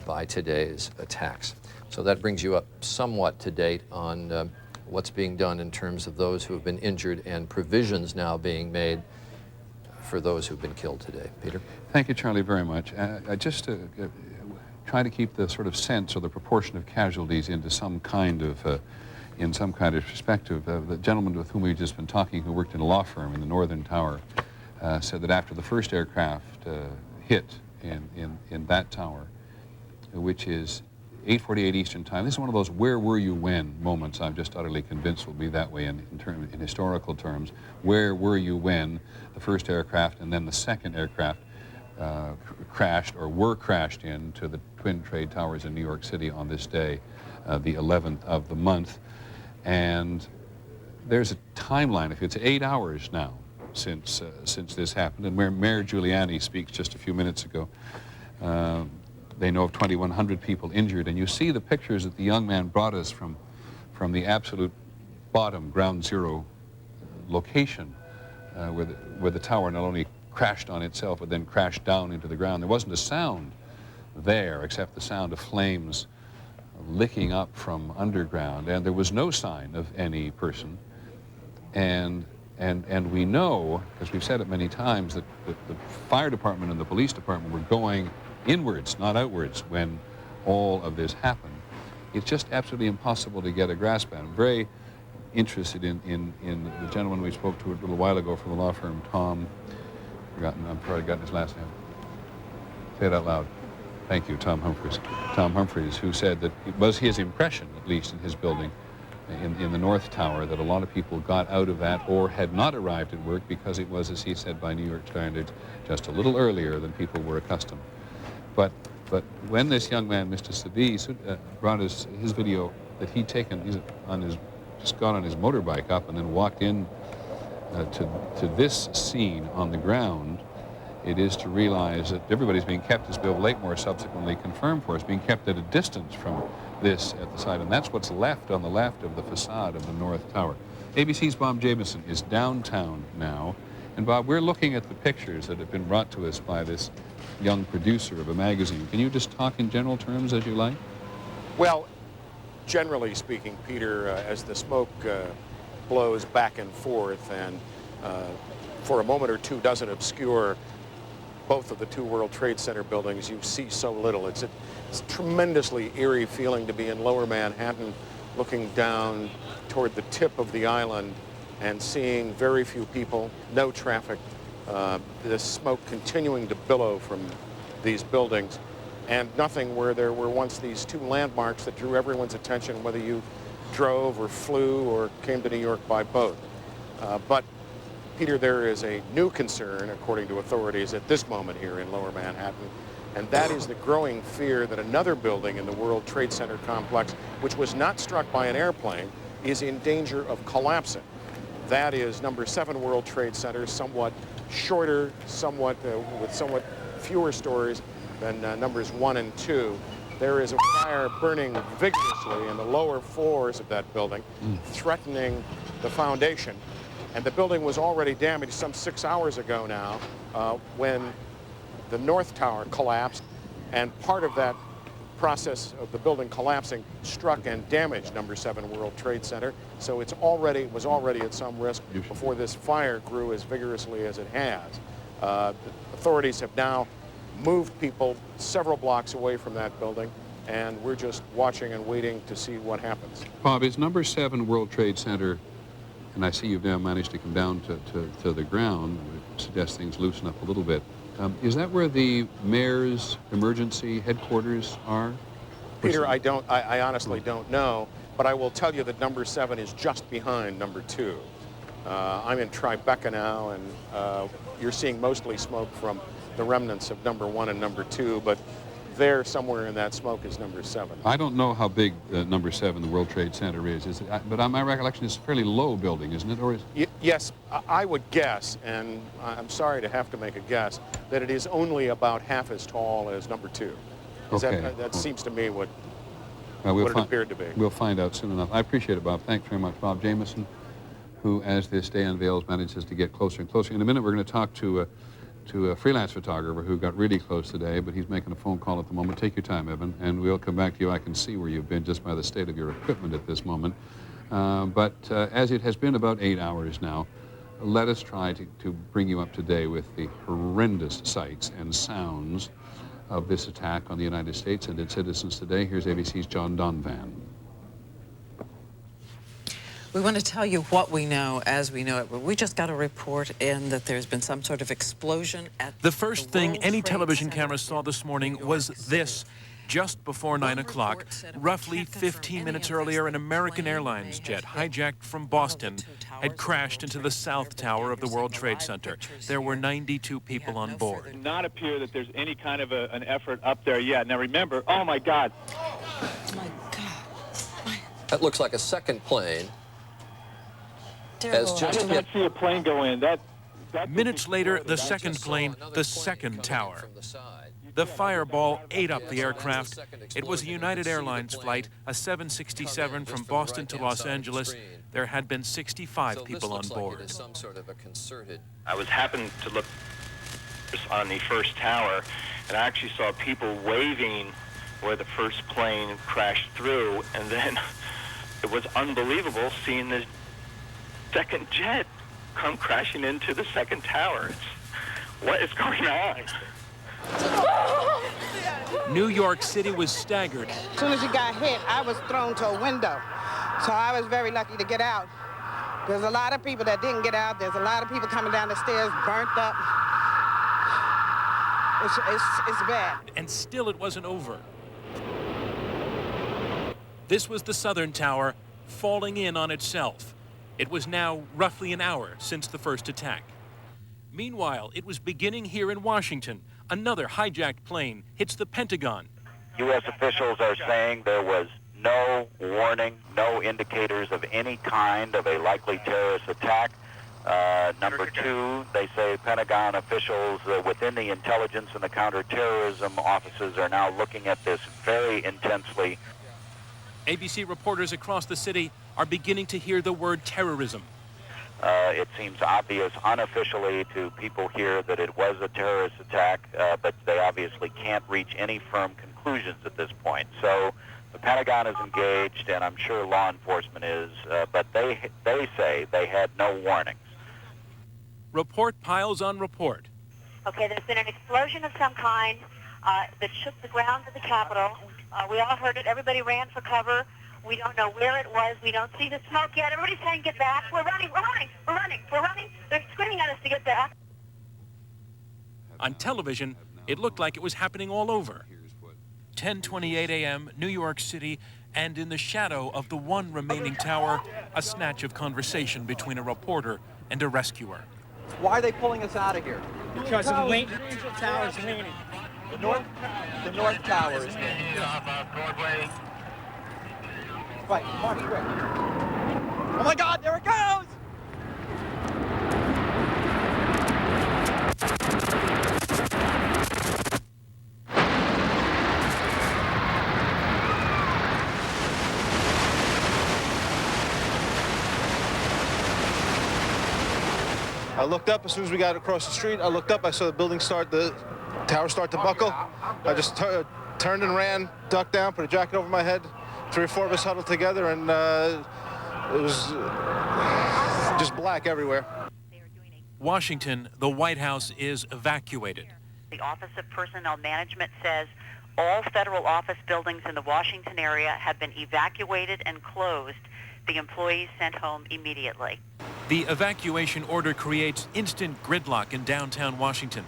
by today's attacks. So that brings you up somewhat to date on what's being done in terms of those who have been injured and provisions now being made for those who've been killed today. Peter? Thank you, Charlie, very much. I just try to keep the sort of sense or the proportion of casualties into some kind of in some kind of perspective. The gentleman with whom we've just been talking, who worked in a law firm in the Northern Tower, said that after the first aircraft hit in that tower, which is 8:48 Eastern Time. This is one of those "where were you when" moments I'm just utterly convinced will be that way in historical terms. Where were you when the first aircraft and then the second aircraft crashed or were crashed into the Twin Trade Towers in New York City on this day, the 11th of the month? And there's a timeline. If it's 8 hours now since this happened. And where Mayor Giuliani speaks just a few minutes ago, they know of 2,100 people injured. And you see the pictures that the young man brought us from the absolute bottom, ground zero location, where the tower not only crashed on itself, but then crashed down into the ground. There wasn't a sound there except the sound of flames licking up from underground, and there was no sign of any person. And we know, because we've said it many times, that the fire department and the police department were going inwards, not outwards, when all of this happened. It's just absolutely impossible to get a grasp at. I'm very interested in the gentleman we spoke to a little while ago from the law firm, I've probably gotten his last name. Say it out loud. Thank you, Tom Humphreys. Tom Humphreys, who said that it was his impression, at least in his building, in the North Tower, that a lot of people got out of that or had not arrived at work because it was, as he said, by New York standards, just a little earlier than people were accustomed. But when this young man, Mr. Sept, brought us his video that he'd taken, just got on his motorbike up and then walked in to this scene on the ground, it is to realize that everybody's being kept, as Bill Blakemore subsequently confirmed for us, being kept at a distance from this at the side, and that's what's left on the left of the facade of the North Tower. ABC's Bob Jamieson is downtown now, and Bob, we're looking at the pictures that have been brought to us by this young producer of a magazine. Can you just talk in general terms as you like? Well, generally speaking, Peter, as the smoke blows back and forth and for a moment or two doesn't obscure both of the two World Trade Center buildings, you see so little. It's a tremendously eerie feeling to be in Lower Manhattan, looking down toward the tip of the island and seeing very few people, no traffic, the smoke continuing to billow from these buildings, and nothing where there were once these two landmarks that drew everyone's attention, whether you drove or flew or came to New York by boat. But Peter, there is a new concern, according to authorities at this moment here in Lower Manhattan, and that is the growing fear that another building in the World Trade Center complex, which was not struck by an airplane, is in danger of collapsing. That is number 7 World Trade Center, somewhat shorter, with somewhat fewer stories than numbers 1 and 2. There is a fire burning vigorously in the lower floors of that building, threatening the foundation. And the building was already damaged some 6 hours ago now when the North Tower collapsed, and part of that process of the building collapsing struck and damaged number 7 World Trade Center. So was already at some risk before this fire grew as vigorously as it has. The authorities have now moved people several blocks away from that building, and we're just watching and waiting to see what happens. Bob, is number 7 World Trade Center, and I see you've now managed to come down to the ground, which suggests things loosen up a little bit. Is that where the mayor's emergency headquarters are? Peter, I honestly don't know, but I will tell you that number 7 is just behind number 2. I'm in Tribeca now, and you're seeing mostly smoke from the remnants of number 1 and number 2, but there somewhere in that smoke is number 7. I don't know how big number 7, the World Trade Center, is it, but my recollection is a fairly low building, isn't it? Or is... Yes, I would guess, and I'm sorry to have to make a guess, that it is only about half as tall as number 2. Okay. That seems to me what it appeared to be. We'll find out soon enough. I appreciate it, Bob. Thanks very much. Bob Jamieson, who, as this day unveils, manages to get closer and closer. In a minute, we're going to talk to a freelance photographer who got really close today, but he's making a phone call at the moment. Take your time, Evan, and we'll come back to you. I can see where you've been just by the state of your equipment at this moment. But as it has been about 8 hours now, let us try to bring you up to date with the horrendous sights and sounds of this attack on the United States and its citizens today. Here's ABC's John Donvan. We want to tell you what we know as we know it. We just got a report in that there's been some sort of explosion at the first thing any television camera saw this morning was this. Just before 9 o'clock, roughly 15 minutes earlier, an American Airlines jet hijacked from Boston had crashed into the South Tower of the World Trade Center. There were 92 people on board. It does not appear that there's any kind of an effort up there yet. Now remember, oh my God. That looks like a second plane. I did not see a plane go in. Minutes later, the second plane, the second tower. The fireball ate up the aircraft. It was a United Airlines flight, a 767 from Boston to Los Angeles. There had been 65 people on board. I happened to look on the first tower, and I actually saw people waving where the first plane crashed through, and then it was unbelievable seeing the second jet come crashing into the second tower. What is going on? New York City was staggered. As soon as it got hit, I was thrown to a window. So I was very lucky to get out. There's a lot of people that didn't get out. There's a lot of people coming down the stairs, burnt up. It's bad. And still it wasn't over. This was the southern tower falling in on itself. It was now roughly an hour since the first attack. Meanwhile, it was beginning here in Washington. Another hijacked plane hits the Pentagon. U.S. officials are saying there was no warning, no indicators of any kind of a likely terrorist attack. Number two, they say Pentagon officials within the intelligence and the counterterrorism offices are now looking at this very intensely. ABC reporters across the city are beginning to hear the word terrorism. It seems obvious unofficially to people here that it was a terrorist attack, but they obviously can't reach any firm conclusions at this point. So the Pentagon is engaged, and I'm sure law enforcement is, but they say they had no warnings. Report piles on report. Okay, there's been an explosion of some kind that shook the grounds of the Capitol. We all heard it. Everybody ran for cover. We don't know where it was. We don't see the smoke yet. Everybody's saying, get back. We're running, we're running, we're running, we're running. They're screaming at us to get back. On television, it looked like it was happening all over. 10:28 a.m., New York City, and in the shadow of the one remaining tower, a snatch of conversation between a reporter and a rescuer. Why are they pulling us out of here? Because the tower's leaning. The north tower is leaning. Right, march quick. Oh my God, there it goes! I looked up as soon as we got across the street. I looked up, I saw the tower start to buckle. I just turned and ran, ducked down, put a jacket over my head. 3 or 4 of us huddled together, and it was just black everywhere. Washington, the White House is evacuated. The Office of Personnel Management says all federal office buildings in the Washington area have been evacuated and closed. The employees sent home immediately. The evacuation order creates instant gridlock in downtown Washington.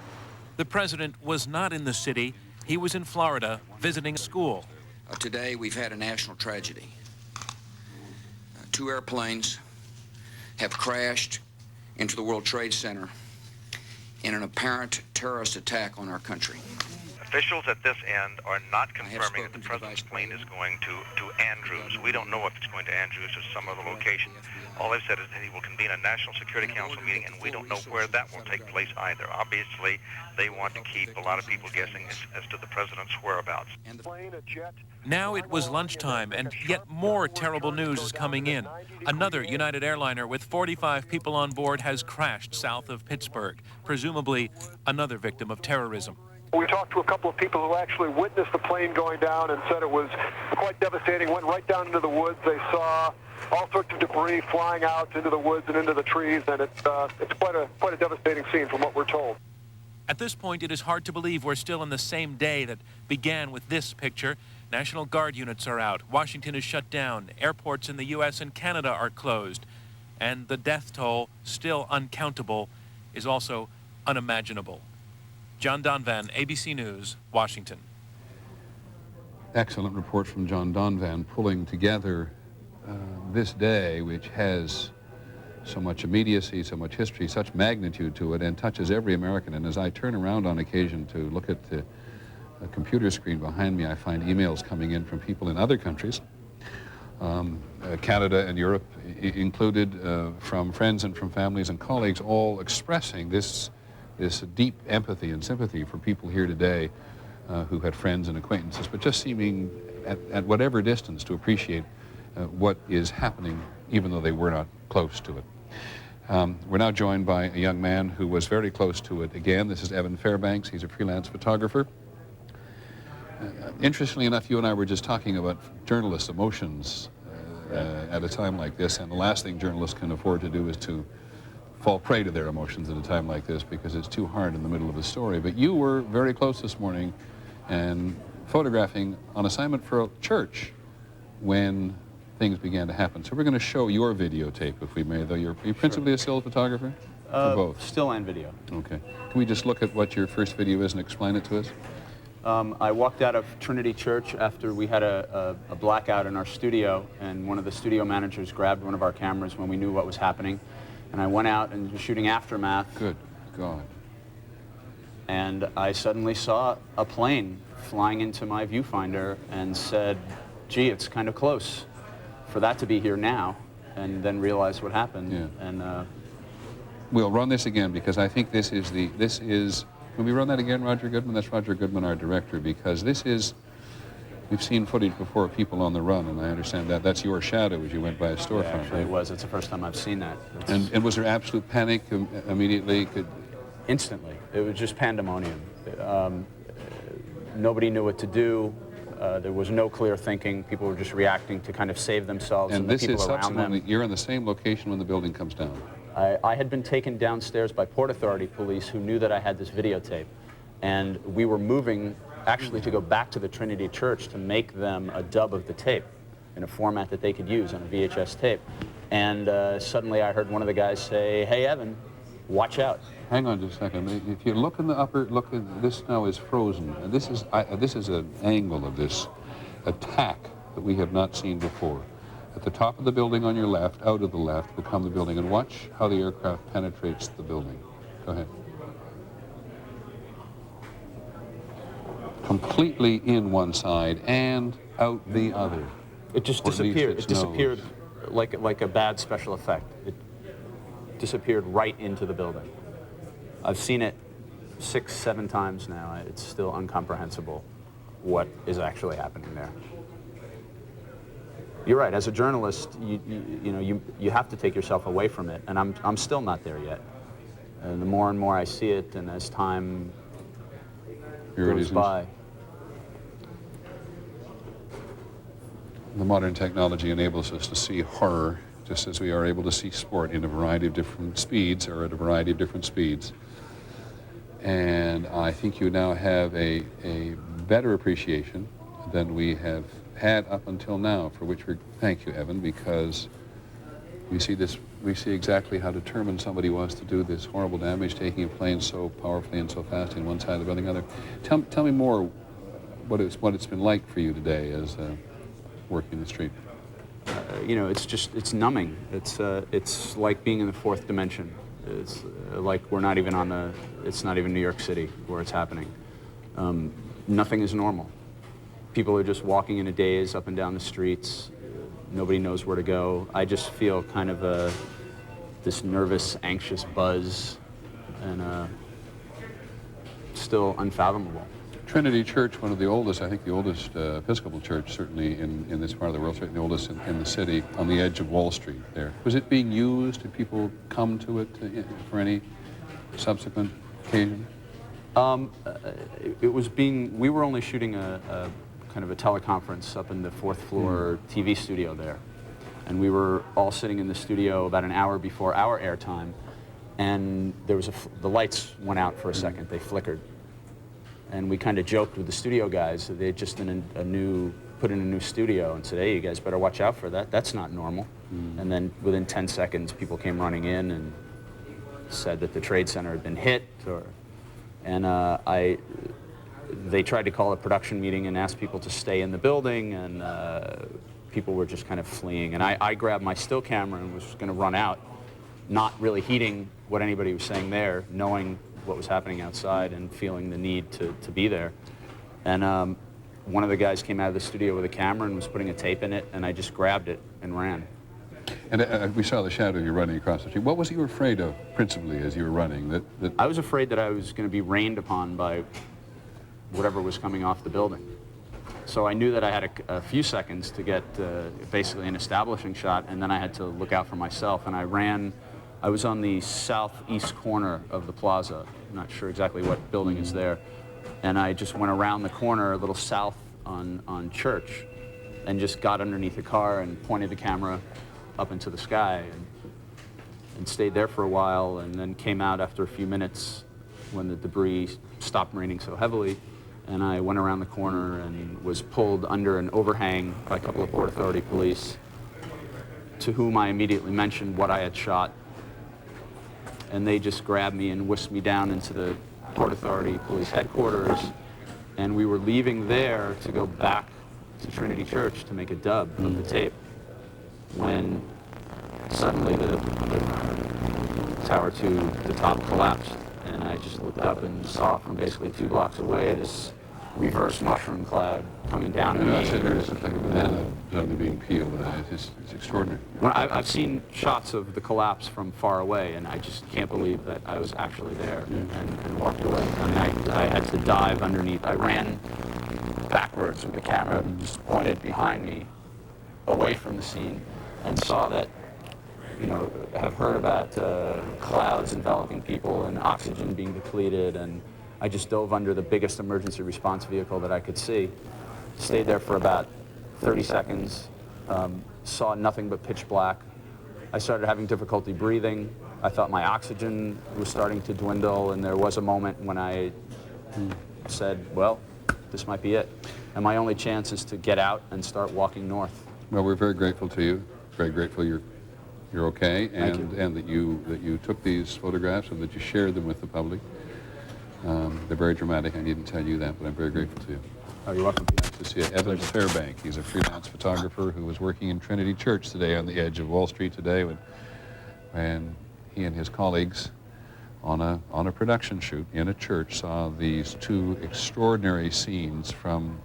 The president was not in the city. He was in Florida visiting school. Today, we've had a national tragedy. 2 airplanes have crashed into the World Trade Center in an apparent terrorist attack on our country. Officials at this end are not confirming that the president's plane is going to Andrews. We don't know if it's going to Andrews or some other location. All they've said is that he will convene a National Security Council meeting, and we don't know where that will take place either. Obviously, they want to keep a lot of people guessing as to the president's whereabouts. Now it was lunchtime, and yet more terrible news is coming in. Another United airliner with 45 people on board has crashed south of Pittsburgh, presumably another victim of terrorism. We talked to a couple of people who actually witnessed the plane going down and said it was quite devastating. Went right down into the woods. They saw all sorts of debris flying out into the woods and into the trees, and it's quite a devastating scene from what we're told. At this point, it is hard to believe we're still in the same day that began with this picture. National Guard units are out. Washington is shut down. Airports in the U.S. and Canada are closed. And the death toll, still uncountable, is also unimaginable. John Donvan, ABC News, Washington. Excellent report from John Donvan, pulling together this day, which has so much immediacy, so much history, such magnitude to it, and touches every American. And as I turn around on occasion to look at the computer screen behind me, I find emails coming in from people in other countries Canada and Europe included, from friends and from families and colleagues, all expressing this deep empathy and sympathy for people here today who had friends and acquaintances, but just seeming at whatever distance to appreciate what is happening, even though they were not close to it. We're now joined by a young man who was very close to it again. This is Evan Fairbanks. He's a freelance photographer. Interestingly enough, you and I were just talking about journalists' emotions at a time like this, and the last thing journalists can afford to do is to fall prey to their emotions at a time like this, because it's too hard in the middle of a story. But you were very close this morning and photographing on assignment for a church when things began to happen. So we're going to show your videotape, if we may, though you're principally a still photographer? For both? Still and video. Okay. Can we just look at what your first video is and explain it to us? I walked out of Trinity Church after we had a blackout in our studio, and one of the studio managers grabbed one of our cameras when we knew what was happening. And I went out and was shooting aftermath. Good God. And I suddenly saw a plane flying into my viewfinder and said, gee, it's kind of close for that to be here now, and then realized what happened. Yeah. And we'll run this again, because I think this is, can we run that again, Roger Goodman? That's Roger Goodman, our director, because this is, we've seen footage before of people on the run, and I understand that that's your shadow as you went by a storefront. Yeah, actually, right? it was. It's the first time I've seen that. And was there absolute panic immediately? Instantly. It was just pandemonium. Nobody knew what to do. There was no clear thinking. People were just reacting to kind of save themselves and the this people is around them. You're in the same location when the building comes down. I had been taken downstairs by Port Authority police who knew that I had this videotape. And we were moving actually to go back to the Trinity Church to make them a dub of the tape in a format that they could use on a VHS tape. And suddenly I heard one of the guys say, hey, Evan, watch out. Hang on just a second. If you look in the upper, this now is frozen. And this is an angle of this attack that we have not seen before. At the top of the building on your left, out of the left, will come the building. And watch how the aircraft penetrates the building. Go ahead. Completely in one side and out the other. It just disappeared. It disappeared like a bad special effect. It disappeared right into the building. I've seen it 6, 7 times now. It's still incomprehensible what is actually happening there. You're right. As a journalist, you have to take yourself away from it, and I'm still not there yet. And the more and more I see it, and as time goes by. The modern technology enables us to see horror just as we are able to see sport in a variety of different speeds, or at a variety of different speeds. And I think you now have a better appreciation than we have had up until now, for which we thank you, Evan, because we see exactly how determined somebody was to do this horrible damage, taking a plane so powerfully and so fast in one side of the building, other. Tell me more what it's been like for you today as working the street. It's numbing. It's like being in the fourth dimension. It's like it's not even New York City where it's happening. Nothing is normal. People are just walking in a daze up and down the streets. Nobody knows where to go. I just feel kind of this nervous, anxious buzz, and still unfathomable. Trinity Church, one of the oldest, I think the oldest Episcopal church, certainly in this part of the world, certainly the oldest in the city, on the edge of Wall Street there. Was it being used? Did people come to it for any subsequent occasion? We were only shooting a kind of a teleconference up in the 4th floor TV studio there. And we were all sitting in the studio about an hour before our airtime, and there was the lights went out for a second, they flickered. And we kind of joked with the studio guys that they had just put in a new studio and said, hey, you guys better watch out for that. That's not normal. And then within 10 seconds, people came running in and said that the Trade Center had been hit. They tried to call a production meeting and ask people to stay in the building, and people were just kind of fleeing. And I grabbed my still camera and was going to run out, not really heeding what anybody was saying there, knowing what was happening outside and feeling the need to be there. And one of the guys came out of the studio with a camera and was putting a tape in it, and I just grabbed it and ran. And we saw the shadow of you running across the street. What was you afraid of, principally, as you were running? I was afraid that I was going to be rained upon by whatever was coming off the building. So I knew that I had a few seconds to get basically an establishing shot, and then I had to look out for myself. And I ran. I was on the southeast corner of the plaza. I'm not sure exactly what building is there. And I just went around the corner a little south on Church and just got underneath the car and pointed the camera up into the sky and stayed there for a while, and then came out after a few minutes when the debris stopped raining so heavily. And I went around the corner and was pulled under an overhang by a couple of Port Authority police, to whom I immediately mentioned what I had shot. And they just grabbed me and whisked me down into the Port Authority police headquarters. And we were leaving there to go back to Trinity Church to make a dub of the tape, when suddenly the tower to the top collapsed. And I just looked up and saw from basically 2 blocks away this reverse mushroom cloud coming down at me. I said there's something like a banana suddenly being peeled. It's extraordinary. Well, I've seen shots of the collapse from far away, and I just can't believe that I was actually there and walked away. I mean, I had to dive underneath. I ran backwards with the camera and just pointed behind me away from the scene, and saw that, you know, have heard about clouds enveloping people and oxygen being depleted, and I just dove under the biggest emergency response vehicle that I could see, stayed there for about 30 seconds, saw nothing but pitch black. I started having difficulty breathing. I thought my oxygen was starting to dwindle, and there was a moment when I said, well, this might be it. And my only chance is to get out and start walking north. Well, we're very grateful to you. Very grateful you're okay, and that you took these photographs and that you shared them with the public. They're very dramatic. I needn't tell you that, but I'm very grateful to you. Oh, you're welcome. Nice to see you. Evans Fairbank. He's a freelance photographer who was working in Trinity Church today on the edge of Wall Street today when he and his colleagues on a production shoot in a church saw these 2 extraordinary scenes from,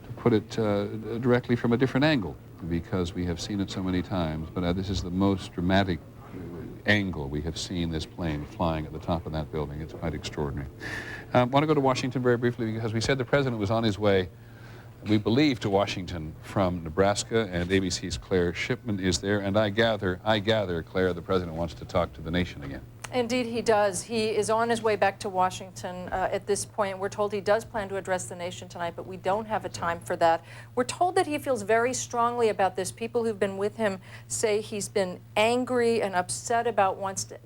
to put it directly, from a different angle, because we have seen it so many times, but this is the most dramatic angle we have seen this plane flying at the top of that building. It's quite extraordinary. I want to go to Washington very briefly, because we said the president was on his way, we believe, to Washington from Nebraska, and ABC's Claire Shipman is there, and I gather, Claire, the president wants to talk to the nation again. Indeed, he does. He is on his way back to Washington at this point. We're told he does plan to address the nation tonight, but we don't have a time for that. We're told that he feels very strongly about this. People who've been with him say he's been angry and upset about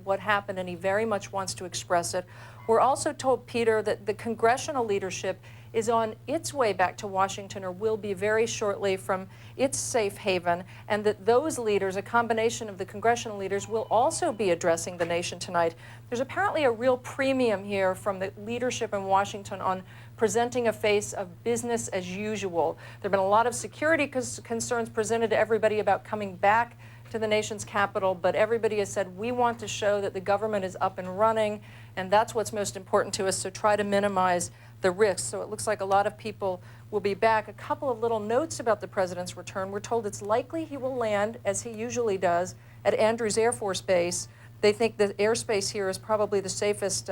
what happened, and he very much wants to express it. We're also told, Peter, that the congressional leadership is on its way back to Washington, or will be very shortly, from its safe haven, and that those leaders, a combination of the congressional leaders, will also be addressing the nation tonight. There's apparently a real premium here from the leadership in Washington on presenting a face of business as usual. There have been a lot of security concerns presented to everybody about coming back to the nation's capital, but everybody has said, we want to show that the government is up and running, and that's what's most important to us, so try to minimize the risks. So it looks like a lot of people will be back. A couple of little notes about the president's return. We're told it's likely he will land, as he usually does, at Andrews Air Force Base. They think the airspace here is probably the safest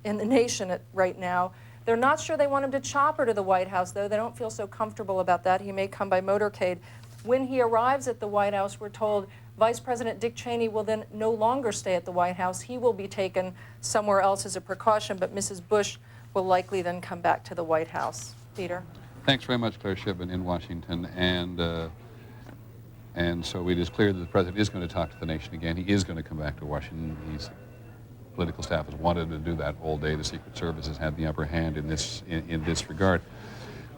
in the nation right now. They're not sure they want him to chopper to the White House, though. They don't feel so comfortable about that. He may come by motorcade. When he arrives at the White House, we're told Vice President Dick Cheney will then no longer stay at the White House. He will be taken somewhere else as a precaution, but Mrs. Bush will likely then come back to the White House. Peter? Thanks very much, Claire Shipman, in Washington. And so it is clear that the president is going to talk to the nation again. He is going to come back to Washington. His political staff has wanted to do that all day. The Secret Service has had the upper hand in this regard.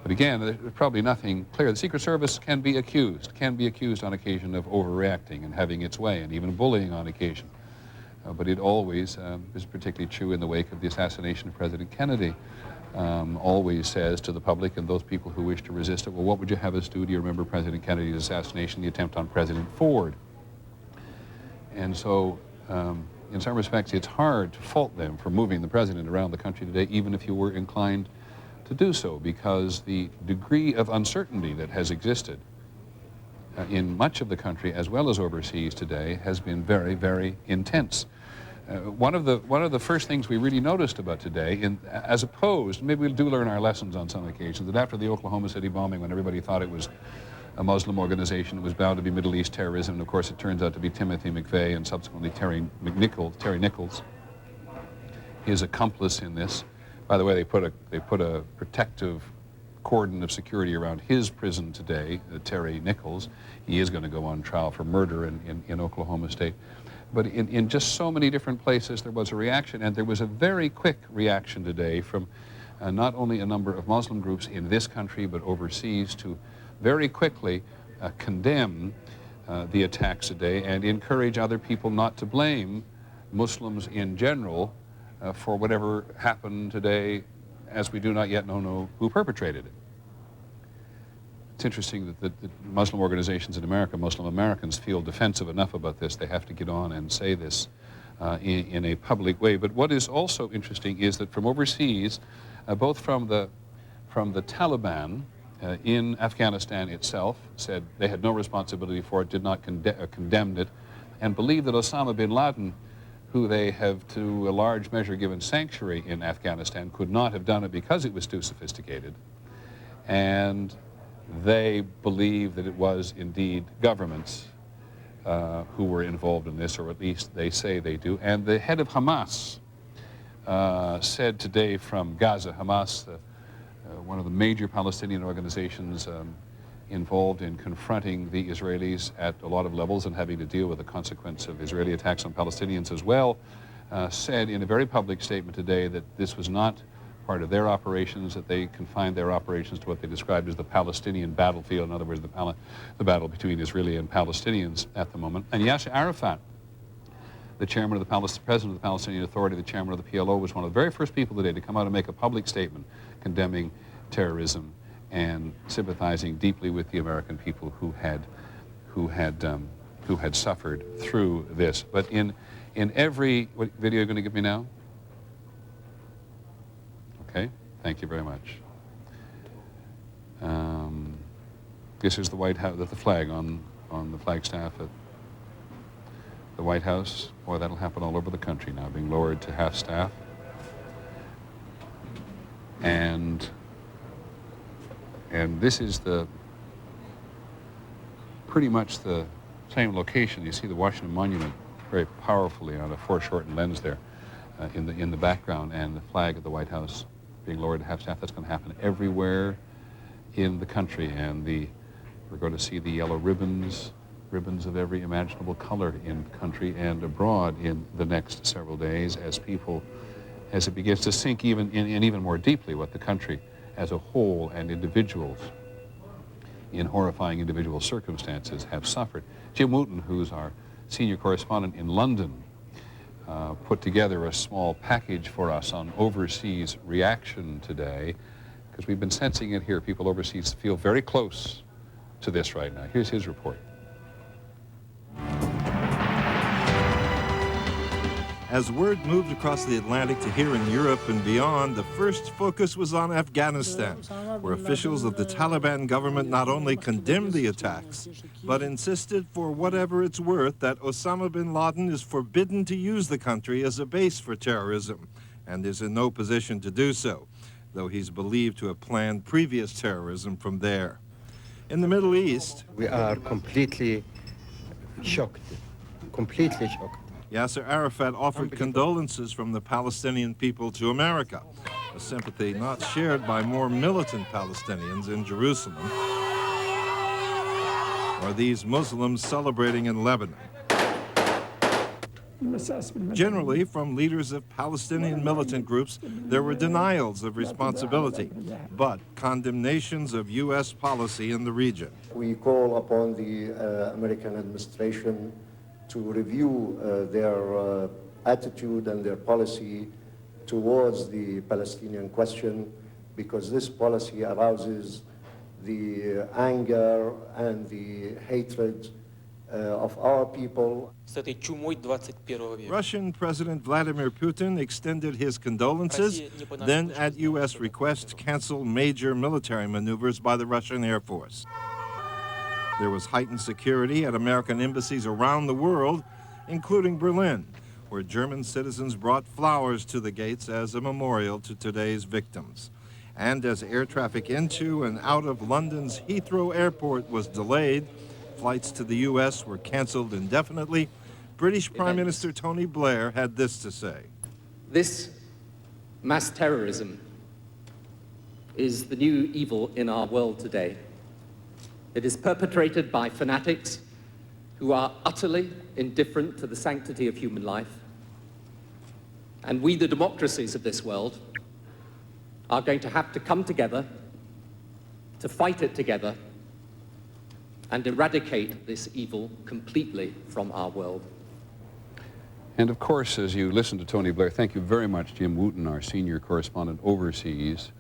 But again, there's probably nothing clear. The Secret Service can be accused on occasion of overreacting and having its way, and even bullying on occasion. But it always is particularly true in the wake of the assassination of President Kennedy. Always says to the public and those people who wish to resist it, well, what would you have us do? Do you remember President Kennedy's assassination, the attempt on President Ford? And so, in some respects, it's hard to fault them for moving the president around the country today, even if you were inclined to do so, because the degree of uncertainty that has existed in much of the country as well as overseas today has been very, very intense. One of the first things we really noticed about today, as opposed, maybe we do learn our lessons on some occasions, that after the Oklahoma City bombing, when everybody thought it was a Muslim organization, it was bound to be Middle East terrorism, and of course it turns out to be Timothy McVeigh and subsequently Terry Nichols, his accomplice in this. By the way, they put a protective cordon of security around his prison today, Terry Nichols. He is going to go on trial for murder in Oklahoma State. But in just so many different places there was a reaction, and there was a very quick reaction today from not only a number of Muslim groups in this country but overseas to very quickly condemn the attacks today and encourage other people not to blame Muslims in general for whatever happened today, as we do not yet know who perpetrated it. It's interesting that the Muslim organizations in America, Muslim Americans, feel defensive enough about this. They have to get on and say this in a public way. But what is also interesting is that from overseas, both from the Taliban in Afghanistan itself, said they had no responsibility for it, did not condemn it, and believed that Osama bin Laden, who they have to a large measure given sanctuary in Afghanistan, could not have done it because it was too sophisticated. And they believe that it was indeed governments who were involved in this, or at least they say they do. And the head of Hamas said today from Gaza, Hamas, one of the major Palestinian organizations involved in confronting the Israelis at a lot of levels and having to deal with the consequence of Israeli attacks on Palestinians as well, said in a very public statement today that this was not part of their operations, that they confined their operations to what they described as the Palestinian battlefield, in other words, the battle between Israeli and Palestinians at the moment. And Yasser Arafat, the chairman of the president of the Palestinian Authority, the chairman of the PLO, was one of the very first people today to come out and make a public statement condemning terrorism and sympathizing deeply with the American people who had suffered through this. But in every, what video are you going to give me now? Okay, thank you very much. This is the White House, the flag on the flagstaff at the White House. Boy, that'll happen all over the country now, being lowered to half staff. And this is pretty much the same location. You see the Washington Monument very powerfully on a foreshortened lens there in the background, and the flag at the White House being lowered to half staff. That's going to happen everywhere in the country, and we're going to see the yellow ribbons of every imaginable color in the country and abroad in the next several days as it begins to sink even more deeply what the country as a whole and individuals in horrifying individual circumstances have suffered. Jim Wooten, who's our senior correspondent in London, put together a small package for us on overseas reaction today, because we've been sensing it here. People overseas feel very close to this right now. Here's his report. As word moved across the Atlantic to here in Europe and beyond, the first focus was on Afghanistan, where officials of the Taliban government not only condemned the attacks, but insisted for whatever it's worth that Osama bin Laden is forbidden to use the country as a base for terrorism, and is in no position to do so, though he's believed to have planned previous terrorism from there. In the Middle East, we are completely shocked. Yasser Arafat offered condolences from the Palestinian people to America, a sympathy not shared by more militant Palestinians in Jerusalem or these Muslims celebrating in Lebanon. Generally, from leaders of Palestinian militant groups, there were denials of responsibility, but condemnations of U.S. policy in the region. We call upon the American administration to review their attitude and their policy towards the Palestinian question, because this policy arouses the anger and the hatred of our people. Russian President Vladimir Putin extended his condolences, then at U.S. request canceled major military maneuvers by the Russian Air Force. There was heightened security at American embassies around the world, including Berlin, where German citizens brought flowers to the gates as a memorial to today's victims. And as air traffic into and out of London's Heathrow Airport was delayed, flights to the U.S. were canceled indefinitely, British Prime Minister Tony Blair had this to say. This mass terrorism is the new evil in our world today. It is perpetrated by fanatics who are utterly indifferent to the sanctity of human life. And we, the democracies of this world, are going to have to come together to fight it together and eradicate this evil completely from our world. And of course, as you listen to Tony Blair, thank you very much, Jim Wooten, our senior correspondent overseas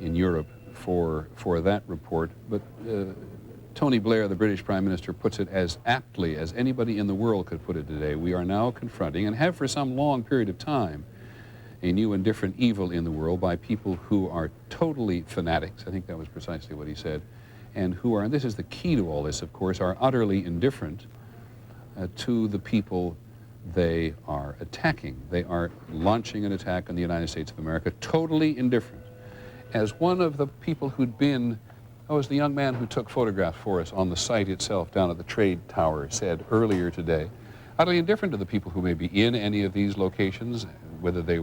in Europe, for that report. But Tony Blair, the British Prime Minister, puts it as aptly as anybody in the world could put it today. We are now confronting, and have for some long period of time, a new and different evil in the world by people who are totally fanatics. I think that was precisely what he said. And who are, and this is the key to all this, of course, are utterly indifferent to the people they are attacking. They are launching an attack on the United States of America, totally indifferent. As one of the people who'd been, as the young man who took photographs for us on the site itself down at the trade tower said earlier today, utterly indifferent to the people who may be in any of these locations, whether they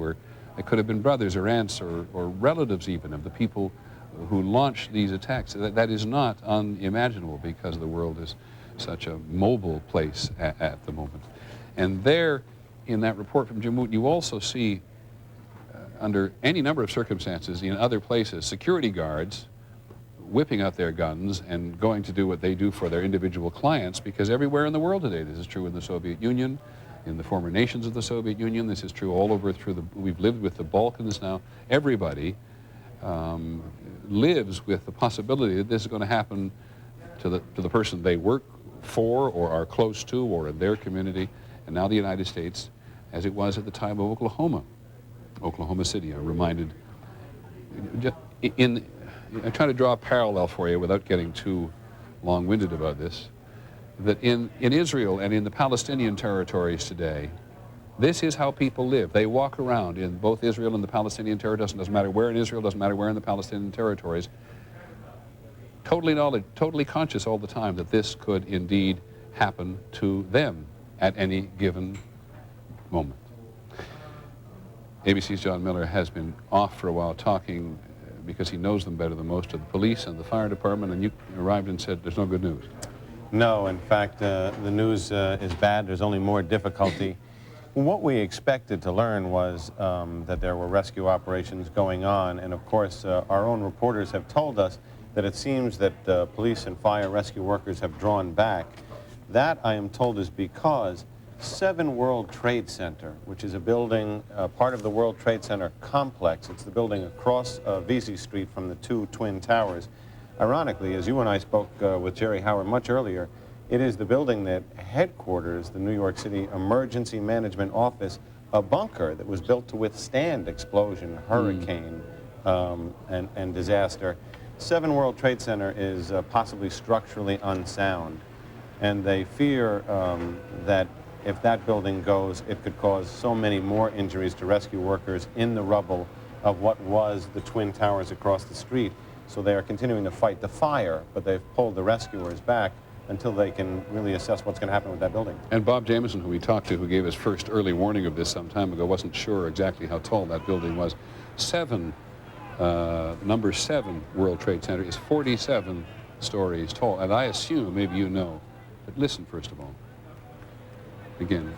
could have been brothers or aunts or relatives even of the people who launched these attacks. That is not unimaginable because the world is such a mobile place at the moment. And there, in that report from Jim Wooten, you also see, under any number of circumstances in other places, security guards whipping out their guns and going to do what they do for their individual clients, because everywhere in the world today, this is true in the Soviet Union, in the former nations of the Soviet Union, this is true all over we've lived with the Balkans now, everybody lives with the possibility that this is going to happen to the person they work for or are close to or in their community. And now the United States, as it was at the time of Oklahoma City, I'm reminded, I try to draw a parallel for you without getting too long-winded about this, that in Israel and in the Palestinian territories today, this is how people live. They walk around in both Israel and the Palestinian territories, doesn't matter where in Israel, doesn't matter where in the Palestinian territories, totally conscious all the time that this could indeed happen to them at any given moment. ABC's John Miller has been off for a while talking because he knows them better than most of the police and the fire department, and you arrived and said there's no good news. No, in fact, the news is bad. There's only more difficulty. What we expected to learn was that there were rescue operations going on, and of course our own reporters have told us that it seems that police and fire rescue workers have drawn back. That, I am told, is because 7 World Trade Center, which is a building, part of the World Trade Center complex, it's the building across Vesey Street from the 2 twin towers. Ironically, as you and I spoke with Jerry Howard much earlier, it is the building that headquarters the New York City Emergency Management Office, a bunker that was built to withstand explosion, hurricane, and disaster. 7 World Trade Center is possibly structurally unsound, and they fear that if that building goes, it could cause so many more injuries to rescue workers in the rubble of what was the Twin Towers across the street. So they are continuing to fight the fire, but they've pulled the rescuers back until they can really assess what's going to happen with that building. And Bob Jameson, who we talked to, who gave us first early warning of this some time ago, wasn't sure exactly how tall that building was. Number 7 World Trade Center is 47 stories tall. And I assume, maybe you know, but listen first of all. Again,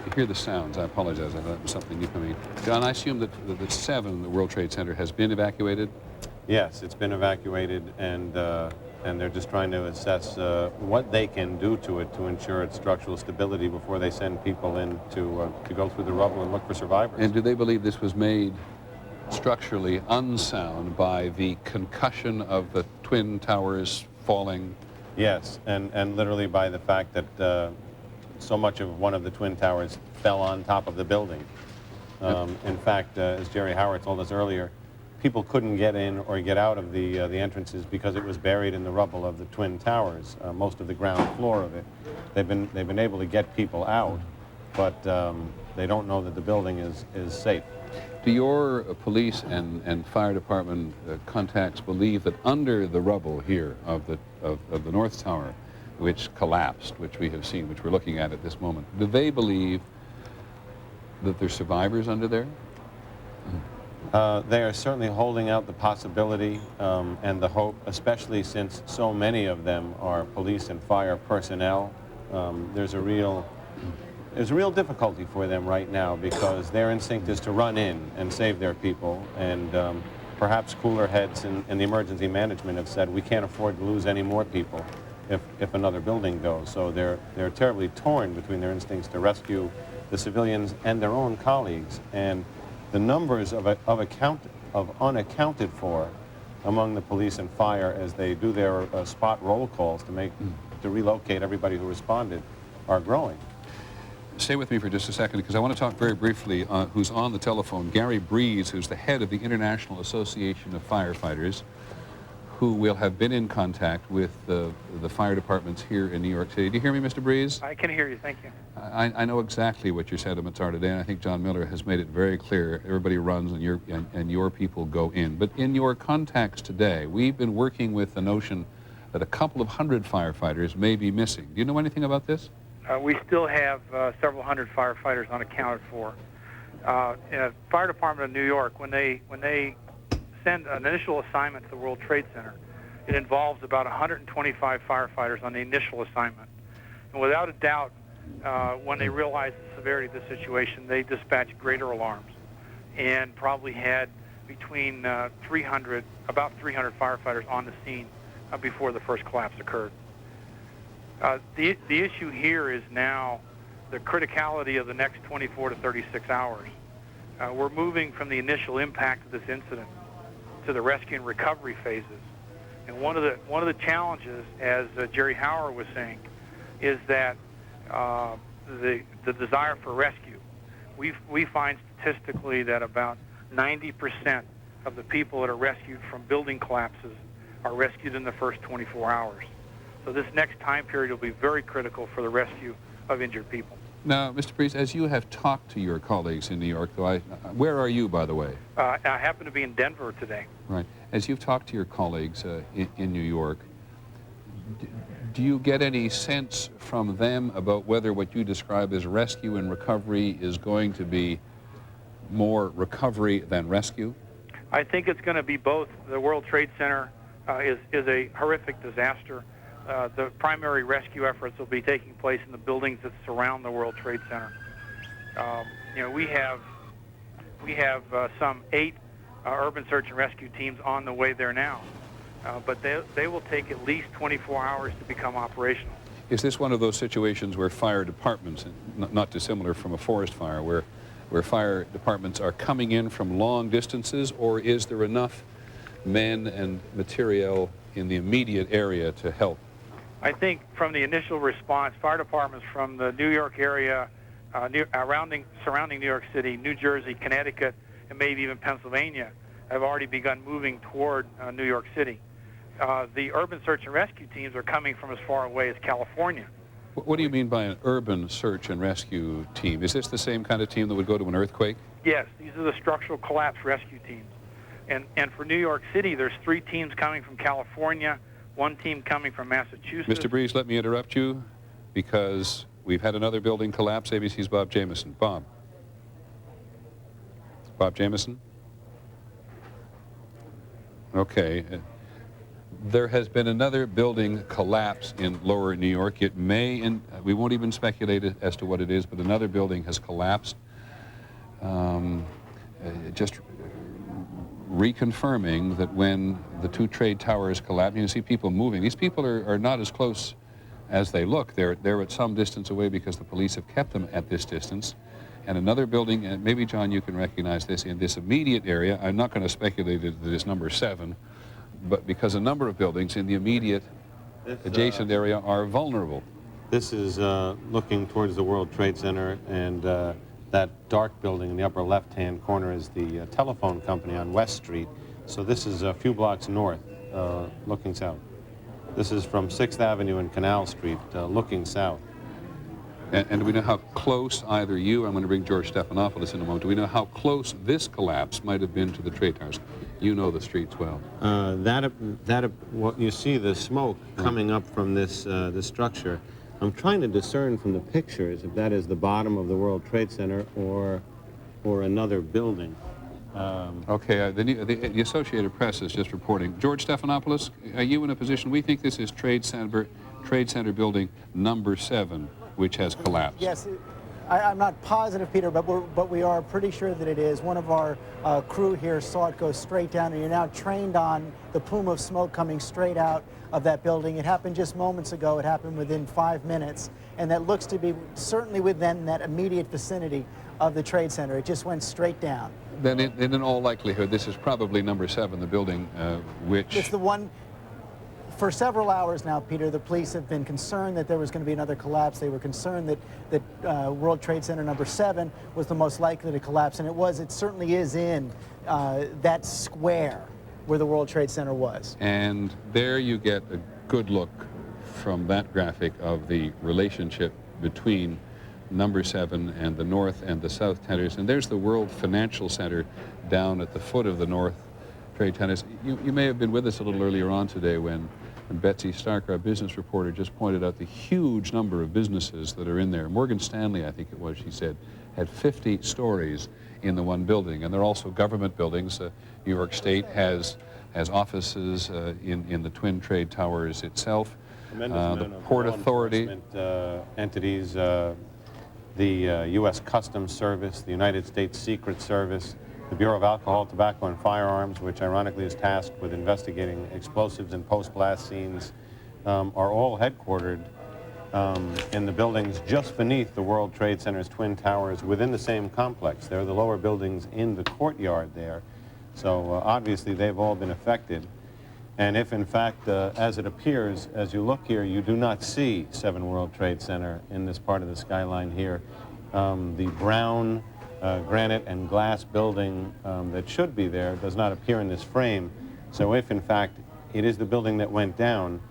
you hear the sounds. I apologize. I thought it was something new coming in. John, I assume that the 7, the World Trade Center, has been evacuated? Yes, it's been evacuated, and they're just trying to assess what they can do to it to ensure its structural stability before they send people in to go through the rubble and look for survivors. And do they believe this was made structurally unsound by the concussion of the Twin Towers falling? Yes, and literally by the fact that so much of one of the Twin Towers fell on top of the building. In fact, as Jerry Howard told us earlier, people couldn't get in or get out of the entrances because it was buried in the rubble of the Twin Towers, most of the ground floor of it. They've been able to get people out, but they don't know that the building is safe. Do your police and fire department contacts believe that under the rubble here of the North Tower, which collapsed, which we have seen, which we're looking at this moment, do they believe that there's survivors under there? They are certainly holding out the possibility and the hope, especially since so many of them are police and fire personnel. There's a real difficulty for them right now because their instinct is to run in and save their people, and perhaps cooler heads in the emergency management have said we can't afford to lose any more people if another building goes. So they're terribly torn between their instincts to rescue the civilians and their own colleagues, and the numbers of unaccounted for among the police and fire as they do their spot roll calls to relocate everybody who responded are growing. Stay with me for just a second, because I want to talk very briefly who's on the telephone. Gary Breeze, who's the head of the International Association of Firefighters, who will have been in contact with the fire departments here in New York City. Do you hear me, Mr. Breeze? I can hear you, thank you. I know exactly what your sentiments are today, and I think John Miller has made it very clear. Everybody runs and your people go in. But in your contacts today, we've been working with the notion that a couple of hundred firefighters may be missing. Do you know anything about this? We still have several hundred firefighters unaccounted for. Fire Department of New York, when they send an initial assignment to the World Trade Center, it involves about 125 firefighters on the initial assignment. And without a doubt, when they realized the severity of the situation, they dispatched greater alarms and probably had between about 300 firefighters on the scene before the first collapse occurred. The issue here is now the criticality of the next 24 to 36 hours. We're moving from the initial impact of this incident to the rescue and recovery phases. And one of the challenges, as Jerry Howard was saying, is that the desire for rescue. We find statistically that about 90% of the people that are rescued from building collapses are rescued in the first 24 hours. So this next time period will be very critical for the rescue of injured people. Now, Mr. Priest, as you have talked to your colleagues in New York, though, where are you, by the way? I happen to be in Denver today. Right. As you've talked to your colleagues in New York, do you get any sense from them about whether what you describe as rescue and recovery is going to be more recovery than rescue? I think it's going to be both. The World Trade Center is a horrific disaster. The primary rescue efforts will be taking place in the buildings that surround the World Trade Center. We have some 8 urban search and rescue teams on the way there now, but they will take at least 24 hours to become operational. Is this one of those situations where fire departments, not dissimilar from a forest fire, where fire departments are coming in from long distances, or is there enough men and material in the immediate area to help? I think from the initial response, fire departments from the New York area, surrounding New York City, New Jersey, Connecticut, and maybe even Pennsylvania have already begun moving toward New York City. The urban search and rescue teams are coming from as far away as California. What do you mean by an urban search and rescue team? Is this the same kind of team that would go to an earthquake? Yes, these are the structural collapse rescue teams. And for New York City, there's 3 teams coming from California, 1 team coming from Massachusetts. Mr. Breeze, let me interrupt you because we've had another building collapse. ABC's Bob Jameson. Bob. Bob Jameson? Okay. There has been another building collapse in lower New York. It may, and we won't even speculate as to what it is, but another building has collapsed. Just reconfirming that when the 2 trade towers collapse, you see people moving. These people are not as close as they look. They're at some distance away because the police have kept them at this distance. And another building, and maybe, John, you can recognize this, in this immediate area, I'm not going to speculate that it's number 7, but because a number of buildings in the immediate adjacent area are vulnerable. This is looking towards the World Trade Center, and that dark building in the upper left-hand corner is the telephone company on West Street. So this is a few blocks north, looking south. This is from 6th Avenue and Canal Street, looking south. And do we know how close either you, I'm going to bring George Stephanopoulos in a moment, do we know how close this collapse might have been to the trade towers? You know the streets well. What you see, the smoke coming up from this, this structure. I'm trying to discern from the pictures if that is the bottom of the World Trade Center or another building. Okay, the Associated Press is just reporting. George Stephanopoulos, are you in a position, we think this is Trade Center building number 7, which has collapsed? Yes, I'm not positive, Peter, but we are pretty sure that it is. One of our crew here saw it go straight down, and you're now trained on the plume of smoke coming straight out of that building. It happened just moments ago. It happened within 5 minutes, and that looks to be certainly within that immediate vicinity of the Trade Center. It just went straight down. Then in all likelihood, this is probably number 7, the building which... It's the one. For several hours now, Peter, the police have been concerned that there was going to be another collapse. They were concerned that World Trade Center number 7 was the most likely to collapse, and it certainly is in that square where the World Trade Center was. And there you get a good look from that graphic of the relationship between number 7 and the North and the South towers. And there's the World Financial Center down at the foot of the North Trade Towers. You may have been with us a little earlier on today when Betsy Stark, our business reporter, just pointed out the huge number of businesses that are in there. Morgan Stanley, I think it was, she said, had 50 stories in the one building. And they're also government buildings. New York State has offices in the Twin Trade Towers itself. The Port Authority. Entities, the U.S. Customs Service, the United States Secret Service, the Bureau of Alcohol, Tobacco, and Firearms, which ironically is tasked with investigating explosives and post-blast scenes, are all headquartered in the buildings just beneath the World Trade Center's Twin Towers within the same complex. They're the lower buildings in the courtyard there. So obviously they've all been affected. And if in fact, as it appears, as you look here, you do not see 7 World Trade Center in this part of the skyline here. The brown granite and glass building that should be there does not appear in this frame. So if in fact it is the building that went down,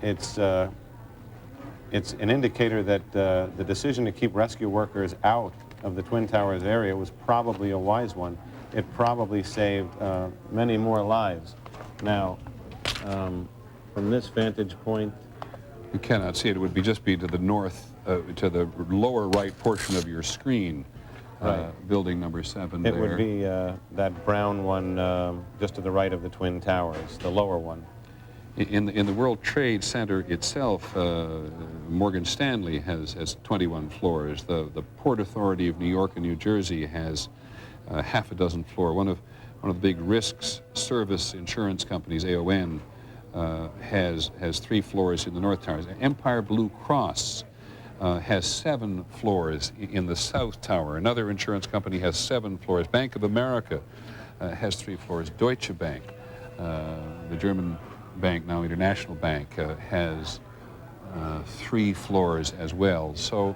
it's an indicator that the decision to keep rescue workers out of the Twin Towers area was probably a wise one. It probably saved many more lives. Now, from this vantage point, you cannot see it. It would just be to the north, to the lower right portion of your screen, building number 7 it there. would be that brown one just to the right of the Twin Towers, the lower one. In the World Trade Center itself, Morgan Stanley has 21 floors. The Port Authority of New York and New Jersey has half a dozen floors. One of the big risks service insurance companies, AON, has 3 floors in the North Towers. Empire Blue Cross has 7 floors in the South Tower. Another insurance company has 7 floors. Bank of America has 3 floors. Deutsche Bank, the German bank, now International Bank, has 3 floors as well. So,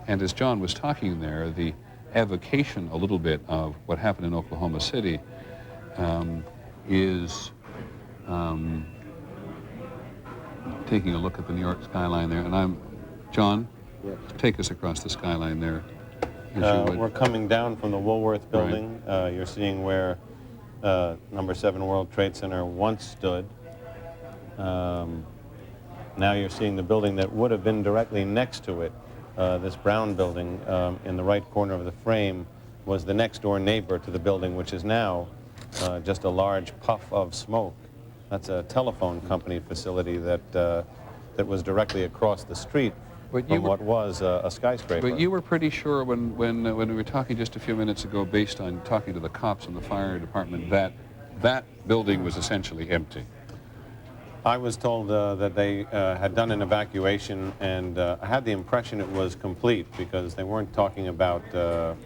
and as John was talking there, the evocation a little bit of what happened in Oklahoma City is taking a look at the New York skyline there. And John, yes. Take us across the skyline there. We're coming down from the Woolworth building. Right. You're seeing where number 7 World Trade Center once stood. Now you're seeing the building that would have been directly next to it. This brown building in the right corner of the frame was the next door neighbor to the building, which is now just a large puff of smoke. That's a telephone company facility that was directly across the street from what was a skyscraper. But you were pretty sure when we were talking just a few minutes ago, based on talking to the cops and the fire department, that that building was essentially empty. I was told that they had done an evacuation, and I had the impression it was complete because they weren't talking about a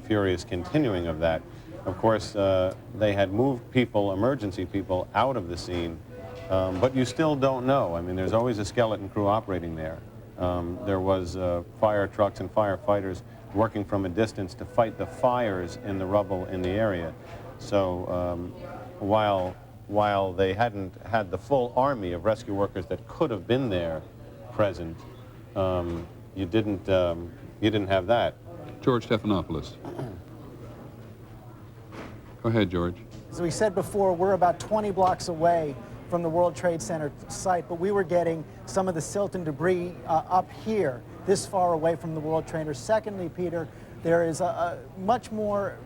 furious continuing of that. Of course, they had moved people, emergency people, out of the scene, But you still don't know. I mean, there's always a skeleton crew operating there. There was fire trucks and firefighters working from a distance to fight the fires in the rubble in the area. So while they hadn't had the full army of rescue workers that could have been there present, you didn't have that. George Stephanopoulos. Go ahead, George. As we said before, we're about 20 blocks away from the World Trade Center site, but we were getting some of the silt and debris up here, this far away from the World Trade Center. Secondly, Peter, there is a much more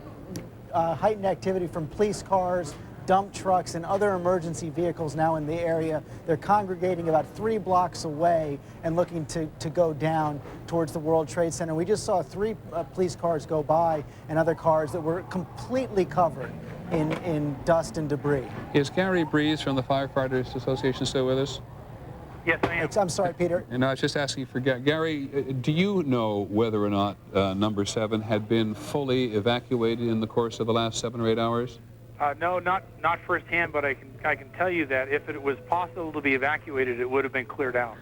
heightened activity from police cars, dump trucks, and other emergency vehicles now in the area. They're congregating about 3 blocks away and looking to go down towards the World Trade Center. We just saw 3 police cars go by and other cars that were completely covered in dust and debris. Is Gary Breeze from the Firefighters Association still with us? Yes, I am. I'm sorry, Peter. And I was just asking for Gary, do you know whether or not number 7 had been fully evacuated in the course of the last 7 or 8 hours? No, not firsthand, but I can tell you that if it was possible to be evacuated, it would have been cleared out.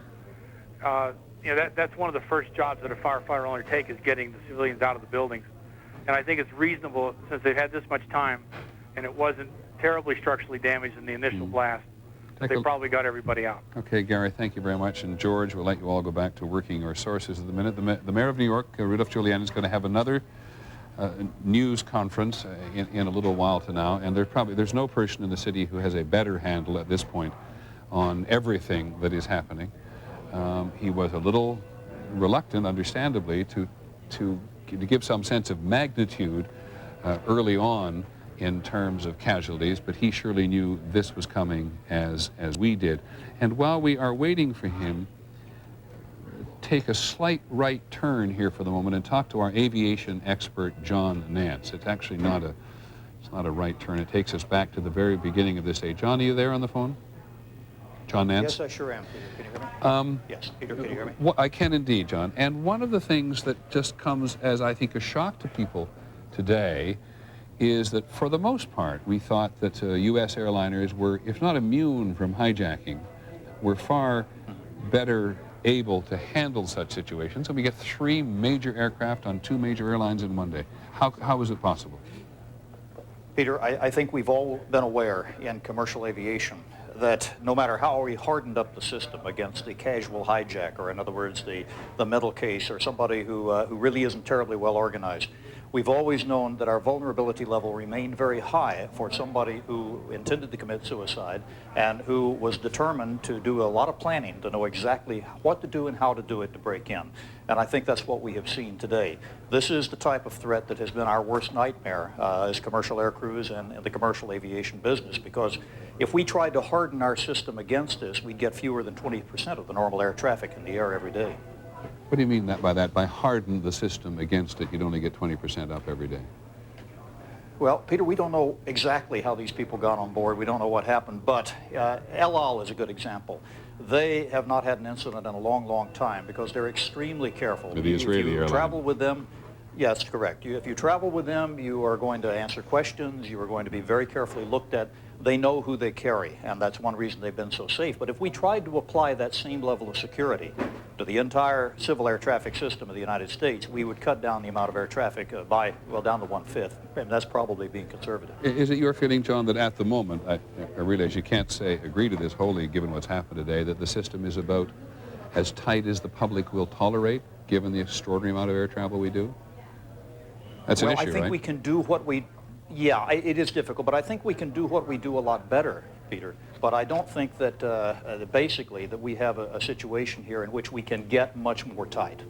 You know, that's one of the first jobs that a firefighter will undertake, is getting the civilians out of the buildings. And I think it's reasonable, since they've had this much time, and it wasn't terribly structurally damaged in the initial blast, that they probably got everybody out. Okay, Gary, thank you very much. And George, we'll let you all go back to working your sources at the minute. The Mayor of New York, Rudolph Giuliani, is going to have another news conference in a little while to now, and there's no person in the city who has a better handle at this point on everything that is happening. He was a little reluctant, understandably, to give some sense of magnitude early on in terms of casualties, but he surely knew this was coming as we did. And while we are waiting for him, take a slight right turn here for the moment and talk to our aviation expert, John Nance. It's actually not a right turn. It takes us back to the very beginning of this day. John, are you there on the phone? John Nance? Yes, I sure am, Peter. Can you hear me? Yes, Peter, can you hear me? Well, I can indeed, John. And one of the things that just comes as, I think, a shock to people today is that, for the most part, we thought that U.S. airliners were, if not immune from hijacking, were far better able to handle such situations. And we get 3 major aircraft on 2 major airlines in one day. How is it possible? Peter, I think we've all been aware in commercial aviation that no matter how we hardened up the system against the casual hijacker, in other words, the middle case, or somebody who really isn't terribly well organized, we've always known that our vulnerability level remained very high for somebody who intended to commit suicide and who was determined to do a lot of planning to know exactly what to do and how to do it to break in. And I think that's what we have seen today. This is the type of threat that has been our worst nightmare as commercial air crews and the commercial aviation business, because if we tried to harden our system against this, we'd get fewer than 20% of the normal air traffic in the air every day. What do you mean by that? By harden the system against it, you'd only get 20% up every day? Well, Peter, we don't know exactly how these people got on board. We don't know what happened, but El Al is a good example. They have not had an incident in a long, long time because they're extremely careful. The Israeli airline. Travel with them, yes, correct. If you travel with them, you are going to answer questions. You are going to be very carefully looked at. They know who they carry, and that's one reason they've been so safe. But if we tried to apply that same level of security to the entire civil air traffic system of the United States, we would cut down the amount of air traffic by, well, down to 1/5, and that's probably being conservative. Is it your feeling, John, that at the moment, I realize you can't agree to this wholly given what's happened today, that the system is about as tight as the public will tolerate, given the extraordinary amount of air travel we do? That's an issue, right? I think we can do what we... Yeah, it is difficult, but I think we can do what we do a lot better, Peter. But I don't think that, basically, that we have a situation here in which we can get much more tight.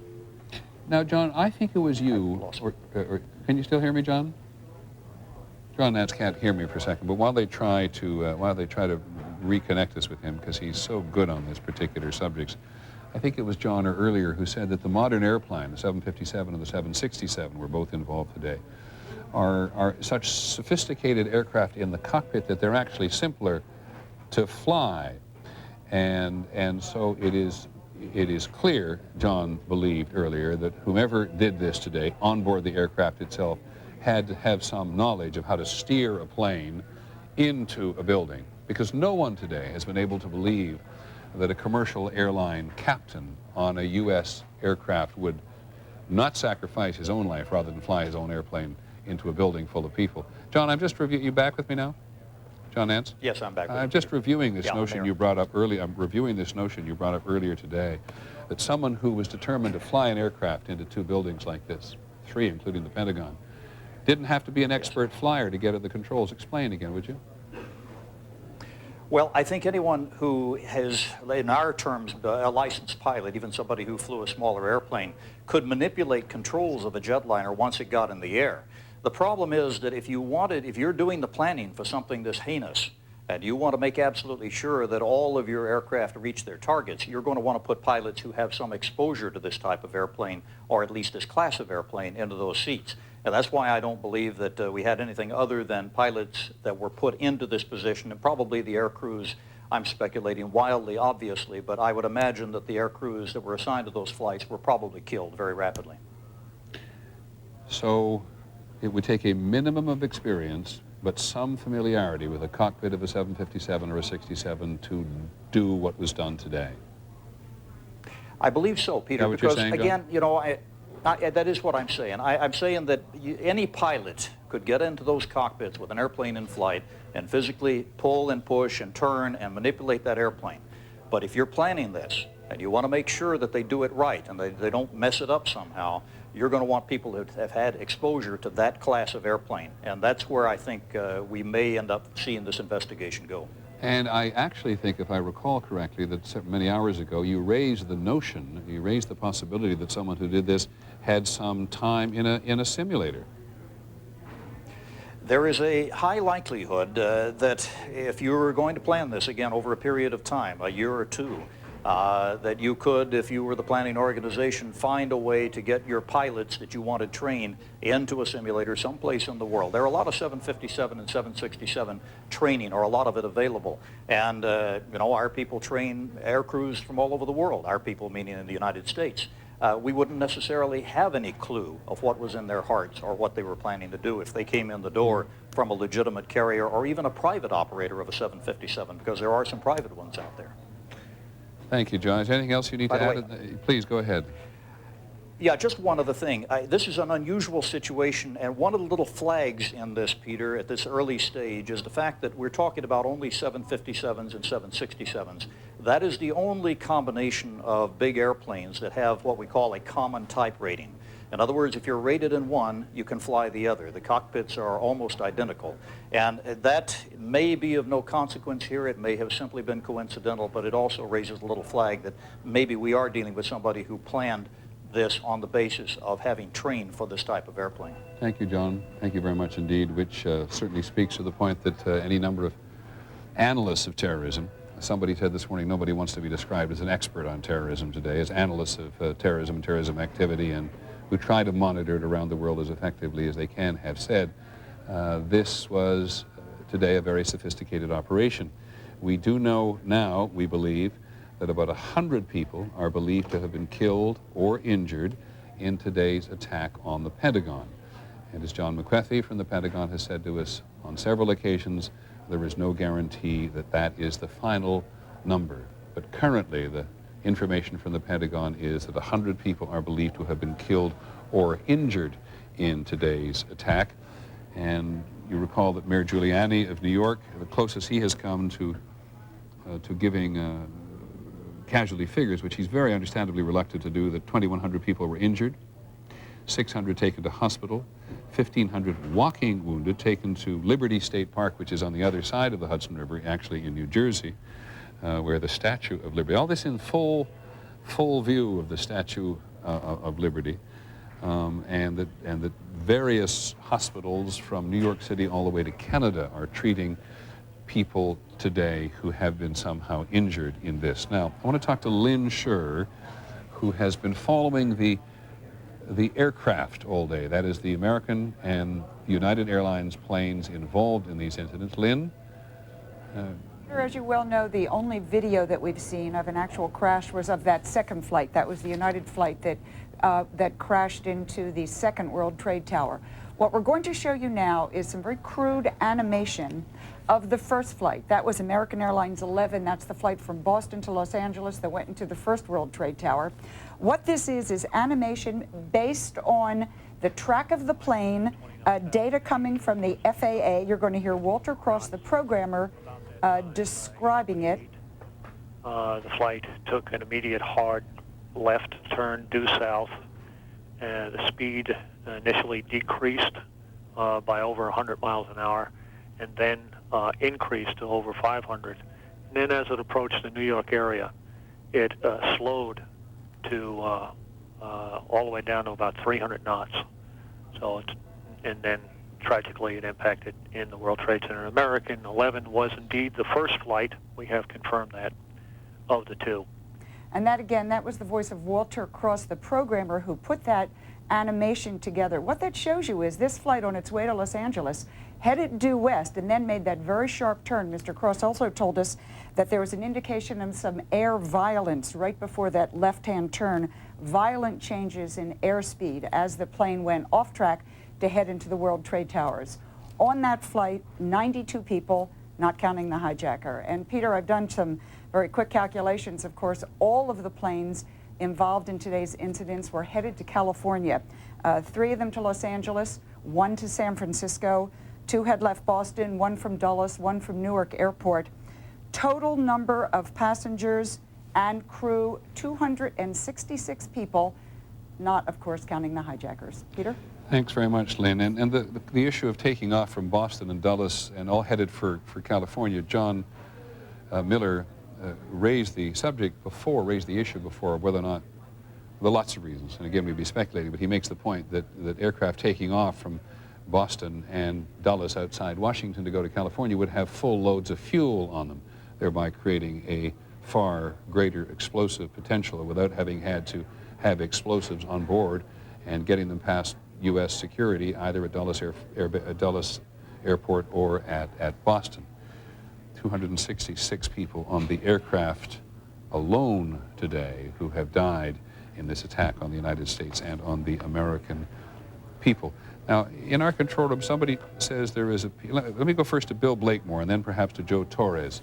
Now, John, I think it was you, or can you still hear me, John? John Nance can't hear me for a second, but while they try to reconnect us with him, because he's so good on this particular subjects, I think it was John or earlier who said that the modern airplane, the 757 and the 767, were both involved today, are such sophisticated aircraft in the cockpit that they're actually simpler to fly. And so it is clear, John believed earlier, that whomever did this today on board the aircraft itself had to have some knowledge of how to steer a plane into a building. because no one today has been able to believe that a commercial airline captain on a U.S. aircraft would not sacrifice his own life rather than fly his own airplane into a building full of people. John, I'm just reviewing. You back with me now? John Nance? Yes, I'm back with you. I'm just reviewing this notion I'm you brought up earlier. I'm reviewing this notion you brought up earlier today, that someone who was determined to fly an aircraft into 2 buildings like this, 3 including the Pentagon, didn't have to be an expert flyer to get at the controls. Explain again, would you? Well, I think anyone who has, in our terms, a licensed pilot, even somebody who flew a smaller airplane, could manipulate controls of a jetliner once it got in the air. The problem is that if you're doing the planning for something this heinous, and you want to make absolutely sure that all of your aircraft reach their targets, you're going to want to put pilots who have some exposure to this type of airplane, or at least this class of airplane, into those seats. And that's why I don't believe that we had anything other than pilots that were put into this position, and probably the air crews, I'm speculating wildly, obviously, but I would imagine that the air crews that were assigned to those flights were probably killed very rapidly. So it would take a minimum of experience, but some familiarity with the cockpit of a 757 or a 67 to do what was done today. I believe so, Peter, because saying, again, you know, that is what I'm saying. I'm saying that any pilot could get into those cockpits with an airplane in flight and physically pull and push and turn and manipulate that airplane. But if you're planning this and you want to make sure that they do it right and they don't mess it up somehow, you're going to want people who have had exposure to that class of airplane. And that's where I think we may end up seeing this investigation go. And I actually think, if I recall correctly, that many hours ago you raised the possibility that someone who did this had some time in a simulator. There is a high likelihood that if you were going to plan this again over a period of time, a year or two, that you could, if you were the planning organization, find a way to get your pilots that you wanted trained into a simulator someplace in the world. There are a lot of 757 and 767 training, or a lot of it available. And, you know, our people train air crews from all over the world, our people meaning in the United States. We wouldn't necessarily have any clue of what was in their hearts or what they were planning to do if they came in the door from a legitimate carrier or even a private operator of a 757, because there are some private ones out there. Thank you, John. Is there anything else you need to add? Please, go ahead. Yeah, just one other thing. This is an unusual situation, and one of the little flags in this, Peter, at this early stage is the fact that we're talking about only 757s and 767s. That is the only combination of big airplanes that have what we call a common type rating. In other words, if you're rated in one, you can fly the other. The cockpits are almost identical. And that may be of no consequence here. It may have simply been coincidental, but it also raises a little flag that maybe we are dealing with somebody who planned this on the basis of having trained for this type of airplane. Thank you, John. Thank you very much indeed, which certainly speaks to the point that any number of analysts of terrorism, somebody said this morning, nobody wants to be described as an expert on terrorism today, as analysts of terrorism and terrorism activity, and who try to monitor it around the world as effectively as they can, have said this was today a very sophisticated operation. We do know now, we believe, that about 100 people are believed to have been killed or injured in today's attack on the Pentagon. And as John McWethy from the Pentagon has said to us on several occasions, there is no guarantee that that is the final number. But currently, the information from the Pentagon is that 100 people are believed to have been killed or injured in today's attack. And you recall that Mayor Giuliani of New York, the closest he has come to giving casualty figures, which he's very understandably reluctant to do, that 2,100 people were injured, 600 taken to hospital, 1,500 walking wounded taken to Liberty State Park, which is on the other side of the Hudson River, actually in New Jersey, where the Statue of Liberty, all this in full view of the Statue of Liberty, and that various hospitals from New York City all the way to Canada are treating people today who have been somehow injured in this. Now, I want to talk to Lynn Scher, who has been following the aircraft all day. That is the American and United Airlines planes involved in these incidents. Lynn? As you well know, the only video that we've seen of an actual crash was of that second flight. That was the United flight that crashed into the second World Trade Tower. What we're going to show you now is some very crude animation of the first flight. That was American Airlines 11. That's the flight from Boston to Los Angeles that went into the first World Trade Tower. What this is animation based on the track of the plane, data coming from the FAA. You're going to hear Walter Cross, the programmer, describing it. The flight took an immediate hard left turn due south. The speed initially decreased by over 100 miles an hour and then increased to over 500. And then as it approached the New York area, it slowed to all the way down to about 300 knots. So and then tragically it impacted in the World Trade Center. American 11 was indeed the first flight, we have confirmed that, of the two. And that, again, that was the voice of Walter Cross, the programmer who put that animation together. What that shows you is this flight on its way to Los Angeles headed due west and then made that very sharp turn. Mr. Cross also told us that there was an indication of some air violence right before that left-hand turn, violent changes in airspeed as the plane went off track to head into the World Trade Towers. On that flight, 92 people, not counting the hijacker. And Peter, I've done some very quick calculations. Of course, all of the planes involved in today's incidents were headed to California. 3 of them to Los Angeles, 1 to San Francisco, 2 had left Boston, 1 from Dulles, 1 from Newark Airport. Total number of passengers and crew, 266 people, not, of course, counting the hijackers. Peter? Thanks very much, Lynn. And the issue of taking off from Boston and Dulles and all headed for California, John Miller raised the issue before whether or not, there are lots of reasons, and again we'd be speculating, but he makes the point that aircraft taking off from Boston and Dulles outside Washington to go to California would have full loads of fuel on them, thereby creating a far greater explosive potential without having had to have explosives on board and getting them past U.S. security either at Dulles Airport or at Boston. 266 people on the aircraft alone today who have died in this attack on the United States and on the American people. Now, in our control room, somebody says there is let me go first to Bill Blakemore and then perhaps to Joe Torres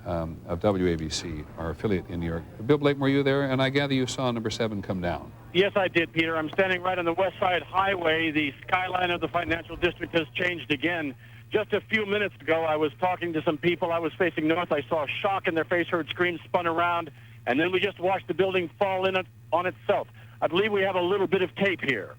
of WABC, our affiliate in New York. Bill Blakemore, you there? And I gather you saw number 7 come down. Yes, I did, Peter. I'm standing right on the West Side Highway. The skyline of the financial district has changed again. Just a few minutes ago, I was talking to some people. I was facing north. I saw a shock in their face, heard screams, spun around, and then we just watched the building fall in on itself. I believe we have a little bit of tape here.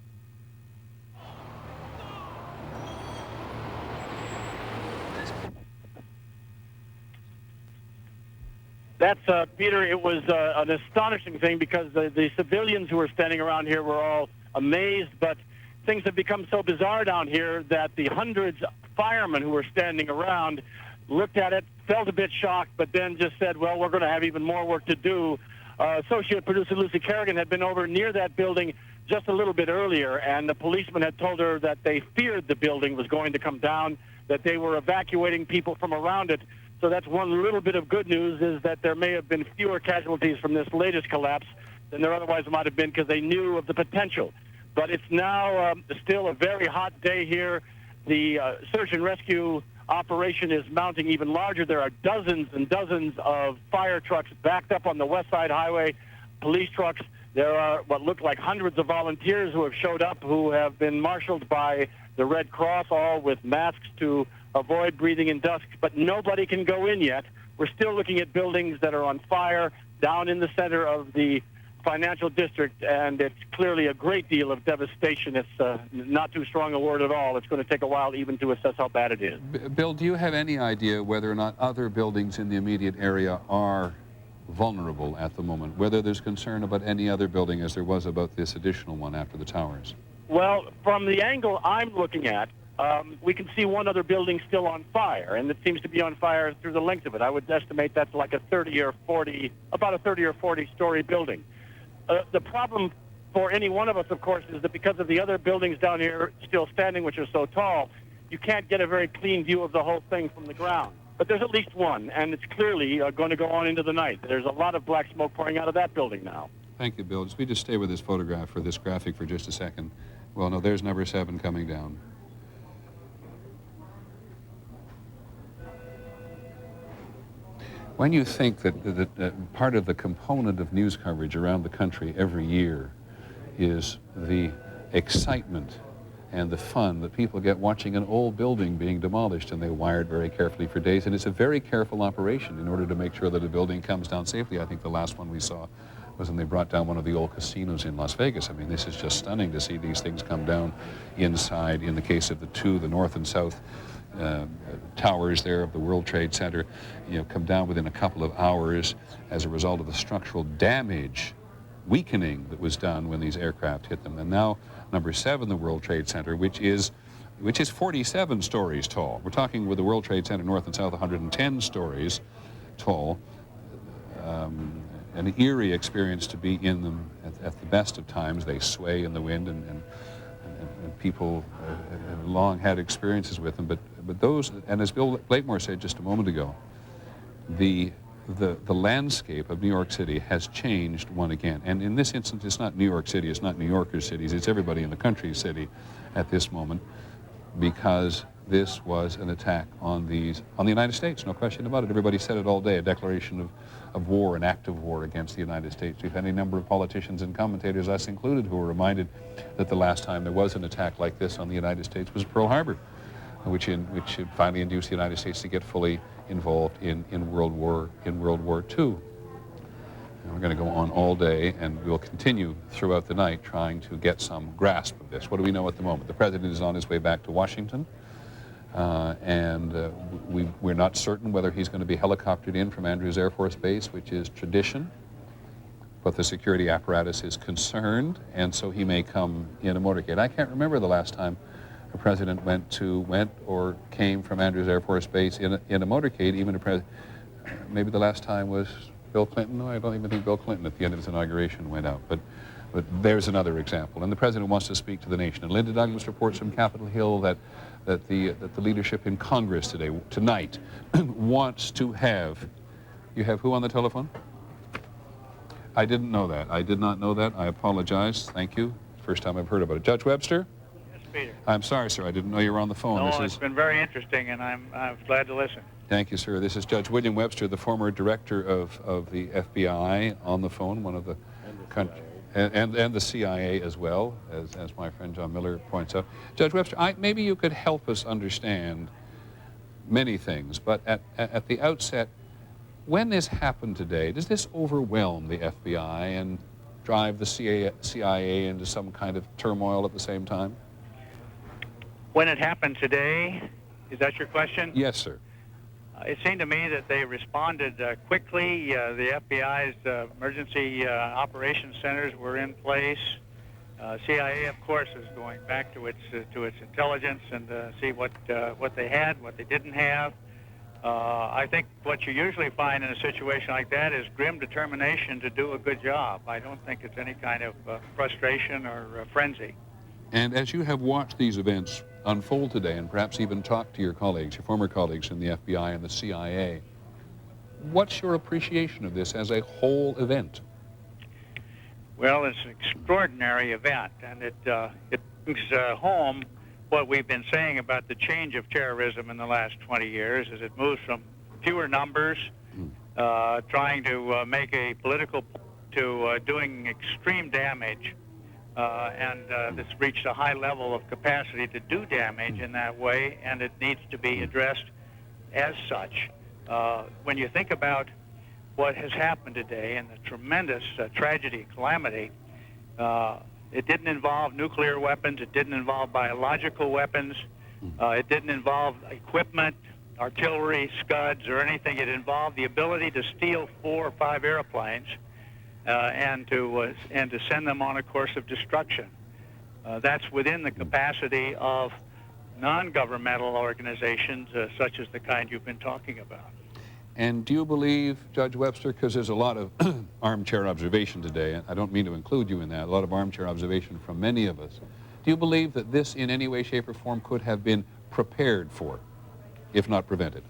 That's, Peter, it was an astonishing thing because the civilians who were standing around here were all amazed, but things have become so bizarre down here that the hundreds of firemen who were standing around looked at it, felt a bit shocked, but then just said, well, we're going to have even more work to do. Associate producer Lucy Kerrigan had been over near that building just a little bit earlier, and the policeman had told her that they feared the building was going to come down, that they were evacuating people from around it. So that's one little bit of good news, is that there may have been fewer casualties from this latest collapse than there otherwise might have been because they knew of the potential. But it's now still a very hot day here. The search and rescue operation is mounting even larger. There are dozens and dozens of fire trucks backed up on the West Side Highway, police trucks. There are what look like hundreds of volunteers who have showed up, who have been marshaled by the Red Cross, all with masks to avoid breathing in dust, but nobody can go in yet. We're still looking at buildings that are on fire down in the center of the financial district, and it's clearly a great deal of devastation. It's not too strong a word at all. It's going to take a while even to assess how bad it is. Bill, do you have any idea whether or not other buildings in the immediate area are vulnerable at the moment, whether there's concern about any other building as there was about this additional one after the towers? Well, from the angle I'm looking at, we can see one other building still on fire, and it seems to be on fire through the length of it. I would estimate that's like about a 30 or 40 story building. The problem for any one of us, of course, is that because of the other buildings down here still standing, which are so tall, you can't get a very clean view of the whole thing from the ground. But there's at least one, and it's clearly going to go on into the night. There's a lot of black smoke pouring out of that building now. Thank you, Bill. We just stay with this photograph for this graphic for just a second. Well, no, there's number 7 coming down. When you think that part of the component of news coverage around the country every year is the excitement and the fun that people get watching an old building being demolished, and they wire it very carefully for days, and it's a very careful operation in order to make sure that a building comes down safely. I think the last one we saw was when they brought down one of the old casinos in Las Vegas. I mean, this is just stunning to see these things come down inside. In the case of the north and south towers there of the World Trade Center, come down within a couple of hours as a result of the structural damage, weakening that was done when these aircraft hit them. And now number 7, the World Trade Center, which is 47 stories tall. We're talking with the World Trade Center north and south 110 stories tall. An eerie experience to be in them at the best of times. They sway in the wind, and people have long had experiences with them. But those, and as Bill Blakemore said just a moment ago, the landscape of New York City has changed one again. And in this instance, it's not New York City, it's not New Yorkers' cities, it's everybody in the country's city at this moment, because this was an attack on the United States, no question about it. Everybody said it all day, a declaration of war, an act of war against the United States. We've had any number of politicians and commentators, us included, who were reminded that the last time there was an attack like this on the United States was Pearl Harbor, which finally induced the United States to get fully involved in World War II. And we're going to go on all day, and we'll continue throughout the night trying to get some grasp of this. What do we know at the moment? The president is on his way back to Washington, and we're not certain whether he's going to be helicoptered in from Andrews Air Force Base, which is tradition, but the security apparatus is concerned, and so he may come in a motorcade. I can't remember the last time a president went or came from Andrews Air Force Base in a motorcade. Even maybe the last time was Bill Clinton. No, I don't even think Bill Clinton at the end of his inauguration went out. But there's another example. And the president wants to speak to the nation. And Linda Douglas reports from Capitol Hill that the leadership in Congress tonight wants to have. You have who on the telephone? I didn't know that. I did not know that. I apologize. Thank you. First time I've heard about it. Judge Webster? Peter. I'm sorry, sir. I didn't know you were on the phone. No, it's been very interesting, and I'm glad to listen. Thank you, sir. This is Judge William Webster, the former director of the FBI, on the phone, one of the and the CIA as well, as my friend John Miller points out. Judge Webster, maybe you could help us understand many things, but at the outset, when this happened today, does this overwhelm the FBI and drive the CIA into some kind of turmoil at the same time? When it happened today, is that your question? Yes, sir. It seemed to me that they responded quickly. The FBI's emergency operations centers were in place. CIA, of course, is going back to its intelligence and see what they had, what they didn't have. I think what you usually find in a situation like that is grim determination to do a good job. I don't think it's any kind of frustration or frenzy. And as you have watched these events unfold today, and perhaps even talked to your colleagues, your former colleagues in the FBI and the CIA, what's your appreciation of this as a whole event? Well, it's an extraordinary event, and it brings home what we've been saying about the change of terrorism in the last 20 years, as it moves from fewer numbers, trying to make a political point, to doing extreme damage. And this reached a high level of capacity to do damage in that way, and it needs to be addressed as such. When you think about what has happened today and the tremendous tragedy, calamity, it didn't involve nuclear weapons, it didn't involve biological weapons, it didn't involve equipment, artillery, scuds, or anything. It involved the ability to steal 4 or 5 airplanes and to send them on a course of destruction. That's within the capacity of non-governmental organizations such as the kind you've been talking about. And do you believe, Judge Webster, because there's a lot of armchair observation today, and I don't mean to include you in that, a lot of armchair observation from many of us, do you believe that this in any way, shape, or form could have been prepared for, if not prevented?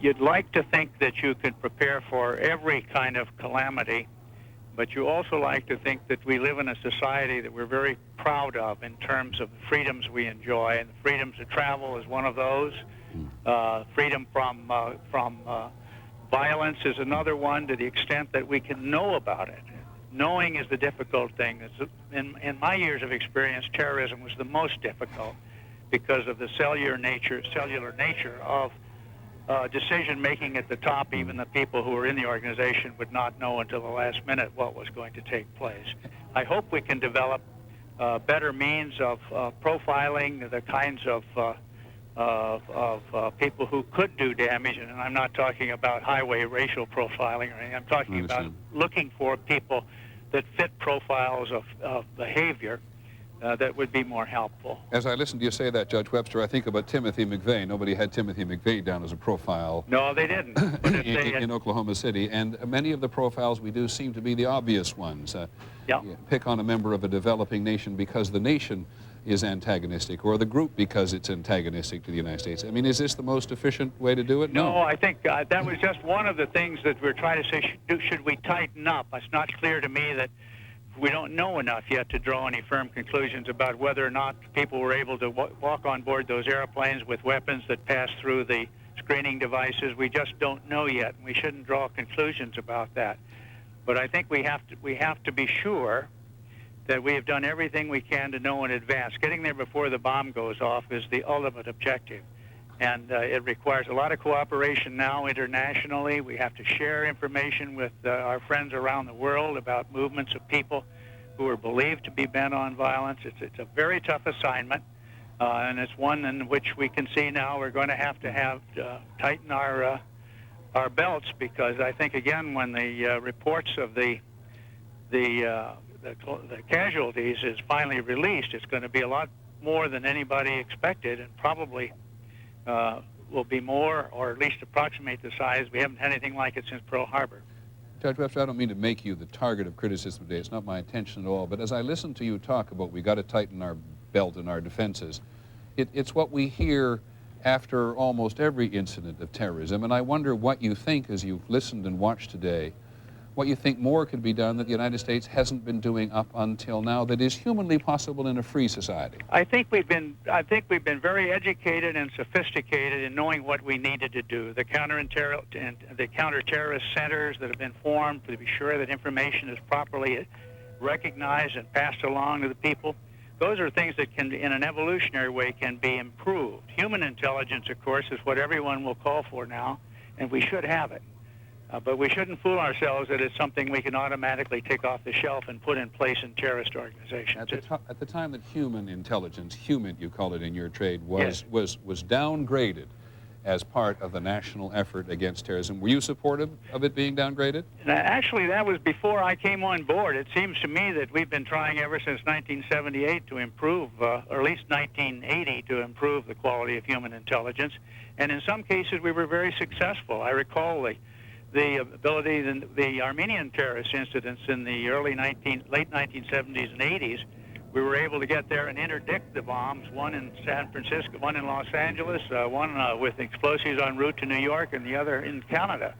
You'd like to think that you could prepare for every kind of calamity, but you also like to think that we live in a society that we're very proud of in terms of the freedoms we enjoy, and the freedoms to travel is one of those. Freedom from violence is another one, to the extent that we can know about it. Knowing is the difficult thing. In my years of experience, terrorism was the most difficult because of the cellular nature of decision-making at the top. Even the people who were in the organization would not know until the last minute what was going to take place. I hope we can develop better means of profiling the kinds of people who could do damage, and I'm not talking about highway racial profiling or anything. I'm talking about looking for people that fit profiles of behavior that would be more helpful. As I listen to you say that, Judge Webster, I think about Timothy McVeigh. Nobody had Timothy McVeigh down as a profile. No, they didn't. in Oklahoma City, and many of the profiles we do seem to be the obvious ones. Pick on a member of a developing nation because the nation is antagonistic, or the group because it's antagonistic to the United States. I mean, is this the most efficient way to do it? No, I think that was just one of the things that we're trying to say, should we tighten up? It's not clear to me that we don't know enough yet to draw any firm conclusions about whether or not people were able to walk on board those airplanes with weapons that passed through the screening devices. We just don't know yet, and we shouldn't draw conclusions about that. But I think we have to be sure that we have done everything we can to know in advance. Getting there before the bomb goes off is the ultimate objective. And it requires a lot of cooperation now internationally. We have to share information with our friends around the world about movements of people who are believed to be bent on violence. It's a very tough assignment, and it's one in which we can see now we're going to have tighten our belts, because I think, again, when the reports of the casualties is finally released, it's going to be a lot more than anybody expected, and probably will be more, or at least approximate the size. We haven't had anything like it since Pearl Harbor. Judge Webster, I don't mean to make you the target of criticism today. It's not my intention at all. But as I listen to you talk about we got to tighten our belt and our defenses, it's what we hear after almost every incident of terrorism. And I wonder what you think, as you've listened and watched today, what you think more could be done that the United States hasn't been doing up until now that is humanly possible in a free society. I think we've been very educated and sophisticated in knowing what we needed to do. The counter-terrorist centers that have been formed to be sure that information is properly recognized and passed along to the people. Those are things that can, in an evolutionary way, can be improved. Human intelligence, of course, is what everyone will call for now, and we should have it. But we shouldn't fool ourselves that it's something we can automatically take off the shelf and put in place in terrorist organizations. At the time that human intelligence, you call it in your trade, was downgraded as part of the national effort against terrorism, were you supportive of it being downgraded? Actually, that was before I came on board. It seems to me that we've been trying ever since 1978 to improve, or at least 1980, to improve the quality of human intelligence. And in some cases, we were very successful. I recall the ability, the Armenian terrorist incidents in the late 1970s and 80s, we were able to get there and interdict the bombs, one in San Francisco, one in Los Angeles, one with explosives en route to New York, and the other in Canada.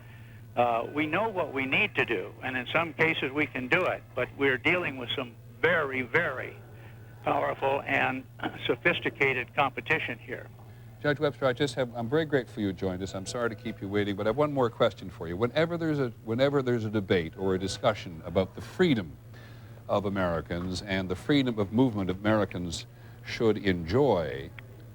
We know what we need to do, and in some cases we can do it, but we're dealing with some very, very powerful and sophisticated competition here. Judge Webster, I'm very grateful you joined us. I'm sorry to keep you waiting, but I have one more question for you. Whenever there's a debate or a discussion about the freedom of Americans and the freedom of movement Americans should enjoy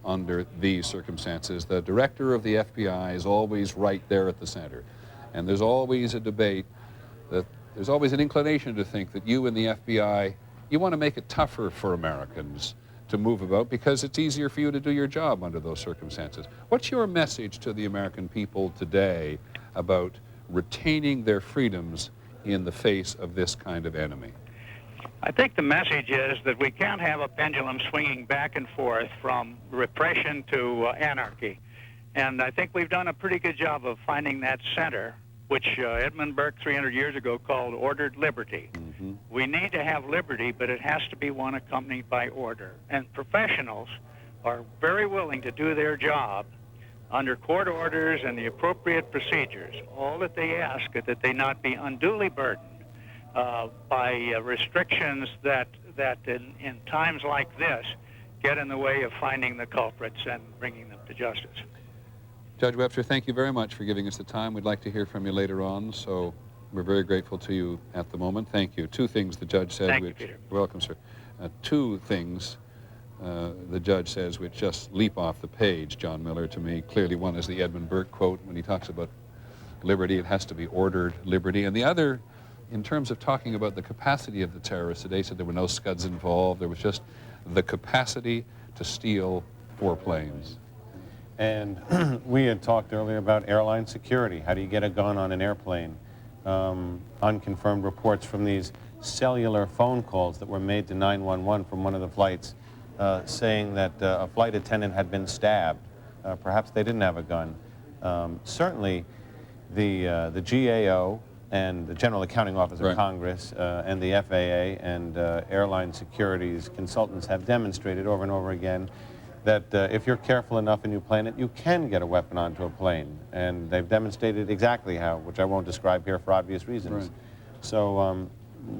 under these circumstances, the director of the FBI is always right there at the center. And there's always a debate there's always an inclination to think that you and the FBI, you want to make it tougher for Americans to move about because it's easier for you to do your job under those circumstances. What's your message to the American people today about retaining their freedoms in the face of this kind of enemy? I think the message is that we can't have a pendulum swinging back and forth from repression to anarchy. And I think we've done a pretty good job of finding that center, which Edmund Burke 300 years ago called ordered liberty. We need to have liberty, but it has to be one accompanied by order. And professionals are very willing to do their job under court orders and the appropriate procedures. All that they ask is that they not be unduly burdened by restrictions that in times like this get in the way of finding the culprits and bringing them to justice. Judge Webster, thank you very much for giving us the time. We'd like to hear from you later on, so we're very grateful to you at the moment. Thank you. Two things the judge said, Thank you, which... Peter. You're welcome, sir. Two things the judge says which just leap off the page, John Miller, to me. Clearly, one is the Edmund Burke quote when he talks about liberty. It has to be ordered liberty. And the other, in terms of talking about the capacity of the terrorists today, said there were no scuds involved. There was just the capacity to steal 4 planes. And we had talked earlier about airline security. How do you get a gun on an airplane? Unconfirmed reports from these cellular phone calls that were made to 911 from one of the flights saying that a flight attendant had been stabbed. Perhaps they didn't have a gun. Certainly, the GAO and the General Accounting Office of Congress and the FAA and airline securities consultants have demonstrated over and over again that if you're careful enough and you plan it, you can get a weapon onto a plane. And they've demonstrated exactly how, which I won't describe here for obvious reasons. So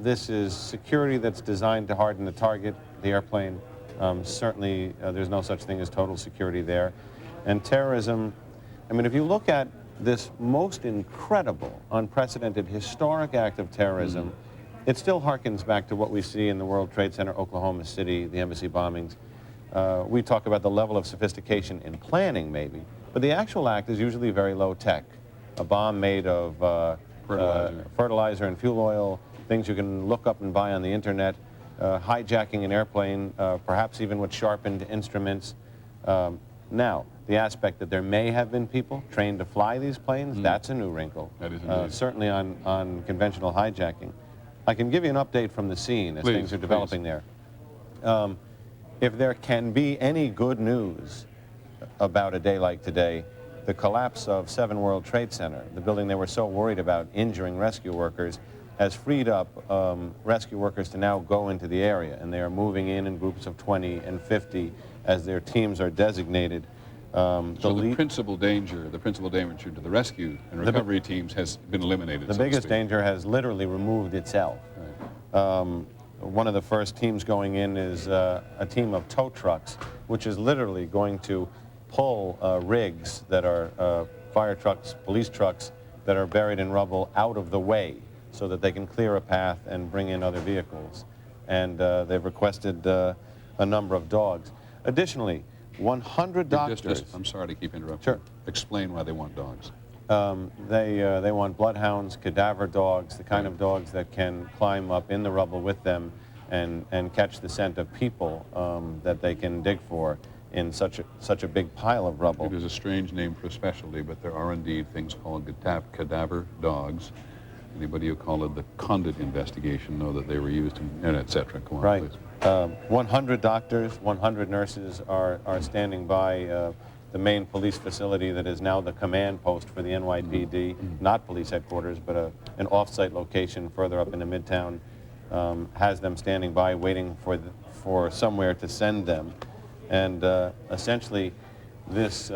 this is security that's designed to harden the target, the airplane. Certainly, there's no such thing as total security there. And terrorism, I mean, if you look at this most incredible, unprecedented, historic act of terrorism, it still harkens back to what we see in the World Trade Center, Oklahoma City, the embassy bombings. We talk about the level of sophistication in planning, maybe, but the actual act is usually very low tech. A bomb made of fertilizer and fuel oil, things you can look up and buy on the internet, hijacking an airplane, perhaps even with sharpened instruments. Now, the aspect that there may have been people trained to fly these planes, that's a new wrinkle. That is certainly on conventional hijacking. I can give you an update from the scene as things are developing there. If there can be any good news about a day like today, the collapse of 7 World Trade Center, the building they were so worried about injuring rescue workers, has freed up rescue workers to now go into the area, and they are moving in groups of 20 and 50 as their teams are designated. So the principal danger to the rescue and recovery teams has been eliminated. The biggest danger has literally removed itself. One of the first teams going in is a team of tow trucks, which is literally going to pull rigs that are fire trucks, police trucks that are buried in rubble out of the way so that they can clear a path and bring in other vehicles. And they've requested a number of dogs. Additionally, 100 doctors... I'm sorry to keep interrupting. Sure. Explain why they want dogs. They want bloodhounds, cadaver dogs, the kind of dogs that can climb up in the rubble with them and catch the scent of people that they can dig for in such a big pile of rubble. It is a strange name for a specialty, but there are indeed things called cadaver dogs. Anybody who called it the Condit investigation know that they were used in, et cetera. Come on, right. Please. 100 doctors, 100 nurses are standing by the main police facility that is now the command post for the NYPD, not police headquarters, but an off-site location further up into Midtown, has them standing by waiting for somewhere to send them. And essentially, this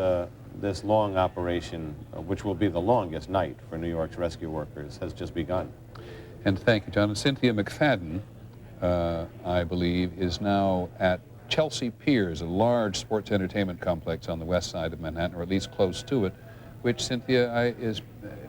long operation, which will be the longest night for New York's rescue workers, has just begun. And thank you, John. And Cynthia McFadden, I believe, is now at Chelsea Piers, a large sports entertainment complex on the west side of Manhattan, or at least close to it, which, Cynthia,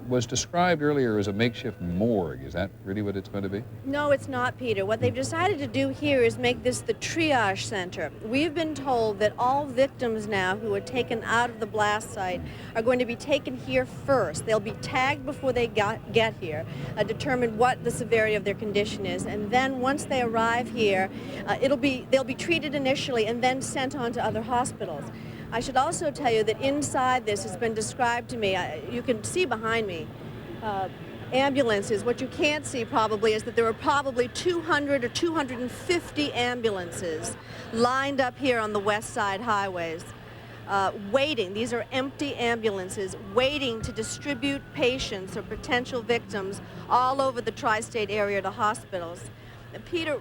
was described earlier as a makeshift morgue. Is that really what it's going to be? No, it's not, Peter. What they've decided to do here is make this the triage center. We've been told that all victims now who are taken out of the blast site are going to be taken here first. They'll be tagged before they get here, determine what the severity of their condition is, and then once they arrive here, they'll be treated initially and then sent on to other hospitals. I should also tell you that inside this has been described to me, you can see behind me, ambulances. What you can't see probably is that there are probably 200 or 250 ambulances lined up here on the west side highways, waiting. These are empty ambulances waiting to distribute patients or potential victims all over the tri-state area to hospitals. Peter,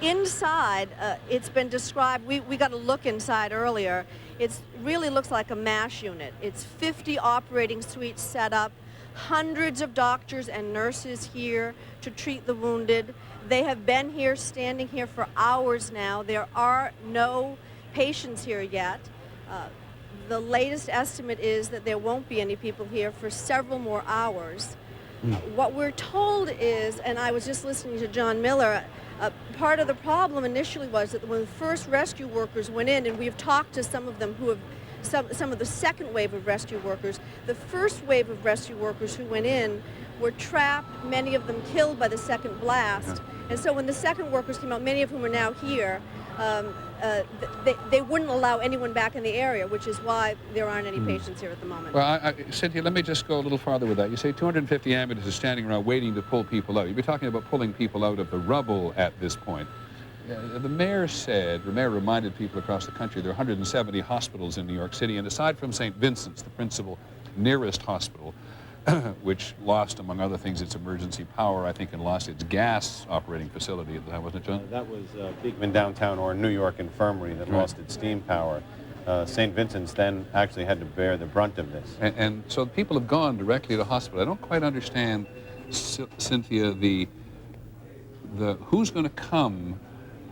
inside, it's been described, we got a look inside earlier, it really looks like a MASH unit. It's 50 operating suites set up, hundreds of doctors and nurses here to treat the wounded. They have been here, standing here for hours now. There are no patients here yet. the latest estimate is that there won't be any people here for several more hours. What we're told is, and I was just listening to John Miller, part of the problem initially was that when the first rescue workers went in, and we've talked to some of them who have, some of the second wave of rescue workers, the first wave of rescue workers who went in were trapped, many of them killed by the second blast. And so when the second workers came out, many of whom are now here, they wouldn't allow anyone back in the area, which is why there aren't any patients here at the moment. Well, Cynthia, let me just go a little farther with that. You say 250 ambulances standing around waiting to pull people out. You'd be talking about pulling people out of the rubble at this point. The mayor said, the mayor reminded people across the country there are 170 hospitals in New York City, and aside from St. Vincent's, the principal nearest hospital, which lost, among other things, its emergency power, I think, and lost its gas operating facility. Wasn't it, John? That was Beekman Downtown or New York Infirmary that lost its steam power. St. Vincent's then actually had to bear the brunt of this. And so people have gone directly to hospital. I don't quite understand, Cynthia, the who's going to come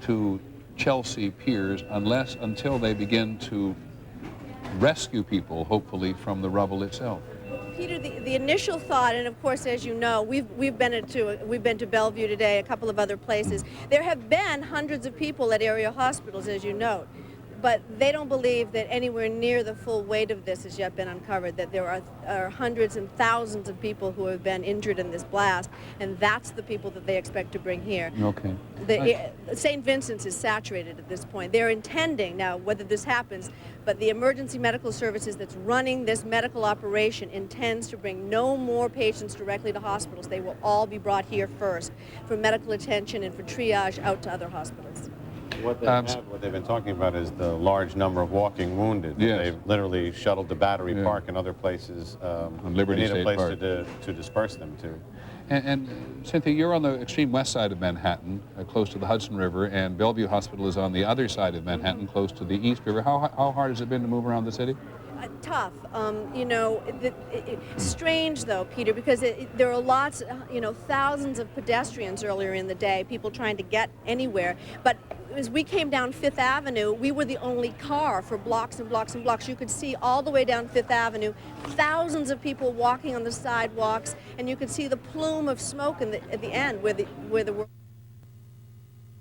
to Chelsea Piers until they begin to rescue people, hopefully, from the rubble itself. Peter, the initial thought, and of course, as you know, we've been to Bellevue today, a couple of other places. There have been hundreds of people at area hospitals, as you note, but they don't believe that anywhere near the full weight of this has yet been uncovered, that there are hundreds and thousands of people who have been injured in this blast, and that's the people that they expect to bring here. Okay. St. Vincent's is saturated at this point. They're intending, now whether this happens, but the emergency medical services that's running this medical operation intends to bring no more patients directly to hospitals. They will all be brought here first for medical attention and for triage out to other hospitals. What they've been talking about is the large number of walking wounded. Yes. They've literally shuttled to Battery Park and other places. On Liberty they need a State place Park. to disperse them to. And Cynthia, you're on the extreme west side of Manhattan, close to the Hudson River, and Bellevue Hospital is on the other side of Manhattan, close to the East River. How hard has it been to move around the city? Tough. You know, strange though, Peter, because there are lots, thousands of pedestrians earlier in the day, people trying to get anywhere. But as we came down Fifth Avenue, we were the only car for blocks and blocks and blocks. You could see all the way down Fifth Avenue, thousands of people walking on the sidewalks, and you could see the plume of smoke at the end where the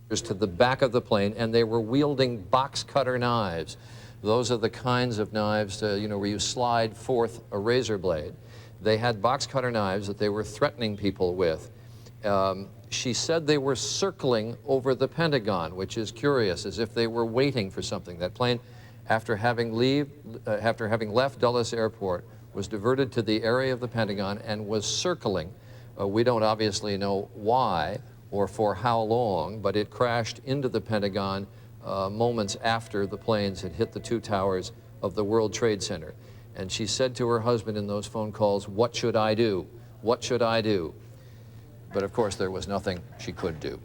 to the back of the plane, and they were wielding box cutter knives. Those are the kinds of knives, where you slide forth a razor blade. They had box cutter knives that they were threatening people with. She said they were circling over the Pentagon, which is curious, as if they were waiting for something. That plane, after having left Dulles Airport, was diverted to the area of the Pentagon and was circling. We don't obviously know why or for how long, but it crashed into the Pentagon moments after the planes had hit the two towers of the World Trade Center. And she said to her husband in those phone calls, "What should I do? What should I do?" But of course, there was nothing she could do.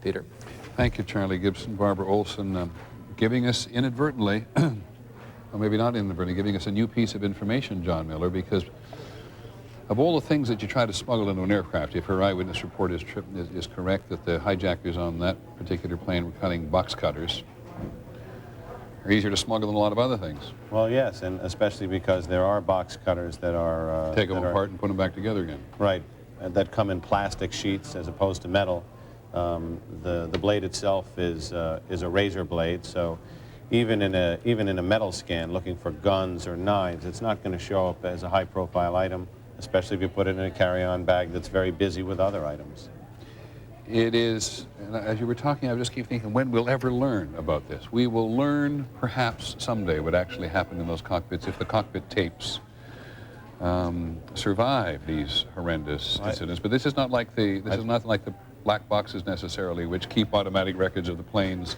Peter. Thank you, Charlie Gibson. Barbara Olson, giving us inadvertently, or maybe not inadvertently, giving us a new piece of information, John Miller, because of all the things that you try to smuggle into an aircraft, if her eyewitness report is correct, that the hijackers on that particular plane were cutting box cutters, are easier to smuggle than a lot of other things. Well, yes, and especially because there are box cutters that are... Take them apart and put them back together again. Right, that come in plastic sheets as opposed to metal. The blade itself is a razor blade, so even in a metal scan looking for guns or knives, it's not going to show up as a high-profile item, especially if you put it in a carry-on bag that's very busy with other items. It is, and as you were talking, I just keep thinking, when we'll ever learn about this? We will learn, perhaps someday, what actually happened in those cockpits if the cockpit tapes survive these horrendous incidents. But this is not like the black boxes necessarily, which keep automatic records of the plane's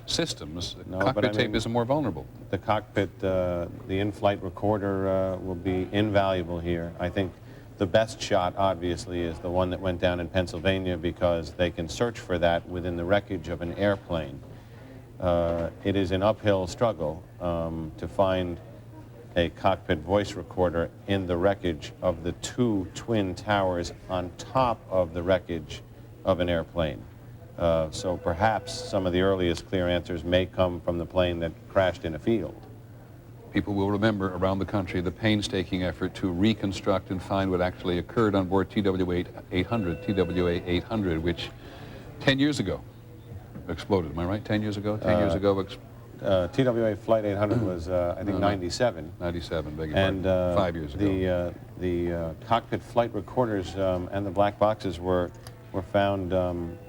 systems. No, cockpit tape is more vulnerable. The cockpit, the in-flight recorder will be invaluable here. I think the best shot, obviously, is the one that went down in Pennsylvania because they can search for that within the wreckage of an airplane. It is an uphill struggle to find a cockpit voice recorder in the wreckage of the two twin towers on top of the wreckage of an airplane. So perhaps some of the earliest clear answers may come from the plane that crashed in a field. People will remember around the country the painstaking effort to reconstruct and find what actually occurred on board TWA 800, which 10 years ago exploded. Am I right? 10 years ago? 10 years ago. TWA Flight 800 was, I think, 97. 97, beg your pardon. 5 years ago. The cockpit flight recorders and the black boxes were found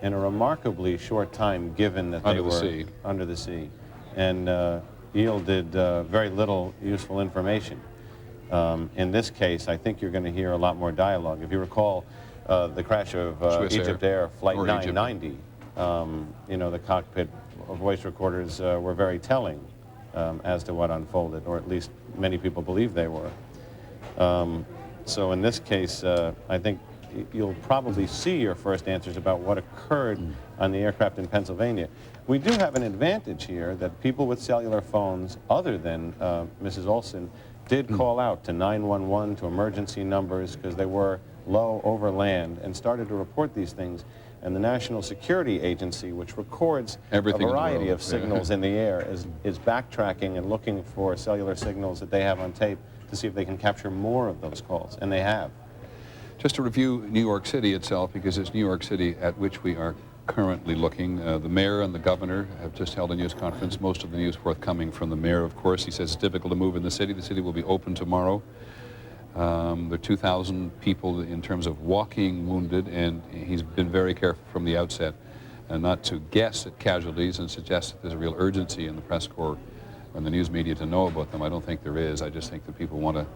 in a remarkably short time, given that they were under the sea, and yielded very little useful information. In this case, I think you're going to hear a lot more dialogue. If you recall the crash of Egypt Air Flight 990, you know, the cockpit voice recorders were very telling as to what unfolded, or at least many people believe they were. So in this case, I think you'll probably see your first answers about what occurred on the aircraft in Pennsylvania. We do have an advantage here that people with cellular phones, other than Mrs. Olson, did call out to 911, to emergency numbers, because they were low over land, and started to report these things. And the National Security Agency, which records everything a variety of signals in the air, is backtracking and looking for cellular signals that they have on tape to see if they can capture more of those calls, and they have. Just to review New York City itself, because it's New York City at which we are currently looking. The mayor and the governor have just held a news conference. Most of the news forthcoming from the mayor, of course. He says it's difficult to move in the city. The city will be open tomorrow. There are 2,000 people in terms of walking wounded, and he's been very careful from the outset not to guess at casualties and suggest that there's a real urgency in the press corps and the news media to know about them. I don't think there is. I just think that people want to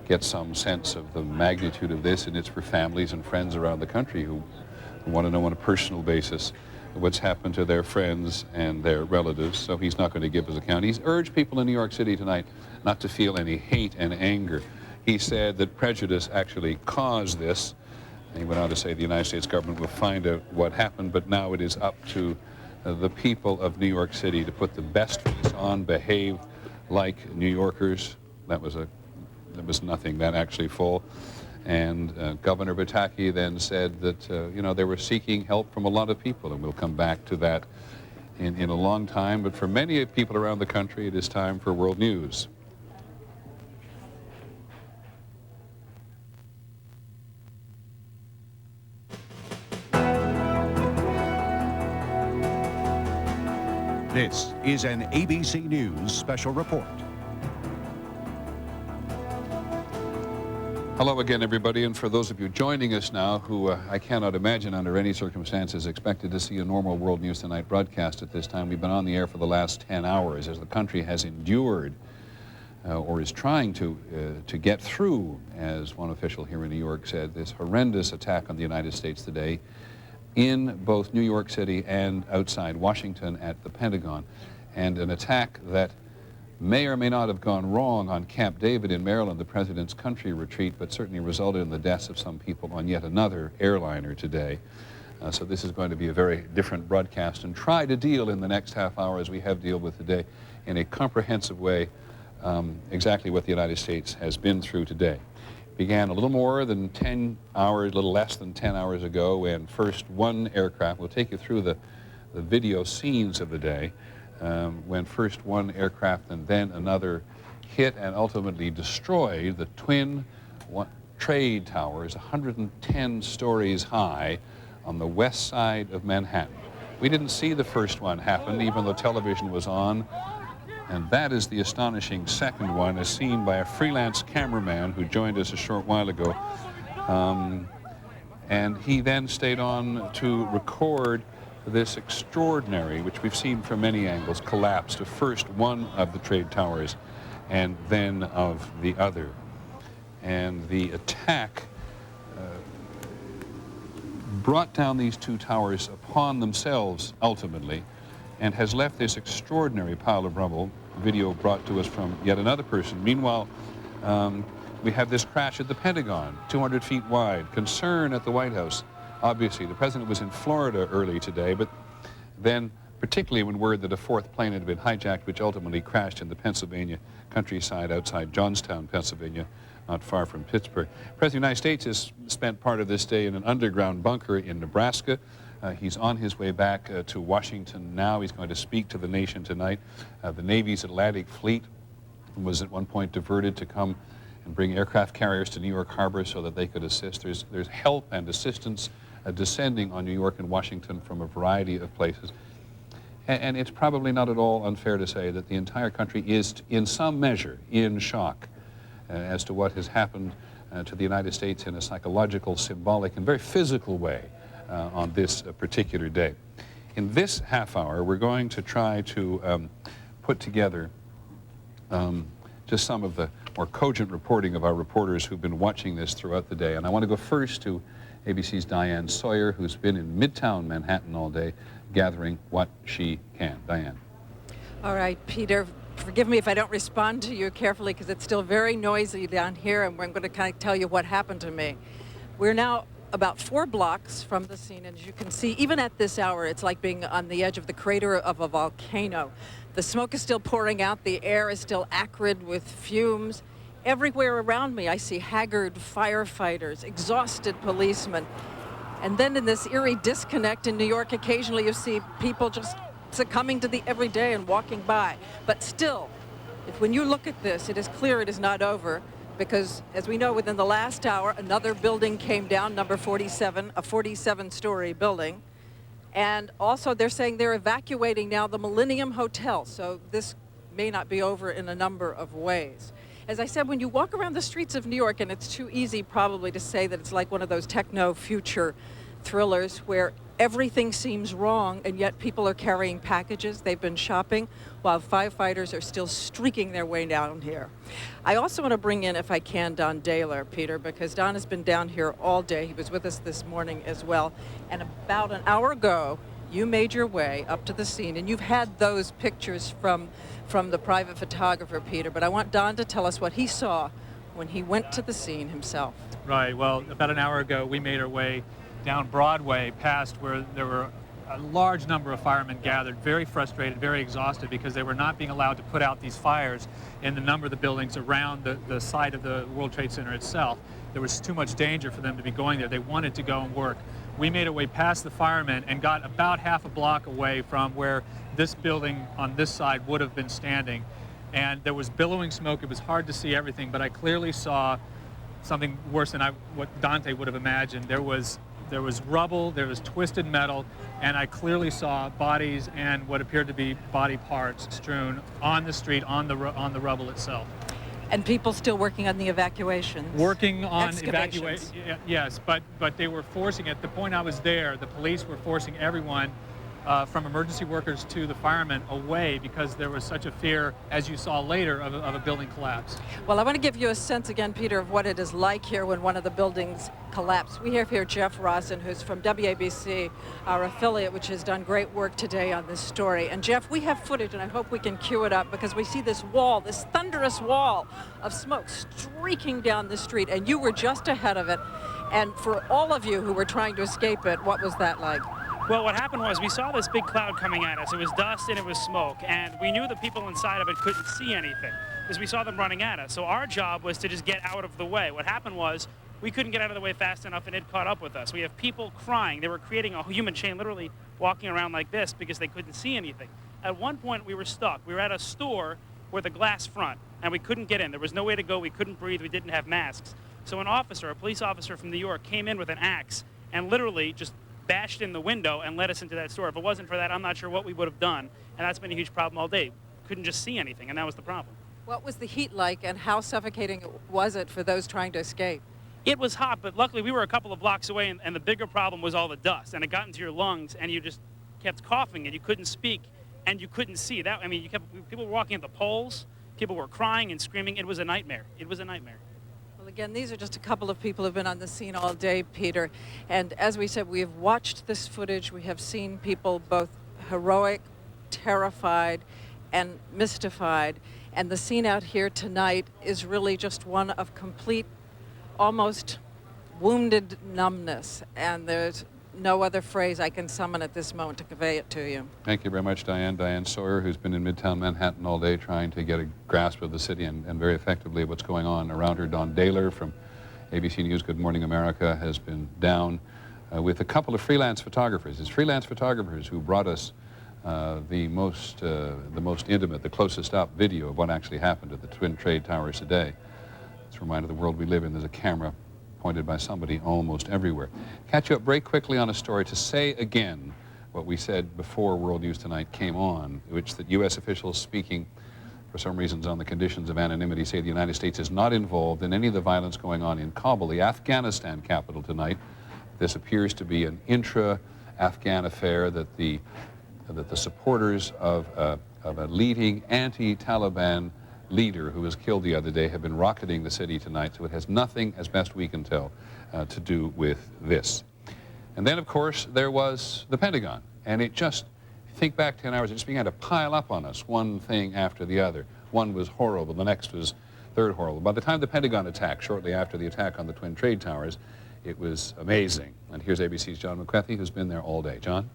get some sense of the magnitude of this, and it's for families and friends around the country who want to know on a personal basis what's happened to their friends and their relatives. So he's not going to give his account. He's urged people in New York City tonight not to feel any hate and anger. He said that prejudice actually caused this. And he went on to say the United States government will find out what happened, but now it is up to the people of New York City to put the best face on, behave like New Yorkers. That was nothing, that actually full. And Governor Pataki then said that, you know, they were seeking help from a lot of people, and we'll come back to that in a long time. But for many people around the country, it is time for world news. This is an ABC News special report. Hello again, everybody, and for those of you joining us now who I cannot imagine under any circumstances expected to see a normal World News Tonight broadcast at this time. We've been on the air for the last 10 hours as the country has endured or is trying to get through, as one official here in New York said, this horrendous attack on the United States today in both New York City and outside Washington at the Pentagon, and an attack that may or may not have gone wrong on Camp David in Maryland, the president's country retreat, but certainly resulted in the deaths of some people on yet another airliner today. So this is going to be a very different broadcast, and try to deal in the next half hour, as we have dealt with today, in a comprehensive way exactly what the United States has been through today. Began a little more than 10 hours, a little less than 10 hours ago, when first one aircraft, we'll take you through the video scenes of the day, when first one aircraft and then another hit and ultimately destroyed the twin trade towers, 110 stories high, on the west side of Manhattan. We didn't see the first one happen, even though television was on. And that is the astonishing second one, as seen by a freelance cameraman who joined us a short while ago. And he then stayed on to record this extraordinary, which we've seen from many angles, collapse to first one of the trade towers and then of the other. And the attack brought down these two towers upon themselves ultimately, and has left this extraordinary pile of rubble. Video brought to us from yet another person. Meanwhile, we have this crash at the Pentagon, 200 feet wide. Concern at the White House. Obviously, the president was in Florida early today, but then, particularly when word that a fourth plane had been hijacked, which ultimately crashed in the Pennsylvania countryside outside Johnstown, Pennsylvania, not far from Pittsburgh. The President of the United States has spent part of this day in an underground bunker in Nebraska. He's on his way back to Washington now. He's going to speak to the nation tonight. The Navy's Atlantic Fleet was at one point diverted to come and bring aircraft carriers to New York Harbor so that they could assist. There's help and assistance descending on New York and Washington from a variety of places. And it's probably not at all unfair to say that the entire country is, in some measure, in shock as to what has happened to the United States in a psychological, symbolic, and very physical way on this particular day. In this half hour, we're going to try to put together just some of the more cogent reporting of our reporters who've been watching this throughout the day. And I want to go first to ABC's Diane Sawyer, who's been in Midtown Manhattan all day, gathering what she can. Diane. All right, Peter, forgive me if I don't respond to you carefully because it's still very noisy down here, and I'm going to kind of tell you what happened to me. We're now about 4 blocks from the scene, and as you can see, even at this hour, it's like being on the edge of the crater of a volcano. The smoke is still pouring out, the air is still acrid with fumes. Everywhere around me, I see haggard firefighters, exhausted policemen. And then in this eerie disconnect in New York, occasionally you see people just succumbing to the everyday and walking by. But still, when you look at this, it is clear it is not over, because as we know, within the last hour, another building came down, number 47, a 47-story building. And also they're saying they're evacuating now the Millennium Hotel, so this may not be over in a number of ways. As I said, when you walk around the streets of New York, and it's too easy probably to say that it's like one of those techno-future thrillers where everything seems wrong, and yet people are carrying packages. They've been shopping while firefighters are still streaking their way down here. I also want to bring in, if I can, Don Daler, Peter, because Don has been down here all day. He was with us this morning as well. And about an hour ago, you made your way up to the scene, and you've had those pictures from the private photographer, Peter, but I want Don to tell us what he saw when he went to the scene himself. Right, well, about an hour ago, we made our way down Broadway past where there were a large number of firemen gathered, very frustrated, very exhausted, because they were not being allowed to put out these fires in the number of the buildings around the site of the World Trade Center itself. There was too much danger for them to be going there. They wanted to go and work. We made our way past the firemen and got about half a block away from where this building on this side would have been standing. And there was billowing smoke. It was hard to see everything, but I clearly saw something worse than what Dante would have imagined. There was rubble, there was twisted metal, and I clearly saw bodies and what appeared to be body parts strewn on the street, on the rubble itself. And people still working on the evacuations? Working on evacuation, yes, but they were forcing, at the point I was there, the police were forcing everyone from emergency workers to the firemen away because there was such a fear, as you saw later, of a building collapse. Well, I want to give you a sense again, Peter, of what it is like here when one of the buildings collapsed. We have here Jeff Rosen, who's from WABC, our affiliate, which has done great work today on this story. And Jeff, we have footage, and I hope we can cue it up, because we see this wall, this thunderous wall of smoke streaking down the street, and you were just ahead of it. And for all of you who were trying to escape it, what was that like? Well, what happened was we saw this big cloud coming at us. It was dust and it was smoke, and we knew the people inside of it couldn't see anything because we saw them running at us. So our job was to just get out of the way. What happened was we couldn't get out of the way fast enough, and it caught up with us. We have people crying. They were creating a human chain, literally walking around like this because they couldn't see anything. At one point, we were stuck. We were at a store with a glass front, and we couldn't get in. There was no way to go. We couldn't breathe. We didn't have masks. So an officer, a police officer from New York, came in with an axe and literally just bashed in the window and let us into that store. If it wasn't for that, I'm not sure what we would have done, and that's been a huge problem all day. Couldn't just see anything, and that was the problem. What was the heat like, and how suffocating was it for those trying to escape? It was hot, but luckily we were a couple of blocks away, and the bigger problem was all the dust, and it got into your lungs, and you just kept coughing, and you couldn't speak, and you couldn't see. That, I mean, people were walking at the polls, people were crying and screaming. It was a nightmare. It was a nightmare. Well, again, these are just a couple of people who have been on the scene all day, Peter. And as we said, we have watched this footage. We have seen people both heroic, terrified, and mystified. And the scene out here tonight is really just one of complete, almost wounded numbness. And there's no other phrase I can summon at this moment to convey it to you. Thank you very much, Diane. Diane Sawyer, who's been in Midtown Manhattan all day trying to get a grasp of the city and very effectively what's going on around her. Don Daler from ABC News Good Morning America has been down with a couple of freelance photographers. It's freelance photographers who brought us the most intimate, the closest up video of what actually happened at the Twin Trade Towers today. It's a reminder of the world we live in. There's a camera pointed by somebody almost everywhere. Catch you up very quickly on a story to say again what we said before World News Tonight came on, which that U.S. officials speaking for some reasons on the conditions of anonymity say the United States is not involved in any of the violence going on in Kabul, the Afghanistan capital tonight. This appears to be an intra-Afghan affair, that the supporters of a leading anti-Taliban leader who was killed the other day have been rocketing the city tonight, so it has nothing, as best we can tell, to do with this. And then, of course, there was the Pentagon, and it just, think back 10 hours, it just began to pile up on us, one thing after the other. One was horrible, the next was third horrible. By the time the Pentagon attacked, shortly after the attack on the Twin Trade Towers, it was amazing. And here's ABC's John McCarthy, who's been there all day. John?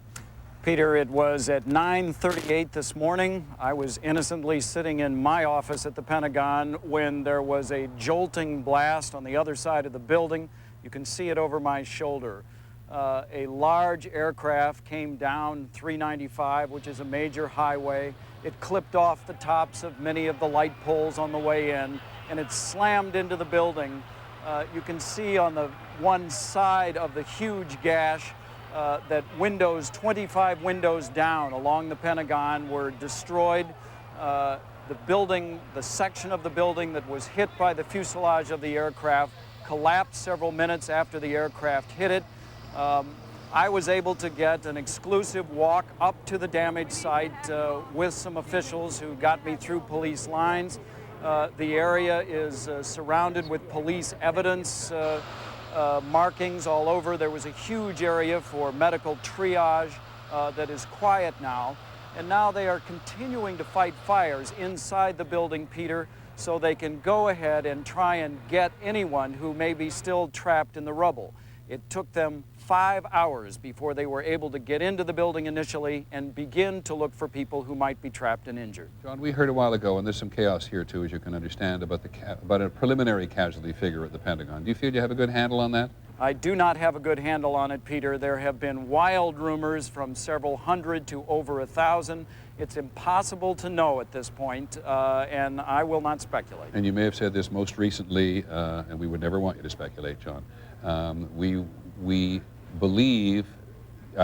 Peter, it was at 9:38 this morning. I was innocently sitting in my office at the Pentagon when there was a jolting blast on the other side of the building. You can see it over my shoulder. A large aircraft came down 395, which is a major highway. It clipped off the tops of many of the light poles on the way in, and it slammed into the building. You can see on the one side of the huge gash that 25 windows down along the Pentagon were destroyed. The building, the section of the building that was hit by the fuselage of the aircraft collapsed several minutes after the aircraft hit it. I was able to get an exclusive walk up to the damaged site with some officials who got me through police lines. The area is surrounded with police evidence, markings all over. There was a huge area for medical triage that is quiet now. And now they are continuing to fight fires inside the building, Peter, so they can go ahead and try and get anyone who may be still trapped in the rubble. It took them 5 hours before they were able to get into the building initially and begin to look for people who might be trapped and injured. John, we heard a while ago, and there's some chaos here too, as you can understand, about a preliminary casualty figure at the Pentagon. Do you feel you have a good handle on that? I do not have a good handle on it, Peter. There have been wild rumors from several hundred to over 1,000. It's impossible to know at this point, and I will not speculate. And you may have said this most recently, and we would never want you to speculate, John. I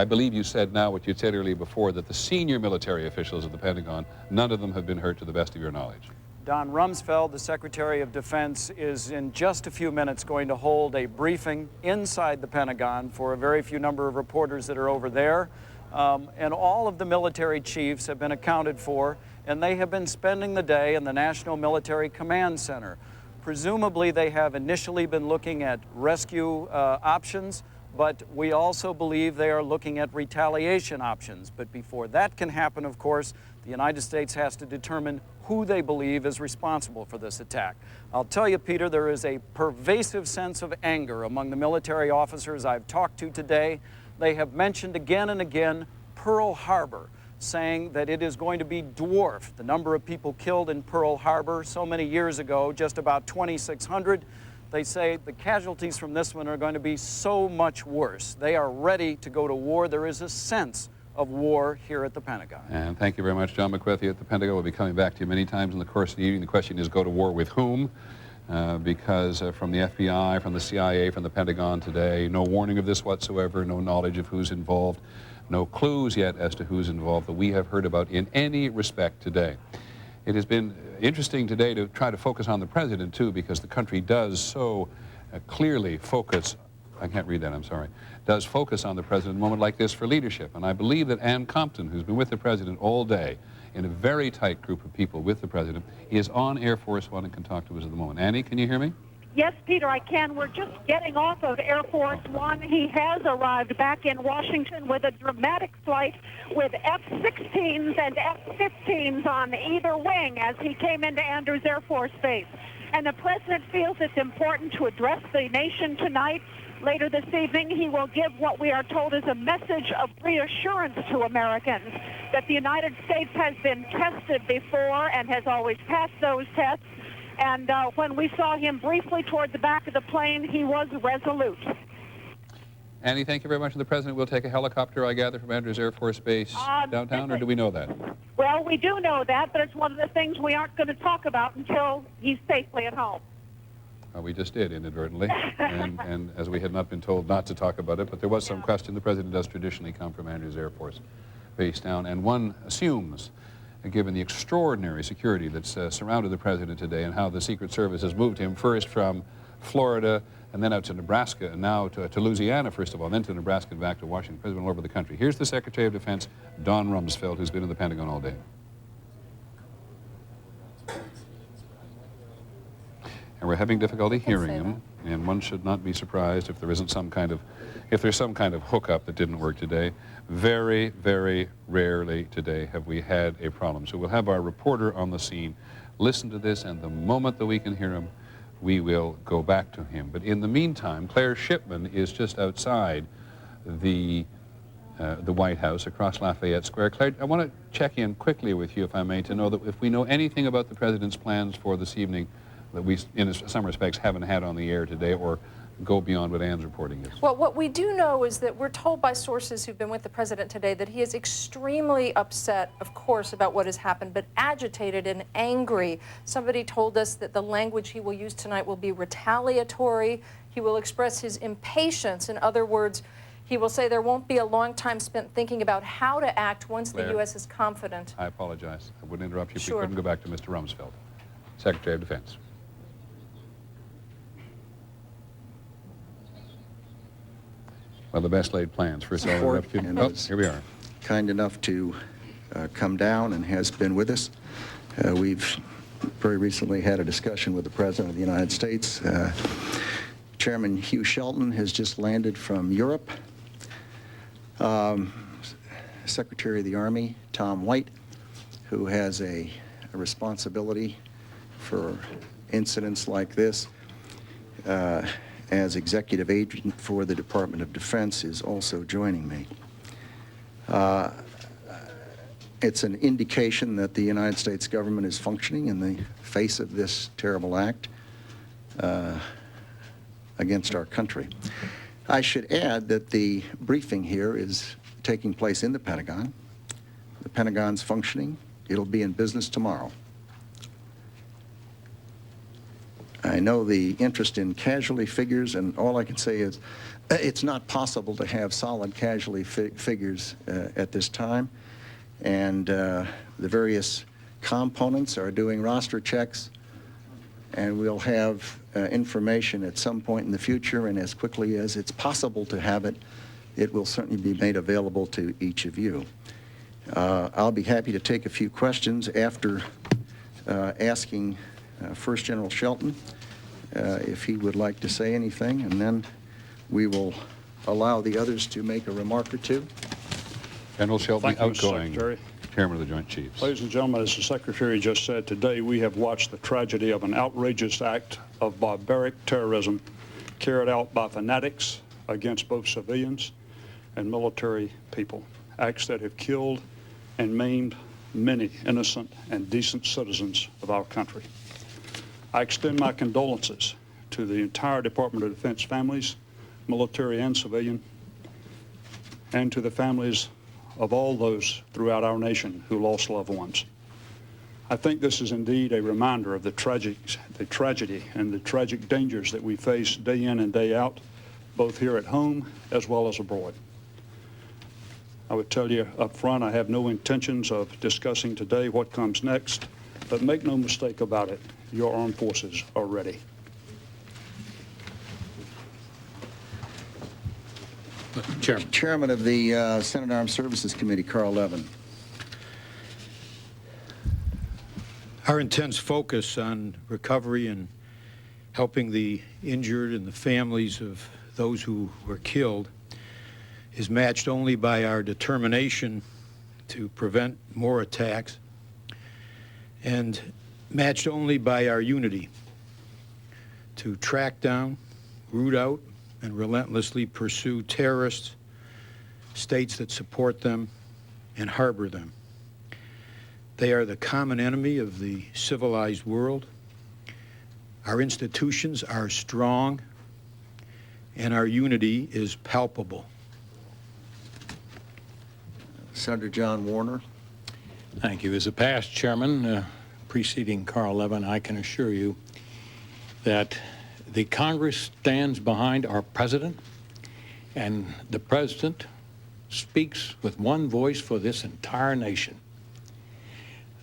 believe you said now what you said earlier before, that the senior military officials at the Pentagon, none of them have been hurt to the best of your knowledge. Don Rumsfeld, the Secretary of Defense, is in just a few minutes going to hold a briefing inside the Pentagon for a very few number of reporters that are over there. And all of the military chiefs have been accounted for, and they have been spending the day in the National Military Command Center. Presumably they have initially been looking at rescue options, but we also believe they are looking at retaliation options. But before that can happen, of course, the United States has to determine who they believe is responsible for this attack. I'll tell you, Peter, there is a pervasive sense of anger among the military officers I've talked to today. They have mentioned again and again Pearl Harbor, saying that it is going to be dwarfed. The number of people killed in Pearl Harbor so many years ago, just about 2,600. They say the casualties from this one are going to be so much worse. They are ready to go to war. There is a sense of war here at the Pentagon. And thank you very much, John McCarthy at the Pentagon. We'll be coming back to you many times in the course of the evening. The question is, go to war with whom? Because from the FBI, from the CIA, from the Pentagon today, no warning of this whatsoever, no knowledge of who's involved, no clues yet as to who's involved that we have heard about in any respect today. It has been interesting today to try to focus on the president, too, because the country does so clearly focus, I can't read that, I'm sorry, does focus on the president in a moment like this for leadership. And I believe that Ann Compton, who's been with the president all day, in a very tight group of people with the president, is on Air Force One and can talk to us at the moment. Annie, can you hear me? Yes, Peter, I can. We're just getting off of Air Force One. He has arrived back in Washington with a dramatic flight with F-16s and F-15s on either wing as he came into Andrews Air Force Base. And the president feels it's important to address the nation tonight. Later this evening, he will give what we are told is a message of reassurance to Americans that the United States has been tested before and has always passed those tests. And when we saw him briefly toward the back of the plane, he was resolute. Annie, thank you very much. And the President will take a helicopter, I gather, from Andrews Air Force Base downtown, or do we know that? Well, we do know that, but it's one of the things we aren't going to talk about until he's safely at home. We just did, inadvertently, and as we had not been told not to talk about it, but there was some question. The President does traditionally come from Andrews Air Force Base down, and one assumes, given the extraordinary security that's surrounded the President today and how the Secret Service has moved him first from Florida and then out to Nebraska and now to Louisiana, first of all, and then to Nebraska and back to Washington, President all over the country. Here's the Secretary of Defense, Don Rumsfeld, who's been in the Pentagon all day. And we're having difficulty hearing him, and one should not be surprised if there isn't some kind of, if there's some kind of hookup that didn't work today. Very, very rarely today have we had a problem. So we'll have our reporter on the scene listen to this, and the moment that we can hear him, we will go back to him. But in the meantime, Claire Shipman is just outside the White House across Lafayette Square. Claire, I want to check in quickly with you, if I may, to know that if we know anything about the President's plans for this evening that we, in some respects, haven't had on the air today, or go beyond what Ann's reporting is. Well, what we do know is that we're told by sources who've been with the President today that he is extremely upset, of course, about what has happened, but agitated and angry. Somebody told us that the language he will use tonight will be retaliatory. He will express his impatience. In other words, he will say there won't be a long time spent thinking about how to act once Claire, the U.S. is confident. I apologize. I wouldn't interrupt you if Sure. we couldn't go back to Mr. Rumsfeld, Secretary of Defense. Well, the best laid plans. First of all, here we are. Kind enough to come down and has been with us. We've very recently had a discussion with the President of the United States. Chairman Hugh Shelton has just landed from Europe. Secretary of the Army, Tom White, who has a responsibility for incidents like this, as executive agent for the Department of Defense, is also joining me. It's an indication that the United States government is functioning in the face of this terrible act against our country. I should add that the briefing here is taking place in the Pentagon. The Pentagon's functioning. It'll be in business tomorrow. I know the interest in casualty figures, and all I can say is it's not possible to have solid casualty figures at this time, and the various components are doing roster checks, and we'll have information at some point in the future, and as quickly as it's possible to have it, it will certainly be made available to each of you. I'll be happy to take a few questions after asking First General Shelton if he would like to say anything, and then we will allow the others to make a remark or two. General Shelton, Thank you, Mr. outgoing Secretary. Chairman of the Joint Chiefs. Ladies and gentlemen, as the Secretary just said, today we have watched the tragedy of an outrageous act of barbaric terrorism carried out by fanatics against both civilians and military people, acts that have killed and maimed many innocent and decent citizens of our country. I extend my condolences to the entire Department of Defense families, military and civilian, and to the families of all those throughout our nation who lost loved ones. I think this is indeed a reminder of the tragedy and the tragic dangers that we face day in and day out, both here at home as well as abroad. I would tell you up front, I have no intentions of discussing today what comes next, but make no mistake about it, your armed forces are ready. Chairman of the Senate Armed Services Committee, Carl Levin. Our intense focus on recovery and helping the injured and the families of those who were killed is matched only by our determination to prevent more attacks and matched only by our unity to track down, root out, and relentlessly pursue terrorists, states that support them, and harbor them. They are the common enemy of the civilized world. Our institutions are strong, and our unity is palpable. Senator John Warner. Thank you. As a past chairman preceding Carl Levin, I can assure you that the Congress stands behind our president, and the president speaks with one voice for this entire nation.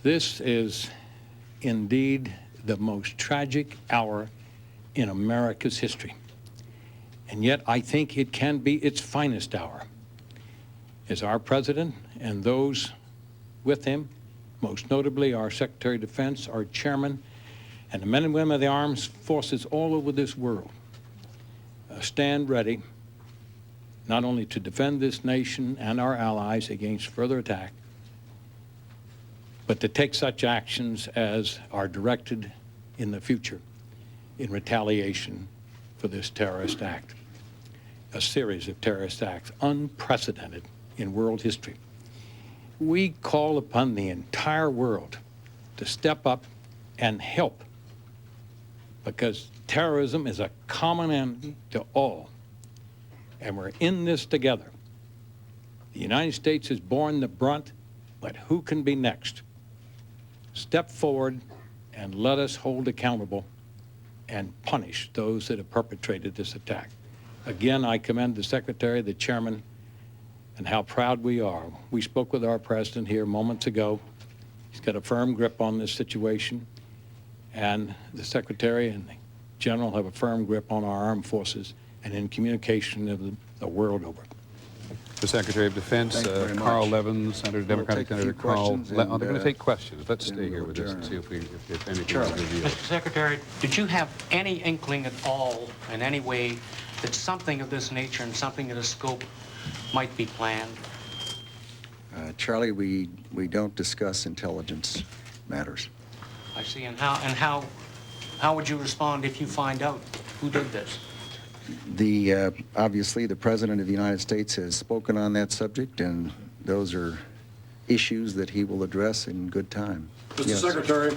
This is indeed the most tragic hour in America's history, and yet I think it can be its finest hour, as our president and those with him, most notably our Secretary of Defense, our chairman, and the men and women of the armed forces all over this world stand ready not only to defend this nation and our allies against further attack, but to take such actions as are directed in the future in retaliation for this terrorist act, a series of terrorist acts unprecedented in world history. We call upon the entire world to step up and help, because terrorism is a common enemy to all, and we're in this together. The United States has borne the brunt, but who can be next? Step forward and let us hold accountable and punish those that have perpetrated this attack. Again, I commend the Secretary, the Chairman, and how proud we are. We spoke with our President here moments ago. He's got a firm grip on this situation, and the Secretary and the General have a firm grip on our armed forces and in communication of the world over. The Secretary of Defense, Carl Levin, Senator, Democratic Senator Carl. They're going to take questions. Let's stay here with this and see if anything is revealed. Mr. Secretary, did you have any inkling at all, in any way, that something of this nature and something of this scope might be planned? Charlie, we don't discuss intelligence matters. I see. And how would you respond if you find out who did this? Obviously, the President of the United States has spoken on that subject, and those are issues that he will address in good time. Mr. Yes. Secretary,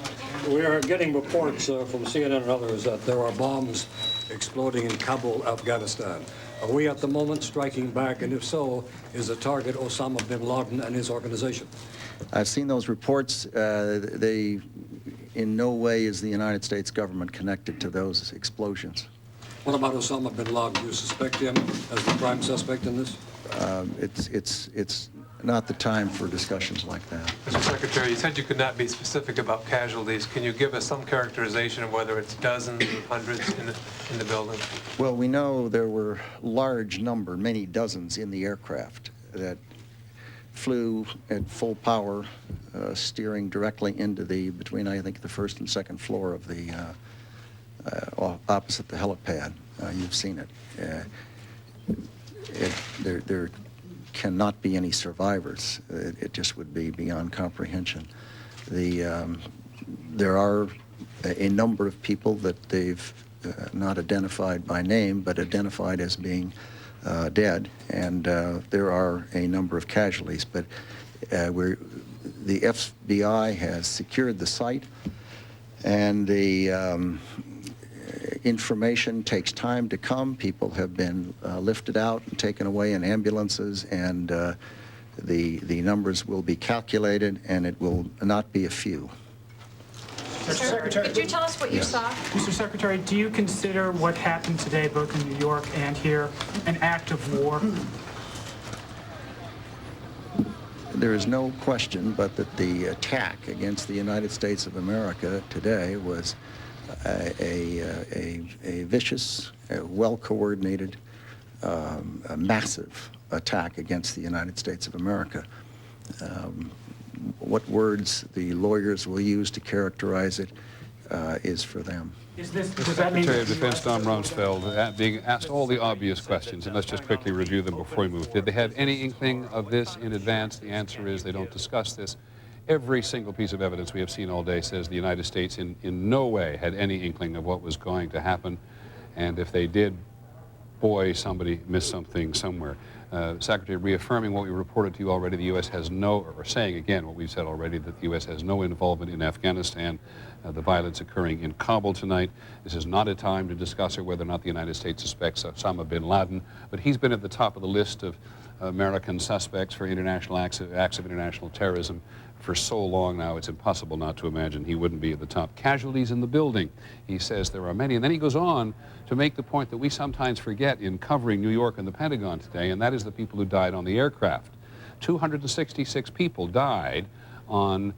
we are getting reports from CNN and others that there are bombs exploding in Kabul, Afghanistan. Are we at the moment striking back, and if so, is the target Osama bin Laden and his organization? I've seen those reports. They, in no way is the United States government connected to those explosions. What about Osama bin Laden? Do you suspect him as the prime suspect in this? It's not the time for discussions like that. Mr. Secretary, you said you could not be specific about casualties. Can you give us some characterization of whether it's dozens or hundreds in the building? Well, we know there were large number, many dozens in the aircraft that flew at full power, steering directly into between, I think, the first and second floor of the opposite the helipad. You've seen it. There cannot be any survivors. It just would be beyond comprehension. There are a number of people that they've not identified by name, but identified as being dead, and there are a number of casualties. But the FBI has secured the site, and the information takes time to come. People have been lifted out and taken away in ambulances, and the numbers will be calculated, and it will not be a few. Mr. Secretary, could you tell us what you saw? Mr. Secretary, do you consider what happened today, both in New York and here, an act of war? There is no question but that the attack against the United States of America today was a vicious, well-coordinated, massive attack against the United States of America. What words the lawyers will use to characterize it is for them. Does that mean Secretary of Defense Don Rumsfeld being asked all the obvious questions, and let's just quickly review them before we move. Did they have any inkling of this in advance? The answer is they don't discuss this. Every single piece of evidence we have seen all day says the United States in no way had any inkling of what was going to happen, and if they did, boy, somebody missed something somewhere. Secretary, reaffirming what we reported to you already, the U.S. has no, or saying again what we've said already, that the U.S. has no involvement in Afghanistan, the violence occurring in Kabul tonight. This is not a time to discuss whether or not the United States suspects Osama bin Laden, but he's been at the top of the list of American suspects for international acts of international terrorism for so long now, it's impossible not to imagine he wouldn't be at the top. Casualties in the building, he says there are many. And then he goes on to make the point that we sometimes forget in covering New York and the Pentagon today, and that is the people who died on the aircraft. 266 people died on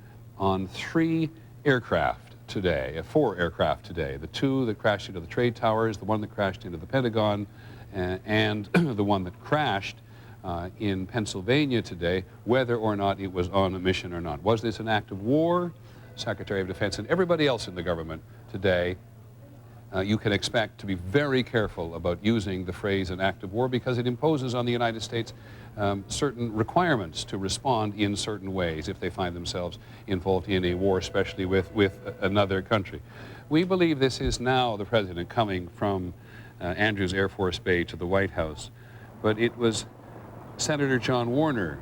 3 aircraft today, 4 aircraft today. The 2 that crashed into the trade towers, the 1 that crashed into the Pentagon, and the 1 that crashed in Pennsylvania today, whether or not it was on a mission or not. Was this an act of war? Secretary of Defense and everybody else in the government today, you can expect to be very careful about using the phrase an act of war, because it imposes on the United States certain requirements to respond in certain ways if they find themselves involved in a war, especially with another country. We believe this is now the President coming from Andrews Air Force Base to the White House, but it was Senator John Warner,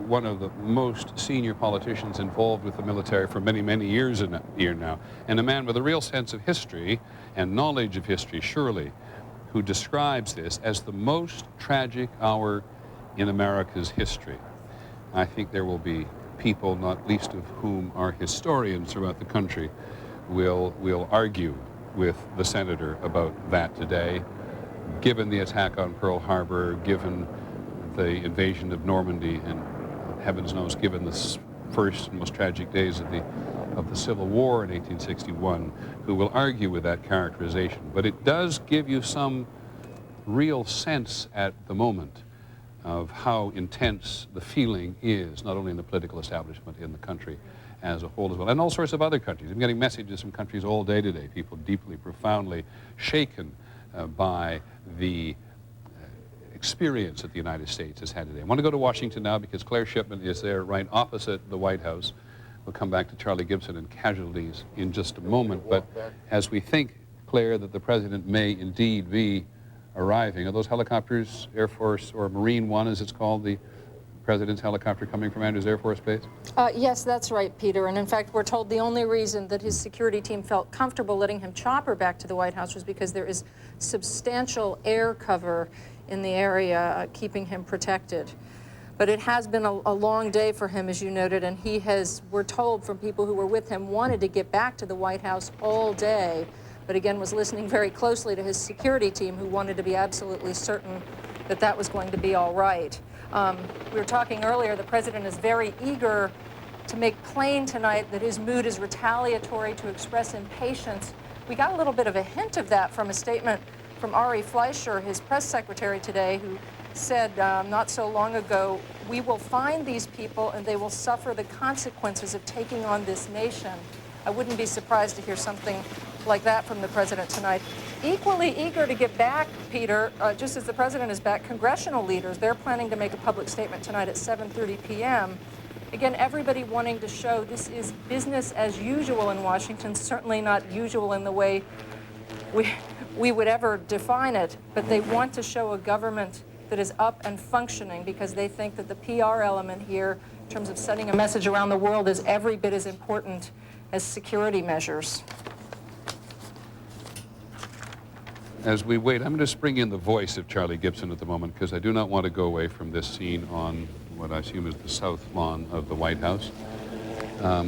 one of the most senior politicians involved with the military for many, many years now, and a man with a real sense of history and knowledge of history, surely, who describes this as the most tragic hour in America's history. I think there will be people, not least of whom are historians throughout the country, will argue with the senator about that today, given the attack on Pearl Harbor, given the invasion of Normandy, and heavens knows, given the first and most tragic days of the Civil War in 1861, who will argue with that characterization. But it does give you some real sense at the moment of how intense the feeling is, not only in the political establishment in the country as a whole as well, and all sorts of other countries. I'm getting messages from countries all day today, people deeply, profoundly shaken by the experience that the United States has had today. I want to go to Washington now because Claire Shipman is there right opposite the White House. We'll come back to Charlie Gibson and casualties in just a moment, but as we think, Claire, that the President may indeed be arriving, are those helicopters, Air Force or Marine One as it's called, the President's helicopter coming from Andrews Air Force Base? Yes, that's right, Peter. And in fact, we're told the only reason that his security team felt comfortable letting him chopper back to the White House was because there is substantial air cover in the area keeping him protected. But it has been a long day for him, as you noted, and he has, we're told from people who were with him, wanted to get back to the White House all day, but again was listening very closely to his security team, who wanted to be absolutely certain that that was going to be all right. We were talking earlier, the President is very eager to make plain tonight that his mood is retaliatory, to express impatience. We got a little bit of a hint of that from a statement from Ari Fleischer, his press secretary today, who said not so long ago, "We will find these people and they will suffer the consequences of taking on this nation." I wouldn't be surprised to hear something like that from the President tonight. Equally eager to get back, Peter, just as the President is back, congressional leaders, they're planning to make a public statement tonight at 7:30 p.m. Again, everybody wanting to show this is business as usual in Washington, certainly not usual in the way we would ever define it, but they want to show a government that is up and functioning, because they think that the PR element here, in terms of sending a message around the world, is every bit as important as security measures. As we wait, I'm going to bring in the voice of Charlie Gibson at the moment, because I do not want to go away from this scene on what I assume is the south lawn of the White House.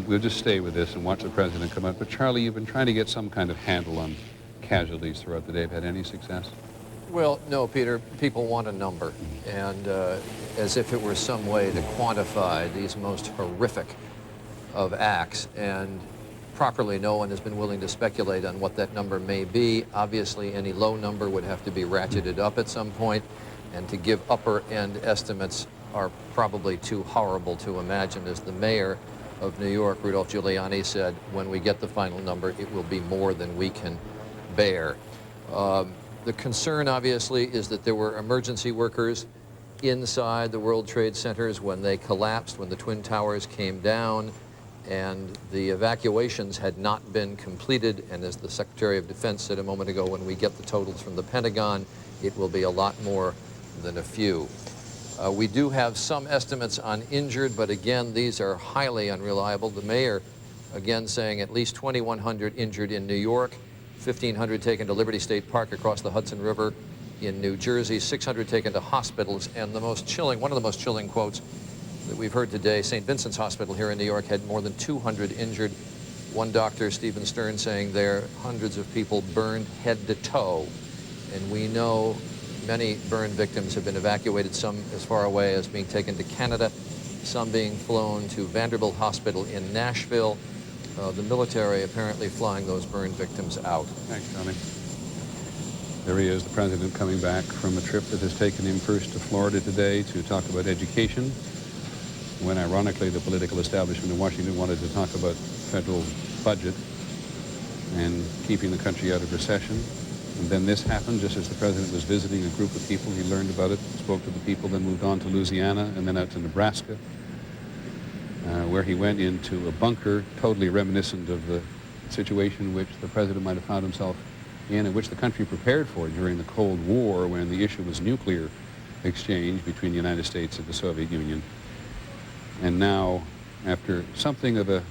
We'll just stay with this and watch the President come out. But Charlie, you've been trying to get some kind of handle on casualties throughout the day. Have had any success? Well, no, Peter. People want a number, and as if it were some way to quantify these most horrific of acts, and properly no one has been willing to speculate on what that number may be. Obviously, any low number would have to be ratcheted up at some point, and to give upper-end estimates are probably too horrible to imagine. As the mayor of New York, Rudolph Giuliani, said, when we get the final number, it will be more than we can bear. The concern, obviously, is that there were emergency workers inside the World Trade Centers when they collapsed, when the Twin Towers came down, and the evacuations had not been completed. And as the Secretary of Defense said a moment ago, when we get the totals from the Pentagon, it will be a lot more than a few. We do have some estimates on injured, but again, these are highly unreliable. The mayor, again, saying at least 2,100 injured in New York, 1,500 taken to Liberty State Park across the Hudson River in New Jersey, 600 taken to hospitals, and the most chilling, one of the most chilling quotes that we've heard today, St. Vincent's Hospital here in New York had more than 200 injured. One doctor, Stephen Stern, saying there hundreds of people burned head to toe. And we know many burn victims have been evacuated, some as far away as being taken to Canada, some being flown to Vanderbilt Hospital in Nashville. The military apparently flying those burn victims out. Thanks, Tony. There he is, the president, coming back from a trip that has taken him first to Florida today to talk about education, when ironically the political establishment in Washington wanted to talk about federal budget and keeping the country out of recession. And then this happened just as the president was visiting a group of people. He learned about it, spoke to the people, then moved on to Louisiana and then out to Nebraska, where he went into a bunker totally reminiscent of the situation which the president might have found himself in and which the country prepared for during the Cold War, when the issue was nuclear exchange between the United States and the Soviet Union. And now, after something of a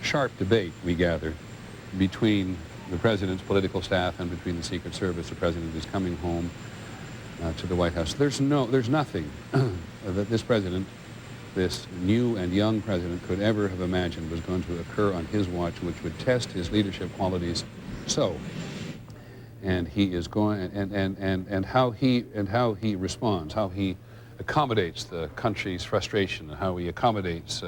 sharp debate, we gather, between the president's political staff and between the Secret Service, the president is coming home to the White House. There's nothing that this president, this new and young president, could ever have imagined was going to occur on his watch, which would test his leadership qualities so. And he is going, and how he responds, how he accommodates the country's frustration, and how he accommodates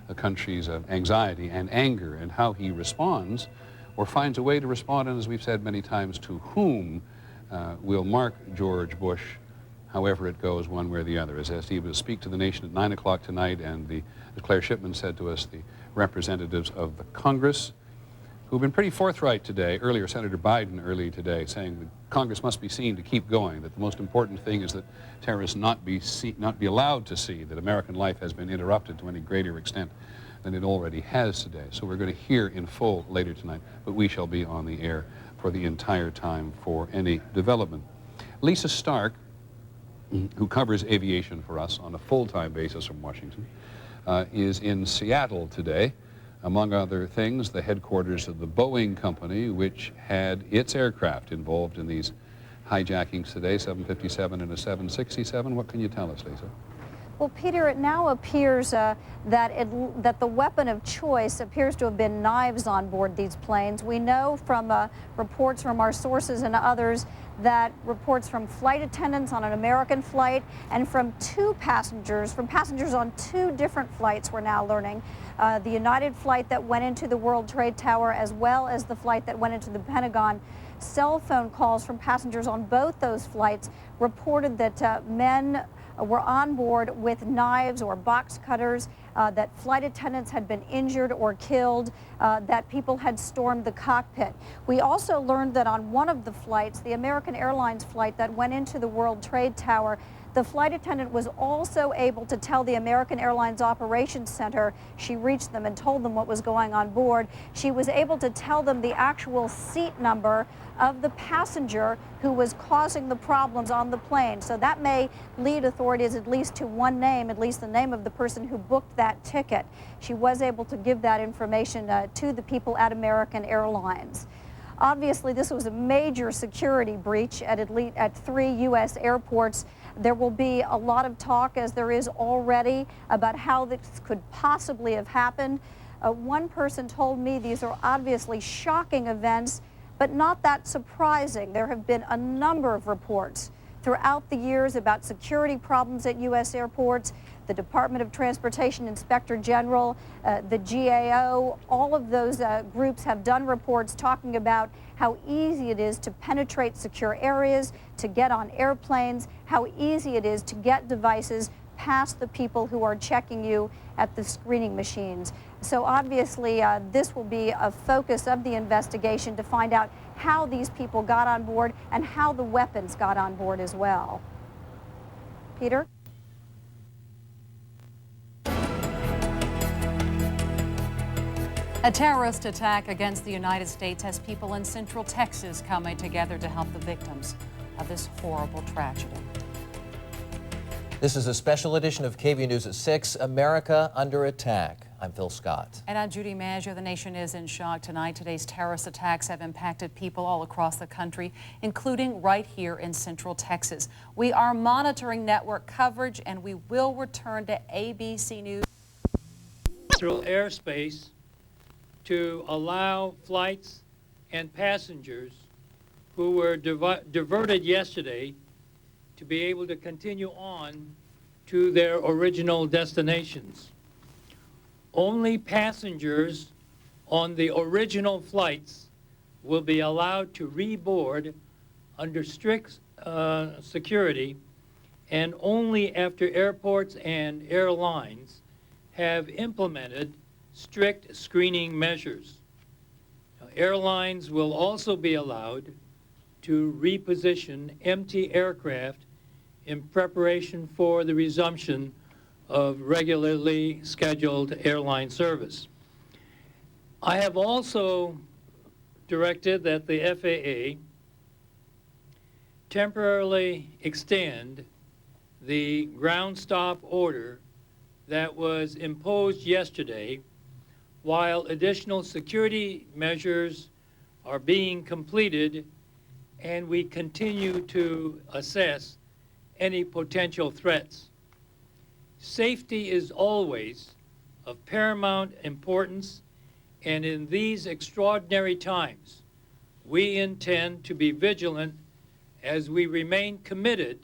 the country's anxiety and anger, and how he responds or finds a way to respond, and as we've said many times, to whom will mark George Bush, however it goes, one way or the other. As he will speak to the nation at 9 o'clock tonight, and as Claire Shipman said to us, the representatives of the Congress, who've been pretty forthright today, earlier Senator Biden early today, saying that Congress must be seen to keep going, that the most important thing is that terrorists not be allowed to see that American life has been interrupted to any greater extent than it already has today. So we're going to hear in full later tonight, but we shall be on the air for the entire time for any development. Lisa Stark, who covers aviation for us on a full-time basis from Washington, is in Seattle today, among other things, the headquarters of the Boeing company, which had its aircraft involved in these hijackings today, 757 and a 767. What can you tell us, Lisa? Well, Peter, it now appears that the weapon of choice appears to have been knives on board these planes. We know from reports from our sources and others that reports from flight attendants on an American flight and from passengers on two different flights, we're now learning. The United flight that went into the World Trade Tower, as well as the flight that went into the Pentagon. Cell phone calls from passengers on both those flights reported that men were on board with knives or box cutters, that flight attendants had been injured or killed, that people had stormed the cockpit. We also learned that on one of the flights, the American Airlines flight that went into the World Trade Tower, the flight attendant was also able to tell the American Airlines Operations Center, she reached them and told them what was going on board. She was able to tell them the actual seat number of the passenger who was causing the problems on the plane. So that may lead authorities at least to one name, at least the name of the person who booked that ticket. She was able to give that information to the people at American Airlines. Obviously, this was a major security breach at 3 U.S. airports. There will be a lot of talk, as there is already, about how this could possibly have happened. One person told me these are obviously shocking events, but not that surprising. There have been a number of reports throughout the years about security problems at U.S. airports. The Department of Transportation Inspector General, the GAO, all of those groups have done reports talking about how easy it is to penetrate secure areas, to get on airplanes, how easy it is to get devices past the people who are checking you at the screening machines. So obviously this will be a focus of the investigation to find out how these people got on board and how the weapons got on board as well. Peter? A terrorist attack against the United States has people in Central Texas coming together to help the victims of this horrible tragedy. This is a special edition of KV News at 6, America Under Attack. I'm Phil Scott. And I'm Judy Maggio. The nation is in shock tonight. Today's terrorist attacks have impacted people all across the country, including right here in Central Texas. We are monitoring network coverage, and we will return to ABC News. Airspace to allow flights and passengers who were diverted yesterday to be able to continue on to their original destinations. Only passengers on the original flights will be allowed to reboard under strict security, and only after airports and airlines have implemented strict screening measures. Now, airlines will also be allowed to reposition empty aircraft in preparation for the resumption of regularly scheduled airline service. I have also directed that the FAA temporarily extend the ground stop order that was imposed yesterday while additional security measures are being completed and we continue to assess any potential threats. Safety is always of paramount importance, and in these extraordinary times, we intend to be vigilant as we remain committed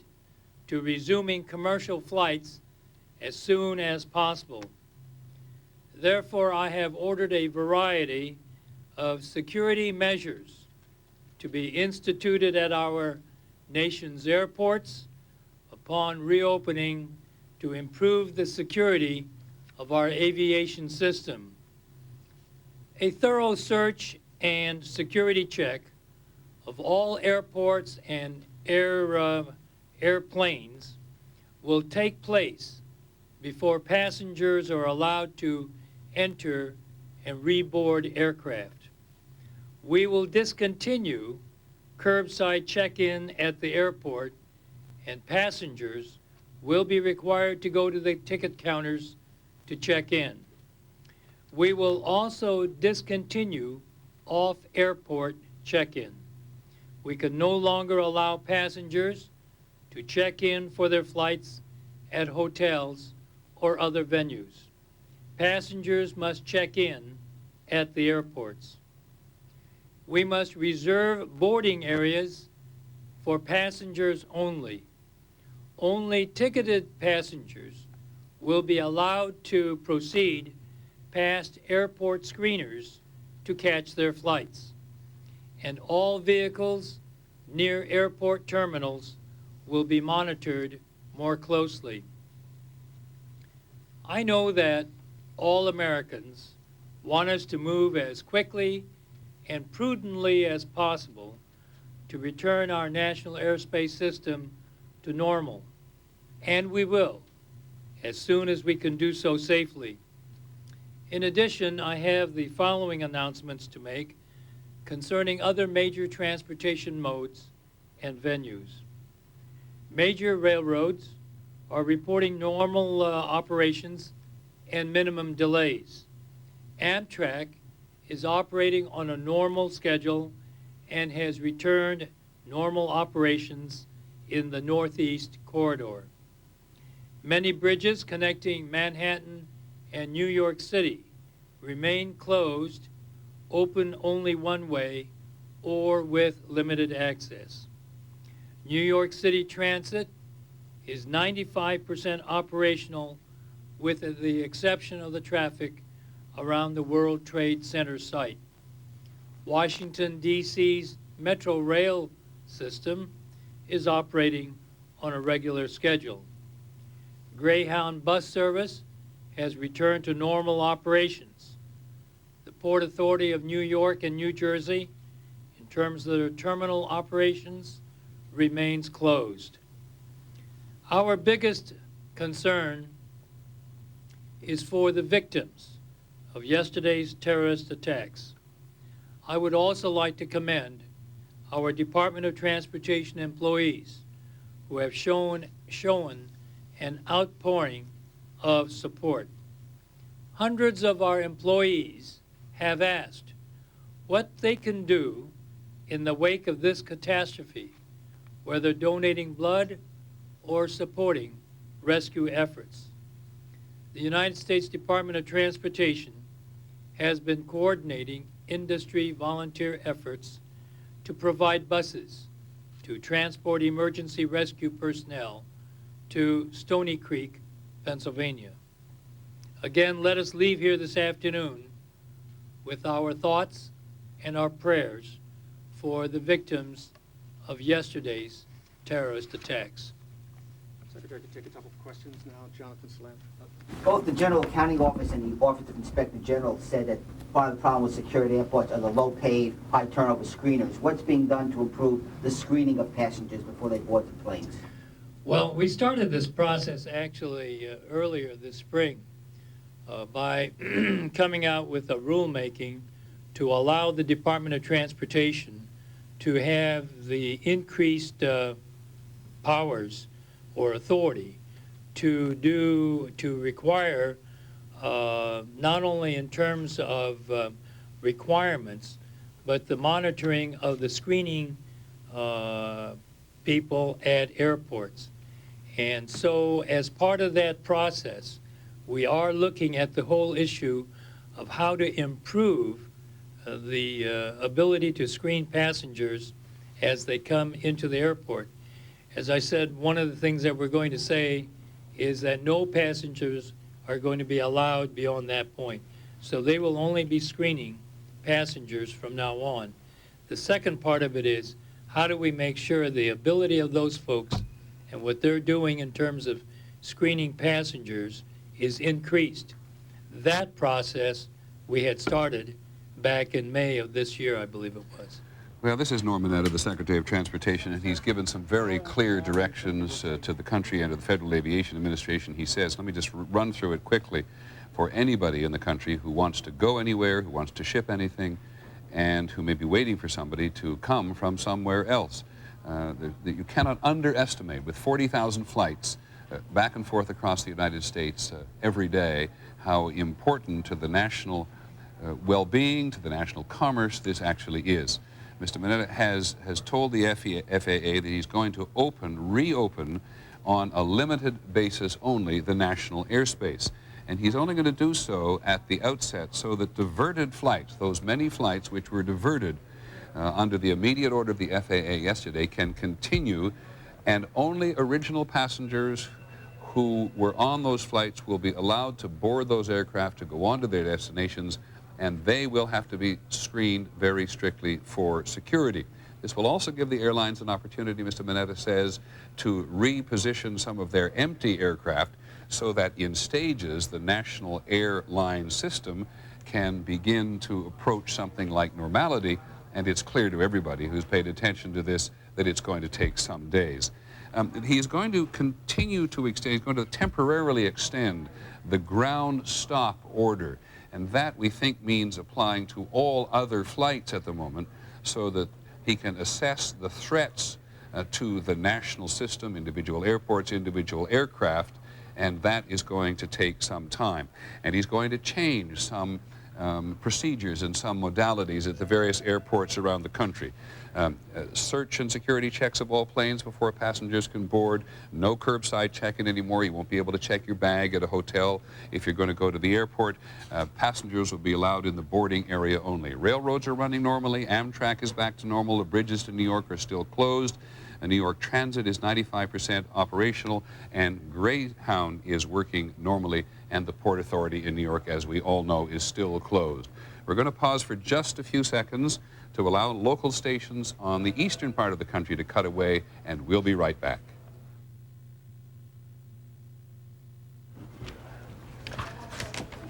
to resuming commercial flights as soon as possible. Therefore, I have ordered a variety of security measures to be instituted at our nation's airports upon reopening to improve the security of our aviation system. A thorough search and security check of all airports and airplanes will take place before passengers are allowed to enter and reboard aircraft. We will discontinue curbside check-in at the airport, and passengers will be required to go to the ticket counters to check in. We will also discontinue off-airport check-in. We can no longer allow passengers to check in for their flights at hotels or other venues. Passengers must check in at the airports. We must reserve boarding areas for passengers only. Only ticketed passengers will be allowed to proceed past airport screeners to catch their flights. And all vehicles near airport terminals will be monitored more closely. I know that all Americans want us to move as quickly and prudently as possible to return our national airspace system to normal. And we will, as soon as we can do so safely. In addition, I have the following announcements to make concerning other major transportation modes and venues. Major railroads are reporting normal operations and minimum delays. Amtrak is operating on a normal schedule and has returned normal operations in the Northeast Corridor. Many bridges connecting Manhattan and New York City remain closed, open only one way, or with limited access. New York City Transit is 95% operational, with the exception of the traffic around the World Trade Center site. Washington, D.C.'s Metro Rail system is operating on a regular schedule. Greyhound bus service has returned to normal operations. The Port Authority of New York and New Jersey, in terms of their terminal operations, remains closed. Our biggest concern is for the victims of yesterday's terrorist attacks. I would also like to commend our Department of Transportation employees who have shown an outpouring of support. Hundreds of our employees have asked what they can do in the wake of this catastrophe, whether donating blood or supporting rescue efforts. The United States Department of Transportation has been coordinating industry volunteer efforts to provide buses to transport emergency rescue personnel to Stony Creek, Pennsylvania. Again, let us leave here this afternoon with our thoughts and our prayers for the victims of yesterday's terrorist attacks. Secretary, could take a couple of questions now. Jonathan Salam. Both the General Accounting Office and the Office of Inspector General said that part of the problem with secured airports are the low-paid, high-turnover screeners. What's being done to improve the screening of passengers before they board the planes? Well, we started this process actually earlier this spring by coming out with a rulemaking to allow the Department of Transportation to have the increased powers or authority to require not only in terms of requirements, but the monitoring of the screening people at airports. And so as part of that process, we are looking at the whole issue of how to improve the ability to screen passengers as they come into the airport. As I said, one of the things that we're going to say is that no passengers are going to be allowed beyond that point. So they will only be screening passengers from now on. The second part of it is, how do we make sure the ability of those folks and what they're doing in terms of screening passengers is increased? That process we had started back in May of this year, I believe it was. Well, this is Norm Mineta, the Secretary of Transportation, and he's given some very clear directions to the country and to the Federal Aviation Administration. He says, let me just run through it quickly, for anybody in the country who wants to go anywhere, who wants to ship anything, and who may be waiting for somebody to come from somewhere else. You cannot underestimate, with 40,000 flights back and forth across the United States every day, how important to the national well-being, to the national commerce this actually is. Mr. Mineta has told the FAA that he's going to reopen on a limited basis only the national airspace. And he's only going to do so at the outset so that diverted flights, those many flights which were diverted under the immediate order of the FAA yesterday, can continue, and only original passengers who were on those flights will be allowed to board those aircraft to go on to their destinations, and they will have to be screened very strictly for security. This will also give the airlines an opportunity, Mr. Mineta says, to reposition some of their empty aircraft so that in stages the national airline system can begin to approach something like normality, and it's clear to everybody who's paid attention to this that it's going to take some days. He's going to continue to extend, he's going to temporarily extend the ground stop order, and that we think means applying to all other flights at the moment so that he can assess the threats to the national system, individual airports, individual aircraft, and that is going to take some time. And he's going to change some procedures and some modalities at the various airports around the country. Search and security checks of all planes before passengers can board. No curbside check-in anymore. You won't be able to check your bag at a hotel if you're going to go to the airport. Passengers will be allowed in the boarding area only. Railroads are running normally. Amtrak is back to normal. The bridges to New York are still closed. New York Transit is 95% operational, and Greyhound is working normally, and the Port Authority in New York, as we all know, is still closed. We're going to pause for just a few seconds to allow local stations on the eastern part of the country to cut away, and we'll be right back.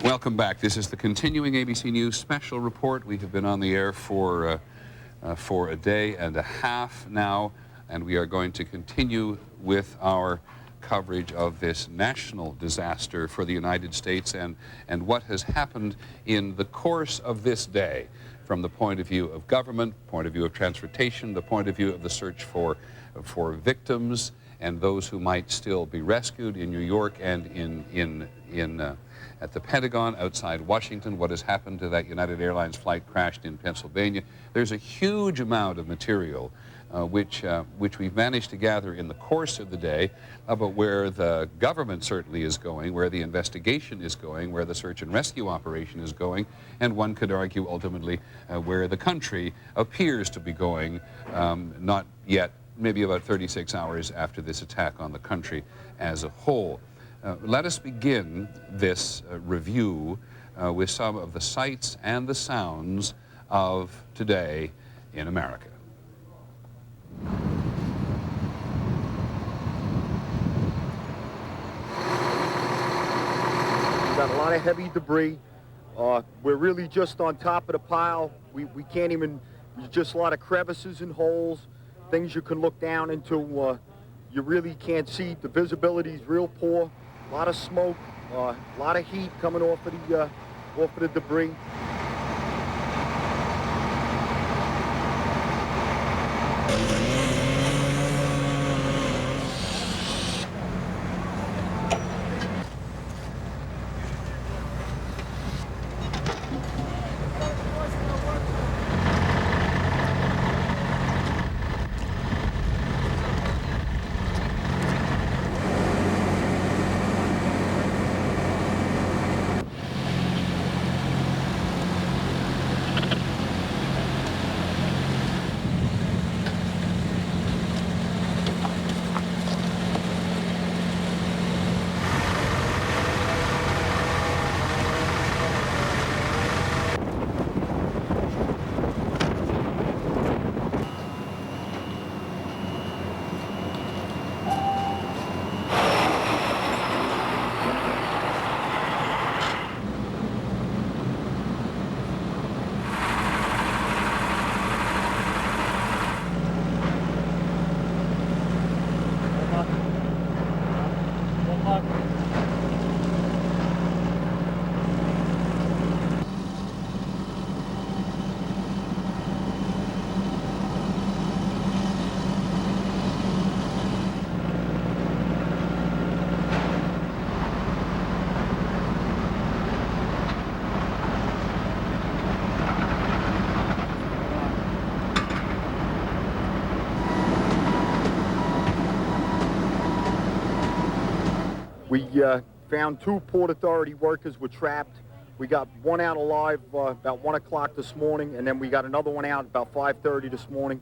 Welcome back. This is the continuing ABC News special report. We have been on the air for a day and a half now, and we are going to continue with our coverage of this national disaster for the United States and what has happened in the course of this day from the point of view of government, point of view of transportation, the point of view of the search for victims, and those who might still be rescued in New York and at the Pentagon outside Washington, what has happened to that United Airlines flight crashed in Pennsylvania. There's a huge amount of material which we've managed to gather in the course of the day about where the government certainly is going, where the investigation is going, where the search and rescue operation is going, and one could argue ultimately where the country appears to be going, not yet, maybe about 36 hours after this attack on the country as a whole. Let us begin this review with some of the sights and the sounds of today in America. We've got a lot of heavy debris. We're really just on top of the pile. We can't even, there's just a lot of crevices and holes, things you can look down into. You really can't see. The visibility is real poor. A lot of smoke, a lot of heat coming off of the debris. We found 2 Port Authority workers were trapped. We got one out alive about 1 o'clock this morning, and then we got another one out about 5:30 this morning.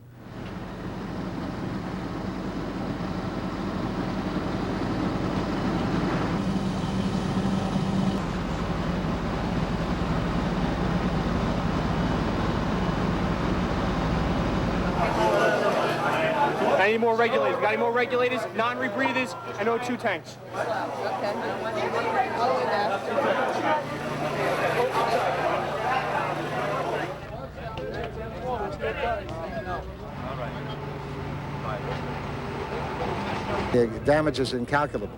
I need more regulators. Got any more regulators? Non-rebreathers? I know 2 tanks. Okay. The damage is incalculable,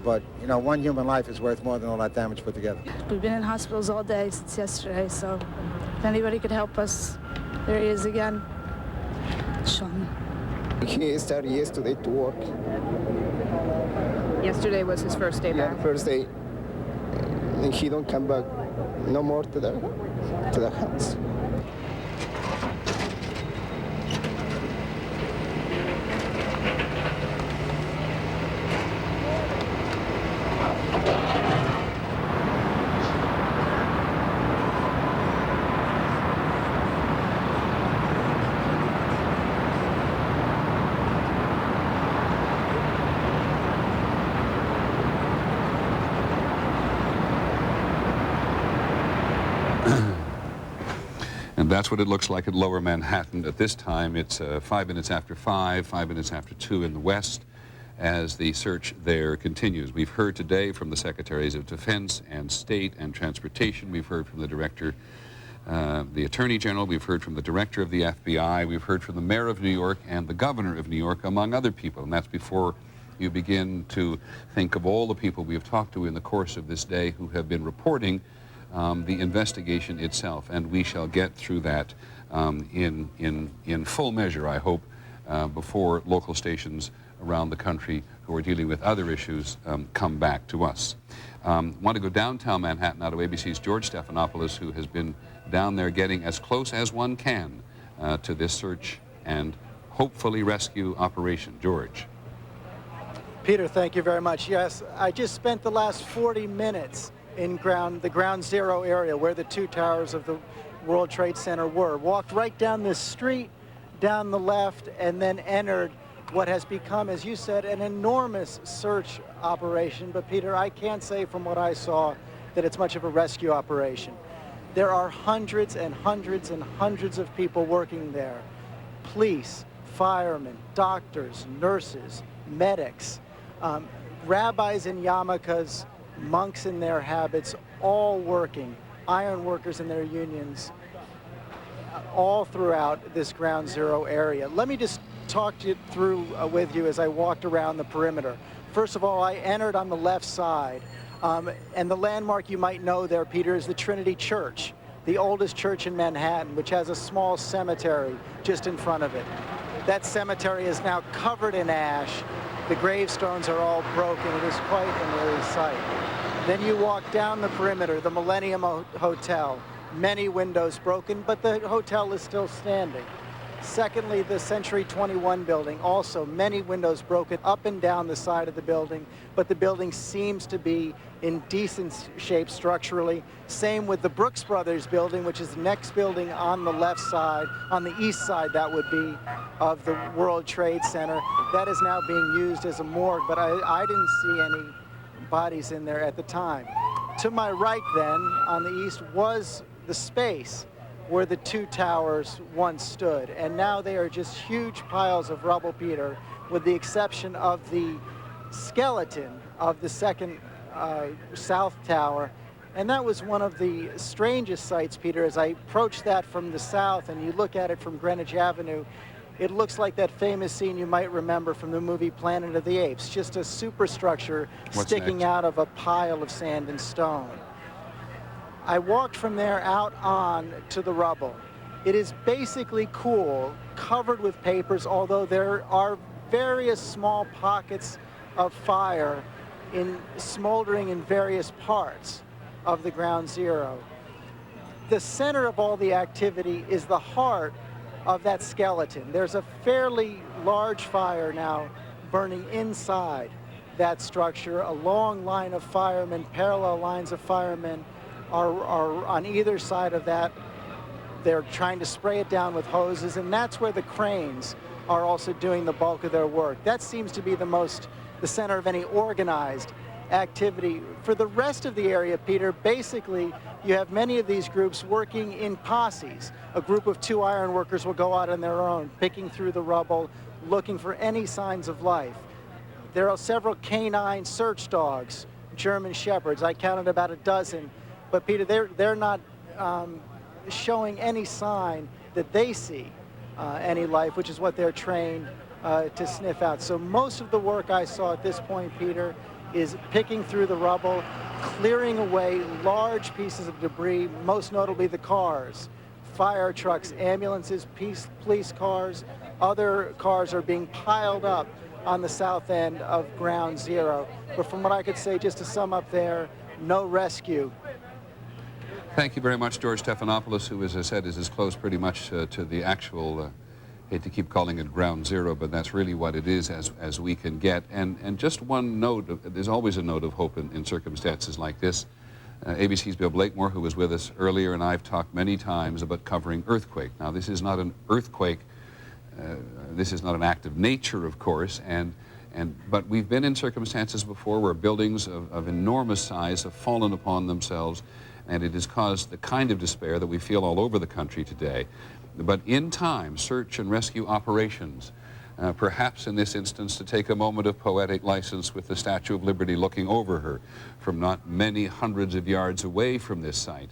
but you know, one human life is worth more than all that damage put together. We've been in hospitals all day since yesterday, so if anybody could help us, there he is again. Sean. He started yesterday to work. Yesterday was his first day back? Yeah, first day. And he don't come back no more to the house. And that's what it looks like at Lower Manhattan at this time. It's 5 minutes after 5, 5 minutes after 2 in the west as the search there continues. We've heard today from the Secretaries of Defense and State and Transportation. We've heard from the Director, the Attorney General. We've heard from the Director of the FBI. We've heard from the Mayor of New York and the Governor of New York, among other people. And that's before you begin to think of all the people we have talked to in the course of this day who have been reporting the investigation itself, and we shall get through that in full measure, I hope, before local stations around the country who are dealing with other issues come back to us. Want to go downtown Manhattan now to ABC's George Stephanopoulos, who has been down there getting as close as one can to this search and hopefully rescue operation. George. Peter, thank you very much. Yes, I just spent the last 40 minutes in the ground zero area where the two towers of the World Trade Center were. Walked right down this street, down the left, and then entered what has become, as you said, an enormous search operation. But Peter, I can't say from what I saw that it's much of a rescue operation. There are hundreds and hundreds and hundreds of people working there. Police, firemen, doctors, nurses, medics, rabbis in yarmulkes, monks in their habits, all working, iron workers in their unions, all throughout this ground zero area. Let me just talk through with you as I walked around the perimeter. First of all, I entered on the left side, and the landmark you might know there, Peter, is the Trinity Church, the oldest church in Manhattan, which has a small cemetery just in front of it. That cemetery is now covered in ash. The gravestones are all broken. It is quite an eerie sight. Then you walk down the perimeter, the Millennium Hotel, many windows broken, but the hotel is still standing. Secondly, the Century 21 building, also many windows broken up and down the side of the building, but the building seems to be in decent shape structurally. Same with the Brooks Brothers building, which is the next building on the left side, on the east side, that would be, of the World Trade Center. That is now being used as a morgue, but I didn't see any bodies in there at the time. To my right then, on the east, was the space where the two towers once stood, and now they are just huge piles of rubble, Peter, with the exception of the skeleton of the second South Tower. And that was one of the strangest sights, Peter, as I approached that from the south and you look at it from Greenwich Avenue. It looks like that famous scene you might remember from the movie Planet of the Apes, just a superstructure sticking out of a pile of sand and stone. I walked from there out on to the rubble. It is basically cool, covered with papers, although there are various small pockets of fire smoldering in various parts of the ground zero. The center of all the activity is the heart of that skeleton. There's a fairly large fire now burning inside that structure. A long line of firemen, parallel lines of firemen, are on either side of that. They're trying to spray it down with hoses, and that's where the cranes are also doing the bulk of their work. That seems to be the center of any organized activity. For the rest of the area, Peter, basically you have many of these groups working in posses. A group of 2 iron workers will go out on their own, picking through the rubble, looking for any signs of life. There are several canine search dogs, German shepherds. I counted about a dozen. But Peter, they're not showing any sign that they see any life, which is what they're trained to sniff out. So most of the work I saw at this point, Peter, is picking through the rubble, clearing away large pieces of debris, most notably the cars, fire trucks, ambulances, police cars. Other cars are being piled up on the south end of ground zero. But from what I could say, just to sum up there, no rescue. Thank you very much, George Stephanopoulos, who, as I said, is as close pretty much to the actual, hate to keep calling it ground zero, but that's really what it is as we can get. And just one note, there's always a note of hope in circumstances like this. ABC's Bill Blakemore, who was with us earlier, and I've talked many times about covering earthquake. Now, this is not an earthquake. This is not an act of nature, of course, but we've been in circumstances before where buildings of enormous size have fallen upon themselves, and it has caused the kind of despair that we feel all over the country today. But in time, search and rescue operations, perhaps in this instance to take a moment of poetic license with the Statue of Liberty looking over her from not many hundreds of yards away from this site,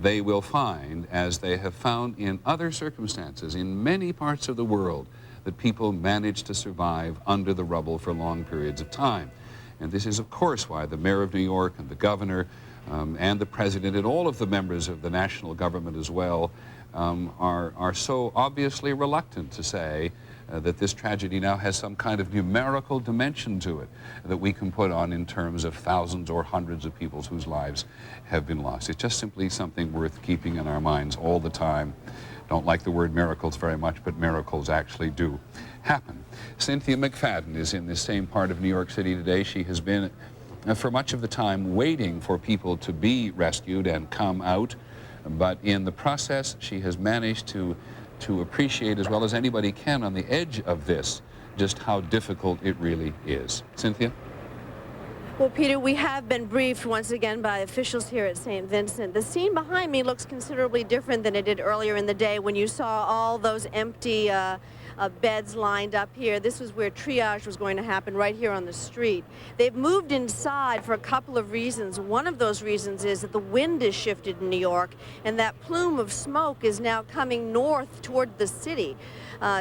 they will find, as they have found in other circumstances in many parts of the world, that people manage to survive under the rubble for long periods of time. And this is, of course, why the mayor of New York and the governor and the president and all of the members of the national government as well are so obviously reluctant to say that this tragedy now has some kind of numerical dimension to it that we can put on in terms of thousands or hundreds of people whose lives have been lost. It's just simply something worth keeping in our minds all the time. Don't like the word miracles very much, but miracles actually do happen. Cynthia McFadden is in this same part of New York City today. She has been, for much of the time, waiting for people to be rescued and come out. But in the process, she has managed to appreciate as well as anybody can on the edge of this just how difficult it really is. Cynthia? Well, Peter, we have been briefed once again by officials here at St. Vincent. The scene behind me looks considerably different than it did earlier in the day when you saw all those empty beds lined up here. This was where triage was going to happen, right here on the street. They've moved inside for a couple of reasons. One of those reasons is that the wind is shifted in New York, and that plume of smoke is now coming north toward the city.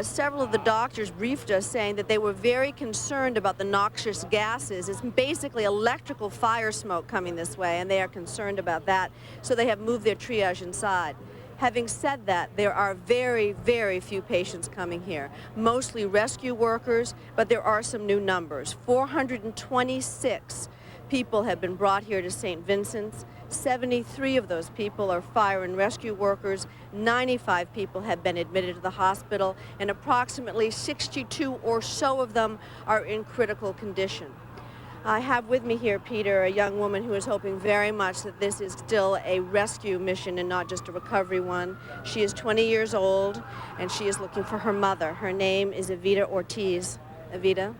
Several of the doctors briefed us saying that they were very concerned about the noxious gases. It's basically electrical fire smoke coming this way, and they are concerned about that, so they have moved their triage inside. Having said that, there are very, very few patients coming here, mostly rescue workers, but there are some new numbers. 426 people have been brought here to St. Vincent's. 73 of those people are fire and rescue workers. 95 people have been admitted to the hospital, and approximately 62 or so of them are in critical condition. I have with me here, Peter, a young woman who is hoping very much that this is still a rescue mission and not just a recovery one. She is 20 years old, and she is looking for her mother. Her name is Evita Ortiz. Evita,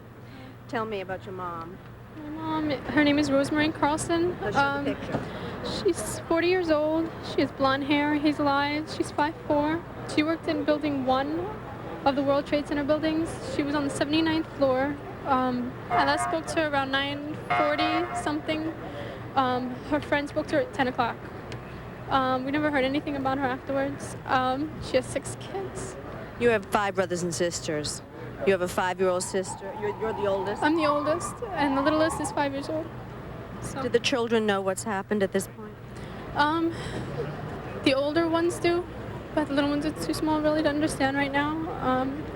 tell me about your mom. My mom, her name is Rosemary Carlson. Let's show the picture. She's 40 years old. She has blonde hair, hazel eyes. She's 5'4". She worked in building 1 of the World Trade Center buildings. She was on the 79th floor. I last spoke to her around 9:40 something. Her friend spoke to her at 10 o'clock. We never heard anything about her afterwards. She has 6 kids. You have 5 brothers and sisters. You have a 5-year-old sister. You're the oldest? I'm the oldest, and the littlest is 5 years old. So. Do the children know what's happened at this point? The older ones do, but the little ones are too small really to understand right now.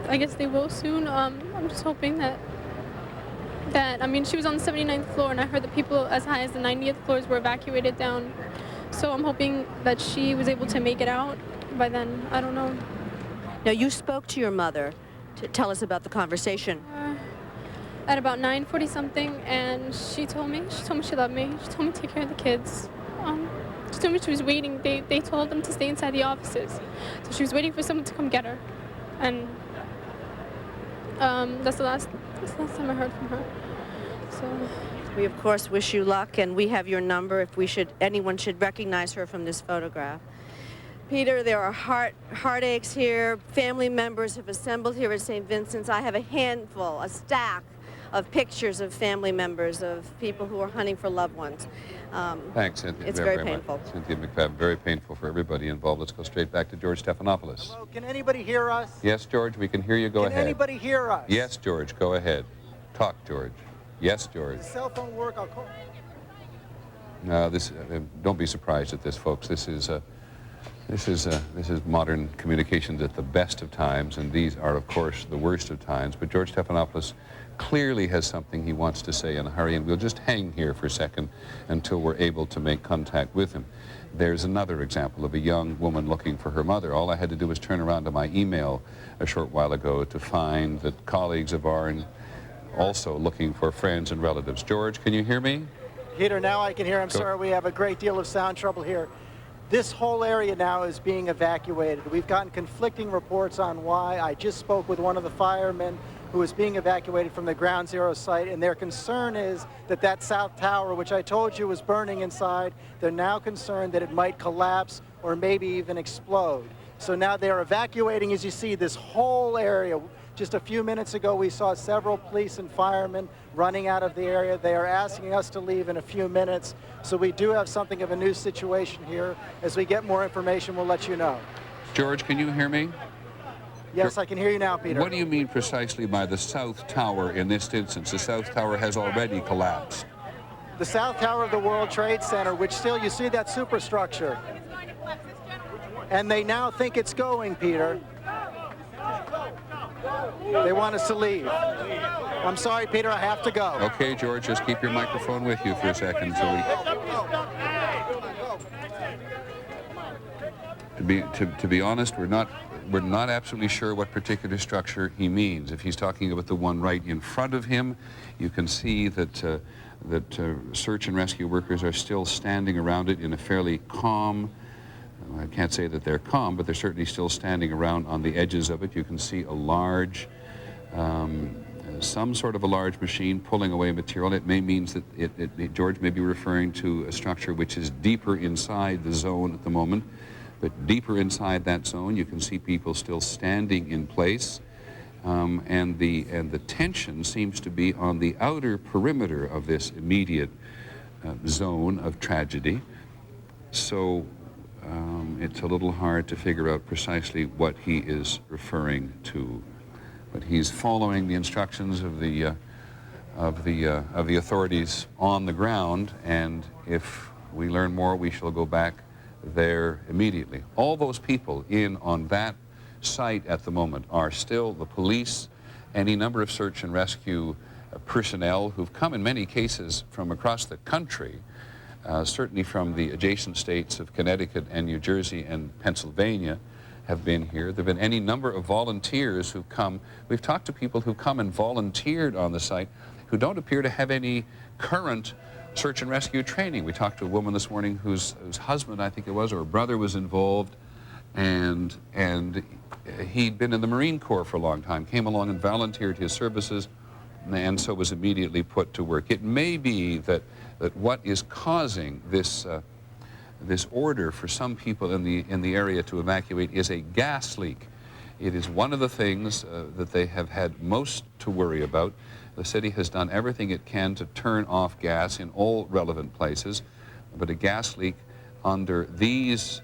I guess they will soon. I'm just hoping that, I mean, she was on the 79th floor, and I heard that people as high as the 90th floors were evacuated down. So I'm hoping that she was able to make it out by then. I don't know. Now, you spoke to your mother. Tell us about the conversation. At about 9:40 something, and she told me she loved me. She told me to take care of the kids. She told me she was waiting. They told them to stay inside the offices. So she was waiting for someone to come get her. And that's the last time I heard from her. So we of course wish you luck, and we have your number if anyone should recognize her from this photograph. Peter, there are heartaches here. Family members have assembled here at St. Vincent's. I have a stack of pictures of family members, of people who are hunting for loved ones. Thanks, Cynthia. It's very painful. Much. Cynthia McFadden, very painful for everybody involved. Let's go straight back to George Stephanopoulos. Hello, can anybody hear us? Yes, George, we can hear you. Go ahead. Can anybody hear us? Yes, George, go ahead. Talk, George. Yes, George. Does the cell phone work? I'll call. No, don't be surprised at this, folks. This is modern communications at the best of times, and these are, of course, the worst of times. But George Stephanopoulos clearly has something he wants to say in a hurry, and we'll just hang here for a second until we're able to make contact with him. There's another example of a young woman looking for her mother. All I had to do was turn around to my email a short while ago to find that colleagues of ours also looking for friends and relatives. George, can you hear me? Peter, now I can hear. I'm sorry, we have a great deal of sound trouble here. This whole area now is being evacuated. We've gotten conflicting reports on why. I just spoke with one of the firemen who is being evacuated from the Ground Zero site, and their concern is that that south tower, which I told you was burning inside, they're now concerned that it might collapse or maybe even explode. So now they're evacuating, as you see, this whole area. Just a few minutes ago, we saw several police and firemen running out of the area. They are asking us to leave in a few minutes. So we do have something of a new situation here. As we get more information, we'll let you know. George, can you hear me? Yes, I can hear you now, Peter. What do you mean precisely by the South Tower in this instance? The South Tower has already collapsed. The South Tower of the World Trade Center, which still, you see that superstructure. And they now think it's going, Peter. They want us to leave. I'm sorry, Peter, I have to go. Okay, George, just keep your microphone with you for a second until we... To be honest, we're not absolutely sure what particular structure he means. If he's talking about the one right in front of him, you can see that search and rescue workers are still standing around it in a fairly calm, I can't say that they're calm, but they're certainly still standing around on the edges of it. You can see a large, some sort of a large machine pulling away material. It may mean that George may be referring to a structure which is deeper inside the zone at the moment. But deeper inside that zone, you can see people still standing in place, and the tension seems to be on the outer perimeter of this immediate zone of tragedy. So it's a little hard to figure out precisely what he is referring to, but he's following the instructions of the authorities on the ground, and if we learn more, we shall go back there immediately. All those people in on that site at the moment are still the police, any number of search and rescue personnel who've come in many cases from across the country, certainly from the adjacent states of Connecticut and New Jersey and Pennsylvania have been here. There have been any number of volunteers who've come. We've talked to people who've come and volunteered on the site who don't appear to have any current search and rescue training. We talked to a woman this morning whose husband, I think it was, or brother was involved, and he'd been in the Marine Corps for a long time, came along and volunteered his services, and so was immediately put to work. It may be that what is causing this order for some people in the area to evacuate is a gas leak. It is one of the things that they have had most to worry about. The city has done everything it can to turn off gas in all relevant places, but a gas leak under these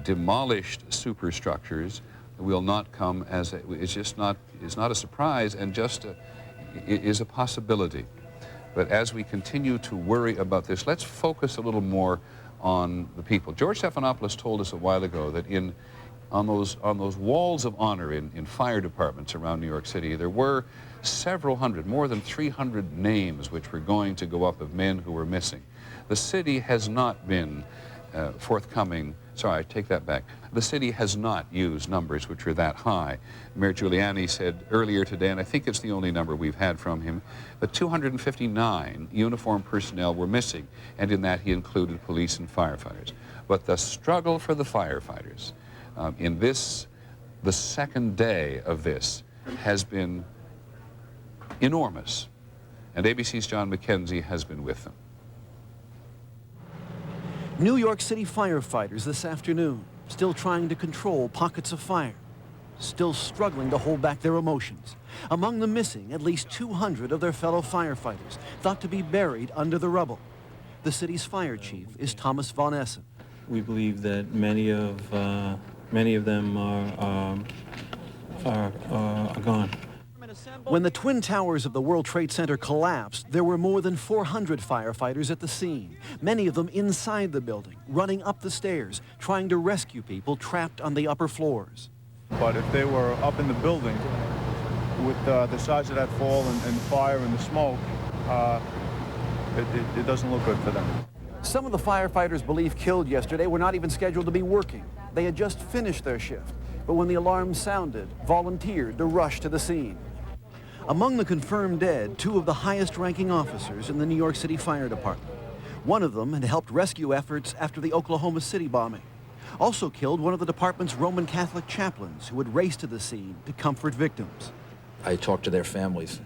demolished superstructures will not come as it's not a surprise, and just it is a possibility. But as we continue to worry about this, let's focus a little more on the people. George Stephanopoulos told us a while ago that on those walls of honor in fire departments around New York City, there were several hundred, more than 300 names which were going to go up of men who were missing. The city has not been forthcoming. Sorry, I take that back. The city has not used numbers which are that high. Mayor Giuliani said earlier today, and I think it's the only number we've had from him, that 259 uniformed personnel were missing, and in that he included police and firefighters. But the struggle for the firefighters in the second day of this, has been enormous, and ABC's John McKenzie has been with them. New York City firefighters this afternoon, still trying to control pockets of fire, still struggling to hold back their emotions. Among the missing, at least 200 of their fellow firefighters, thought to be buried under the rubble. The city's fire chief is Thomas Von Essen. We believe that many of them are gone. When the Twin Towers of the World Trade Center collapsed, there were more than 400 firefighters at the scene, many of them inside the building, running up the stairs, trying to rescue people trapped on the upper floors. But if they were up in the building, with the size of that fall and fire and the smoke, it doesn't look good for them. Some of the firefighters believed killed yesterday were not even scheduled to be working. They had just finished their shift, but when the alarm sounded, volunteered to rush to the scene. Among the confirmed dead, 2 of the highest-ranking officers in the New York City Fire Department. One of them had helped rescue efforts after the Oklahoma City bombing. Also killed one of the department's Roman Catholic chaplains who had raced to the scene to comfort victims. I talked to their families,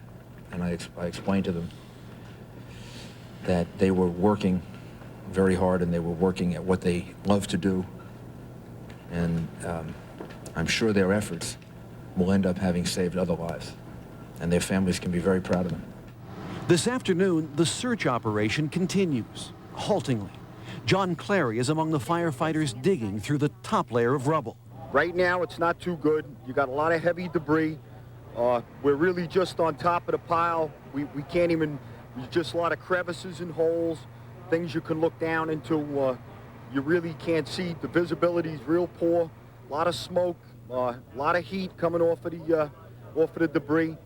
and I explained to them that they were working very hard, and they were working at what they love to do. And I'm sure their efforts will end up having saved other lives, and their families can be very proud of them. This afternoon, the search operation continues, haltingly. John Clary is among the firefighters digging through the top layer of rubble. Right now, it's not too good. You got a lot of heavy debris. We're really just on top of the pile. We can't even, there's just a lot of crevices and holes, things you can look down into. You really can't see. The visibility is real poor. A lot of smoke, a lot of heat coming off of off of the debris.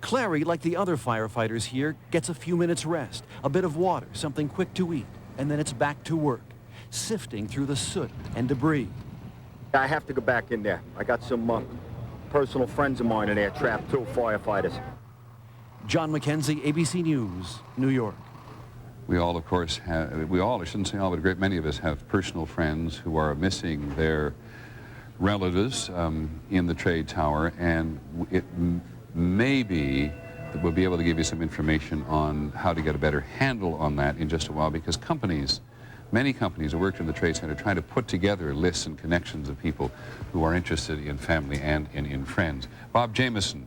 Clary, like the other firefighters here, gets a few minutes rest, a bit of water, something quick to eat, and then it's back to work, sifting through the soot and debris. I have to go back in there. I got some personal friends of mine in there trapped too, firefighters. John McKenzie, ABC News, New York. We all, of course, have, I shouldn't say all, but a great many of us have personal friends who are missing their relatives in the trade tower, and it may be that we'll be able to give you some information on how to get a better handle on that in just a while, because companies, many companies who worked in the Trade Center trying to put together lists and connections of people who are interested in family and in friends. Bob Jameson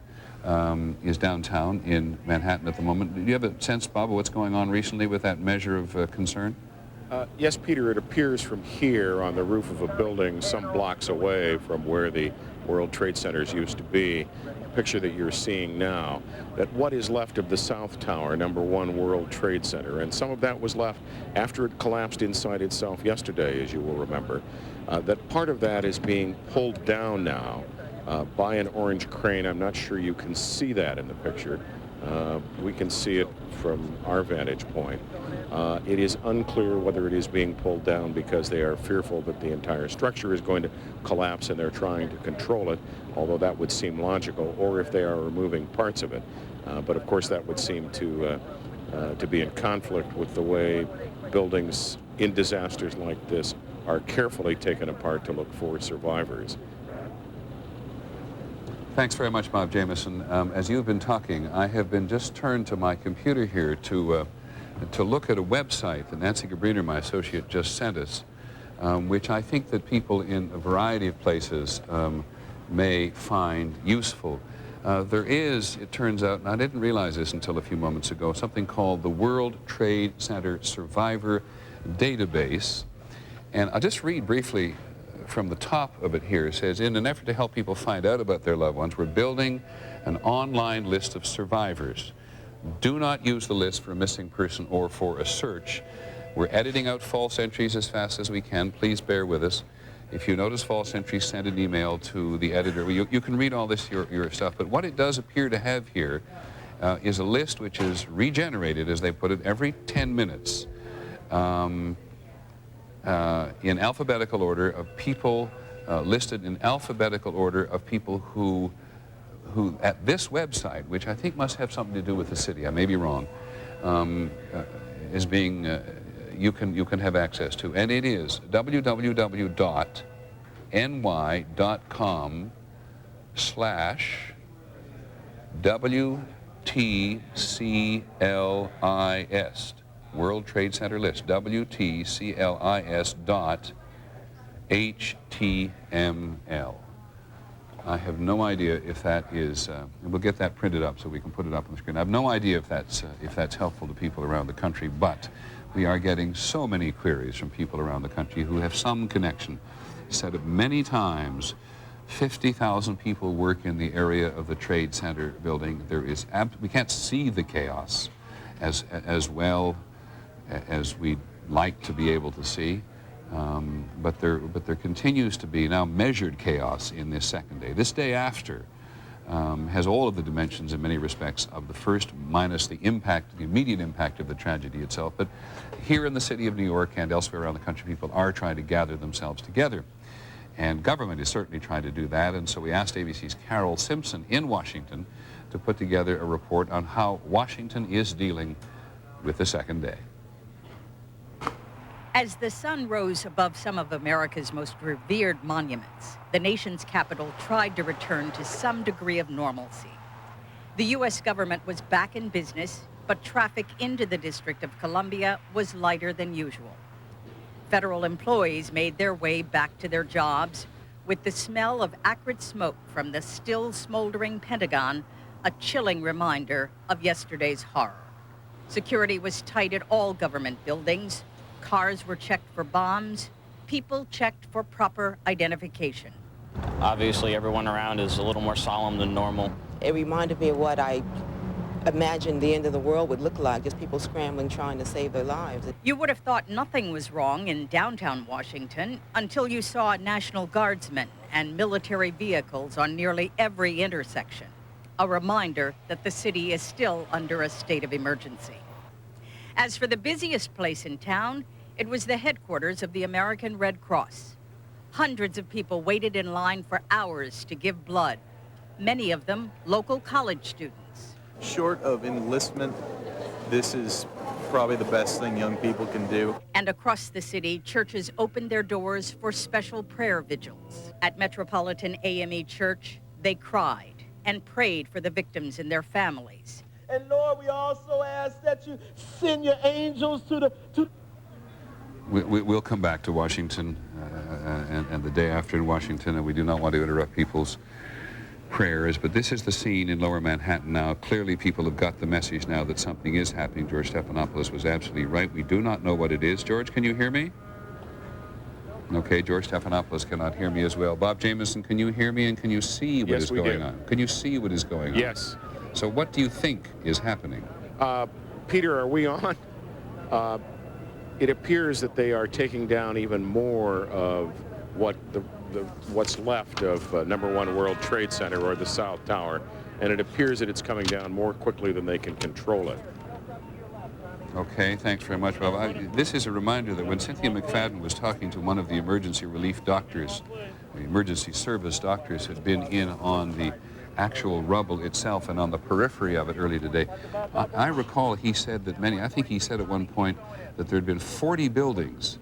is downtown in Manhattan at the moment. Do you have a sense, Bob, of what's going on recently with that measure of concern? Yes, Peter, it appears from here on the roof of a building some blocks away from where the World Trade Centers used to be, the picture that you're seeing now, that what is left of the South Tower, #1 World Trade Center, and some of that was left after it collapsed inside itself yesterday, as you will remember, that part of that is being pulled down now by an orange crane. I'm not sure you can see that in the picture. We can see it from our vantage point. It is unclear whether it is being pulled down because they are fearful that the entire structure is going to collapse and they're trying to control it, although that would seem logical, or if they are removing parts of it. But of course that would seem to be in conflict with the way buildings in disasters like this are carefully taken apart to look for survivors. Thanks very much, Bob Jameson. As you've been talking, I have been just turned to my computer here to look at a website that Nancy Gabriner, my associate, just sent us, which I think that people in a variety of places may find useful. There is, it turns out, and I didn't realize this until a few moments ago, something called the World Trade Center Survivor Database. And I'll just read briefly from the top of it here. It says, in an effort to help people find out about their loved ones, we're building an online list of survivors. Do not use the list for a missing person or for a search. We're editing out false entries as fast as we can. Please bear with us. If you notice false entries, send an email to the editor. You can read all this your stuff, but what it does appear to have here is a list which is regenerated, as they put it, every 10 minutes. In alphabetical order of people, listed in alphabetical order of people who at this website, which I think must have something to do with the city, I may be wrong, is being, you can have access to. And it is www.ny.com/WTCLIS. World Trade Center list, WTCLIS.HTML. I have no idea if that is, we'll get that printed up so we can put it up on the screen. I have no idea if that's helpful to people around the country, but we are getting so many queries from people around the country who have some connection. Said it many times, 50,000 people work in the area of the Trade Center building. There is, we can't see the chaos as well as we'd like to be able to see, but there continues to be now measured chaos in this second day. This day after has all of the dimensions in many respects of the first, minus the impact, the immediate impact of the tragedy itself. But here in the city of New York and elsewhere around the country, people are trying to gather themselves together. And government is certainly trying to do that, and so we asked ABC's Carol Simpson in Washington to put together a report on how Washington is dealing with the second day. As the sun rose above some of America's most revered monuments, the nation's capital tried to return to some degree of normalcy. The U.S. government was back in business, but traffic into the District of Columbia was lighter than usual. Federal employees made their way back to their jobs with the smell of acrid smoke from the still smoldering Pentagon, a chilling reminder of yesterday's horror. Security was tight at all government buildings. Cars were checked for bombs. People checked for proper identification. Obviously, everyone around is a little more solemn than normal. It reminded me of what I imagined the end of the world would look like, just people scrambling, trying to save their lives. You would have thought nothing was wrong in downtown Washington until you saw National Guardsmen and military vehicles on nearly every intersection. a reminder that the city is still under a state of emergency. As for the busiest place in town, it was the headquarters of the American Red Cross. Hundreds of people waited in line for hours to give blood, many of them local college students. Short of enlistment, this is probably the best thing young people can do. And across the city, churches opened their doors for special prayer vigils. At Metropolitan AME Church, they cried and prayed for the victims and their families. And Lord, we also ask that you send your angels to the... We'll come back to Washington and the day after in Washington, and we do not want to interrupt people's prayers, but this is the scene in Lower Manhattan now. Clearly people have got the message now that something is happening. George Stephanopoulos was absolutely right. We do not know what it is. George, can you hear me? Okay, George Stephanopoulos cannot hear me as well. Bob Jameson, can you hear me and can you see what is going on? Can you see what is going on? Yes. So what do you think is happening? Peter, are we on? It appears that they are taking down even more of what's left of #1 World Trade Center, or the South Tower, and it appears that it's coming down more quickly than they can control it. Okay, thanks very much, Bob. This is a reminder that when Cynthia McFadden was talking to one of the emergency relief doctors, the emergency service doctors had been in on the actual rubble itself and on the periphery of it early today. I recall he said that I think he said at one point that there had been 40 buildings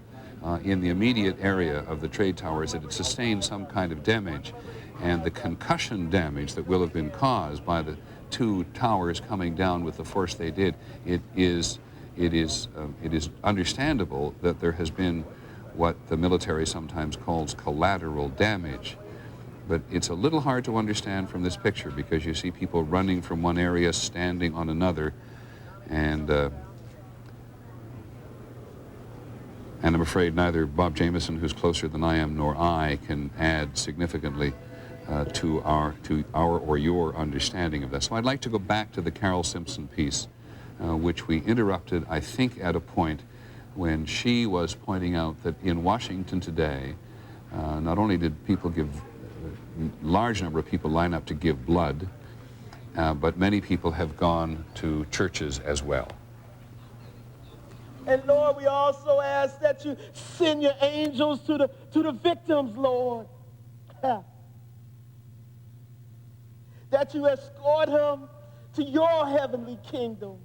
in the immediate area of the trade towers that had sustained some kind of damage, and the concussion damage that will have been caused by the two towers coming down with the force they did, it is understandable that there has been what the military sometimes calls collateral damage. But it's a little hard to understand from this picture because you see people running from one area, standing on another, and I'm afraid neither Bob Jameson, who's closer than I am, nor I can add significantly to our or your understanding of this. So I'd like to go back to the Carol Simpson piece, which we interrupted, I think, at a point when she was pointing out that in Washington today, not only did large number of people line up to give blood, but many people have gone to churches as well. And Lord, we also ask that you send your angels to the victims, Lord. That you escort him to your heavenly kingdom.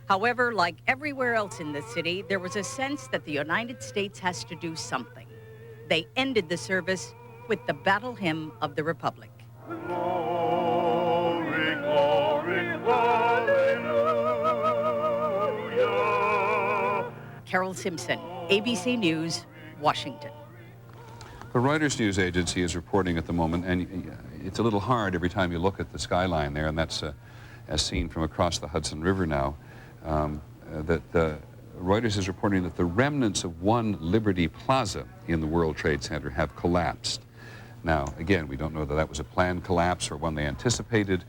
However, like everywhere else in the city, there was a sense that the United States has to do something. They ended the service with the battle hymn of the Republic. Glory, glory, hallelujah. Carol Simpson, ABC News, Washington. The Reuters news agency is reporting at the moment, and it's a little hard every time you look at the skyline there, and that's as seen from across the Hudson River now, that Reuters is reporting that the remnants of one Liberty Plaza in the World Trade Center have collapsed. Now, again, we don't know that that was a planned collapse or one they anticipated,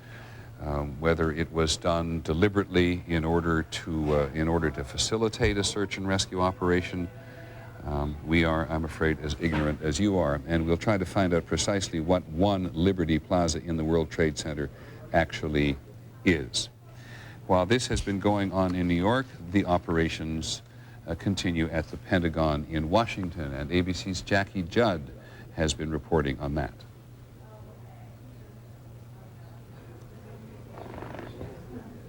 whether it was done deliberately in order to facilitate a search and rescue operation. We are, I'm afraid, as ignorant as you are, and we'll try to find out precisely what one Liberty Plaza in the World Trade Center actually is. While this has been going on in New York, the operations continue at the Pentagon in Washington, and ABC's Jackie Judd has been reporting on that.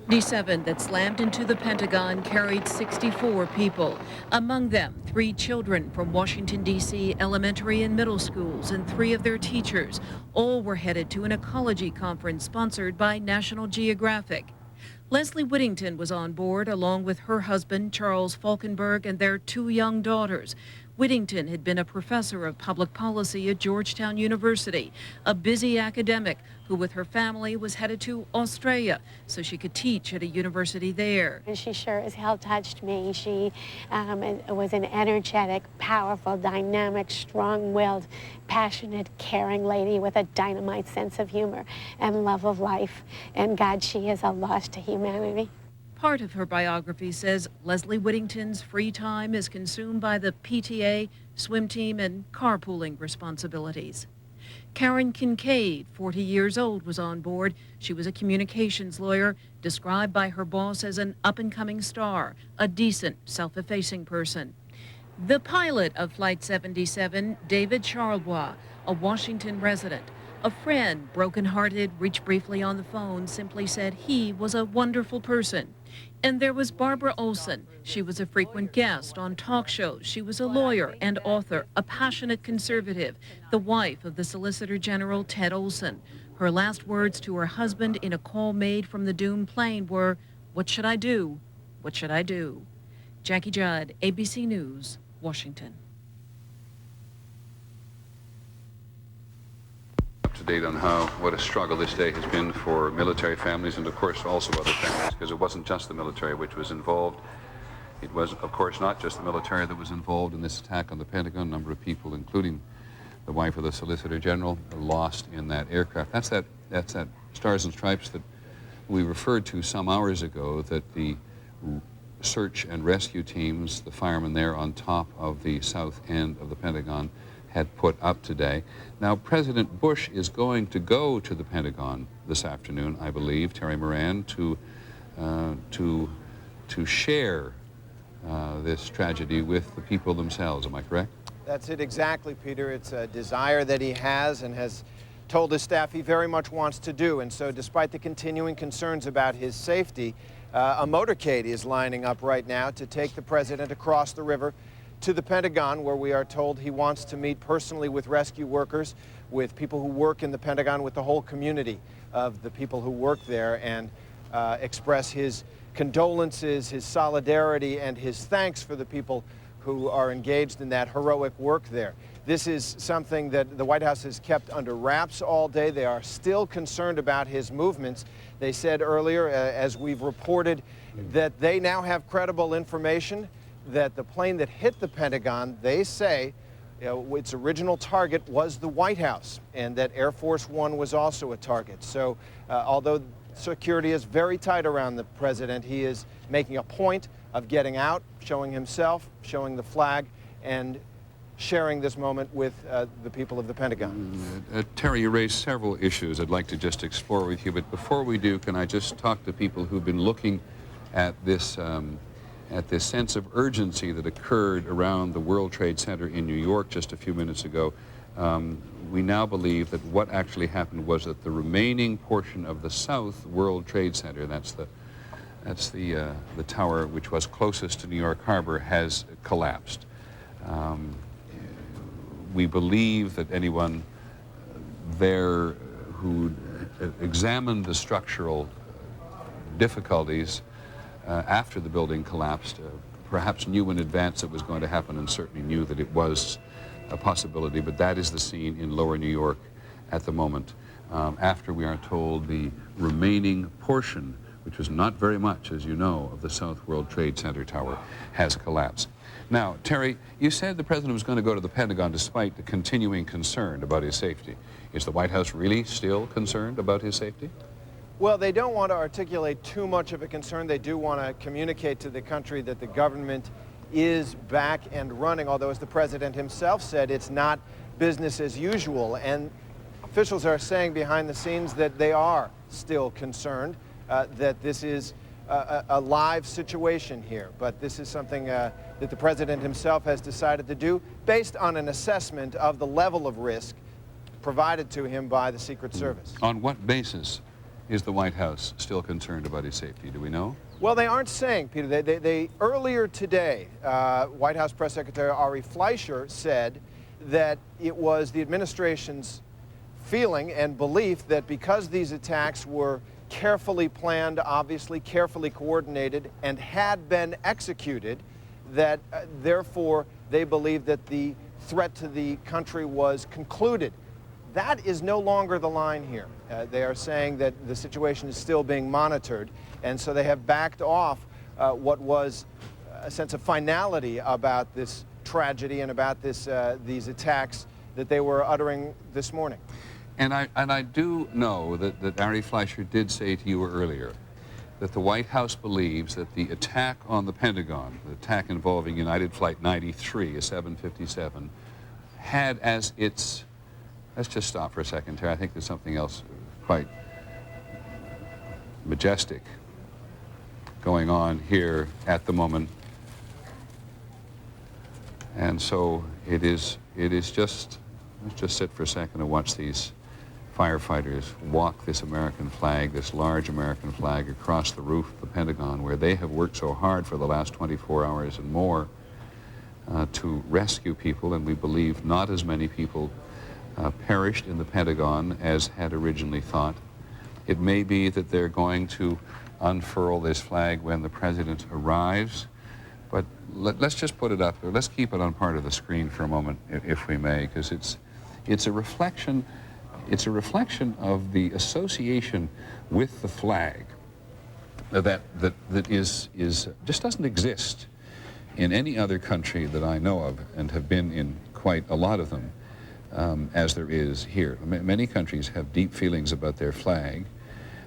D7 that slammed into the Pentagon carried 64 people, among them 3 children from Washington, D.C. elementary and middle schools and 3 of their teachers. All were headed to an ecology conference sponsored by National Geographic. Leslie Whittington was on board along with her husband, Charles Falkenberg, and their 2 young daughters. Whittington had been a professor of public policy at Georgetown University, a busy academic who with her family was headed to Australia so she could teach at a university there. And she sure as hell touched me. She was an energetic, powerful, dynamic, strong-willed, passionate, caring lady with a dynamite sense of humor and love of life. And God, she is a loss to humanity. Part of her biography says Leslie Whittington's free time is consumed by the PTA, swim team, and carpooling responsibilities. Karen Kincaid, 40 years old, was on board. She was a communications lawyer, described by her boss as an up-and-coming star, a decent, self-effacing person. The pilot of Flight 77, David Charlevoix, a Washington resident, a friend, broken-hearted, reached briefly on the phone, simply said he was a wonderful person. And there was Barbara Olson. She was a frequent guest on talk shows. She was a lawyer and author, a passionate conservative, the wife of the Solicitor General Ted Olson. Her last words to her husband in a call made from the doomed plane were, "What should I do? What should I do?" Jackie Judd, ABC News, Washington. Up to date on what a struggle this day has been for military families and, of course, also other families, because it wasn't just the military which was involved. It was, of course, not just the military that was involved in this attack on the Pentagon. A number of people, including the wife of the Solicitor General, lost in that aircraft. That's that Stars and Stripes that we referred to some hours ago, that the search and rescue teams, the firemen there on top of the south end of the Pentagon, had put up today. Now, President Bush is going to go to the Pentagon this afternoon, I believe, Terry Moran, to share this tragedy with the people themselves. Am I correct? That's it exactly, Peter. It's a desire that he has and has told his staff he very much wants to do. And so despite the continuing concerns about his safety, a motorcade is lining up right now to take the president across the river to the Pentagon, where we are told he wants to meet personally with rescue workers, with people who work in the Pentagon, with the whole community of the people who work there, and express his condolences, his solidarity, and his thanks for the people who are engaged in that heroic work there. This is something that the White House has kept under wraps all day. They are still concerned about his movements. They said earlier, as we've reported, that they now have credible information that the plane that hit the Pentagon, they say, its original target was the White House, and that Air Force One was also a target. So although security is very tight around the president, he is making a point of getting out, showing himself, showing the flag, and sharing this moment with the people of the Pentagon. Terry, you raised several issues I'd like to just explore with you, but before we do, can I just talk to people who've been looking at this sense of urgency that occurred around the World Trade Center in New York just a few minutes ago. We now believe that what actually happened was that the remaining portion of the South World Trade Center, that's the tower which was closest to New York Harbor, has collapsed. We believe that anyone there who examined the structural difficulties after the building collapsed perhaps knew in advance it was going to happen, and certainly knew that it was a possibility, but that is the scene in lower New York at the moment, after we are told the remaining portion, which was not very much, as you know, of the South World Trade Center tower, has collapsed. Now, Terry, you said the president was going to go to the Pentagon despite the continuing concern about his safety. Is the White House really still concerned about his safety? Well, they don't want to articulate too much of a concern. They do want to communicate to the country that the government is back and running, although, as the president himself said, it's not business as usual. And officials are saying behind the scenes that they are still concerned, that this is a live situation here. But this is something that the president himself has decided to do based on an assessment of the level of risk provided to him by the Secret Service. On what basis is the White House still concerned about his safety? Do we know? Well, they aren't saying, Peter. They earlier today, White House Press Secretary Ari Fleischer said that it was the administration's feeling and belief that because these attacks were carefully planned, obviously carefully coordinated, and had been executed, that therefore they believed that the threat to the country was concluded. That is no longer the line here. They are saying that the situation is still being monitored, and so they have backed off what was a sense of finality about this tragedy and about these attacks that they were uttering this morning. And I do know that Ari Fleischer did say to you earlier that the White House believes that the attack on the Pentagon, the attack involving United Flight 93, a 757, had as its Let's just stop for a second, Terry. I think there's something else quite majestic going on here at the moment. And so it is just, let's just sit for a second and watch these firefighters walk this American flag, this large American flag, across the roof of the Pentagon, where they have worked so hard for the last 24 hours and more to rescue people, and we believe not as many people perished in the Pentagon as had originally thought. It may be that they're going to unfurl this flag when the president arrives, but let's just put it up there. Let's keep it on part of the screen for a moment, if we may, because it's a reflection. It's a reflection of the association with the flag that is just doesn't exist in any other country that I know of, and have been in quite a lot of them, as there is here. Many countries have deep feelings about their flag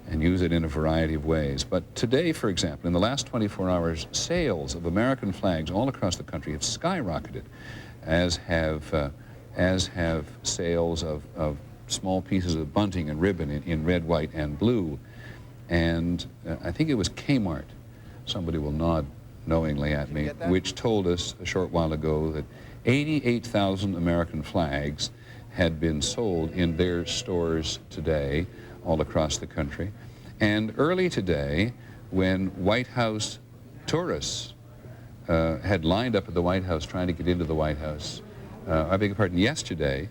and use it in a variety of ways. But today, for example, in the last 24 hours, sales of American flags all across the country have skyrocketed, as have sales of small pieces of bunting and ribbon in red, white, and blue. And I think it was Kmart, somebody will nod knowingly at me, which told us a short while ago that 88,000 American flags had been sold in their stores today all across the country. And early today, when White House tourists had lined up at the White House trying to get into the White House, I beg your pardon, yesterday,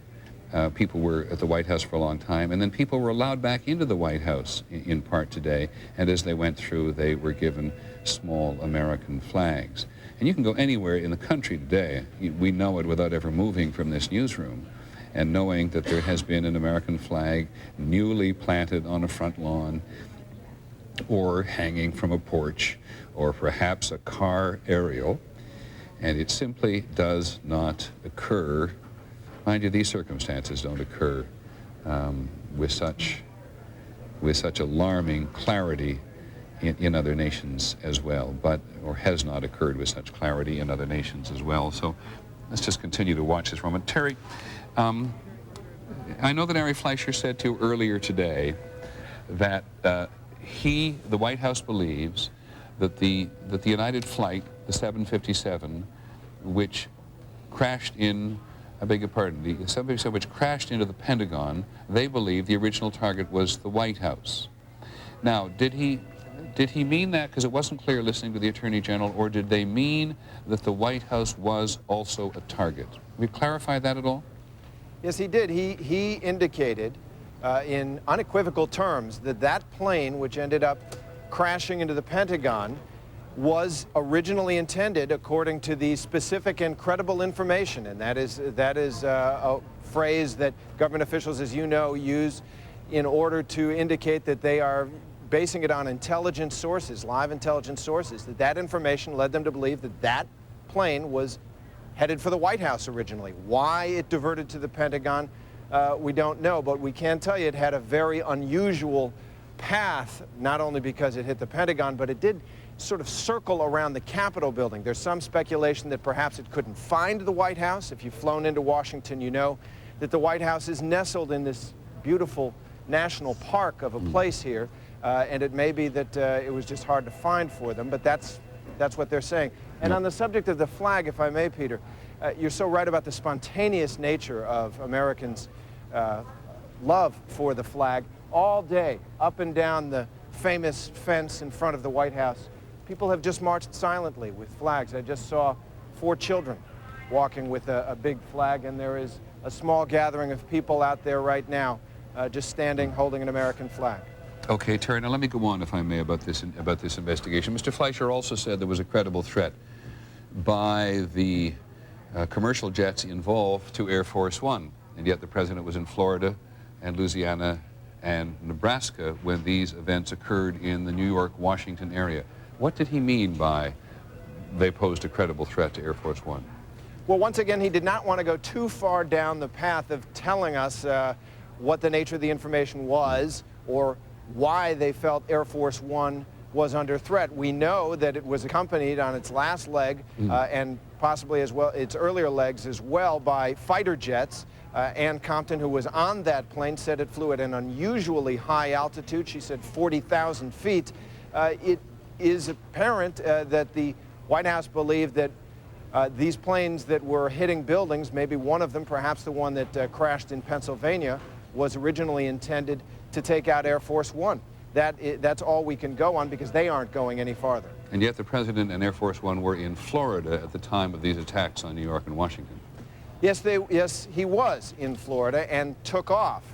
people were at the White House for a long time, and then people were allowed back into the White House in part today, and as they went through, they were given small American flags. And you can go anywhere in the country today. We know it without ever moving from this newsroom, and knowing that there has been an American flag newly planted on a front lawn, or hanging from a porch, or perhaps a car aerial, and it simply does not occur. Mind you, these circumstances don't occur with such alarming clarity in other nations as well, or has not occurred with such clarity in other nations as well. So let's just continue to watch this moment. Terry, I know that Ari Fleischer said to you earlier today that the White House believes that the United flight, the 757, which crashed in, I beg your pardon, the 757 which crashed into the Pentagon, they believe the original target was the White House. Now, did he mean that, because it wasn't clear listening to the Attorney General, or did they mean that the White House was also a target? Have you clarified that at all? Yes, he did. He indicated in unequivocal terms that that plane, which ended up crashing into the Pentagon, was originally intended, according to the specific and credible information, and that is a phrase that government officials, as you know, use in order to indicate that they are basing it on intelligence sources, live intelligence sources, that information led them to believe that that plane was headed for the White House originally. Why it diverted to the Pentagon, we don't know, but we can tell you it had a very unusual path, not only because it hit the Pentagon, but it did sort of circle around the Capitol building. There's some speculation that perhaps it couldn't find the White House. If you've flown into Washington, you know that the White House is nestled in this beautiful national park of a place here, and it may be that it was just hard to find for them, but that's what they're saying. And on the subject of the flag, if I may, Peter, you're so right about the spontaneous nature of Americans' love for the flag. All day, up and down the famous fence in front of the White House, people have just marched silently with flags. I just saw 4 children walking with a big flag, and there is a small gathering of people out there right now just standing, holding an American flag. Okay, Terry, now let me go on, if I may, about this investigation. Mr. Fleischer also said there was a credible threat by the commercial jets involved to Air Force One, and yet the president was in Florida and Louisiana and Nebraska when these events occurred in the New York-Washington area. What did he mean by they posed a credible threat to Air Force One? Well, once again, he did not want to go too far down the path of telling us what the nature of the information was or why they felt Air Force One was under threat. We know that it was accompanied on its last leg and possibly as well its earlier legs as well by fighter jets. Ann Compton, who was on that plane, said it flew at an unusually high altitude. She said 40,000 feet. It is apparent that the White House believed that these planes that were hitting buildings, maybe one of them, perhaps the one that crashed in Pennsylvania, was originally intended to take out Air Force One. That's all we can go on because they aren't going any farther. And yet the President and Air Force One were in Florida at the time of these attacks on New York and Washington. Yes, he was in Florida and took off,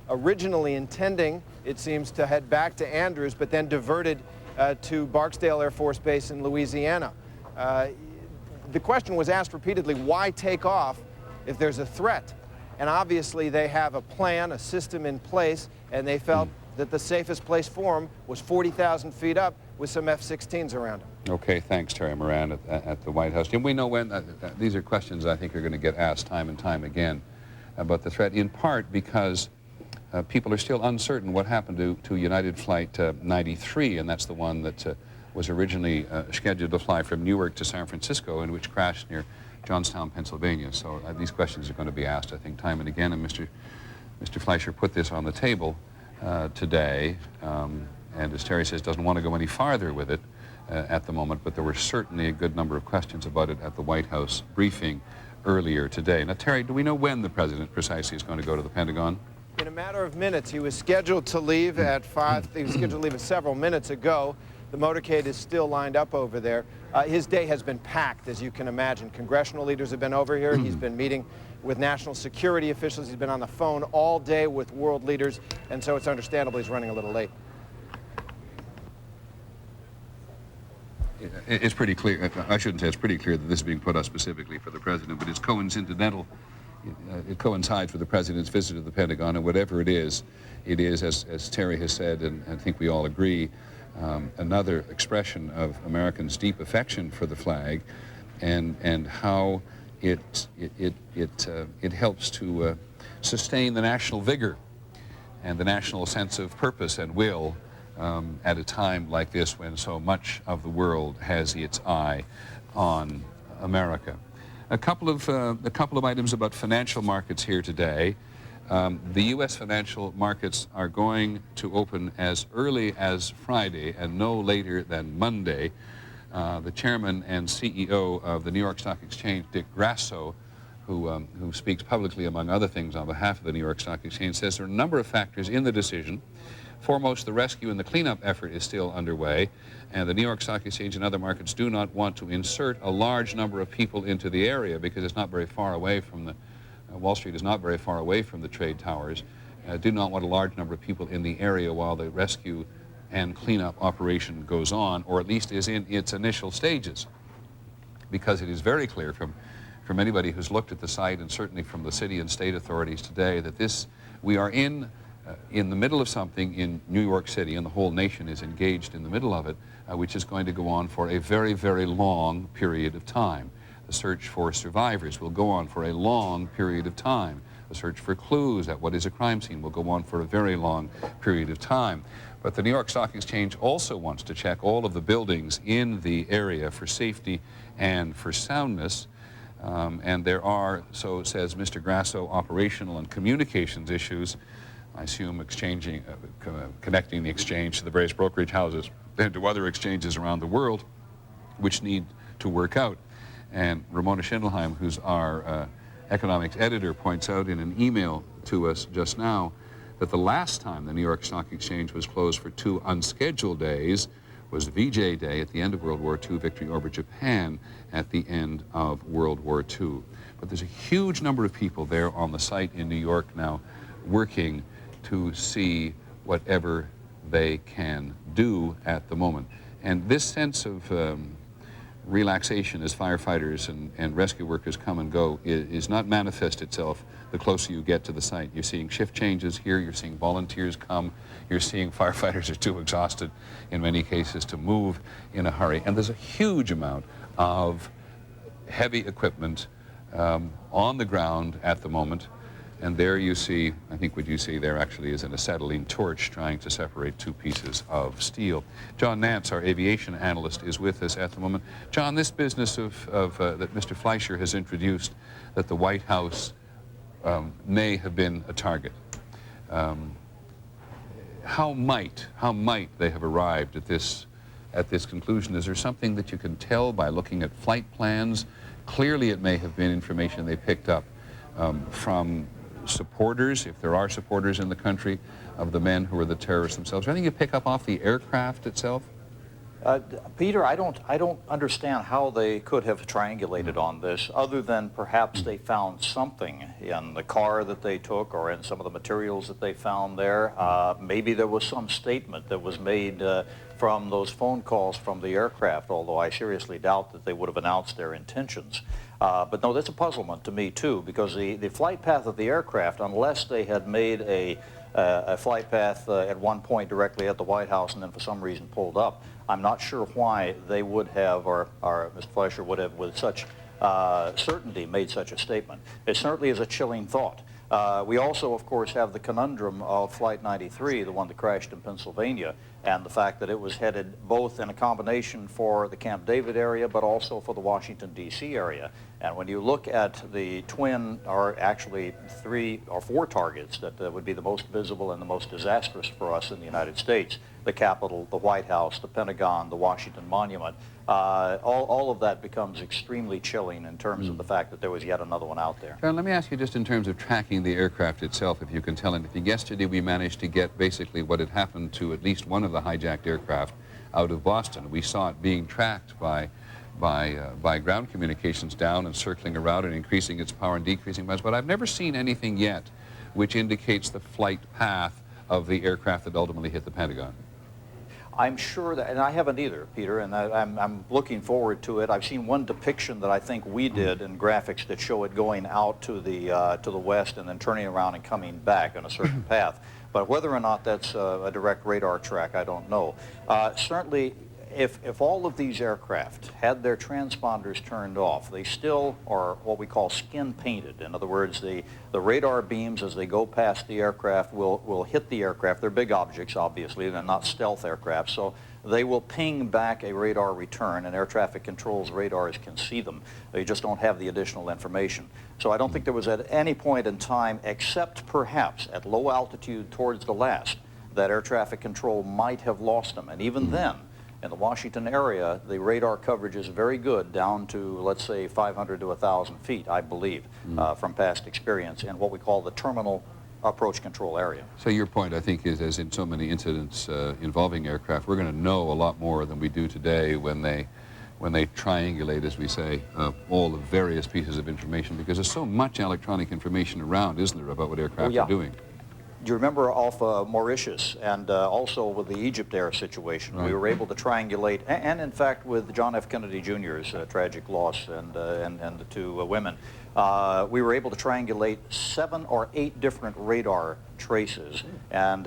originally intending, it seems, to head back to Andrews, but then diverted to Barksdale Air Force Base in Louisiana. The question was asked repeatedly, why take off if there's a threat? And obviously they have a plan, a system in place, and they felt that the safest place for them was 40,000 feet up with some F-16s around them. Okay, thanks, Terry Moran at the White House. And we know when, these are questions I think are going to get asked time and time again about the threat, in part because people are still uncertain what happened to United Flight 93, and that's the one that was originally scheduled to fly from Newark to San Francisco and which crashed near Johnstown, Pennsylvania. So these questions are going to be asked, I think, time and again, and Mr. Fleischer put this on the table today, and as Terry says, doesn't want to go any farther with it at the moment, but there were certainly a good number of questions about it at the White House briefing earlier today. Now, Terry, do we know when the President precisely is going to go to the Pentagon? In a matter of minutes. He was scheduled to leave at 5. He was scheduled to leave several minutes ago. The motorcade is still lined up over there. His day has been packed, as you can imagine. Congressional leaders have been over here. He's been meeting with national security officials. He's been on the phone all day with world leaders, and so it's understandable he's running a little late. It's pretty clear, I shouldn't say it's pretty clear that this is being put up specifically for the President, but it's coincidental. It coincides with the President's visit to the Pentagon, and whatever it is, as Terry has said, and I think we all agree, another expression of Americans' deep affection for the flag, and how it helps to sustain the national vigor and the national sense of purpose and will at a time like this when so much of the world has its eye on America. A couple of items about financial markets here today. The U.S. financial markets are going to open as early as Friday and no later than Monday. The chairman and CEO of the New York Stock Exchange, Dick Grasso, who speaks publicly, among other things, on behalf of the New York Stock Exchange, says there are a number of factors in the decision. Foremost, the rescue and the cleanup effort is still underway, and the New York Stock Exchange and other markets do not want to insert a large number of people into the area because it's not very far away from the Wall Street is not very far away from the trade towers. Do not want a large number of people in the area while the rescue and cleanup operation goes on, or at least is in its initial stages, because it is very clear from anybody who's looked at the site, and certainly from the city and state authorities today, that we are in the middle of something in New York City, and the whole nation is engaged in the middle of it, which is going to go on for a very, very long period of time. The search for survivors will go on for a long period of time. The search for clues at what is a crime scene will go on for a very long period of time. But the New York Stock Exchange also wants to check all of the buildings in the area for safety and for soundness. And there are, so says Mr. Grasso, operational and communications issues. I assume connecting the exchange to the various brokerage houses and to other exchanges around the world, which need to work out. And Ramona Schindelheim, who's our economics editor, points out in an email to us just now that the last time the New York Stock Exchange was closed for 2 unscheduled days was VJ Day at the end of World War II, victory over Japan at the end of World War II. But there's a huge number of people there on the site in New York now working to see whatever they can do at the moment. And this sense of relaxation as firefighters and rescue workers come and go is not manifest itself the closer you get to the site. You're seeing shift changes here, you're seeing volunteers come, you're seeing firefighters are too exhausted in many cases to move in a hurry. And there's a huge amount of heavy equipment on the ground at the moment. And there you see, I think what you see there actually is an acetylene torch trying to separate 2 pieces of steel. John Nance, our aviation analyst, is with us at the moment. John, this business that Mr. Fleischer has introduced, that the White House may have been a target. How might they have arrived at this conclusion? Is there something that you can tell by looking at flight plans? Clearly it may have been information they picked up from supporters, if there are supporters in the country, of the men who are the terrorists themselves. Anything you pick up off the aircraft itself? Peter, I don't understand how they could have triangulated on this, other than perhaps they found something in the car that they took or in some of the materials that they found there. Maybe there was some statement that was made from those phone calls from the aircraft, although I seriously doubt that they would have announced their intentions. But no, that's a puzzlement to me too, because the flight path of the aircraft, unless they had made a flight path at one point directly at the White House and then for some reason pulled up, I'm not sure why they would have, or Mr. Fleischer would have, with such certainty, made such a statement. It certainly is a chilling thought. We also, of course, have the conundrum of Flight 93, the one that crashed in Pennsylvania, and the fact that it was headed both in a combination for the Camp David area, but also for the Washington, D.C. area. And when you look at the twin, or actually 3 or 4 targets that would be the most visible and the most disastrous for us in the United States, the Capitol, the White House, the Pentagon, the Washington Monument, all of that becomes extremely chilling in terms of the fact that there was yet another one out there. John, let me ask you just in terms of tracking the aircraft itself, if you can tell anything. Yesterday we managed to get basically what had happened to at least one of the hijacked aircraft out of Boston. We saw it being tracked by ground communications down and circling around and increasing its power and decreasing mass, but I've never seen anything yet which indicates the flight path of the aircraft that ultimately hit the Pentagon. I'm sure that, and I haven't either, Peter, and I'm looking forward to it. I've seen one depiction that I think we did in graphics that show it going out to the west and then turning around and coming back on a certain path. But whether or not that's a direct radar track, I don't know. Certainly, if all of these aircraft had their transponders turned off, they still are what we call skin painted. In other words, the radar beams as they go past the aircraft will hit the aircraft. They're big objects, obviously. They're not stealth aircraft, so they will ping back a radar return, and air traffic control's radars can see them. They just don't have the additional information. So I don't think there was at any point in time, except perhaps at low altitude towards the last, that air traffic control might have lost them. And even then, in the Washington area, the radar coverage is very good down to, let's say, 500 to 1,000 feet, I believe, from past experience in what we call the terminal approach control area. So your point, I think, is as in so many incidents involving aircraft, we're going to know a lot more than we do today when they triangulate, as we say, all the various pieces of information, because there's so much electronic information around, isn't there, about what aircraft are doing? Do you remember off Mauritius and also with the Egypt Air situation, we were able to triangulate, and in fact with John F. Kennedy Jr.'s tragic loss and the 2 women, we were able to triangulate 7 or 8 different radar traces and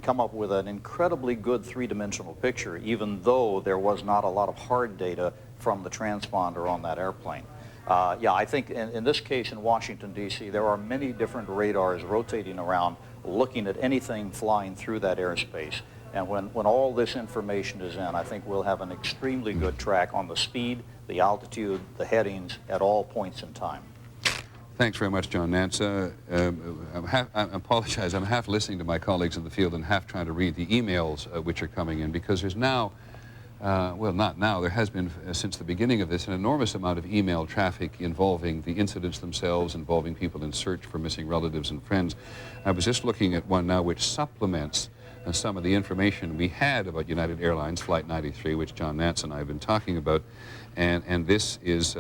come up with an incredibly good 3-dimensional picture, even though there was not a lot of hard data from the transponder on that airplane. Yeah, I think in this case in Washington, D.C., there are many different radars rotating around looking at anything flying through that airspace. And when all this information is in, I think we'll have an extremely good track on the speed, the altitude, the headings at all points in time. Thanks very much, John Nance. I apologize, I'm half listening to my colleagues in the field and half trying to read the emails which are coming in, because there's now, well, not now, there has been since the beginning of this an enormous amount of email traffic involving the incidents themselves, involving people in search for missing relatives and friends. I was just looking at one now which supplements some of the information we had about United Airlines Flight 93, which John Nance and I have been talking about, and this is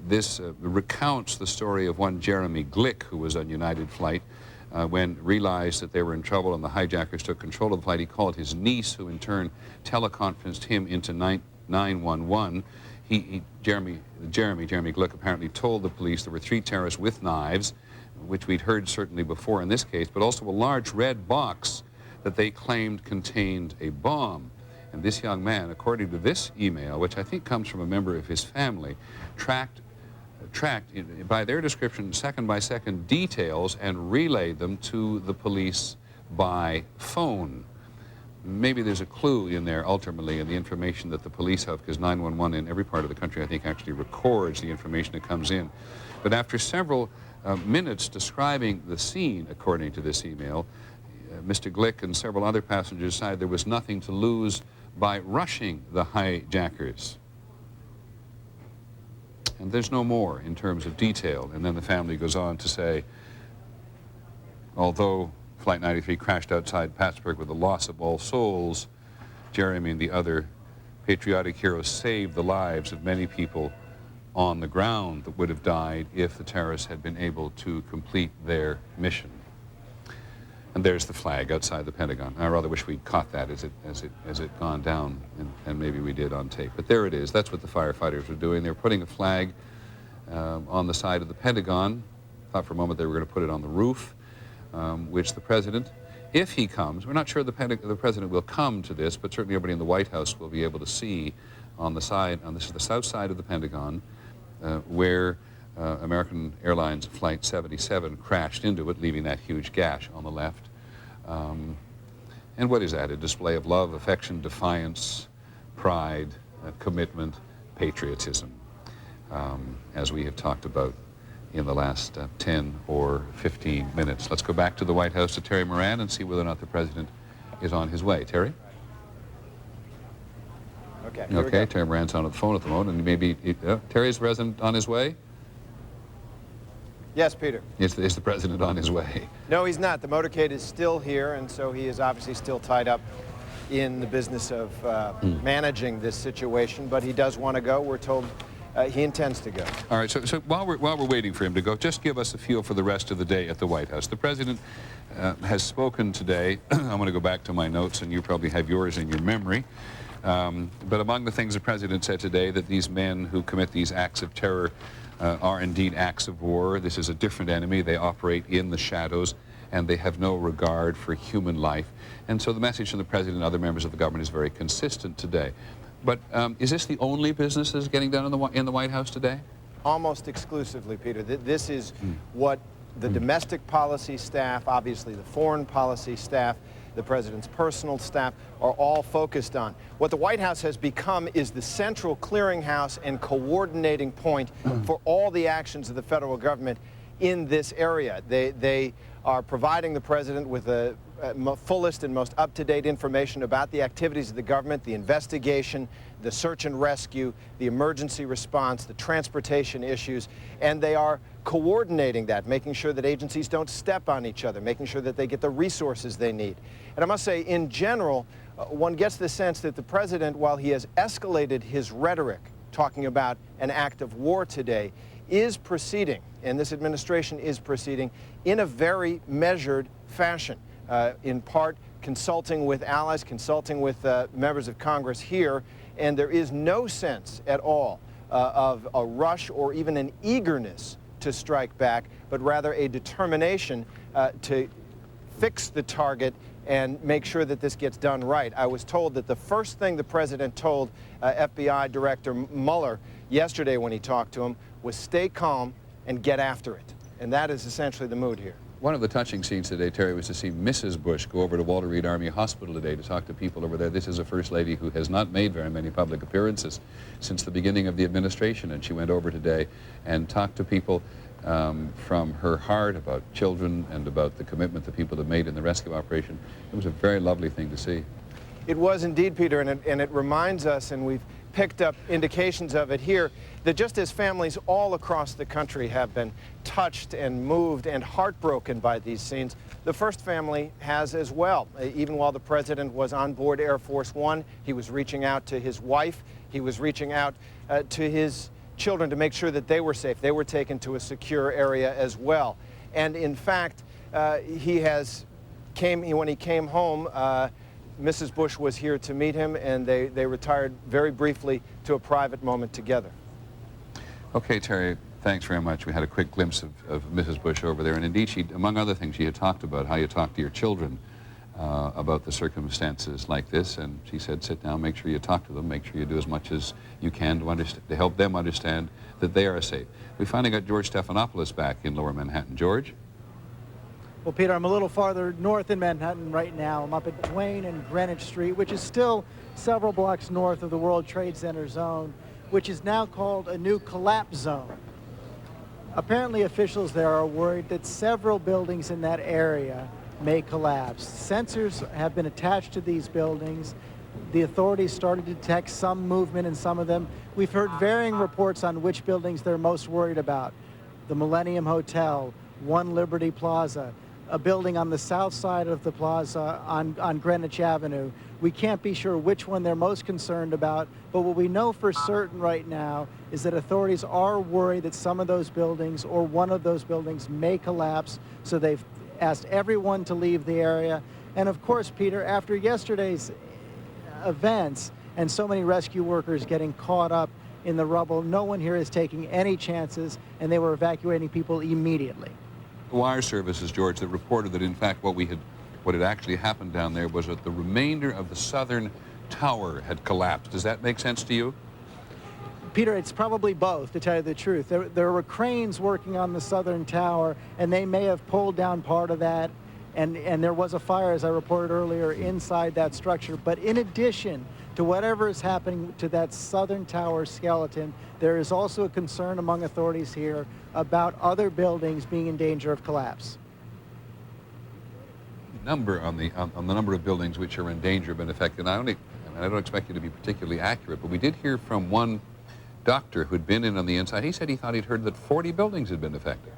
this recounts the story of one Jeremy Glick, who was on United Flight. When realized that they were in trouble and the hijackers took control of the flight, he called his niece, who in turn teleconferenced him into 911. Jeremy Glick apparently told the police there were 3 terrorists with knives, which we'd heard certainly before in this case, but also a large red box that they claimed contained a bomb. And this young man, according to this email, which I think comes from a member of his family, tracked by their description second by second details and relayed them to the police by phone. Maybe there's a clue in there ultimately in the information that the police have, because 911 in every part of the country I think actually records the information that comes in. But after several minutes describing the scene, according to this email. Mr. Glick and several other passengers decided there was nothing to lose by rushing the hijackers. And there's no more in terms of detail. And then the family goes on to say, although Flight 93 crashed outside Plattsburgh with the loss of all souls, Jeremy and the other patriotic heroes saved the lives of many people on the ground that would have died if the terrorists had been able to complete their mission. And there's the flag outside the Pentagon. I rather wish we'd caught that as it gone down, and maybe we did on tape. But there it is. That's what the firefighters were doing. They were putting a flag on the side of the Pentagon. Thought for a moment they were going to put it on the roof, which the president, if he comes, we're not sure the president will come to this, but certainly everybody in the White House will be able to see on the side, this is the south side of the Pentagon, where American Airlines Flight 77 crashed into it, leaving that huge gash on the left. And what is that? A display of love, affection, defiance, pride, commitment, patriotism, as we have talked about in the last 10 or 15 minutes. Let's go back to the White House to Terry Moran and see whether or not the president is on his way. Terry? Okay, Terry Moran's on the phone at the moment, and maybe Terry's the president on his way? Yes, Peter. Is the president on his way? No, he's not. The motorcade is still here, and so he is obviously still tied up in the business of managing this situation, but he does want to go. We're told he intends to go. All right, so while we're waiting for him to go, just give us a feel for the rest of the day at the White House. The president has spoken today. I'm going to go back to my notes, and you probably have yours in your memory. But among the things the president said today, that these men who commit these acts of terror are indeed acts of war. This is a different enemy. They operate in the shadows, and they have no regard for human life. And so the message from the president and other members of the government is very consistent today. But is this the only business that's getting done in the White House today? Almost exclusively, Peter. This is what the domestic policy staff, obviously the foreign policy staff, the president's personal staff are all focused on. What the White House has become is the central clearinghouse and coordinating point for all the actions of the federal government in this area. They are providing the president with the fullest and most up-to-date information about the activities of the government, the investigation, the search and rescue, the emergency response, the transportation issues, and they are coordinating that, making sure that agencies don't step on each other, making sure that they get the resources they need. And I must say, in general, one gets the sense that the president, while he has escalated his rhetoric, talking about an act of war today, is proceeding, and this administration is proceeding, in a very measured fashion, in part consulting with allies, consulting with members of Congress here, and there is no sense at all of a rush or even an eagerness to strike back, but rather a determination to fix the target and make sure that this gets done right. I was told that the first thing the president told FBI Director Mueller yesterday when he talked to him was stay calm and get after it. And that is essentially the mood here. One of the touching scenes today, Terry, was to see Mrs. Bush go over to Walter Reed Army Hospital today to talk to people over there. This is a First Lady who has not made very many public appearances since the beginning of the administration, and she went over today and talked to people from her heart about children and about the commitment that people have made in the rescue operation. It was a very lovely thing to see. It was indeed, Peter, and it reminds us, and we've picked up indications of it here, that just as families all across the country have been touched and moved and heartbroken by these scenes, the First Family has as well. Even while the president was on board Air Force One, he was reaching out to his wife, he was reaching out to his children to make sure that they were safe. They were taken to a secure area as well. And in fact, when he came home, Mrs. Bush was here to meet him, and they retired very briefly to a private moment together. Okay, Terry, thanks very much. We had a quick glimpse of Mrs. Bush over there, and indeed, she, among other things, she had talked about how you talk to your children about the circumstances like this, and she said, sit down, make sure you talk to them, make sure you do as much as you can to help them understand that they are safe. We finally got George Stephanopoulos back in Lower Manhattan. George? Well, Peter, I'm a little farther north in Manhattan right now. I'm up at Duane and Greenwich Street, which is still several blocks north of the World Trade Center zone, which is now called a new collapse zone. Apparently, officials there are worried that several buildings in that area may collapse. Sensors have been attached to these buildings. The authorities started to detect some movement in some of them. We've heard varying reports on which buildings they're most worried about. The Millennium Hotel, One Liberty Plaza, a building on the south side of the plaza on Greenwich Avenue. We can't be sure which one they're most concerned about, but what we know for certain right now is that authorities are worried that some of those buildings or one of those buildings may collapse, so they've asked everyone to leave the area. And of course, Peter, after yesterday's events and so many rescue workers getting caught up in the rubble, no one here is taking any chances, and they were evacuating people immediately. Wire services, George, that reported that in fact what had actually happened down there was that the remainder of the southern tower had collapsed. Does that make sense to you? Peter, it's probably both, to tell you the truth. There were cranes working on the southern tower, and they may have pulled down part of that, and there was a fire, as I reported earlier, inside that structure. But in addition to whatever is happening to that southern tower skeleton, there is also a concern among authorities here about other buildings being in danger of collapse. Number on the number of buildings which are in danger have been affected. I don't expect you to be particularly accurate, but we did hear from one doctor who'd been in on the inside. He said he thought he'd heard that 40 buildings had been affected.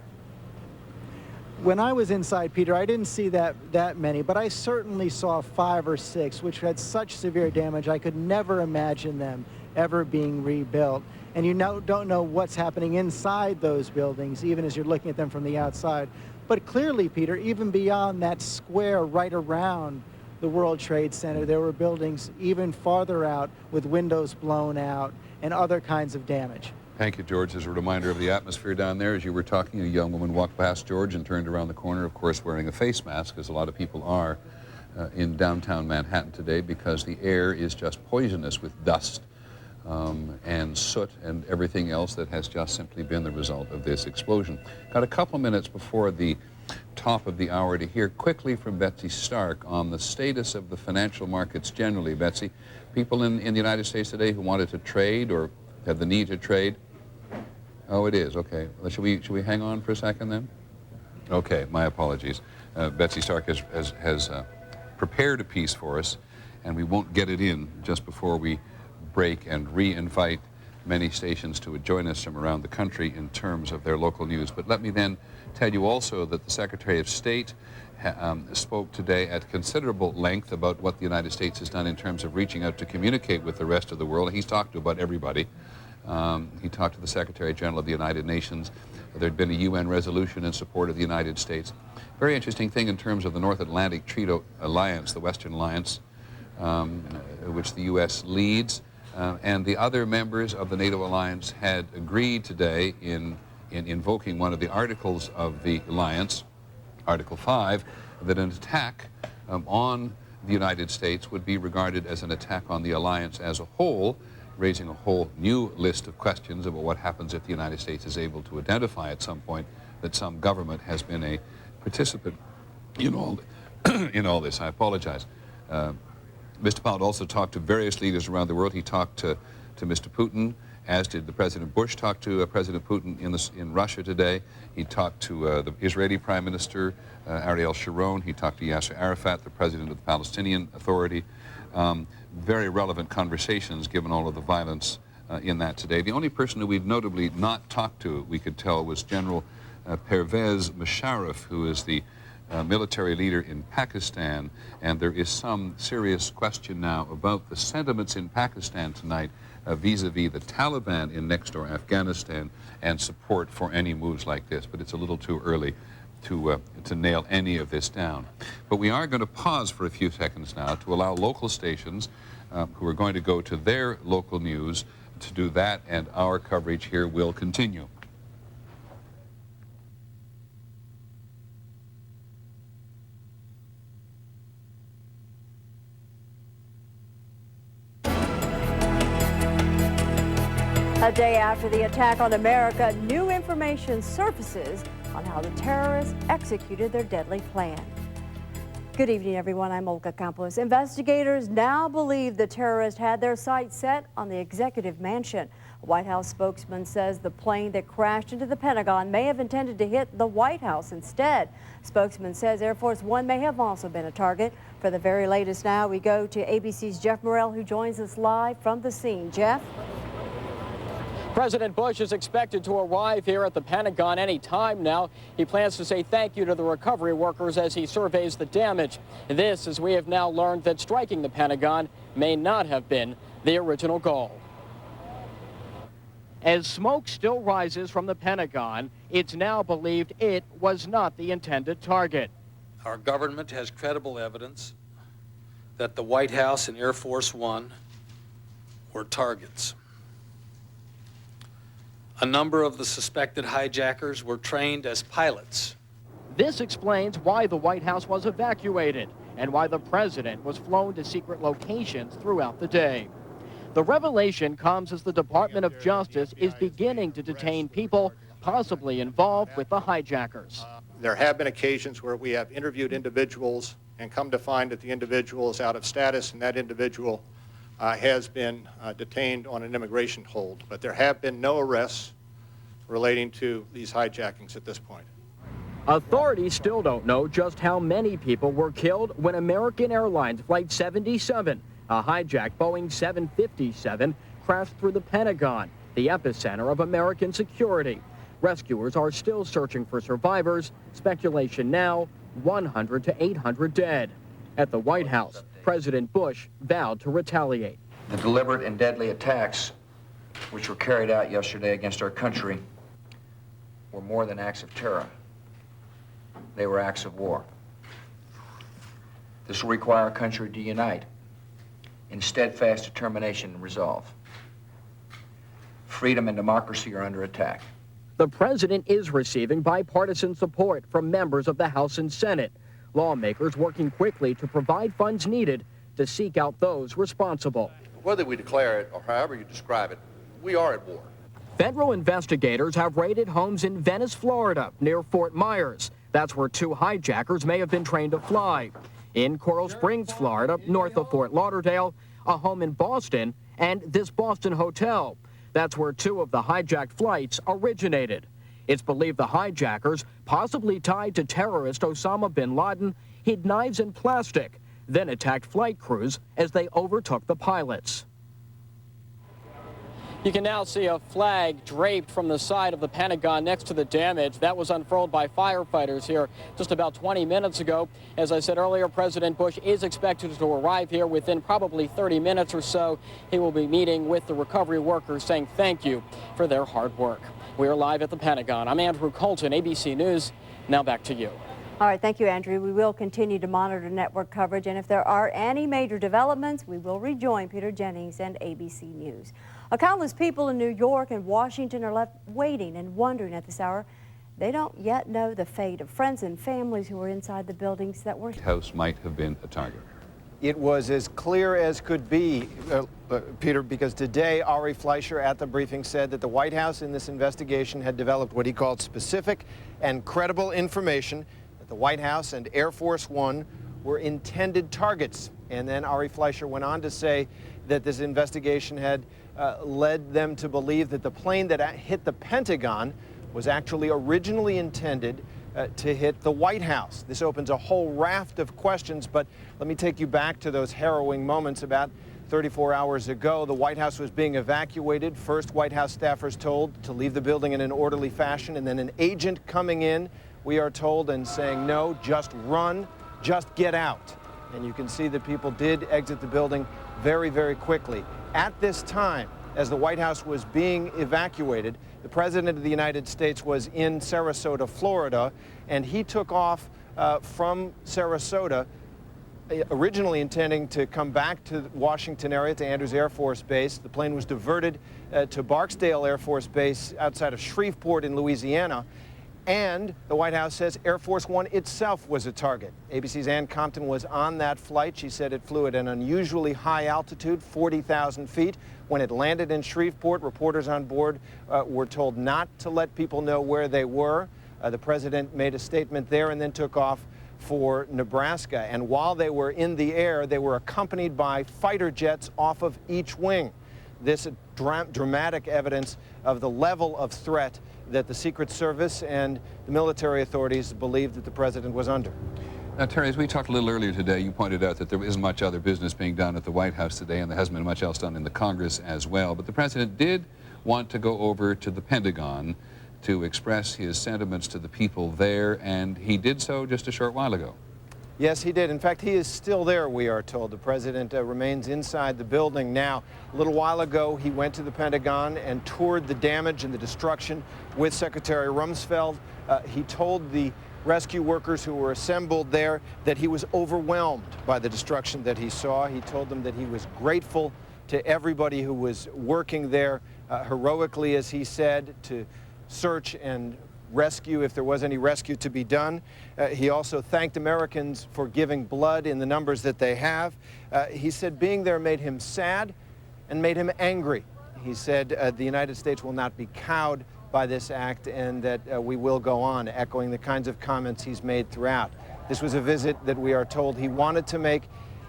When I was inside, Peter, I didn't see that many, but I certainly saw 5 or 6, which had such severe damage I could never imagine them ever being rebuilt. And you don't know what's happening inside those buildings, even as you're looking at them from the outside. But clearly, Peter, even beyond that square right around the World Trade Center, there were buildings even farther out with windows blown out and other kinds of damage. Thank you, George. As a reminder of the atmosphere down there, as you were talking, a young woman walked past George and turned around the corner, of course, wearing a face mask, as a lot of people are in downtown Manhattan today, because the air is just poisonous with dust and soot and everything else that has just simply been the result of this explosion. Got a couple minutes before the top of the hour to hear quickly from Betsy Stark on the status of the financial markets generally. Betsy, people in the United States today who wanted to trade or have the need to trade. Oh, it is. Okay. Well, should we hang on for a second then? Okay. My apologies. Betsy Stark has prepared a piece for us, and we won't get it in just before we break and re-invite many stations to join us from around the country in terms of their local news. But let me then tell you also that the Secretary of State spoke today at considerable length about what the United States has done in terms of reaching out to communicate with the rest of the world. He's talked to about everybody. He talked to the Secretary General of the United Nations. There'd been a UN resolution in support of the United States. Very interesting thing in terms of the North Atlantic Treaty Alliance, the Western Alliance, which the U.S. leads, and the other members of the NATO alliance had agreed today in invoking one of the articles of the alliance, Article 5, that an attack on the United States would be regarded as an attack on the alliance as a whole, raising a whole new list of questions about what happens if the United States is able to identify at some point that some government has been a participant in all this. I apologize. Mr. Powell also talked to various leaders around the world. He talked to Mr. Putin, as did the President Bush talk to President Putin in Russia today. He talked to the Israeli Prime Minister, Ariel Sharon. He talked to Yasser Arafat, the President of the Palestinian Authority. Very relevant conversations given all of the violence in that today. The only person who we've notably not talked to, we could tell, was General Pervez Musharraf, who is the military leader in Pakistan, and there is some serious question now about the sentiments in Pakistan tonight vis-a-vis the Taliban in next-door Afghanistan and support for any moves like this, but it's a little too early to nail any of this down. But we are going to pause for a few seconds now to allow local stations who are going to go to their local news to do that, and our coverage here will continue. A day after the attack on America, new information surfaces on how the terrorists executed their deadly plan. Good evening, everyone. I'm Olga Campos. Investigators now believe the terrorist had their sights set on the executive mansion. A White House spokesman says the plane that crashed into the Pentagon may have intended to hit the White House instead. Spokesman says Air Force One may have also been a target. For the very latest now, we go to ABC's Jeff Morrell, who joins us live from the scene. Jeff? President Bush is expected to arrive here at the Pentagon any time now. He plans to say thank you to the recovery workers as he surveys the damage. This, as we have now learned, that striking the Pentagon may not have been the original goal. As smoke still rises from the Pentagon, it's now believed it was not the intended target. Our government has credible evidence that the White House and Air Force One were targets. A number of the suspected hijackers were trained as pilots. This explains why the White House was evacuated and why the president was flown to secret locations throughout the day. The revelation comes as the Department of Justice is beginning to detain people possibly involved with the hijackers. There have been occasions where we have interviewed individuals and come to find that the individual is out of status and that individual has been detained on an immigration hold. But there have been no arrests relating to these hijackings at this point. Authorities still don't know just how many people were killed when American Airlines Flight 77, a hijacked Boeing 757, crashed through the Pentagon, the epicenter of American security. Rescuers are still searching for survivors. Speculation now, 100 to 800 dead. At the White House, President Bush vowed to retaliate. The deliberate and deadly attacks which were carried out yesterday against our country were more than acts of terror. They were acts of war. This will require our country to unite in steadfast determination and resolve. Freedom and democracy are under attack. The president is receiving bipartisan support from members of the House and Senate. Lawmakers working quickly to provide funds needed to seek out those responsible. Whether we declare it or however you describe it, we are at war. Federal investigators have raided homes in Venice, Florida, near Fort Myers. That's where two hijackers may have been trained to fly. In Coral Springs, Florida, north of Fort Lauderdale, a home in Boston, and this Boston hotel. That's where two of the hijacked flights originated. It's believed the hijackers, possibly tied to terrorist Osama bin Laden, hid knives in plastic, then attacked flight crews as they overtook the pilots. You can now see a flag draped from the side of the Pentagon next to the damage. That was unfurled by firefighters here just about 20 minutes ago. As I said earlier, President Bush is expected to arrive here within probably 30 minutes or so. He will be meeting with the recovery workers, saying thank you for their hard work. We are live at the Pentagon. I'm Andrew Colton, ABC News. Now back to you. All right, thank you, Andrew. We will continue to monitor network coverage, and if there are any major developments, we will rejoin Peter Jennings and ABC News. Countless people in New York and Washington are left waiting and wondering at this hour. They don't yet know the fate of friends and families who were inside the buildings that were. The house might have been a target. It was as clear as could be, Peter, because today Ari Fleischer at the briefing said that the White House in this investigation had developed what he called specific and credible information that the White House and Air Force One were intended targets. And then Ari Fleischer went on to say that this investigation had led them to believe that the plane that hit the Pentagon was actually originally intended to hit the White House. This opens a whole raft of questions, but let me take you back to those harrowing moments. About 34 hours ago, the White House was being evacuated. First, White House staffers told to leave the building in an orderly fashion, and then an agent coming in, we are told, and saying, no, just run, just get out. And you can see that people did exit the building very, very quickly. At this time, as the White House was being evacuated, the President of the United States was in Sarasota, Florida, and he took off from Sarasota, originally intending to come back to the Washington area, to Andrews Air Force Base. The plane was diverted to Barksdale Air Force Base outside of Shreveport in Louisiana. And the White House says Air Force One itself was a target. ABC's Ann Compton was on that flight. She said it flew at an unusually high altitude, 40,000 feet. When it landed in Shreveport, reporters on board were told not to let people know where they were. The president made a statement there and then took off for Nebraska. And while they were in the air, they were accompanied by fighter jets off of each wing. This dramatic evidence of the level of threat that the Secret Service and the military authorities believed that the president was under. Now, Terry, as we talked a little earlier today, you pointed out that there isn't much other business being done at the White House today, and there hasn't been much else done in the Congress as well. But the president did want to go over to the Pentagon to express his sentiments to the people there, and he did so just a short while ago. Yes, he did. In fact, he is still there, we are told. The president remains inside the building now. A little while ago, he went to the Pentagon and toured the damage and the destruction with Secretary Rumsfeld. He told the rescue workers who were assembled there that he was overwhelmed by the destruction that he saw. He told them that he was grateful to everybody who was working there heroically, as he said, to search and rescue if there was any rescue to be done. He also thanked Americans for giving blood in the numbers that they have. He said being there made him sad and made him angry. He said the United States will not be cowed by this act and that we will go on, echoing the kinds of comments he's made throughout. This was a visit that we are told he wanted to make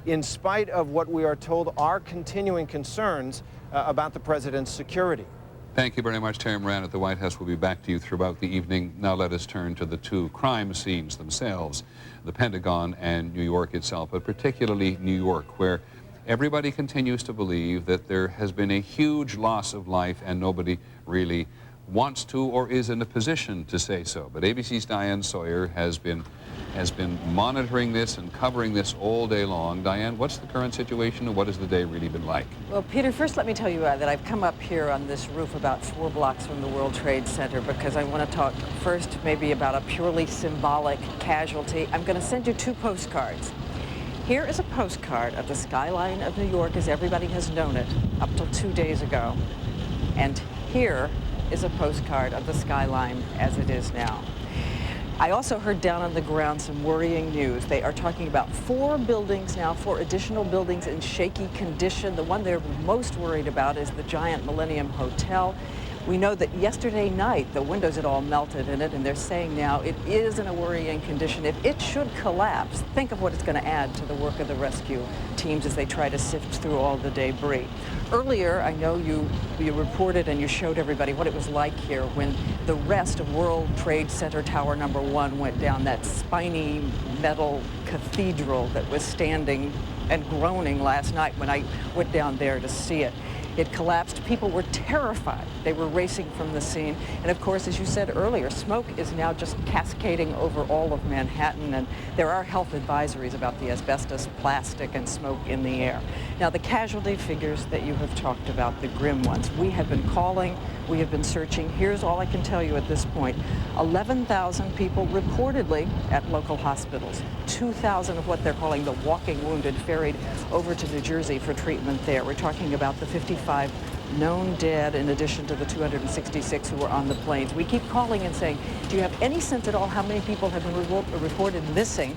in spite of what we are told are continuing concerns about the president's security. Thank you very much, Terry Moran at the White House. We'll be back to you throughout the evening. Now let us turn to the two crime scenes themselves, the Pentagon and New York itself, but particularly New York, where everybody continues to believe that there has been a huge loss of life and nobody really wants to or is in a position to say so. But ABC's Diane Sawyer has been monitoring this and covering this all day long. Diane, what's the current situation and what has the day really been like? Well, Peter, first let me tell you that I've come up here on this roof about 4 blocks from the World Trade Center because I want to talk first maybe about a purely symbolic casualty. I'm going to send you 2 postcards. Here is a postcard of the skyline of New York as everybody has known it up till 2 days ago. And here is a postcard of the skyline as it is now. I also heard down on the ground some worrying news. They are talking about 4 buildings now, 4 additional buildings in shaky condition. The one they're most worried about is the giant Millennium Hotel. We know that yesterday night the windows had all melted in it, and they're saying now it is in a worrying condition. If it should collapse, think of what it's going to add to the work of the rescue teams as they try to sift through all the debris. Earlier, I know you reported and you showed everybody what it was like here when the rest of World Trade Center Tower number 1 went down, that spiny metal cathedral that was standing and groaning last night when I went down there to see it. It collapsed. People were terrified. They were racing from the scene. And of course, as you said earlier, smoke is now just cascading over all of Manhattan, and there are health advisories about the asbestos, plastic, and smoke in the air. Now, the casualty figures that you have talked about, the grim ones, we have been calling, we have been searching. Here's all I can tell you at this point. 11,000 people reportedly at local hospitals. 2,000 of what they're calling the walking wounded ferried over to New Jersey for treatment there. We're talking about the 55 known dead in addition to the 266 who were on the planes. We keep calling and saying, do you have any sense at all how many people have been reported missing?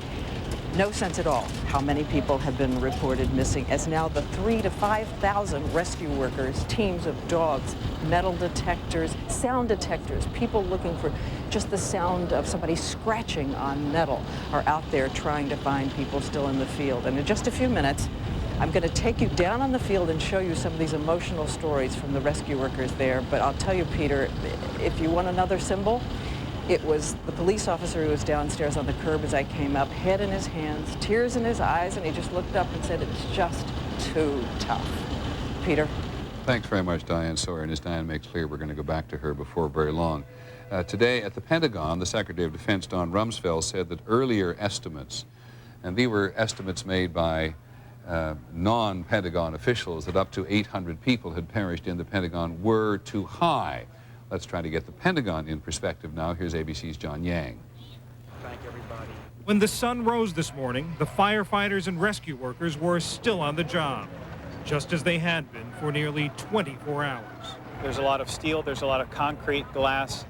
No sense at all how many people have been reported missing, as now the 3,000 to 5,000 rescue workers, teams of dogs, metal detectors, sound detectors, people looking for just the sound of somebody scratching on metal are out there trying to find people still in the field. And in just a few minutes, I'm going to take you down on the field and show you some of these emotional stories from the rescue workers there. But I'll tell you, Peter, if you want another symbol, it was the police officer who was downstairs on the curb as I came up, head in his hands, tears in his eyes, and he just looked up and said, it's just too tough. Peter? Thanks very much, Diane Sawyer. And as Diane makes clear, we're going to go back to her before very long. Today at the Pentagon, the Secretary of Defense, Don Rumsfeld, said that earlier estimates, and these were estimates made by non-Pentagon officials, that up to 800 people had perished in the Pentagon were too high. Let's try to get the Pentagon in perspective now. Here's ABC's John Yang. Thank everybody. When the sun rose this morning, the firefighters and rescue workers were still on the job, just as they had been for nearly 24 hours. There's a lot of steel, there's a lot of concrete, glass,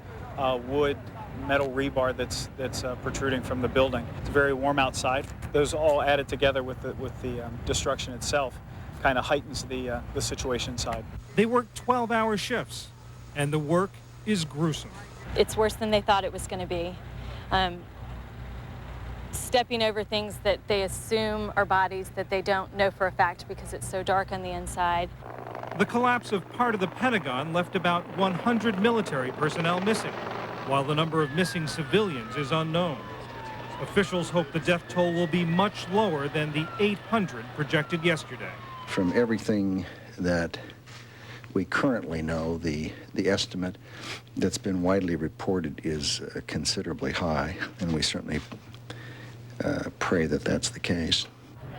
wood, metal rebar that's protruding from the building. It's very warm outside. Those all added together with the destruction itself kind of heightens the situation inside. They work 12-hour shifts, and the work is gruesome. It's worse than they thought it was going to be. stepping over things that they assume are bodies that they don't know for a fact because it's so dark on the inside. The collapse of part of the Pentagon left about 100 military personnel missing, while the number of missing civilians is unknown. Officials hope the death toll will be much lower than the 800 projected yesterday. From everything that we currently know, the estimate that's been widely reported is considerably high, and we certainly pray that that's the case.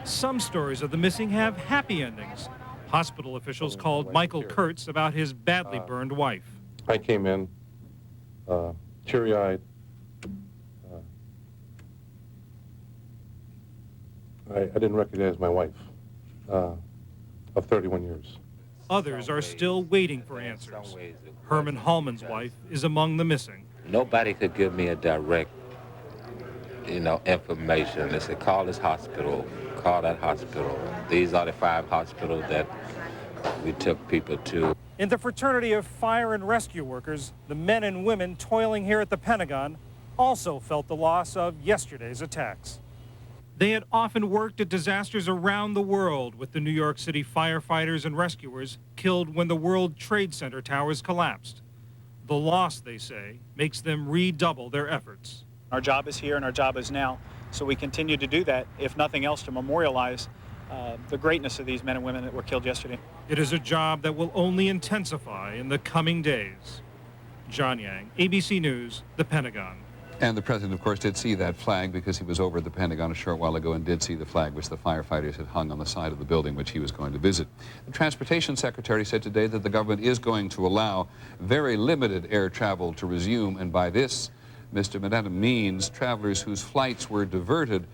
Some stories of the missing have happy endings. Hospital officials called Michael Kurtz about his badly burned wife. I came in teary-eyed. I didn't recognize my wife of 31 years. Others are still waiting for answers. Herman Hallman's wife is among the missing. Nobody could give me a direct, information. They said, call this hospital, call that hospital. These are the 5 hospitals that we took people to. In the fraternity of fire and rescue workers, the men and women toiling here at the Pentagon also felt the loss of yesterday's attacks. They had often worked at disasters around the world with the New York City firefighters and rescuers killed when the World Trade Center towers collapsed. The loss, they say, makes them redouble their efforts. Our job is here and our job is now, so we continue to do that, if nothing else, to memorialize the greatness of these men and women that were killed yesterday. It is a job that will only intensify in the coming days. John Yang, ABC News, the Pentagon. And the president, of course, did see that flag because he was over at the Pentagon a short while ago and did see the flag which the firefighters had hung on the side of the building which he was going to visit. The transportation secretary said today that the government is going to allow very limited air travel to resume, and by this, Mr. Medina means travelers whose flights were diverted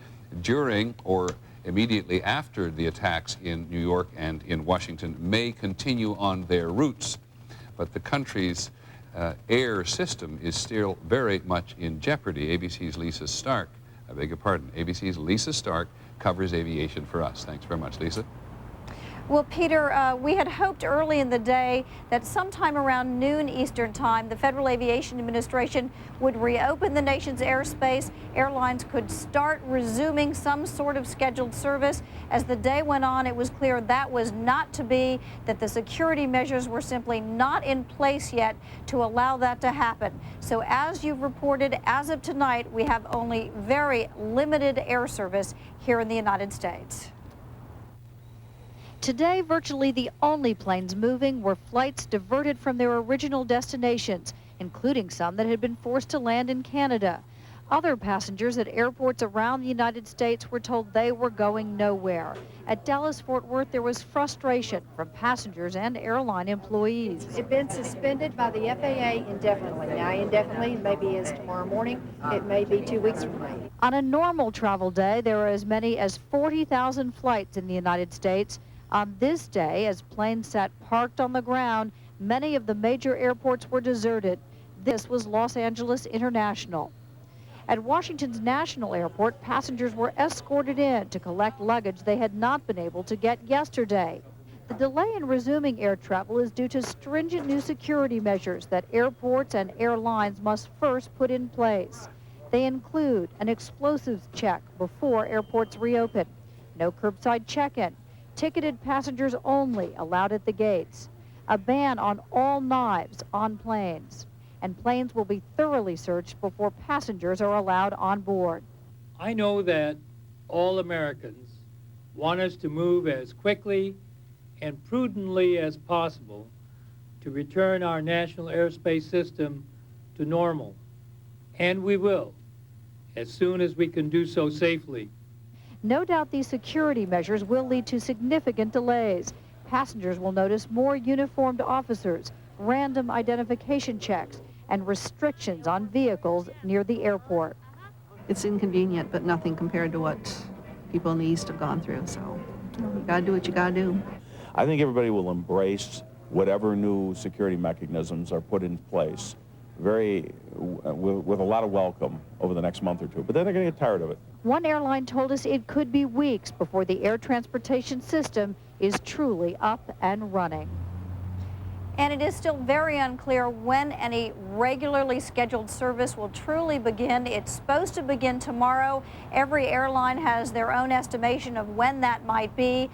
during or immediately after the attacks in New York and in Washington may continue on their routes. But the country's air system is still very much in jeopardy. ABC's Lisa Stark, I beg your pardon, ABC's Lisa Stark covers aviation for us. Thanks very much, Lisa. Well, Peter, we had hoped early in the day that sometime around noon Eastern time, the Federal Aviation Administration would reopen the nation's airspace. Airlines could start resuming some sort of scheduled service. As the day went on, it was clear that was not to be, that the security measures were simply not in place yet to allow that to happen. So as you've reported, as of tonight, we have only very limited air service here in the United States. Today, virtually the only planes moving were flights diverted from their original destinations, including some that had been forced to land in Canada. Other passengers at airports around the United States were told they were going nowhere. At Dallas-Fort Worth, there was frustration from passengers and airline employees. It's been suspended by the FAA indefinitely. Now, indefinitely maybe is tomorrow morning. It may be 2 weeks from now. On a normal travel day, there are as many as 40,000 flights in the United States. On this day, as planes sat parked on the ground, many of the major airports were deserted. This was Los Angeles International. At Washington's National Airport, passengers were escorted in to collect luggage they had not been able to get yesterday. The delay in resuming air travel is due to stringent new security measures that airports and airlines must first put in place. They include an explosives check before airports reopen, no curbside check-in, ticketed passengers only allowed at the gates, a ban on all knives on planes, and planes will be thoroughly searched before passengers are allowed on board. I know that all Americans want us to move as quickly and prudently as possible to return our national airspace system to normal, and we will, as soon as we can do so safely. No doubt these security measures will lead to significant delays. Passengers will notice more uniformed officers, random identification checks, and restrictions on vehicles near the airport. It's inconvenient, but nothing compared to what people in the East have gone through. So you gotta do what you gotta do. I think everybody will embrace whatever new security mechanisms are put in place with a lot of welcome over the next month or two. But then they're going to get tired of it. One airline told us it could be weeks before the air transportation system is truly up and running. And it is still very unclear when any regularly scheduled service will truly begin. It's supposed to begin tomorrow. Every airline has their own estimation of when that might be.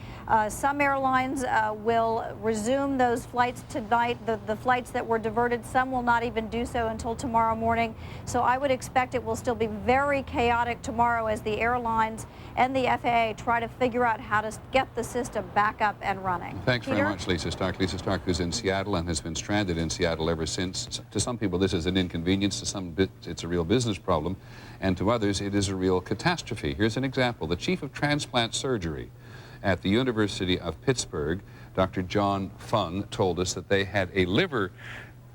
Some airlines will resume those flights tonight, the flights that were diverted. Some will not even do so until tomorrow morning. So I would expect it will still be very chaotic tomorrow as the airlines and the FAA try to figure out how to get the system back up and running. Thanks very much, Lisa Stark. Lisa Stark, who's in Seattle and has been stranded in Seattle ever since. To some people, this is an inconvenience. To some, it's a real business problem. And to others, it is a real catastrophe. Here's an example. The chief of transplant surgery at the University of Pittsburgh, Dr. John Fung, told us that they had a liver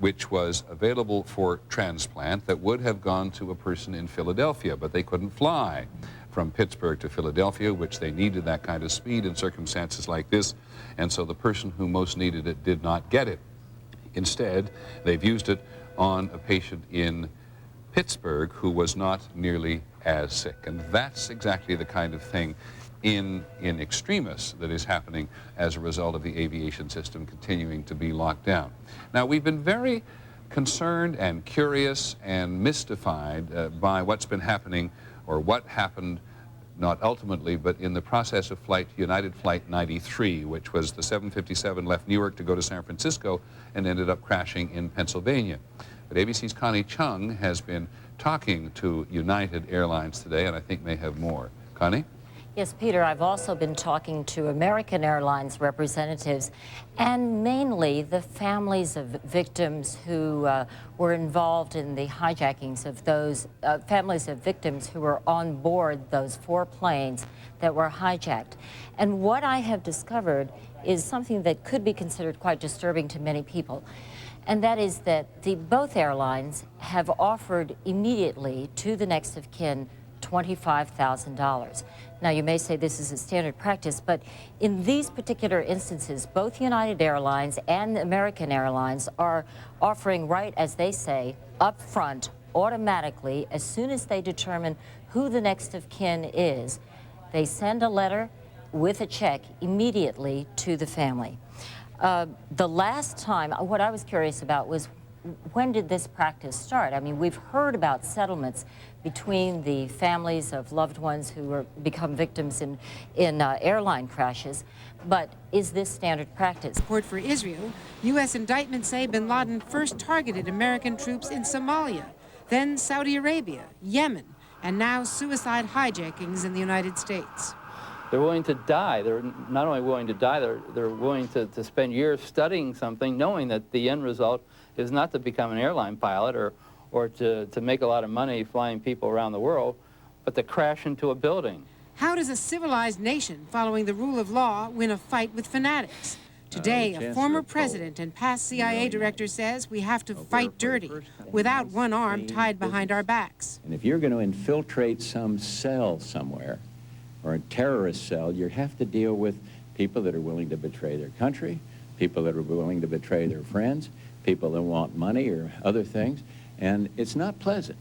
which was available for transplant that would have gone to a person in Philadelphia, but they couldn't fly from Pittsburgh to Philadelphia, which they needed that kind of speed in circumstances like this, and so the person who most needed it did not get it. Instead, they've used it on a patient in Pittsburgh who was not nearly as sick, and that's exactly the kind of thing in extremis that is happening as a result of the aviation system continuing to be locked down. Now, we've been very concerned and curious and mystified by what's been happening, or what happened, not ultimately, but in the process of United Flight 93, which was the 757 left Newark to go to San Francisco and ended up crashing in Pennsylvania. But ABC's Connie Chung has been talking to United Airlines today, and I think may have more. Connie? Yes, Peter, I've also been talking to American Airlines representatives and mainly the families of victims who were involved in the hijackings of those families of victims who were on board those 4 planes that were hijacked. And what I have discovered is something that could be considered quite disturbing to many people. And that is that both airlines have offered immediately to the next of kin $25,000. Now, you may say this is a standard practice, but in these particular instances, both United Airlines and American Airlines are offering, right as they say, up front, automatically, as soon as they determine who the next of kin is, they send a letter with a check immediately to the family. The last time, what I was curious about was, when did this practice start? I mean, we've heard about settlements between the families of loved ones who become victims in airline crashes, but is this standard practice? Report for Israel, U.S. indictments say bin Laden first targeted American troops in Somalia, then Saudi Arabia, Yemen, and now suicide hijackings in the United States. They're willing to die. They're not only willing to die, they're willing to spend years studying something, knowing that the end result is not to become an airline pilot or to make a lot of money flying people around the world, but to crash into a building. How does a civilized nation following the rule of law win a fight with fanatics? Today, a former president and past CIA director says we have to fight dirty, without one arm tied behind our backs. And if you're going to infiltrate some cell somewhere, or a terrorist cell, you have to deal with people that are willing to betray their country, people that are willing to betray their friends, people that want money or other things, and it's not pleasant.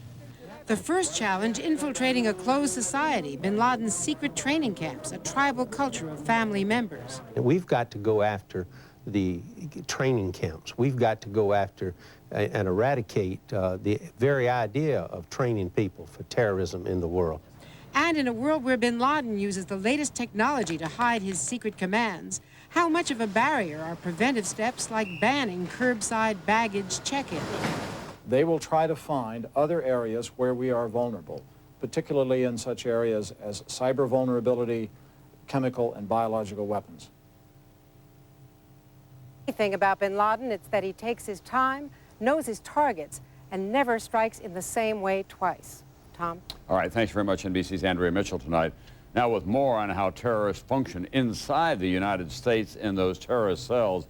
The first challenge, infiltrating a closed society, bin Laden's secret training camps, a tribal culture of family members. We've got to go after the training camps. We've got to go after and eradicate the very idea of training people for terrorism in the world. And in a world where bin Laden uses the latest technology to hide his secret commands, how much of a barrier are preventive steps like banning curbside baggage check-in? They will try to find other areas where we are vulnerable, particularly in such areas as cyber vulnerability, chemical and biological weapons. The thing about bin Laden, it's that he takes his time, knows his targets, and never strikes in the same way twice. Tom? All right, thanks very much, NBC's Andrea Mitchell tonight. Now with more on how terrorists function inside the United States in those terrorist cells,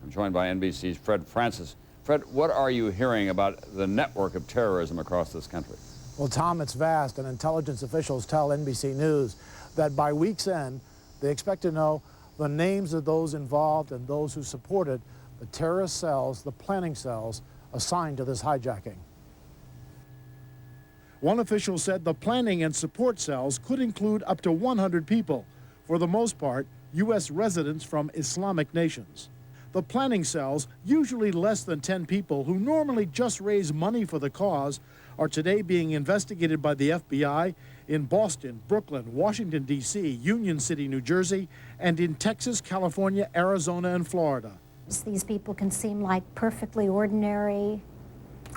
I'm joined by NBC's Fred Francis. Fred, what are you hearing about the network of terrorism across this country? Well, Tom, it's vast, and intelligence officials tell NBC News that by week's end, they expect to know the names of those involved and those who supported the terrorist cells, the planning cells, assigned to this hijacking. One official said the planning and support cells could include up to 100 people, for the most part, U.S. residents from Islamic nations. The planning cells, usually less than 10 people who normally just raise money for the cause, are today being investigated by the FBI in Boston, Brooklyn, Washington, D.C., Union City, New Jersey, and in Texas, California, Arizona, and Florida. These people can seem like perfectly ordinary,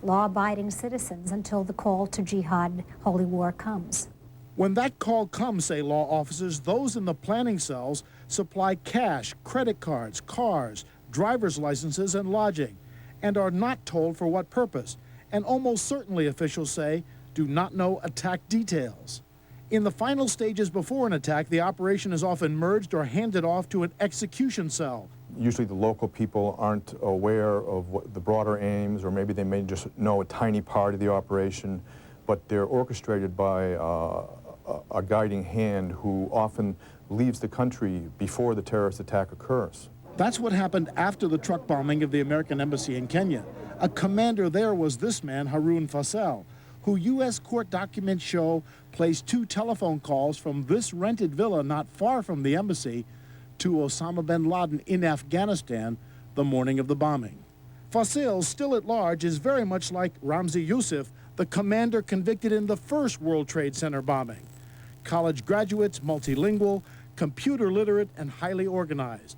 law-abiding citizens until the call to jihad, holy war, comes. When that call comes, say law officers, those in the planning cells supply cash, credit cards, cars, driver's licenses, and lodging, and are not told for what purpose, and almost certainly, officials say, do not know attack details. In the final stages before an attack, the operation is often merged or handed off to an execution cell. Usually the local people aren't aware of what the broader aims, or maybe they may just know a tiny part of the operation, but they're orchestrated by a guiding hand who often leaves the country before the terrorist attack occurs. That's what happened after the truck bombing of the American embassy in Kenya. A commander there was this man, Harun Faisal, who U.S. court documents show placed 2 telephone calls from this rented villa not far from the embassy to Osama bin Laden in Afghanistan the morning of the bombing. Faisal, still at large, is very much like Ramzi Youssef, the commander convicted in the first World Trade Center bombing. College graduates, multilingual, computer literate, and highly organized.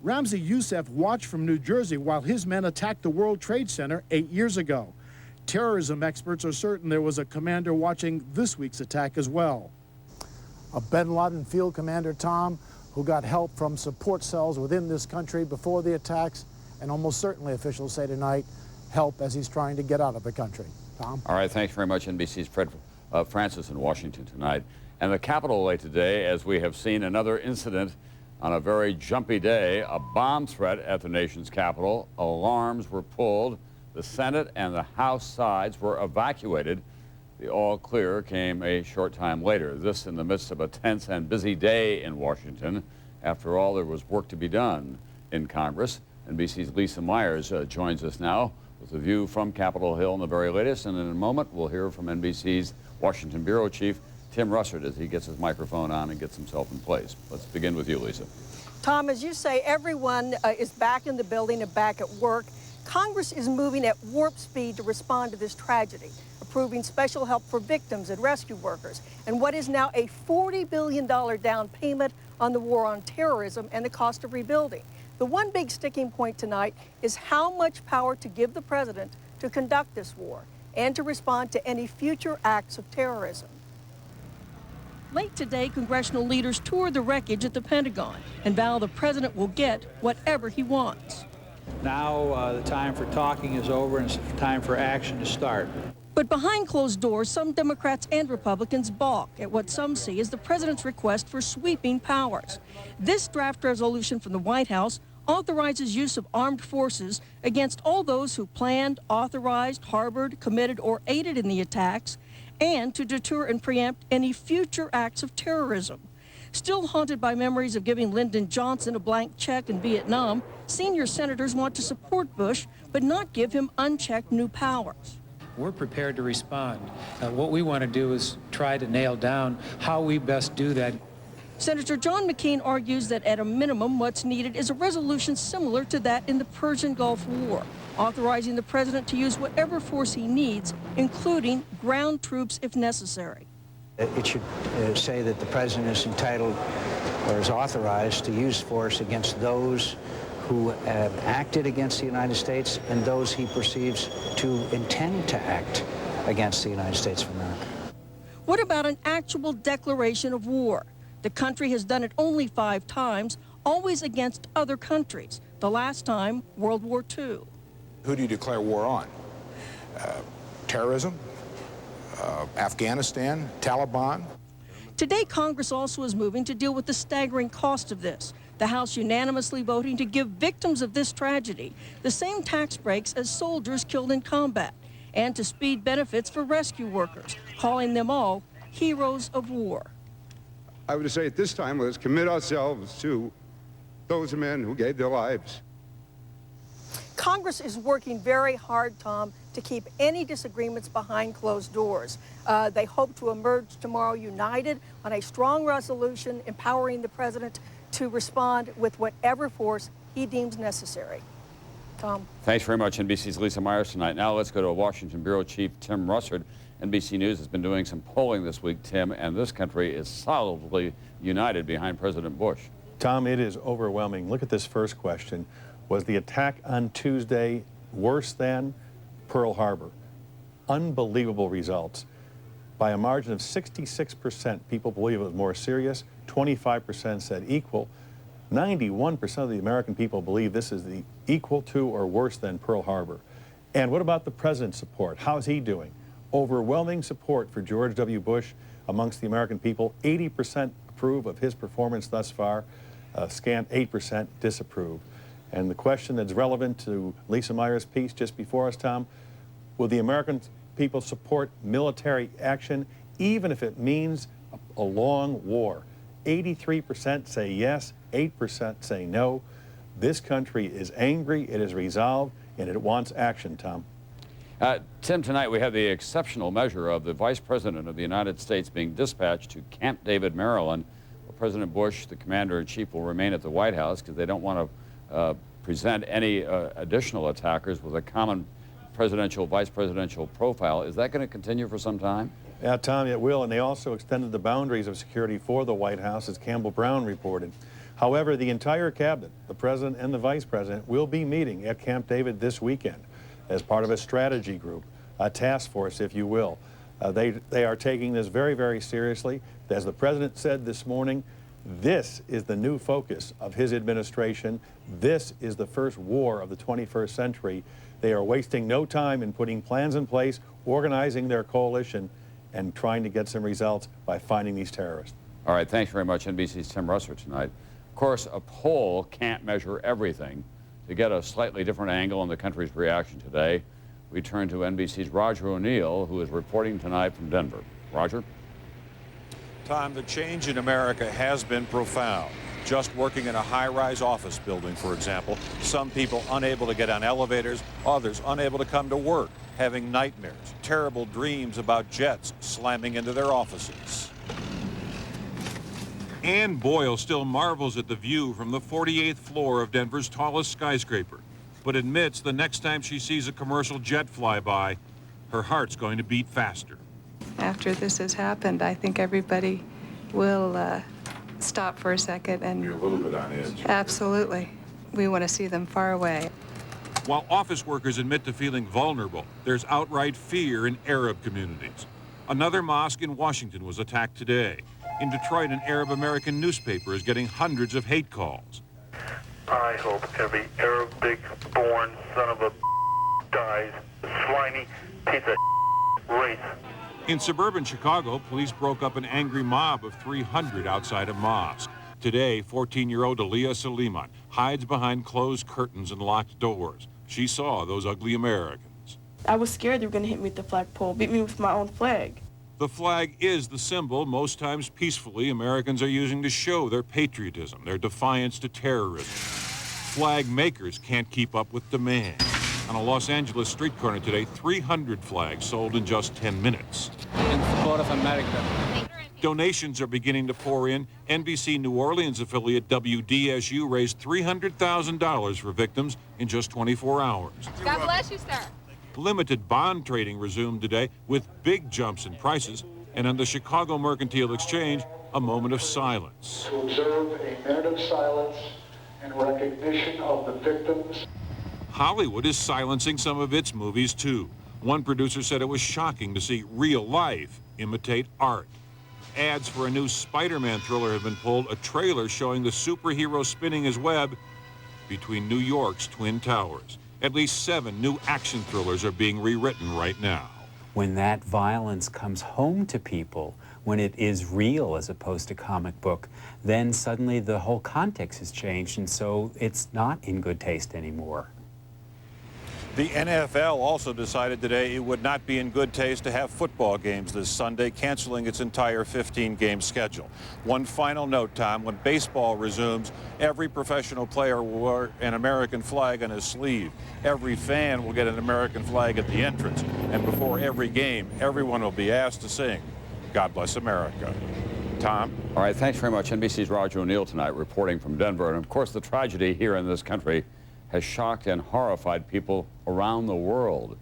Ramzi Youssef watched from New Jersey while his men attacked the World Trade Center 8 years ago. Terrorism experts are certain there was a commander watching this week's attack as well. A bin Laden field commander, Tom, who got help from support cells within this country before the attacks, and almost certainly, officials say tonight, help as he's trying to get out of the country. Tom? All right, thanks very much, NBC's Fred Francis in Washington tonight. And the Capitol late today, as we have seen another incident on a very jumpy day, a bomb threat at the nation's capital. Alarms were pulled. The Senate and the House sides were evacuated. The all clear came a short time later. This in the midst of a tense and busy day in Washington. After all, there was work to be done in Congress. NBC's Lisa Myers joins us now with a view from Capitol Hill and the very latest. And in a moment, we'll hear from NBC's Washington Bureau Chief, Tim Russert, as he gets his microphone on and gets himself in place. Let's begin with you, Lisa. Tom, as you say, everyone is back in the building and back at work. Congress is moving at warp speed to respond to this tragedy, approving special help for victims and rescue workers, and what is now a $40 billion down payment on the war on terrorism and the cost of rebuilding. The one big sticking point tonight is how much power to give the president to conduct this war and to respond to any future acts of terrorism. Late today, congressional leaders toured the wreckage at the Pentagon and vow the president will get whatever he wants. Now the time for talking is over and it's time for action to start. But behind closed doors, some Democrats and Republicans balk at what some see as the president's request for sweeping powers. This draft resolution from the White House authorizes use of armed forces against all those who planned, authorized, harbored, committed, or aided in the attacks, and to deter and preempt any future acts of terrorism. Still haunted by memories of giving Lyndon Johnson a blank check in Vietnam, senior senators want to support Bush, but not give him unchecked new powers. We're prepared to respond. What we want to do is try to nail down how we best do that. Senator John McCain argues that at a minimum, what's needed is a resolution similar to that in the Persian Gulf War, authorizing the president to use whatever force he needs, including ground troops if necessary. It should say that the president is entitled or is authorized to use force against those who have acted against the United States and those he perceives to intend to act against the United States of America. What about an actual declaration of war? The country has done it only 5 times, always against other countries. The last time, World War II. Who do you declare war on? Terrorism? Afghanistan? Taliban? Today, Congress also is moving to deal with the staggering cost of this. The House unanimously voting to give victims of this tragedy the same tax breaks as soldiers killed in combat, and to speed benefits for rescue workers, calling them all heroes of war. I would say at this time, let's commit ourselves to those men who gave their lives. Congress is working very hard, Tom, to keep any disagreements behind closed doors. They hope to emerge tomorrow united on a strong resolution empowering the president to respond with whatever force he deems necessary. Tom. Thanks very much, NBC's Lisa Myers tonight. Now let's go to Washington Bureau Chief Tim Russert. NBC News has been doing some polling this week, Tim, and this country is solidly united behind President Bush. Tom, it is overwhelming. Look at this first question. Was the attack on Tuesday worse than Pearl Harbor? Unbelievable results. By a margin of 66%, people believe it was more serious. 25% said equal. 91% of the American people believe this is the equal to or worse than Pearl Harbor. And what about the president's support? How's he doing? Overwhelming support for George W. Bush amongst the American people. 80% approve of his performance thus far. Scant 8% disapprove. And the question that's relevant to Lisa Myers' piece just before us, Tom, will the American people support military action even if it means a long war? 83% say yes, 8% say no. This country is angry, it is resolved, and it wants action, Tom. Tim, tonight we have the exceptional measure of the Vice President of the United States being dispatched to Camp David, Maryland. Well, President Bush, the Commander-in-Chief, will remain at the White House because they don't want to present any additional attackers with a common presidential, vice presidential profile. Is that going to continue for some time? Yeah, Tom, it will, and they also extended the boundaries of security for the White House, as Campbell Brown reported. However, the entire cabinet, the president and the vice president, will be meeting at Camp David this weekend as part of a strategy group, a task force, if you will. They are taking this very, very seriously. As the president said this morning, this is the new focus of his administration. This is the first war of the 21st century. They are wasting no time in putting plans in place, organizing their coalition, and trying to get some results by finding these terrorists. All right, thanks very much, NBC's Tim Russert tonight. Of course, a poll can't measure everything. To get a slightly different angle on the country's reaction today, we turn to NBC's Roger O'Neill, who is reporting tonight from Denver. Roger? Tom, the change in America has been profound. Just working in a high-rise office building, for example, some people unable to get on elevators, others unable to come to work, having nightmares, terrible dreams about jets slamming into their offices. Ann Boyle still marvels at the view from the 48th floor of Denver's tallest skyscraper, but admits the next time she sees a commercial jet fly by, her heart's going to beat faster. After this has happened, I think everybody will stop for a second and... You're a little bit on edge. Absolutely. We want to see them far away. While office workers admit to feeling vulnerable, there's outright fear in Arab communities. Another mosque in Washington was attacked today. In Detroit, an Arab-American newspaper is getting hundreds of hate calls. I hope every Arabic-born son of a dies. Slimy piece of race. In suburban Chicago, police broke up an angry mob of 300 outside a mosque. Today, 14-year-old Aliyah Suleiman hides behind closed curtains and locked doors. She saw those ugly Americans. I was scared they were going to hit me with the flagpole, beat me with my own flag. The flag is the symbol, most times peacefully, Americans are using to show their patriotism, their defiance to terrorism. Flag makers can't keep up with demand. On a Los Angeles street corner today, 300 flags sold in just 10 minutes. In support of America. Donations are beginning to pour in. NBC New Orleans affiliate WDSU raised $300,000 for victims in just 24 hours. God bless you, sir. Limited bond trading resumed today with big jumps in prices, and on the Chicago Mercantile Exchange, a moment of silence. To observe a minute of silence in recognition of the victims. Hollywood is silencing some of its movies, too. One producer said it was shocking to see real life imitate art. Ads for a new Spider-Man thriller have been pulled, a trailer showing the superhero spinning his web between New York's Twin Towers. At least 7 new action thrillers are being rewritten right now. When that violence comes home to people, when it is real as opposed to comic book, then suddenly the whole context has changed, and so it's not in good taste anymore. The NFL also decided today it would not be in good taste to have football games this Sunday, canceling its entire 15-game schedule. One final note, Tom, when baseball resumes, every professional player will wear an American flag on his sleeve. Every fan will get an American flag at the entrance. And before every game, everyone will be asked to sing, "God Bless America." Tom. All right, thanks very much. NBC's Roger O'Neill tonight reporting from Denver. And of course, the tragedy here in this country has shocked and horrified people around the world.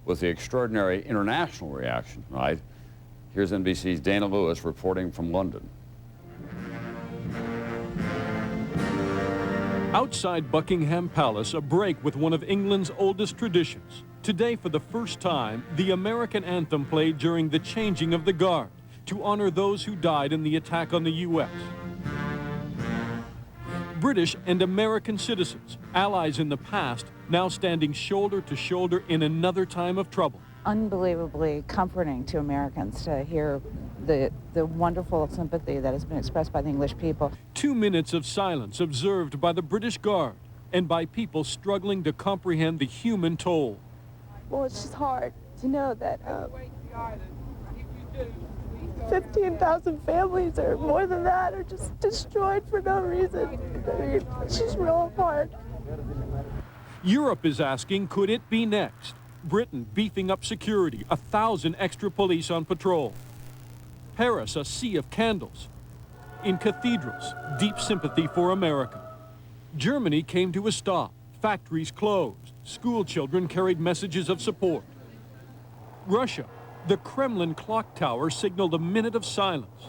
With the extraordinary international reaction tonight, here's NBC's Dana Lewis reporting from London. Outside Buckingham Palace, a break with one of England's oldest traditions. Today, for the first time, the American anthem played during the changing of the guard to honor those who died in the attack on the U.S. British and American citizens, allies in the past, now standing shoulder to shoulder in another time of trouble. Unbelievably comforting to Americans to hear the wonderful sympathy that has been expressed by the English people. 2 minutes of silence observed by the British Guard and by people struggling to comprehend the human toll. Well, it's just hard to know that 15,000 families or more than that are just destroyed for no reason. I mean, it's just real hard. Europe is asking, could it be next? Britain beefing up security, 1,000 extra police on patrol. Paris, a sea of candles. In cathedrals, deep sympathy for America. Germany came to a stop. Factories closed. School children carried messages of support. Russia, the Kremlin clock tower signaled a minute of silence.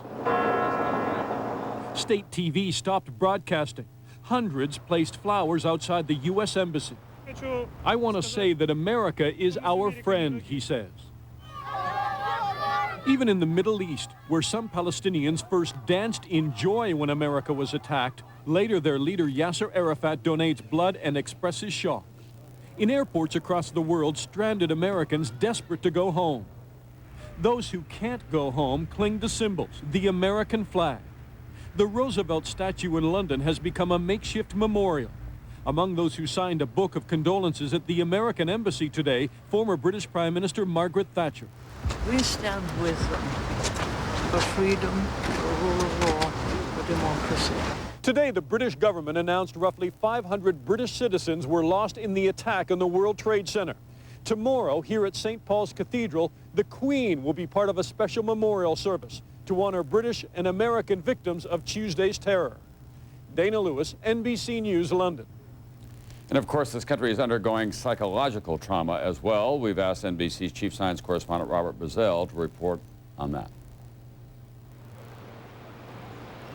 State TV stopped broadcasting. Hundreds placed flowers outside the U.S. Embassy. I want to say that America is our friend, he says. Even in the Middle East, where some Palestinians first danced in joy when America was attacked, later their leader Yasser Arafat donates blood and expresses shock. In airports across the world, stranded Americans desperate to go home. Those who can't go home cling to symbols, the American flag. The Roosevelt statue in London has become a makeshift memorial. Among those who signed a book of condolences at the American Embassy today, former British Prime Minister Margaret Thatcher. We stand with them for freedom, for rule of law, for democracy. Today, the British government announced roughly 500 British citizens were lost in the attack on the World Trade Center. Tomorrow, here at St. Paul's Cathedral, the Queen will be part of a special memorial service to honor British and American victims of Tuesday's terror. Dana Lewis, NBC News, London. And of course, this country is undergoing psychological trauma as well. We've asked NBC's chief science correspondent Robert Bazell to report on that.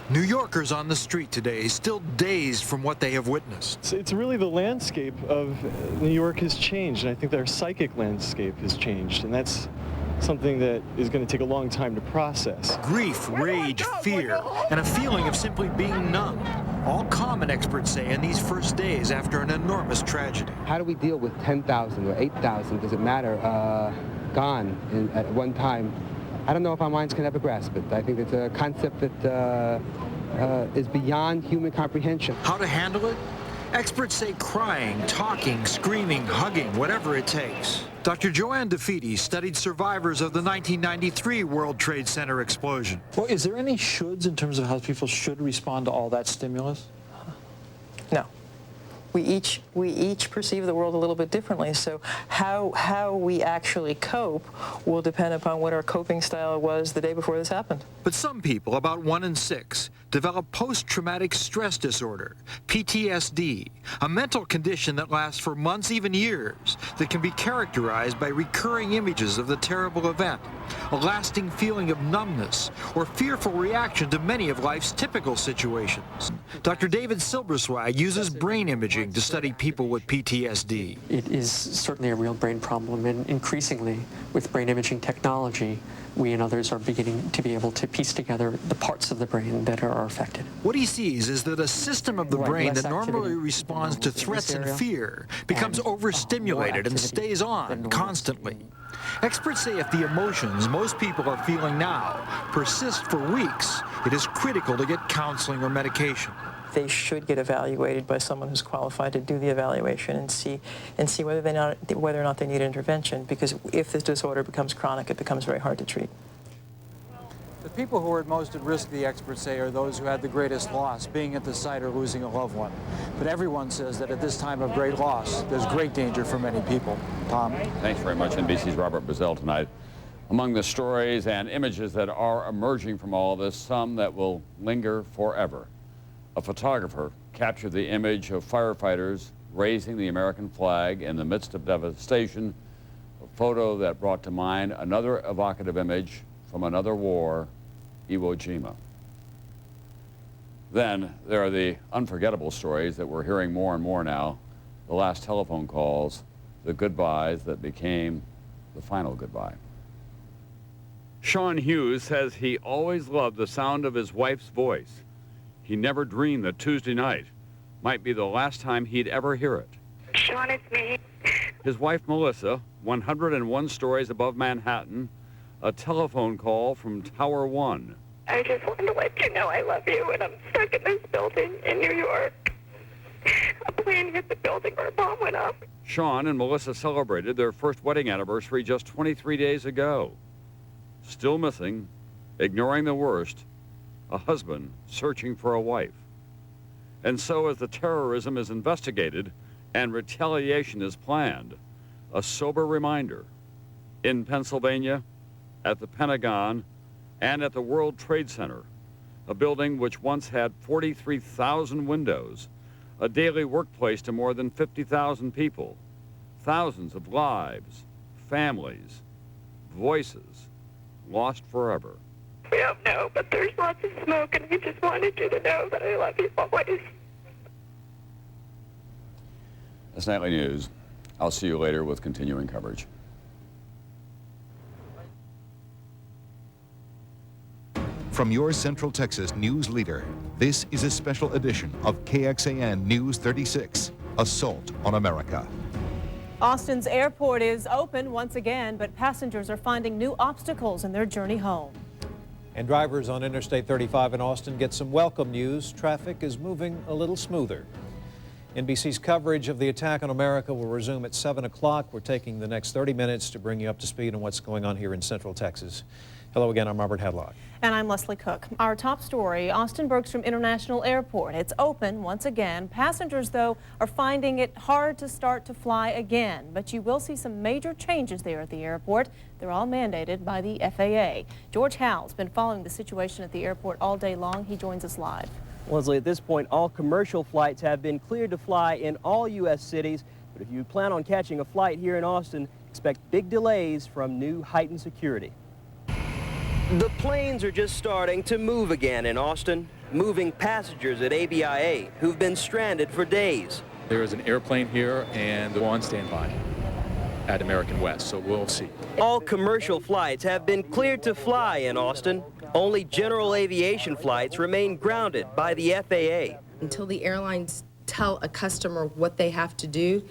New Yorkers on the street today, still dazed from what they have witnessed. It's really the landscape of New York has changed, and I think their psychic landscape has changed, and that's something that is going to take a long time to process. Grief, rage, fear, and a feeling of simply being numb. All common, experts say, in these first days after an enormous tragedy. How do we deal with 10,000 or 8,000, does it matter, gone at one time? I don't know if our minds can ever grasp it. I think it's a concept that is beyond human comprehension. How to handle it? Experts say crying, talking, screaming, hugging, whatever it takes. Dr. Joanne DeFiti studied survivors of the 1993 World Trade Center explosion. Well, is there any shoulds in terms of how people should respond to all that stimulus? No. We each perceive the world a little bit differently, so how we actually cope will depend upon what our coping style was the day before this happened. But some people, about 1 in 6, develop post-traumatic stress disorder, PTSD, a mental condition that lasts for months, even years, that can be characterized by recurring images of the terrible event, a lasting feeling of numbness, or fearful reaction to many of life's typical situations. Dr. David Silberswag uses brain imaging to study people with PTSD. It is certainly a real brain problem, and increasingly with brain imaging technology, we and others are beginning to be able to piece together the parts of the brain that are affected. What he sees is that a system of the brain that normally responds to threats and fear becomes overstimulated and stays on constantly. Experts say if the emotions most people are feeling now persist for weeks, it is critical to get counseling or medication. They should get evaluated by someone who's qualified to do the evaluation and see whether or not they need intervention, because if this disorder becomes chronic, it becomes very hard to treat. The people who are most at risk, the experts say, are those who had the greatest loss, being at the site or losing a loved one. But everyone says that at this time of great loss, there's great danger for many people. Tom? Thanks very much. NBC's Robert Bazell tonight. Among the stories and images that are emerging from all this, some that will linger forever. A photographer captured the image of firefighters raising the American flag in the midst of devastation, a photo that brought to mind another evocative image from another war, Iwo Jima. Then there are the unforgettable stories that we're hearing more and more now, the last telephone calls, the goodbyes that became the final goodbye. Sean Hughes says he always loved the sound of his wife's voice. He never dreamed that Tuesday night might be the last time he'd ever hear it. Sean, it's me. His wife, Melissa, 101 stories above Manhattan, a telephone call from Tower 1. I just wanted to let you know I love you, and I'm stuck in this building in New York. A plane hit the building where a bomb went up. Sean and Melissa celebrated their first wedding anniversary just 23 days ago. Still missing, ignoring the worst, a husband searching for a wife. And so as the terrorism is investigated and retaliation is planned, a sober reminder in Pennsylvania, at the Pentagon, and at the World Trade Center, a building which once had 43,000 windows, a daily workplace to more than 50,000 people, thousands of lives, families, voices, lost forever. We don't know, but there's lots of smoke, and I just wanted you to know that I love you always. That's Nightly News. I'll see you later with continuing coverage. From your Central Texas news leader, this is a special edition of KXAN News 36, Assault on America. Austin's airport is open once again, but passengers are finding new obstacles in their journey home. And drivers on Interstate 35 in Austin get some welcome news. Traffic is moving a little smoother. NBC's coverage of the attack on America will resume at 7 o'clock. We're taking the next 30 minutes to bring you up to speed on what's going on here in Central Texas. Hello again, I'm Robert Hadlock. And I'm Leslie Cook. Our top story, Austin Bergstrom International Airport. It's open once again. Passengers, though, are finding it hard to start to fly again. But you will see some major changes there at the airport. They're all mandated by the FAA. George Howell's been following the situation at the airport all day long. He joins us live. Leslie, at this point, all commercial flights have been cleared to fly in all U.S. cities. But if you plan on catching a flight here in Austin, expect big delays from new heightened security. The planes are just starting to move again in Austin, moving passengers at ABIA who've been stranded for days. There is an airplane here and they're on standby at American West, so we'll see. All commercial flights have been cleared to fly in Austin. Only general aviation flights remain grounded by the FAA. Until the airlines tell a customer what they have to do,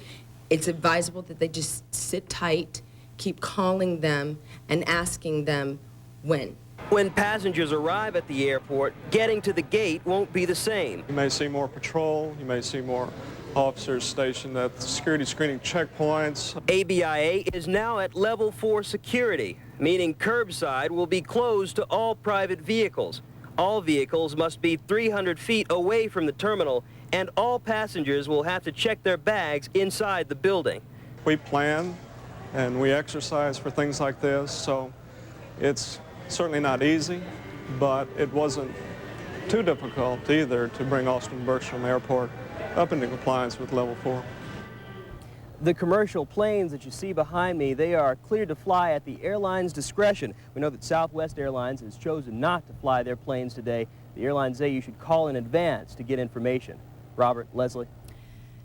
it's advisable that they just sit tight, keep calling them and asking them when. When passengers arrive at the airport, getting to the gate won't be the same. You may see more patrol, you may see more officers stationed at security screening checkpoints. ABIA is now at level 4 security, meaning curbside will be closed to all private vehicles. All vehicles must be 300 feet away from the terminal, and all passengers will have to check their bags inside the building. We plan and we exercise for things like this, so it's certainly not easy, but it wasn't too difficult either to bring Austin Bergstrom Airport up into compliance with level 4. The commercial planes that you see behind me, they are cleared to fly at the airline's discretion. We know that Southwest Airlines has chosen not to fly their planes today. The airlines say you should call in advance to get information. Robert, Leslie.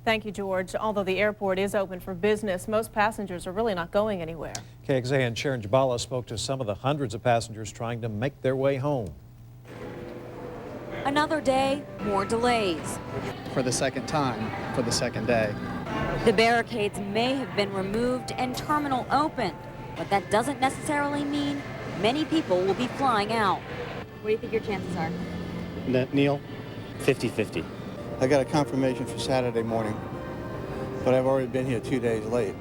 Thank you, George. Although the airport is open for business, most passengers are really not going anywhere. KXAN Sharon Jabala spoke to some of the hundreds of passengers trying to make their way home. Another day, more delays. For the second time, for the second day. The barricades may have been removed and terminal opened, but that doesn't necessarily mean many people will be flying out. What do you think your chances are? Neil? 50-50. I got a confirmation for Saturday morning, but I've already been here 2 days late.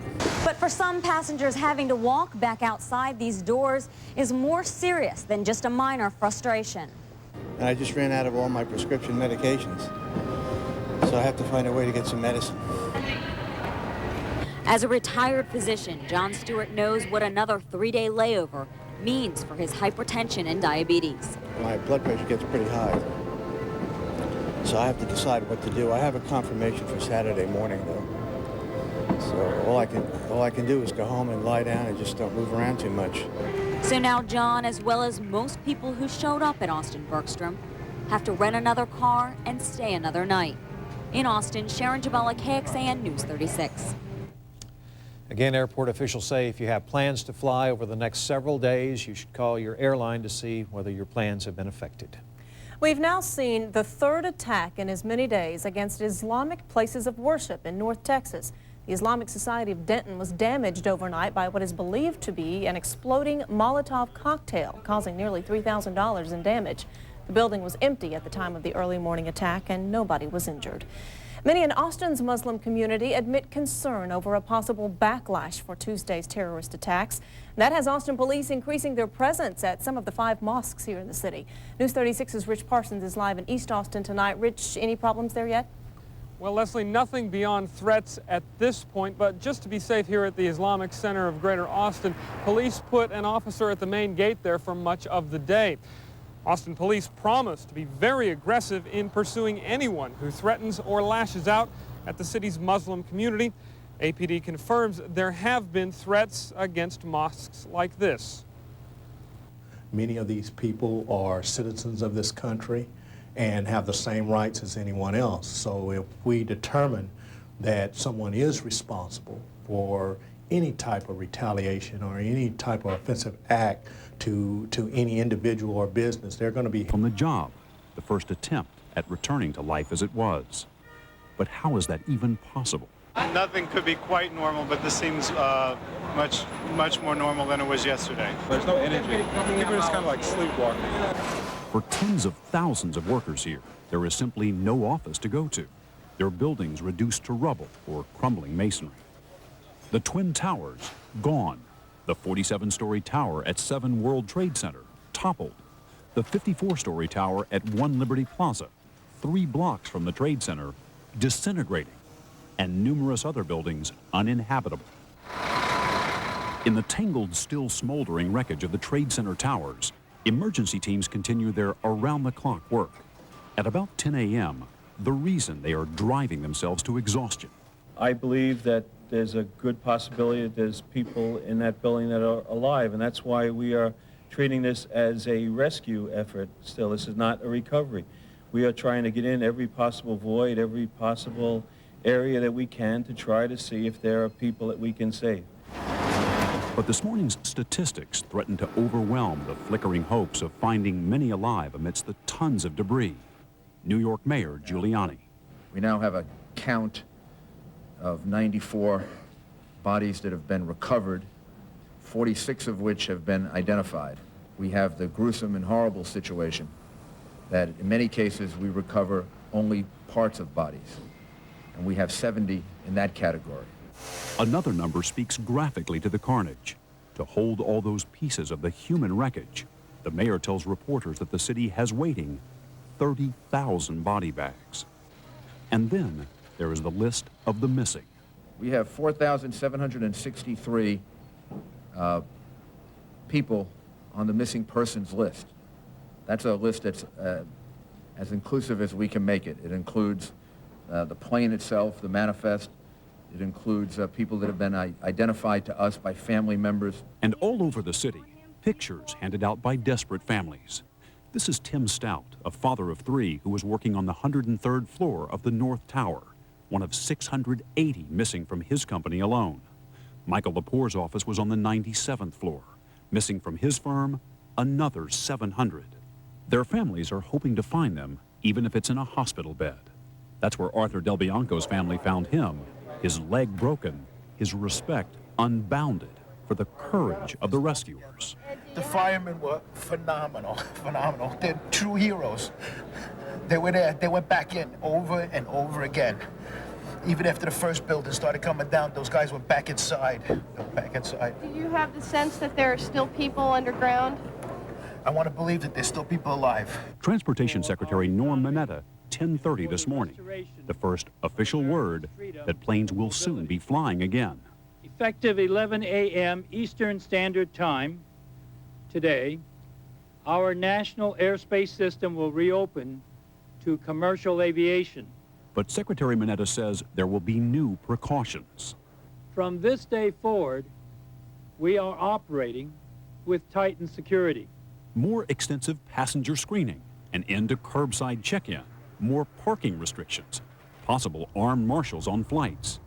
But for some passengers, having to walk back outside these doors is more serious than just a minor frustration. And I just ran out of all my prescription medications, so I have to find a way to get some medicine. As a retired physician, John Stewart knows what another 3-day layover means for his hypertension and diabetes. My blood pressure gets pretty high, so I have to decide what to do. I have a confirmation for Saturday morning, though, so all I can do is go home and lie down and just don't move around too much. So now John, as well as most people who showed up at Austin Bergstrom, have to rent another car and stay another night. In Austin, Sharon Jabala, KXAN News 36. Again, airport officials say if you have plans to fly over the next several days, you should call your airline to see whether your plans have been affected. We've now seen the third attack in as many days against Islamic places of worship in North Texas. The Islamic Society of Denton was damaged overnight by what is believed to be an exploding Molotov cocktail, causing nearly $3,000 in damage. The building was empty at the time of the early morning attack, and nobody was injured. Many in Austin's Muslim community admit concern over a possible backlash for Tuesday's terrorist attacks. That has Austin police increasing their presence at some of the 5 mosques here in the city. News 36's Rich Parsons is live in East Austin tonight. Rich, any problems there yet? Well, Leslie, nothing beyond threats at this point, but just to be safe here at the Islamic Center of Greater Austin, police put an officer at the main gate there for much of the day. Austin police promise to be very aggressive in pursuing anyone who threatens or lashes out at the city's Muslim community. APD confirms there have been threats against mosques like this. Many of these people are citizens of this country and have the same rights as anyone else. So if we determine that someone is responsible for any type of retaliation or any type of offensive act to any individual or business, they're going to be on the job, the first attempt at returning to life as it was. But how is that even possible? Nothing could be quite normal, but this seems much more normal than it was yesterday. There's no energy. People are just kind of like sleepwalking. For tens of thousands of workers here, there is simply no office to go to. Their buildings reduced to rubble or crumbling masonry. The Twin Towers, gone. The 47-story tower at 7 World Trade Center, toppled. The 54-story tower at 1 Liberty Plaza, 3 blocks from the Trade Center, disintegrating. And numerous other buildings uninhabitable. In the tangled, still smoldering wreckage of the Trade Center towers, emergency teams continue their around-the-clock work. At about 10 a.m., the reason they are driving themselves to exhaustion. I believe that there's a good possibility that there's people in that building that are alive, and that's why we are treating this as a rescue effort still. This is not a recovery. We are trying to get in every possible void, every possible area that we can to try to see if there are people that we can save. But this morning's statistics threaten to overwhelm the flickering hopes of finding many alive amidst the tons of debris. New York Mayor Giuliani. We now have a count of 94 bodies that have been recovered, 46 of which have been identified. We have the gruesome and horrible situation that in many cases we recover only parts of bodies, and we have 70 in that category. Another number speaks graphically to the carnage. To hold all those pieces of the human wreckage, the mayor tells reporters that the city has waiting 30,000 body bags. And then there is the list of the missing. We have 4,763 people on the missing persons list. That's a list that's as inclusive as we can make it. It includes the plane itself, the manifest. It includes people that have been identified to us by family members. And all over the city, pictures handed out by desperate families. This is Tim Stout, a father of 3 who was working on the 103rd floor of the North Tower, one of 680 missing from his company alone. Michael Lepore's office was on the 97th floor. Missing from his firm, another 700. Their families are hoping to find them, even if it's in a hospital bed. That's where Arthur Del Bianco's family found him, his leg broken, his respect unbounded for the courage of the rescuers. The firemen were phenomenal, phenomenal. They're true heroes. They were there, they went back in over and over again. Even after the first building started coming down, those guys went back inside. Back inside. Do you have the sense that there are still people underground? I want to believe that there's still people alive. Transportation Secretary Norm Mineta, 10:30 this morning. The first official word that planes will soon be flying again. Effective 11 a.m. Eastern Standard Time, today, our national airspace system will reopen to commercial aviation. But Secretary Mineta says there will be new precautions. From this day forward, we are operating with tightened security. More extensive passenger screening, an end to curbside check-in, more parking restrictions, possible armed marshals on flights,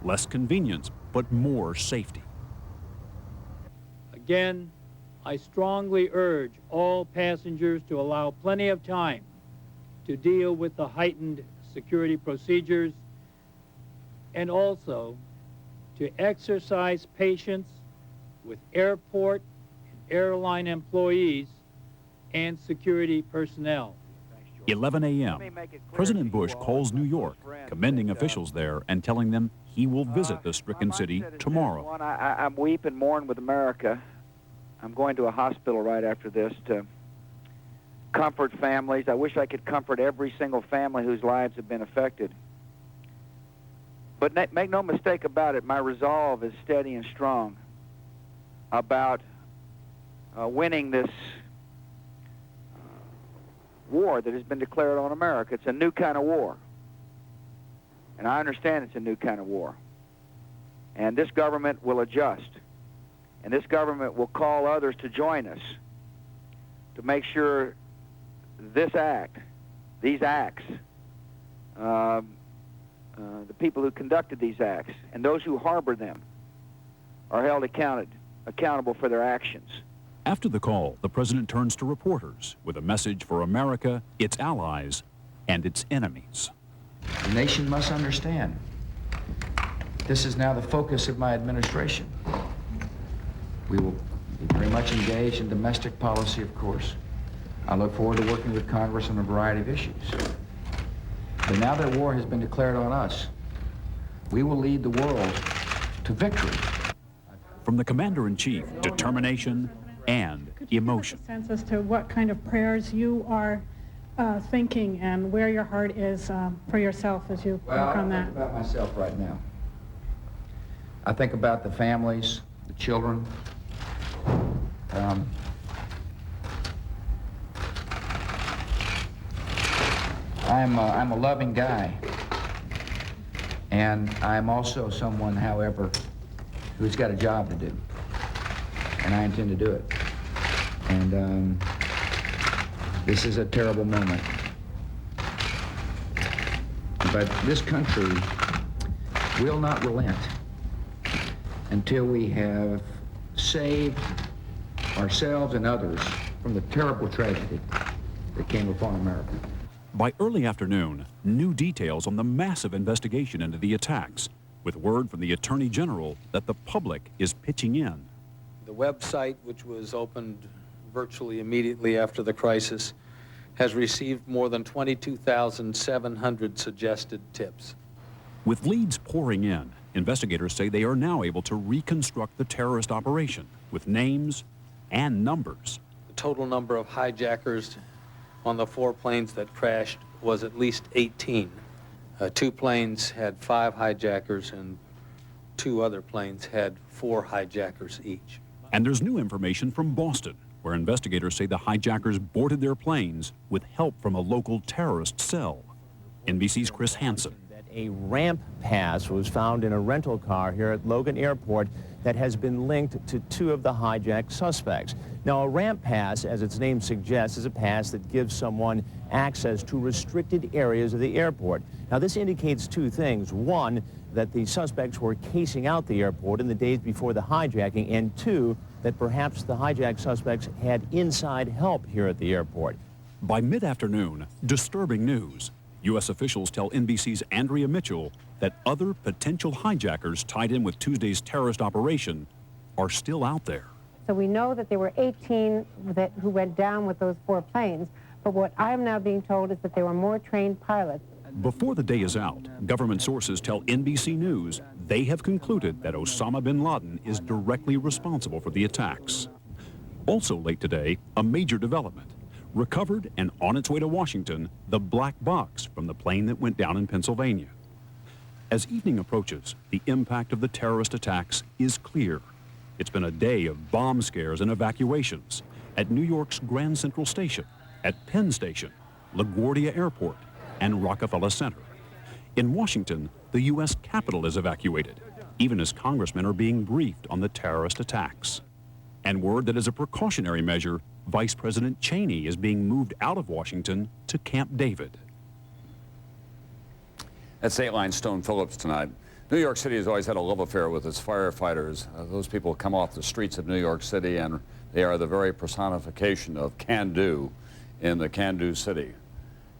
less convenience, but more safety. Again, I strongly urge all passengers to allow plenty of time to deal with the heightened security procedures and also to exercise patience with airport and airline employees and security personnel. 11 a.m. President Bush calls New York, commending officials there and telling them he will visit the stricken city tomorrow. I weep and mourn with America. I'm going to a hospital right after this to comfort families. I wish I could comfort every single family whose lives have been affected. But make no mistake about it, my resolve is steady and strong about winning this war that has been declared on America. It's a new kind of war. And I understand it's a new kind of war. And this government will adjust. And this government will call others to join us to make sure this act, these acts, the people who conducted these acts and those who harbor them are held accountable for their actions. After the call, the president turns to reporters with a message for America, its allies, and its enemies. The nation must understand this is now the focus of my administration. We will be very much engaged in domestic policy, of course. I look forward to working with Congress on a variety of issues. But now that war has been declared on us, we will lead the world to victory. From the commander-in-chief, determination and emotion. Give us a sense as to what kind of prayers you are thinking and where your heart is for yourself as you work on that. I think about myself right now. I think about the families, the children. I'm a loving guy, and I'm also someone, however, who's got a job to do, and I intend to do it. And this is a terrible moment. But this country will not relent until we have saved ourselves and others from the terrible tragedy that came upon America. By early afternoon, new details on the massive investigation into the attacks, with word from the Attorney General that the public is pitching in. The website, which was opened virtually immediately after the crisis, has received more than 22,700 suggested tips. With leads pouring in, investigators say they are now able to reconstruct the terrorist operation with names and numbers. The total number of hijackers on the 4 planes that crashed was at least 18. 2 planes had 5 hijackers and 2 other planes had 4 hijackers each. And there's new information from Boston, where investigators say the hijackers boarded their planes with help from a local terrorist cell. NBC's Chris Hansen. A ramp pass was found in a rental car here at Logan Airport that has been linked to 2 of the hijacked suspects. Now, a ramp pass, as its name suggests, is a pass that gives someone access to restricted areas of the airport. Now, this indicates 2 things. 1, that the suspects were casing out the airport in the days before the hijacking, and 2, that perhaps the hijacked suspects had inside help here at the airport. By mid-afternoon, disturbing news. U.S. officials tell NBC's Andrea Mitchell that other potential hijackers tied in with Tuesday's terrorist operation are still out there. So we know that there were 18 who went down with those 4 planes, but what I am now being told is that there were more trained pilots. Before the day is out, government sources tell NBC News they have concluded that Osama bin Laden is directly responsible for the attacks. Also late today, a major development. Recovered and on its way to Washington, the black box from the plane that went down in Pennsylvania. As evening approaches, the impact of the terrorist attacks is clear. It's been a day of bomb scares and evacuations, at New York's Grand Central Station, at Penn Station, LaGuardia Airport, and Rockefeller Center. In Washington, the U.S. Capitol is evacuated, even as congressmen are being briefed on the terrorist attacks. And word that as a precautionary measure, Vice President Cheney is being moved out of Washington to Camp David. At State Line, Stone Phillips tonight. New York City has always had a love affair with its firefighters. Those people come off the streets of New York City and they are the very personification of can-do in the can-do city.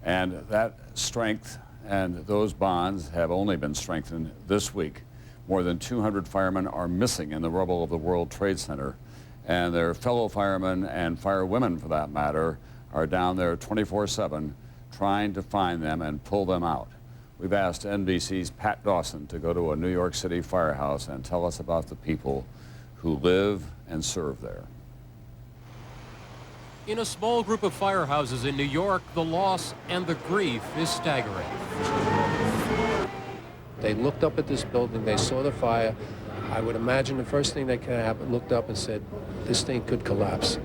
And that strength and those bonds have only been strengthened this week. More than 200 firemen are missing in the rubble of the World Trade Center, and their fellow firemen and firewomen, for that matter, are down there 24/7 trying to find them and pull them out. We've asked NBC's Pat Dawson to go to a New York City firehouse and tell us about the people who live and serve there. In a small group of firehouses in New York, the loss and the grief is staggering. They looked up at this building, they saw the fire. I would imagine the first thing they could have looked up and said, this thing could collapse.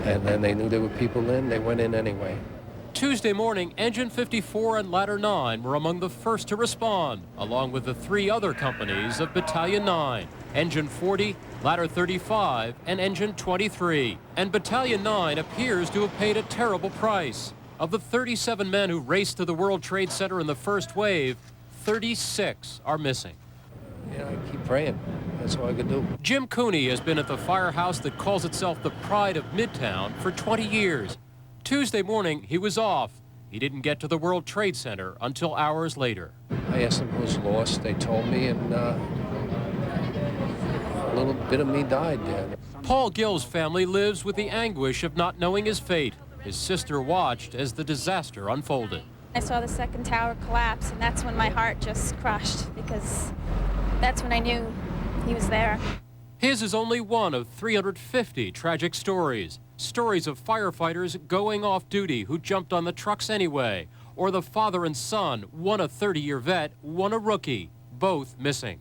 And then they knew there were people in, they went in anyway. Tuesday morning, Engine 54 and Ladder 9 were among the first to respond, along with the 3 other companies of Battalion 9, Engine 40, Ladder 35, and Engine 23. And Battalion 9 appears to have paid a terrible price. Of the 37 men who raced to the World Trade Center in the first wave, 36 are missing. Yeah, I keep praying. That's all I could do. Jim Cooney has been at the firehouse that calls itself the pride of Midtown for 20 years. Tuesday morning, he was off. He didn't get to the World Trade Center until hours later. I asked them who was lost. They told me, and a little bit of me died there. Paul Gill's family lives with the anguish of not knowing his fate. His sister watched as the disaster unfolded. I saw the second tower collapse, and that's when my heart just crushed, because that's when I knew he was there. His is only one of 350 tragic stories. Stories of firefighters going off duty who jumped on the trucks anyway, or the father and son, one a 30-year vet, one a rookie, both missing.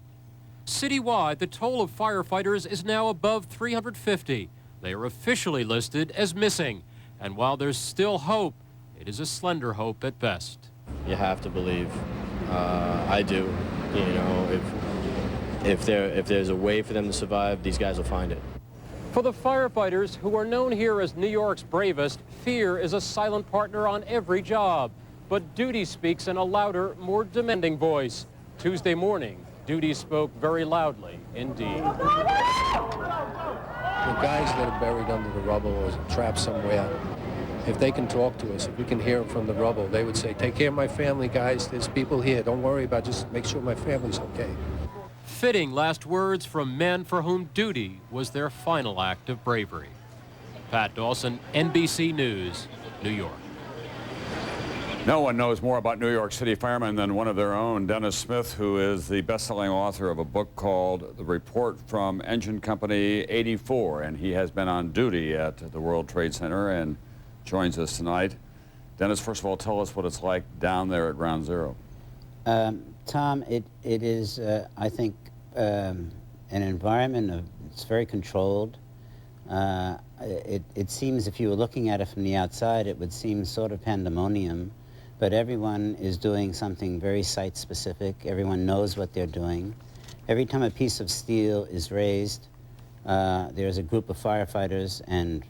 Citywide, the toll of firefighters is now above 350. They are officially listed as missing, and while there's still hope, it is a slender hope at best. You have to believe. I do. You know, if there's a way for them to survive, these guys will find it. For the firefighters, who are known here as New York's bravest, fear is a silent partner on every job. But duty speaks in a louder, more demanding voice. Tuesday morning, duty spoke very loudly indeed. The guys that are buried under the rubble or trapped somewhere, if they can talk to us, if we can hear them from the rubble, they would say, take care of my family, guys. There's people here. Don't worry about it. Just make sure my family's okay. Fitting last words from men for whom duty was their final act of bravery. Pat Dawson, NBC News, New York. No one knows more about New York City firemen than one of their own, Dennis Smith, who is the best-selling author of a book called The Report from Engine Company 84, and he has been on duty at the World Trade Center and joins us tonight. Dennis, first of all, tell us what it's like down there at Ground Zero. Tom, it is, I think, an environment of, it's very controlled. It seems, if you were looking at it from the outside, it would seem sort of pandemonium, but everyone is doing something very site-specific. Everyone knows what they're doing. Every time a piece of steel is raised, there's a group of firefighters and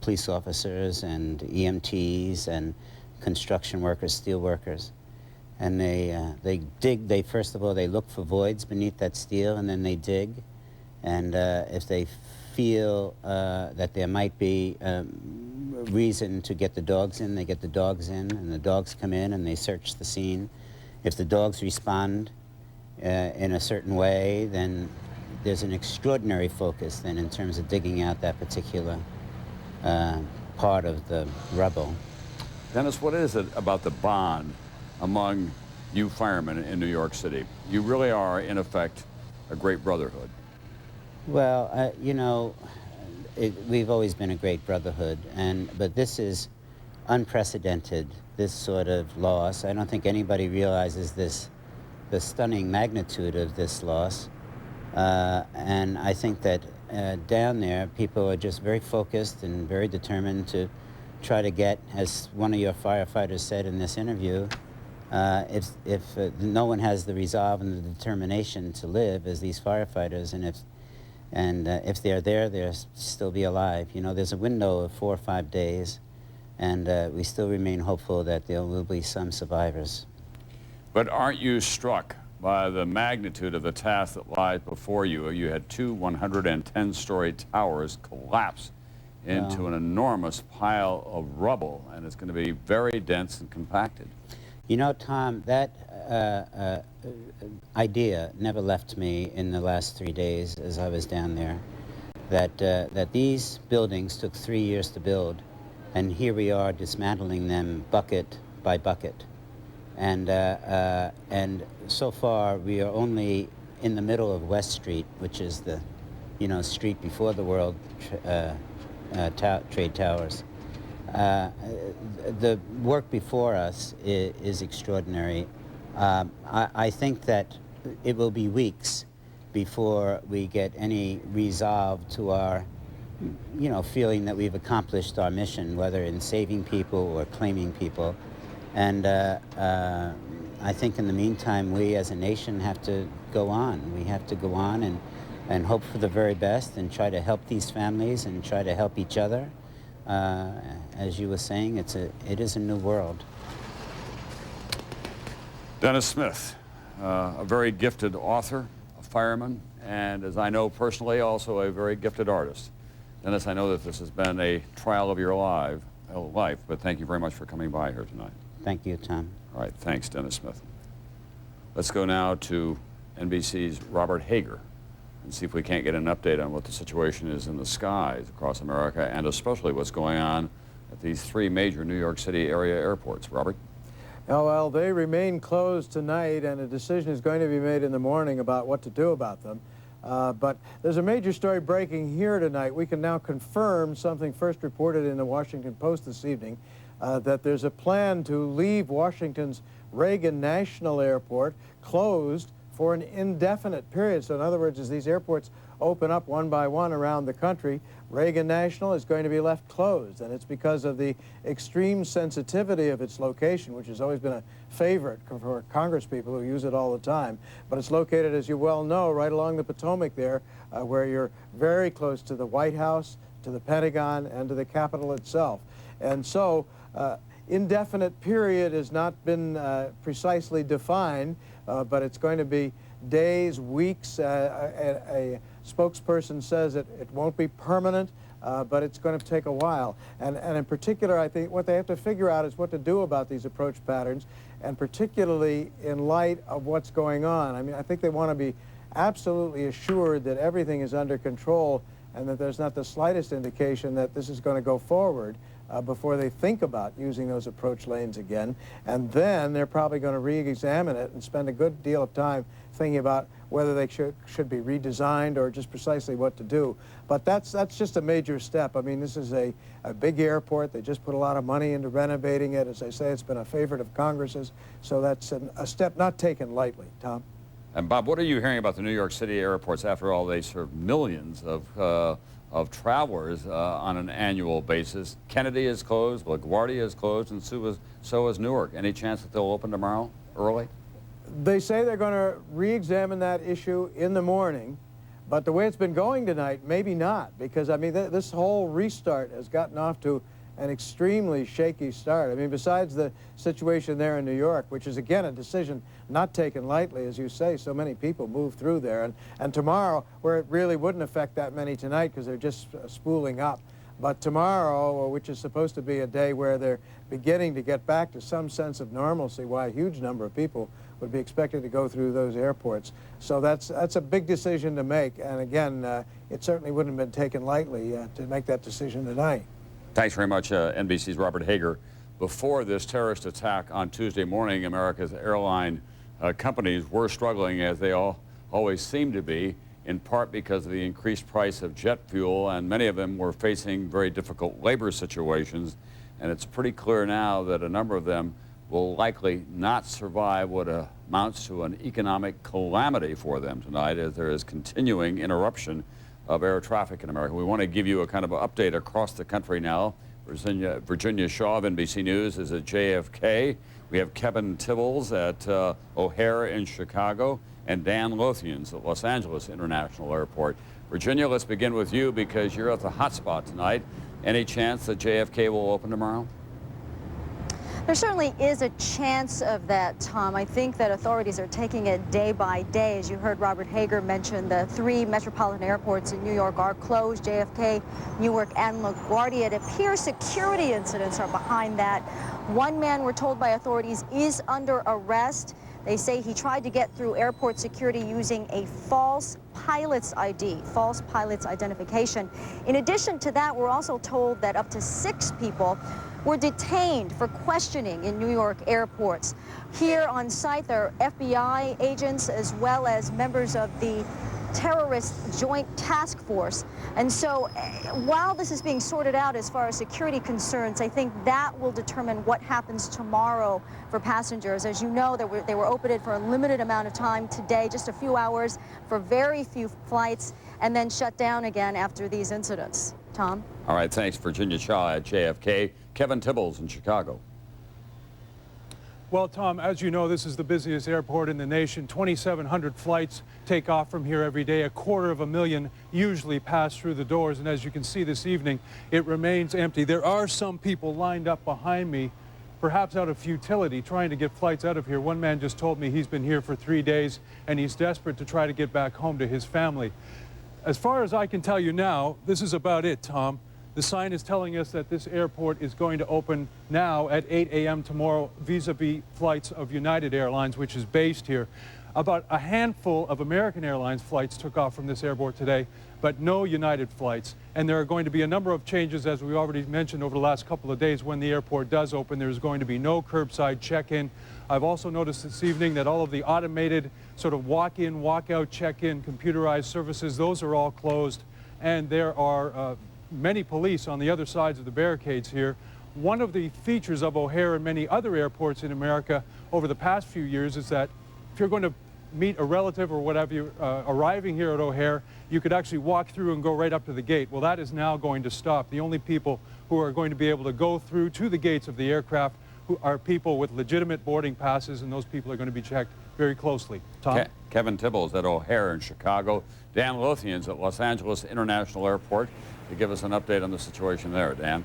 police officers and EMTs and construction workers, steel workers. And they dig, first of all, they look for voids beneath that steel, and then they dig. And if they feel that there might be reason to get the dogs in, they get the dogs in, and the dogs come in and they search the scene. If the dogs respond in a certain way, then there's an extraordinary focus then in terms of digging out that particular part of the rubble. Dennis, what is it about the bond among you firemen in New York City? You really are, in effect, a great brotherhood. Well, you know, we've always been a great brotherhood, but this is unprecedented, this sort of loss. I don't think anybody realizes the stunning magnitude of this loss. And I think that down there, people are just very focused and very determined to try to get, as one of your firefighters said in this interview, if no one has the resolve and the determination to live as these firefighters, and if they're there, they'll still be alive. You know, there's a window of 4 or 5 days, and we still remain hopeful that there will be some survivors. But aren't you struck by the magnitude of the task that lies before you? You had two 110-story towers collapse into an enormous pile of rubble, and it's going to be very dense and compacted. You know, Tom, that idea never left me in the last 3 days as I was down there, that these buildings took 3 years to build, and here we are dismantling them bucket by bucket. And so far, we are only in the middle of West Street, which is the, street before the World Trade Towers. The work before us is extraordinary. I think that it will be weeks before we get any resolve to our, feeling that we've accomplished our mission, whether in saving people or claiming people. And I think in the meantime, we as a nation have to go on. We have to go on and hope for the very best and try to help these families and try to help each other. As you were saying, it is a new world. Dennis Smith, a very gifted author, a fireman, and as I know personally, also a very gifted artist. Dennis, I know that this has been a trial of your life, but thank you very much for coming by here tonight. Thank you, Tom. All right, thanks, Dennis Smith. Let's go now to NBC's Robert Hager and see if we can't get an update on what the situation is in the skies across America, and especially what's going on at these 3 major New York City area airports. Robert? Oh, well, they remain closed tonight, and a decision is going to be made in the morning about what to do about them. But there's a major story breaking here tonight. We can now confirm something first reported in the Washington Post this evening, that there's a plan to leave Washington's Reagan National Airport closed for an indefinite period. So in other words, as these airports open up one by one around the country, Reagan National is going to be left closed. And it's because of the extreme sensitivity of its location, which has always been a favorite for Congress people who use it all the time. But it's located, as you well know, right along the Potomac there, where you're very close to the White House, to the Pentagon, and to the Capitol itself. And so indefinite period has not been precisely defined, but it's going to be days, weeks. A spokesperson says it won't be permanent, but it's going to take a while. And in particular, I think what they have to figure out is what to do about these approach patterns, and particularly in light of what's going on. I mean, I think they want to be absolutely assured that everything is under control and that there's not the slightest indication that this is going to go forward before they think about using those approach lanes again. And then they're probably going to re-examine it and spend a good deal of time thinking about whether they should be redesigned or just precisely what to do. But that's just a major step. I mean, this is a big airport. They just put a lot of money into renovating it. As I say, it's been a favorite of Congress's. So that's a step not taken lightly. Tom? And Bob, what are you hearing about the New York City airports? After all, they serve millions of travelers on an annual basis. Kennedy is closed, LaGuardia is closed, and so is Newark. Any chance that they'll open tomorrow early? They say they're going to re-examine that issue in the morning, but the way it's been going tonight, maybe not, because, I mean, this whole restart has gotten off to an extremely shaky start. I mean, besides the situation there in New York, which is, again, a decision not taken lightly, as you say, so many people move through there. And tomorrow, where it really wouldn't affect that many tonight because they're just spooling up, but tomorrow, which is supposed to be a day where they're beginning to get back to some sense of normalcy, why a huge number of people would be expected to go through those airports. So that's a big decision to make. And again, it certainly wouldn't have been taken lightly to make that decision tonight. Thanks very much, NBC's Robert Hager. Before this terrorist attack on Tuesday morning, America's airline companies were struggling, as they always seem to be, in part because of the increased price of jet fuel, and many of them were facing very difficult labor situations. And it's pretty clear now that a number of them will likely not survive what amounts to an economic calamity for them tonight, as there is continuing interruption of air traffic in America. We want to give you a kind of an update across the country now. Virginia Shaw of NBC News is at JFK. We have Kevin Tibbles at O'Hare in Chicago, and Dan Lothians at Los Angeles International Airport. Virginia, let's begin with you because you're at the hotspot tonight. Any chance that JFK will open tomorrow? There certainly is a chance of that, Tom. I think that authorities are taking it day by day. As you heard Robert Hager mention, the 3 metropolitan airports in New York are closed, JFK, Newark, and LaGuardia. It appears security incidents are behind that. One man, we're told by authorities, is under arrest. They say he tried to get through airport security using a false pilot's ID, false pilot's identification. In addition to that, we're also told that up to 6 people were detained for questioning in New York airports. Here on site, there are FBI agents as well as members of the terrorist joint task force. And so while this is being sorted out as far as security concerns, I think that will determine what happens tomorrow for passengers. As you know, they were opened for a limited amount of time today, just a few hours for very few flights, and then shut down again after these incidents. Tom? All right, thanks, Virginia Shaw at JFK. Kevin Tibbles in Chicago. Well, Tom, as you know, this is the busiest airport in the nation. 2,700 flights take off from here every day. 250,000 usually pass through the doors. And as you can see this evening, it remains empty. There are some people lined up behind me, perhaps out of futility, trying to get flights out of here. One man just told me he's been here for 3 days and he's desperate to try to get back home to his family. As far as I can tell you now, this is about it, Tom. The sign is telling us that this airport is going to open now at 8 a.m. tomorrow vis-a-vis flights of United Airlines, which is based here. About a handful of American Airlines flights took off from this airport today, but no United flights. And there are going to be a number of changes, as we already mentioned, over the last couple of days. When the airport does open, there's going to be no curbside check-in. I've also noticed this evening that all of the automated sort of walk-in, walk-out, check-in computerized services, those are all closed. And there are many police on the other sides of the barricades here. One of the features of O'Hare and many other airports in America over the past few years is that if you're going to meet a relative or whatever, arriving here at O'Hare, you could actually walk through and go right up to the gate. Well, that is now going to stop. The only people who are going to be able to go through to the gates of the aircraft who are people with legitimate boarding passes, and those people are going to be checked very closely. Tom? Kevin Tibbles at O'Hare in Chicago. Dan Lothians at Los Angeles International Airport to give us an update on the situation there. Dan?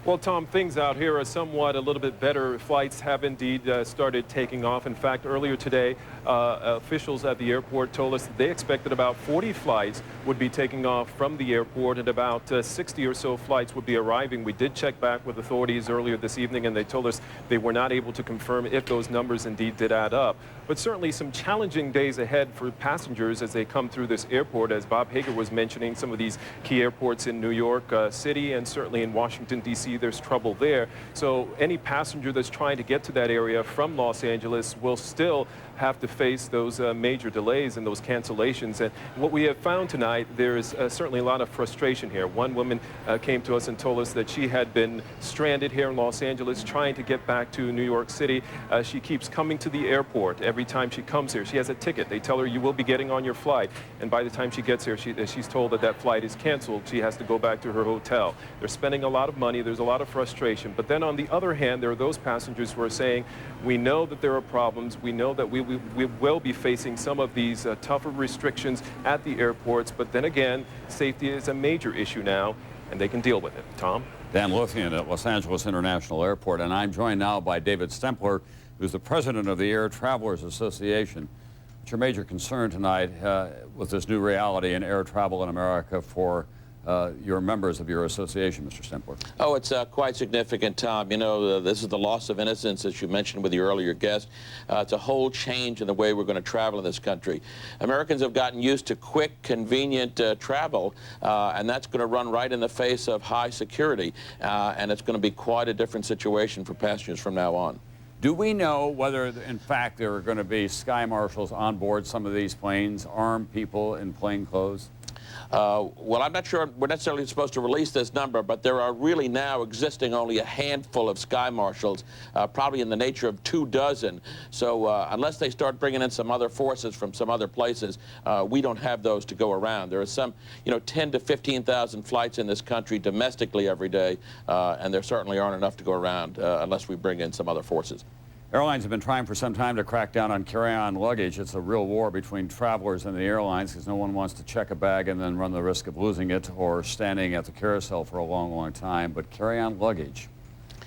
Well, Tom, things out here are somewhat a little bit better. Flights have indeed started taking off. In fact, earlier today, officials at the airport told us that they expected about 40 flights would be taking off from the airport and about 60 or so flights would be arriving. We did check back with authorities earlier this evening, and they told us they were not able to confirm if those numbers indeed did add up. But certainly some challenging days ahead for passengers as they come through this airport. As Bob Hager was mentioning, some of these key airports in New York City and certainly in Washington, D.C., there's trouble there. So any passenger that's trying to get to that area from Los Angeles will still have to face those major delays and those cancellations. And what we have found tonight, there is certainly a lot of frustration here. One woman came to us and told us that she had been stranded here in Los Angeles trying to get back to New York City. She keeps coming to the airport. Every time she comes here, she has a ticket. They tell her you will be getting on your flight. And by the time she gets here, she's told that that flight is canceled. She has to go back to her hotel. They're spending a lot of money. There's a lot of frustration. But then on the other hand, there are those passengers who are saying, we know that there are problems. We know that we will be facing some of these tougher restrictions at the airports. But then again, safety is a major issue now, and they can deal with it. Tom? Dan Lothian at Los Angeles International Airport. And I'm joined now by David Stempler, who's the president of the Air Travelers Association. What's your major concern tonight with this new reality in air travel in America for your members of your association, Mr. Stempler? Oh, it's quite significant, Tom. You know, this is the loss of innocence, as you mentioned with your earlier guest. It's a whole change in the way we're going to travel in this country. Americans have gotten used to quick, convenient travel, and that's going to run right in the face of high security, and it's going to be quite a different situation for passengers from now on. Do we know whether, in fact, there are going to be sky marshals on board some of these planes, armed people in plain clothes? Well, I'm not sure we're necessarily supposed to release this number, but there are really now existing only a handful of sky marshals, probably in the nature of 24. So unless they start bringing in some other forces from some other places, we don't have those to go around. There are some, 10 to 15,000 flights in this country domestically every day, and there certainly aren't enough to go around unless we bring in some other forces. Airlines have been trying for some time to crack down on carry-on luggage. It's a real war between travelers and the airlines because no one wants to check a bag and then run the risk of losing it or standing at the carousel for a long, long time. But carry-on luggage,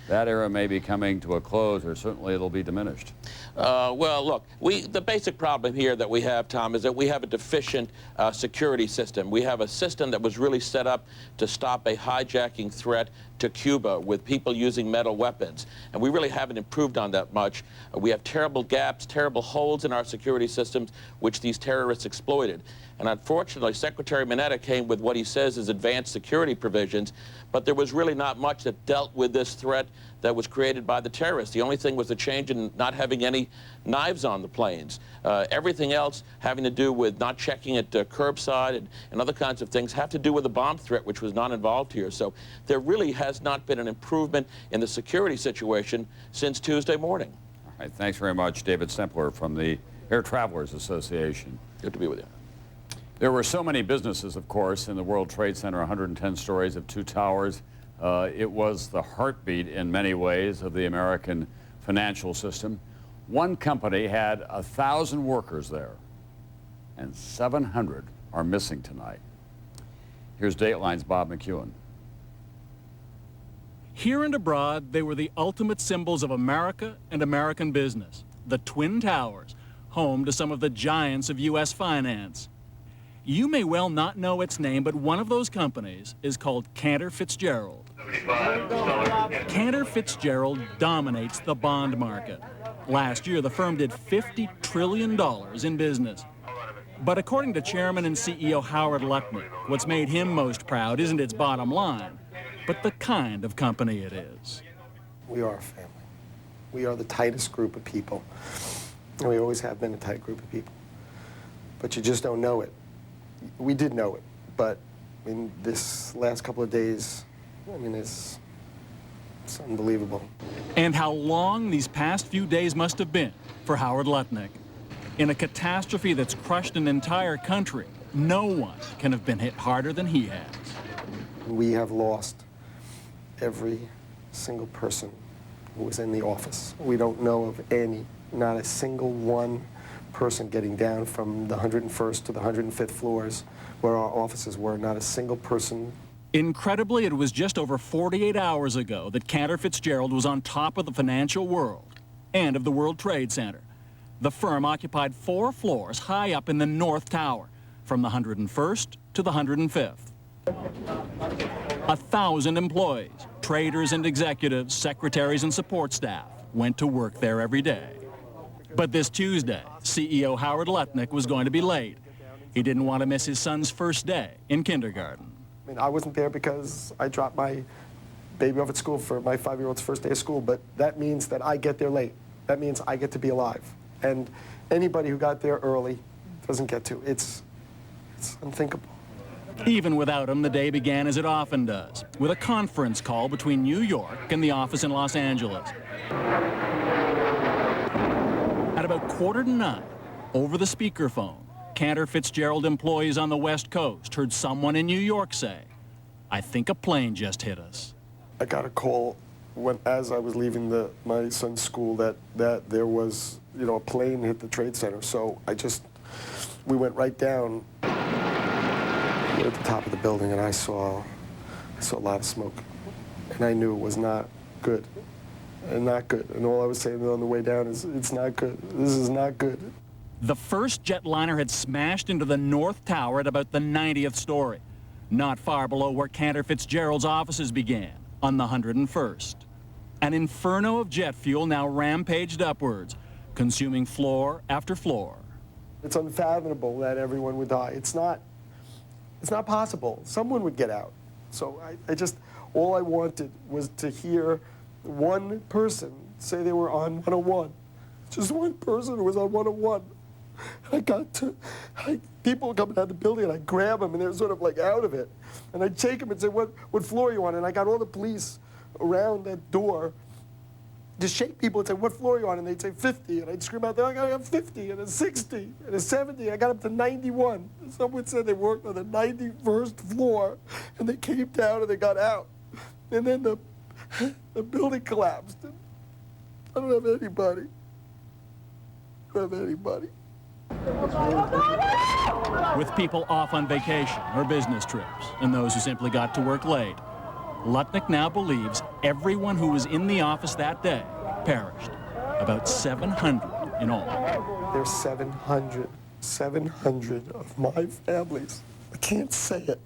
that era may be coming to a close, or certainly it'll be diminished. Well, look, the basic problem here that we have, Tom, is that we have a deficient security system. We have a system that was really set up to stop a hijacking threat to Cuba with people using metal weapons. And we really haven't improved on that much. We have terrible gaps, terrible holes in our security systems, which these terrorists exploited. And unfortunately, Secretary Mineta came with what he says is advanced security provisions, but there was really not much that dealt with this threat that was created by the terrorists. The only thing was the change in not having any knives on the planes. Everything else having to do with not checking at curbside and other kinds of things have to do with the bomb threat, which was not involved here. So there really has not been an improvement in the security situation since Tuesday morning. All right, thanks very much, David Stempler from the Air Travelers Association. Good to be with you. There were so many businesses, of course, in the World Trade Center, 110 stories of 2 towers. It was the heartbeat in many ways of the American financial system. One company had 1,000 workers there, and 700 are missing tonight. Here's Dateline's Bob McEwen. Here and abroad, they were the ultimate symbols of America and American business. The Twin Towers, home to some of the giants of U.S. finance. You may well not know its name, but one of those companies is called Cantor Fitzgerald. Cantor Fitzgerald dominates the bond market. Last year, the firm did $50 trillion in business. But according to Chairman and CEO Howard Lutnick, what's made him most proud isn't its bottom line, but the kind of company it is. We are a family. We are the tightest group of people. And we always have been a tight group of people. But you just don't know it. We did know it, but in this last couple of days, I mean, it's unbelievable. And how long these past few days must have been for Howard Lutnick. In a catastrophe that's crushed an entire country, no one can have been hit harder than he has. We have lost every single person who was in the office. We don't know of any, not a single one person getting down from the 101st to the 105th floors where our offices were, not a single person. Incredibly, it was just over 48 hours ago that Cantor Fitzgerald was on top of the financial world and of the World Trade Center. The firm occupied 4 floors high up in the North Tower, from the 101st to the 105th. 1,000 employees, traders and executives, secretaries and support staff went to work there every day. But this Tuesday, CEO Howard Lutnick was going to be late. He didn't want to miss his son's first day in kindergarten. I mean, I wasn't there because I dropped my baby off at school for my 5-year-old's first day of school, but that means that I get there late. That means I get to be alive. And anybody who got there early doesn't get to. It's unthinkable. Even without him, the day began as it often does, with a conference call between New York and the office in Los Angeles. At about 8:45, over the speakerphone, Cantor Fitzgerald employees on the West Coast heard someone in New York say, "I think a plane just hit us." I got a call as I was leaving my son's school that there was, a plane hit the Trade Center. So we went right down at the top of the building, and I saw a lot of smoke, and I knew it was not good. And not good. And all I was saying on the way down is, it's not good. This is not good. The first jetliner had smashed into the North Tower at about the 90th story, not far below where Cantor Fitzgerald's offices began, on the 101st. An inferno of jet fuel now rampaged upwards, consuming floor after floor. It's unfathomable that everyone would die. It's not possible. Someone would get out. So all I wanted was to hear one person say they were on 101. Just one person who was on 101. I people coming out of the building, and I grab them, and they're sort of like out of it. And I take them and say, what floor are you on? And I got all the police around that door to shake people and say, what floor are you on? And they'd say 50. And I'd scream out there, I got 50, and a 60, and a 70. I got up to 91. And someone said they worked on the 91st floor, and they came down and they got out. And then the building collapsed. I don't have anybody. I don't have anybody. With people off on vacation or business trips, and those who simply got to work late, Lutnick now believes everyone who was in the office that day perished. About 700 in all. There's 700 of my families. I can't say it.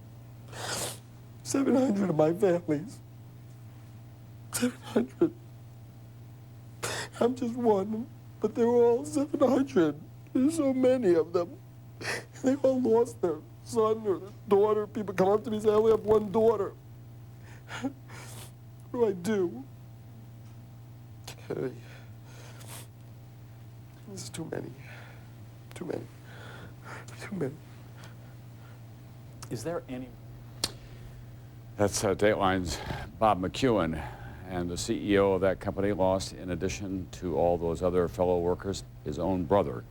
700 of my families. 700. I'm just one, but they were all 700. There's so many of them. They all lost their son or their daughter. People come up to me and say, I only have one daughter. What do I do? This is too many. Too many. Too many. Is there any? That's Dateline's Bob McEwen, and the CEO of that company lost, in addition to all those other fellow workers, his own brother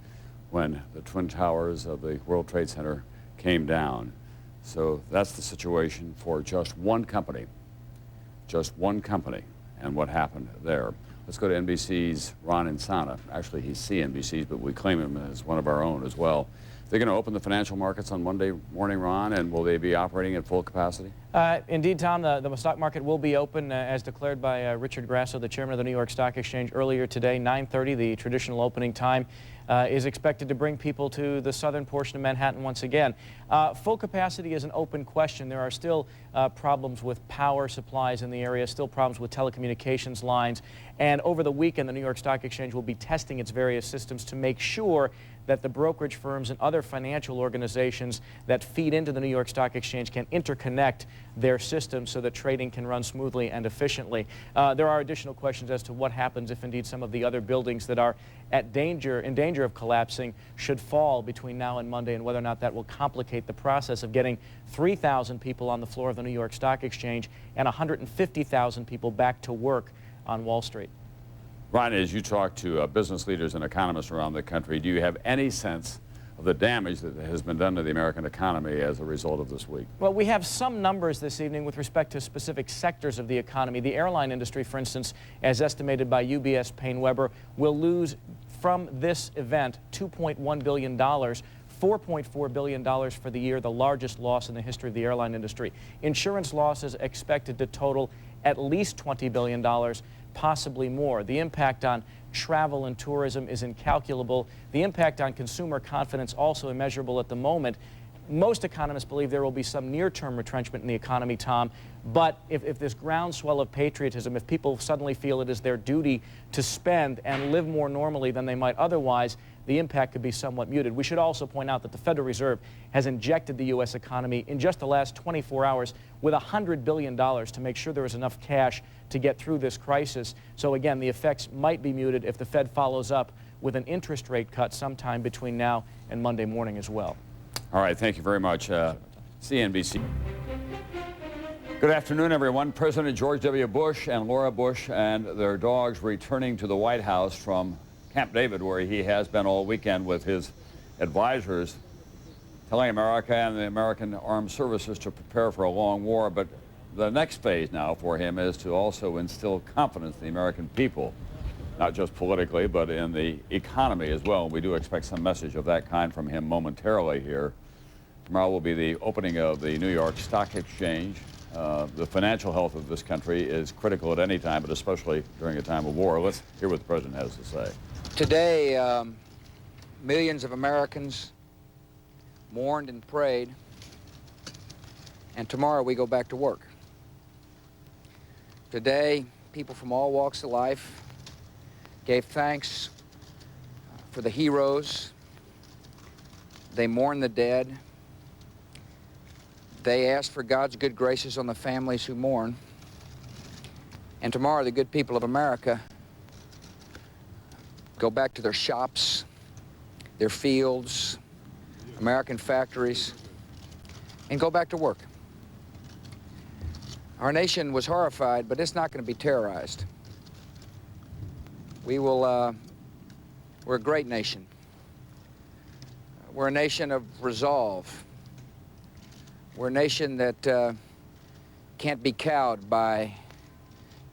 when the Twin Towers of the World Trade Center came down. So that's the situation for just one company. Just one company, and what happened there. Let's go to NBC's Ron Insana. Actually, he's CNBC's, but we claim him as one of our own as well. They're going to open the financial markets on Monday morning, Ron, and will they be operating at full capacity? Indeed, Tom, the stock market will be open as declared by Richard Grasso, the chairman of the New York Stock Exchange, earlier today. 9:30, the traditional opening time, is expected to bring people to the southern portion of Manhattan once again. Full capacity is an open question. There are still problems with power supplies in the area, still problems with telecommunications lines, and over the weekend the New York Stock Exchange will be testing its various systems to make sure that the brokerage firms and other financial organizations that feed into the New York Stock Exchange can interconnect their systems so that trading can run smoothly and efficiently. There are additional questions as to what happens if indeed some of the other buildings that are in danger of collapsing should fall between now and Monday, and whether or not that will complicate the process of getting 3,000 people on the floor of the New York Stock Exchange and 150,000 people back to work on Wall Street. Ron, as you talk to business leaders and economists around the country, do you have any sense of the damage that has been done to the American economy as a result of this week? Well, we have some numbers this evening with respect to specific sectors of the economy. The airline industry, for instance, as estimated by UBS Payne Weber, will lose from this event $2.1 billion. $4.4 billion for the year, the largest loss in the history of the airline industry. Insurance losses expected to total at least $20 billion, possibly more. The impact on travel and tourism is incalculable. The impact on consumer confidence also immeasurable at the moment. Most economists believe there will be some near-term retrenchment in the economy, Tom, but if this groundswell of patriotism, if people suddenly feel it is their duty to spend and live more normally than they might otherwise, the impact could be somewhat muted. We should also point out that the Federal Reserve has injected the U.S. economy in just the last 24 hours with $100 billion to make sure there is enough cash to get through this crisis. So again, the effects might be muted if the Fed follows up with an interest rate cut sometime between now and Monday morning as well. All right, thank you very much. CNBC. Good afternoon, everyone. President George W. Bush and Laura Bush and their dogs returning to the White House from Camp David, where he has been all weekend with his advisors, telling America and the American armed services to prepare for a long war. But the next phase now for him is to also instill confidence in the American people, not just politically, but in the economy as well. We do expect some message of that kind from him momentarily here. Tomorrow will be the opening of the New York Stock Exchange. The financial health of this country is critical at any time, but especially during a time of war. Let's hear what the president has to say. Today, millions of Americans mourned and prayed, and tomorrow we go back to work. Today, people from all walks of life gave thanks for the heroes. They mourned the dead. They asked for God's good graces on the families who mourn. And tomorrow, the good people of America go back to their shops, their fields, American factories, and go back to work. Our nation was horrified, but it's not going to be terrorized. We're a great nation. We're a nation of resolve. We're a nation that can't be cowed by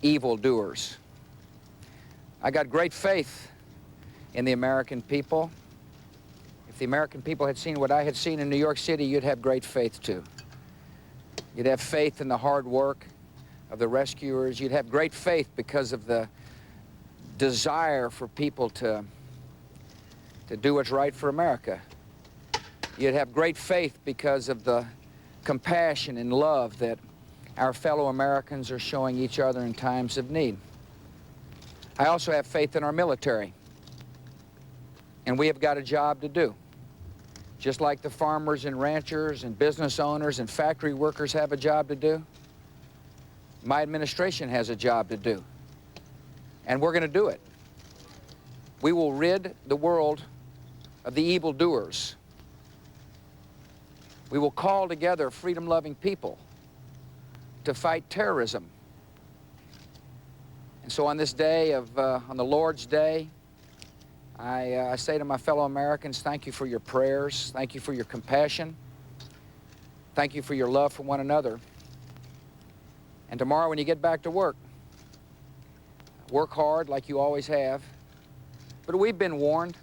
evildoers. I got great faith in the American people. If the American people had seen what I had seen in New York City, you'd have great faith too. You'd have faith in the hard work of the rescuers. You'd have great faith because of the desire for people to do what's right for America. You'd have great faith because of the compassion and love that our fellow Americans are showing each other in times of need. I also have faith in our military, and we have got a job to do. Just like the farmers and ranchers and business owners and factory workers have a job to do, my administration has a job to do, and we're going to do it. We will rid the world of the evildoers. We will call together freedom-loving people to fight terrorism. And so on this day on the Lord's Day, I say to my fellow Americans, thank you for your prayers, thank you for your compassion, thank you for your love for one another. And tomorrow when you get back to work hard like you always have. But we've been warned.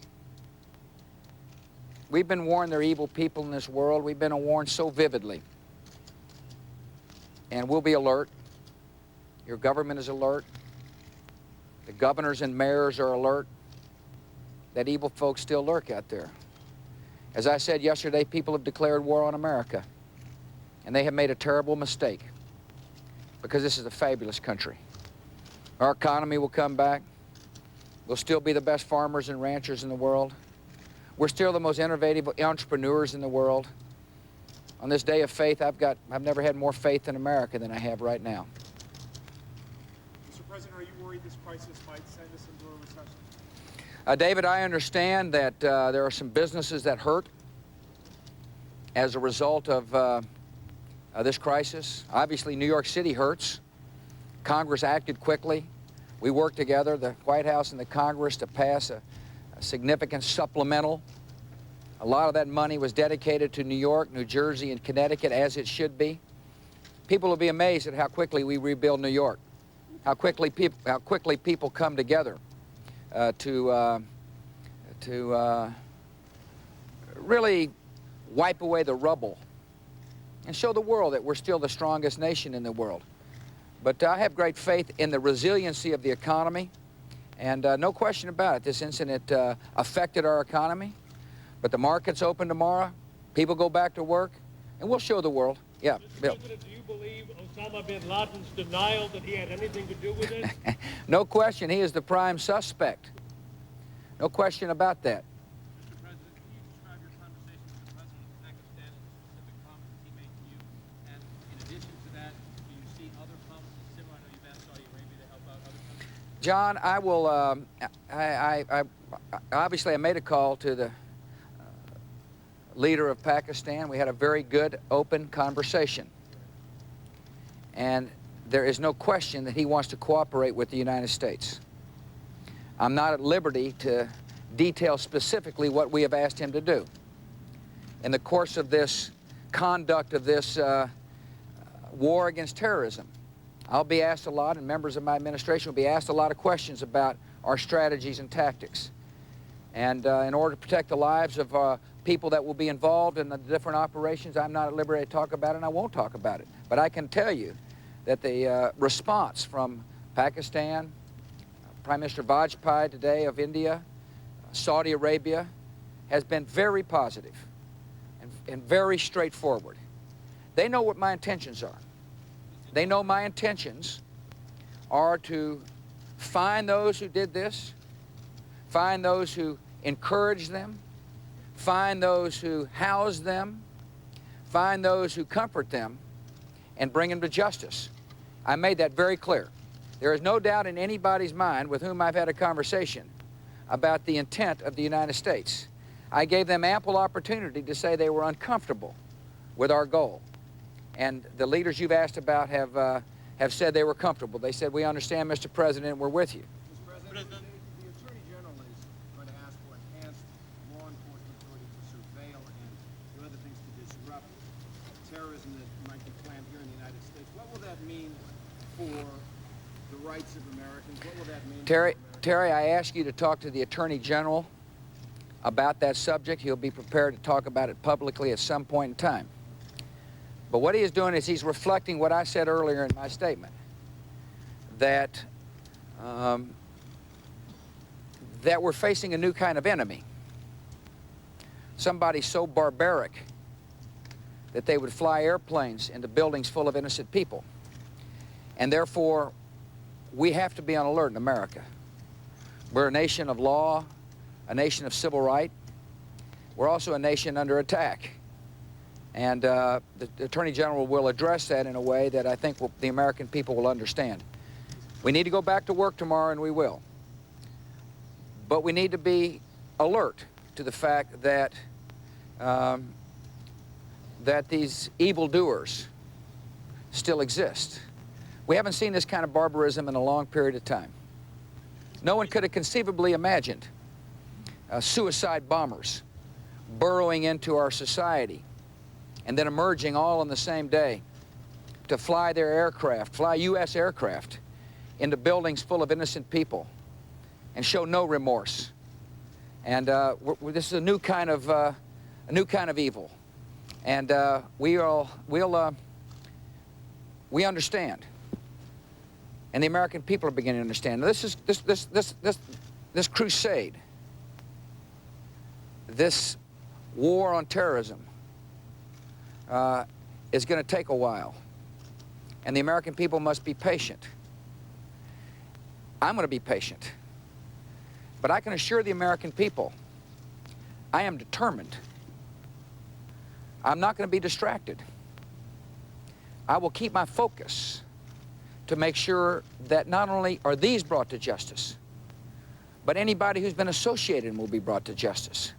We've been warned there are evil people in this world. We've been warned so vividly. And we'll be alert. Your government is alert. The governors and mayors are alert that evil folks still lurk out there. As I said yesterday, people have declared war on America. And they have made a terrible mistake because this is a fabulous country. Our economy will come back. We'll still be the best farmers and ranchers in the world. We're still the most innovative entrepreneurs in the world. On this day of faith, I've never had more faith in America than I have right now. Mr. President, are you worried this crisis might send us into a recession? David, I understand that there are some businesses that hurt as a result of this crisis. Obviously, New York City hurts. Congress acted quickly. We worked together, the White House and the Congress, to pass a significant supplemental. A lot of that money was dedicated to New York, New Jersey, and Connecticut, as it should be. People will be amazed at how quickly we rebuild New York, how quickly people come together to really wipe away the rubble and show the world that we're still the strongest nation in the world. But I have great faith in the resiliency of the economy, and no question about it, this incident affected our economy, but the market's open tomorrow, people go back to work, and we'll show the world. Yeah, Mr. Bill. President, do you believe Osama bin Laden's denial that he had anything to do with it? No question, he is the prime suspect. No question about that. Mr. President, can you describe your conversation with the President of Pakistan and the specific comments he made to you? And in addition to that, do you see other comments similar? I know you've asked Saudi Arabia to help out other countries. John, I will, obviously I made a call to the leader of Pakistan. We had a very good, open conversation. And there is no question that he wants to cooperate with the United States. I'm not at liberty to detail specifically what we have asked him to do. In the course of this conduct of this war against terrorism, I'll be asked a lot, and members of my administration will be asked a lot of questions about our strategies and tactics. And in order to protect the lives of people that will be involved in the different operations, I'm not at liberty to talk about it, and I won't talk about it. But I can tell you that the response from Pakistan, Prime Minister Vajpayee today of India, Saudi Arabia, has been very positive and very straightforward. They know what my intentions are. They know my intentions are to find those who did this, find those who encouraged them, find those who housed them, find those who comfort them, and bring them to justice. I made that very clear. There is no doubt in anybody's mind with whom I've had a conversation about the intent of the United States. I gave them ample opportunity to say they were uncomfortable with our goal. And the leaders you've asked about have said they were comfortable. They said, we understand, Mr. President, we're with you. Mr. President, the Attorney General is going to ask for enhanced law enforcement authority to surveil and do other things to disrupt terrorism that might be planned here in the United States. What will that mean for the rights of Americans? What will that mean? Terry, I ask you to talk to the Attorney General about that subject. He'll be prepared to talk about it publicly at some point in time. But what he is doing is he's reflecting what I said earlier in my statement, that that we're facing a new kind of enemy. Somebody so barbaric that they would fly airplanes into buildings full of innocent people. And therefore, we have to be on alert in America. We're a nation of law, a nation of civil right. We're also a nation under attack. And the Attorney General will address that in a way that I think the American people will understand. We need to go back to work tomorrow, and we will. But we need to be alert to the fact that that these evildoers still exist. We haven't seen this kind of barbarism in a long period of time. No one could have conceivably imagined suicide bombers burrowing into our society and then emerging all on the same day to fly their aircraft, fly U.S. aircraft into buildings full of innocent people and show no remorse. And this is a new kind of evil. And we understand. And the American people are beginning to understand. Now, this crusade, this war on terrorism, is going to take a while. And the American people must be patient. I'm going to be patient. But I can assure the American people, I am determined. I'm not going to be distracted. I will keep my focus to make sure that not only are these brought to justice, but anybody who's been associated will be brought to justice.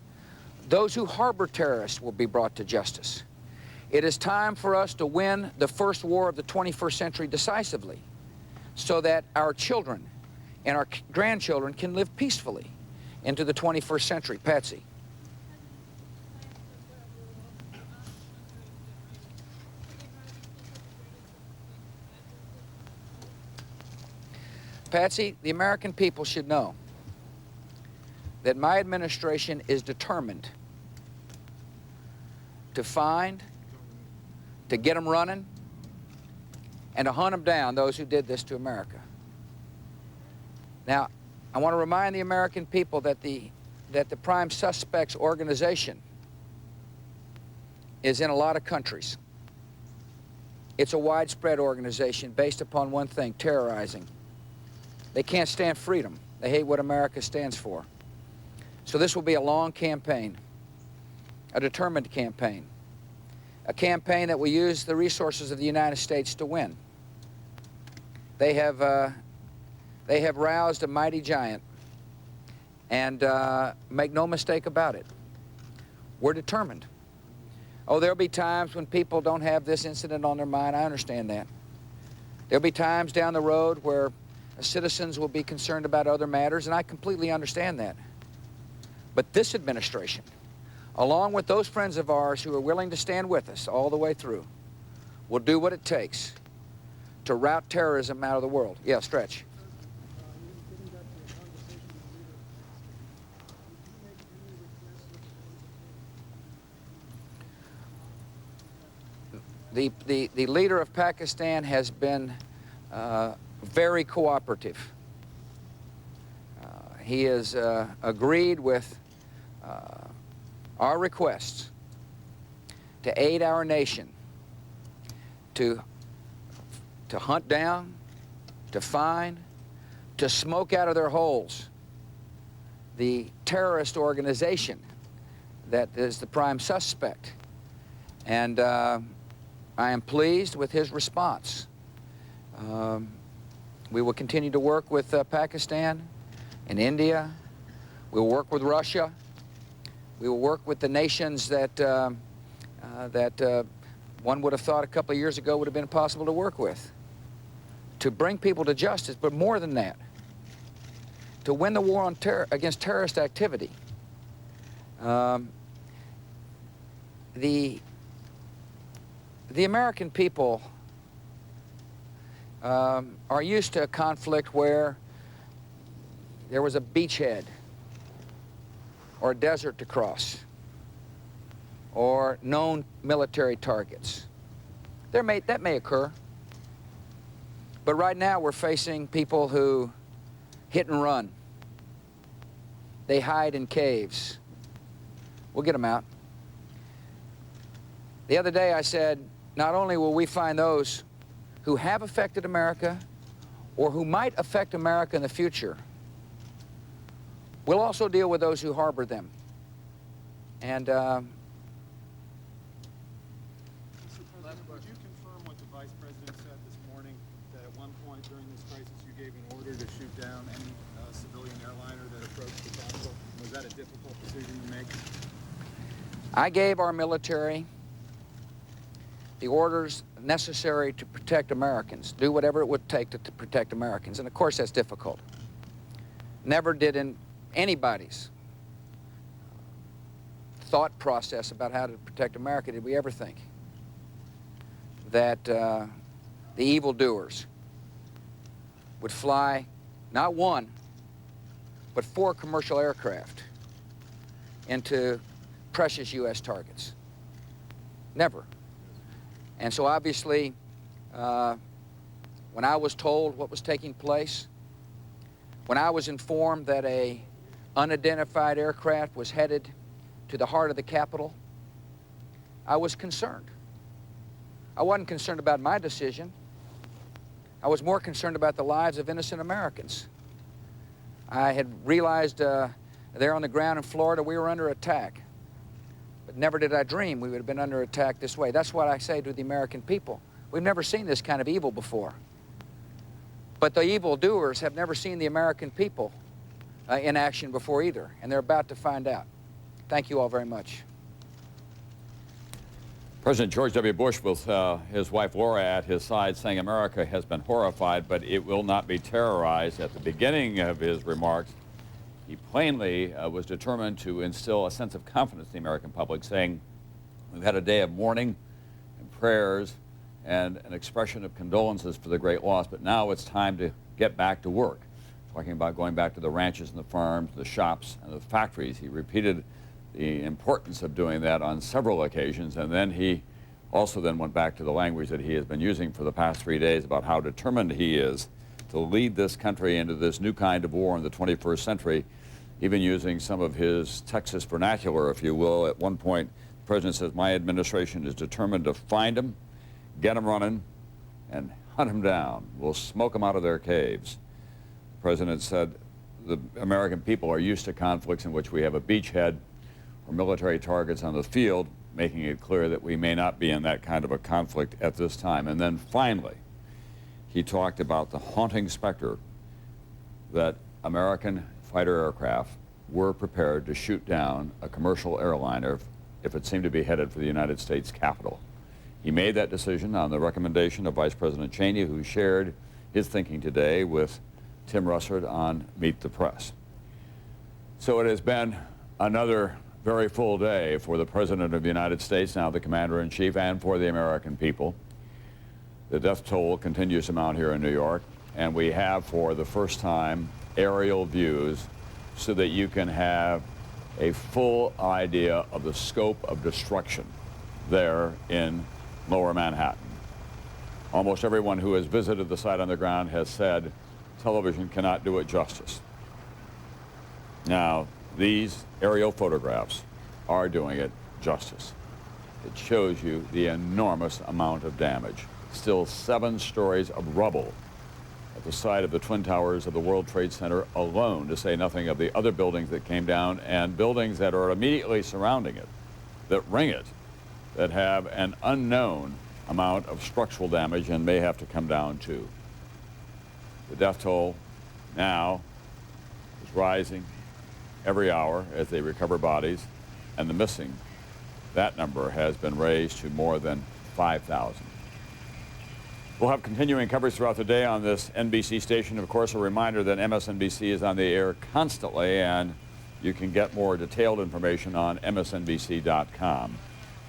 Those who harbor terrorists will be brought to justice. It is time for us to win the first war of the 21st century decisively so that our children and our grandchildren can live peacefully into the 21st century. Patsy. Patsy, the American people should know that my administration is determined to find, to get them running, and to hunt them down, those who did this to America. Now, I want to remind the American people that the prime suspects organization is in a lot of countries. It's a widespread organization based upon one thing, terrorizing. They can't stand freedom. They hate what America stands for. So this will be a long campaign, a determined campaign, a campaign that will use the resources of the United States to win. They have roused a mighty giant, and make no mistake about it, we're determined. Oh, there'll be times when people don't have this incident on their mind. I understand that. There'll be times down the road where citizens will be concerned about other matters, and I completely understand that. But this administration, along with those friends of ours who are willing to stand with us all the way through, will do what it takes to rout terrorism out of the world. Yeah, Stretch. The leader of Pakistan has been very cooperative. He has agreed with our requests to aid our nation to hunt down, to find, to smoke out of their holes the terrorist organization that is the prime suspect. And I am pleased with his response. We will continue to work with Pakistan and India. We'll work with Russia. We will work with the nations that one would have thought a couple of years ago would have been impossible to work with, to bring people to justice, but more than that, to win the war on against terrorist activity. The American people are used to a conflict where there was a beachhead or a desert to cross or known military targets. That may occur. But right now we're facing people who hit and run. They hide in caves. We'll get them out. The other day I said, not only will we find those who have affected America or who might affect America in the future, we'll also deal with those who harbor them. And Mr. President, would you confirm what the Vice President said this morning, that at one point during this crisis you gave an order to shoot down any civilian airliner that approached the Capitol? Was that a difficult decision to make? I gave our military the orders necessary to protect Americans, do whatever it would take to protect Americans. And of course that's difficult. Never did in anybody's thought process about how to protect America did we ever think that the evildoers would fly not one, but 4 commercial aircraft into precious U.S. targets. Never. And so obviously, when I was told what was taking place, when I was informed that a unidentified aircraft was headed to the heart of the Capitol, I was concerned. I wasn't concerned about my decision. I was more concerned about the lives of innocent Americans. I had realized there on the ground in Florida we were under attack. But never did I dream we would have been under attack this way. That's what I say to the American people. We've never seen this kind of evil before. But the evildoers have never seen the American people in action before either, and they're about to find out. Thank you all very much. President George W. Bush with his wife Laura at his side saying America has been horrified, but it will not be terrorized. At the beginning of his remarks, he plainly was determined to instill a sense of confidence in the American public, saying we've had a day of mourning and prayers and an expression of condolences for the great loss, but now it's time to get back to work. Talking about going back to the ranches and the farms, the shops and the factories. He repeated the importance of doing that on several occasions, and then he also then went back to the language that he has been using for the past 3 days about how determined he is to lead this country into this new kind of war in the 21st century, even using some of his Texas vernacular, if you will. At one point, the president says, my administration is determined to find them, get them running, and hunt them down. We'll smoke them out of their caves. The president said the American people are used to conflicts in which we have a beachhead or military targets on the field, making it clear that we may not be in that kind of a conflict at this time. And then finally, he talked about the haunting specter that American fighter aircraft were prepared to shoot down a commercial airliner if it seemed to be headed for the United States Capitol. He made that decision on the recommendation of Vice President Cheney, who shared his thinking today with Tim Russert on Meet the Press. So it has been another very full day for the President of the United States, now the Commander-in-Chief, and for the American people. The death toll continues to mount here in New York, and we have, for the first time, aerial views so that you can have a full idea of the scope of destruction there in Lower Manhattan. Almost everyone who has visited the site on the ground has said television cannot do it justice. Now, these aerial photographs are doing it justice. It shows you the enormous amount of damage. Still 7 stories of rubble at the site of the Twin Towers of the World Trade Center alone, to say nothing of the other buildings that came down and buildings that are immediately surrounding it, that ring it, that have an unknown amount of structural damage and may have to come down too. The death toll now is rising every hour as they recover bodies. and the missing, that number has been raised to more than 5,000. We'll have continuing coverage throughout the day on this NBC station. Of course, a reminder that MSNBC is on the air constantly, and you can get more detailed information on msnbc.com.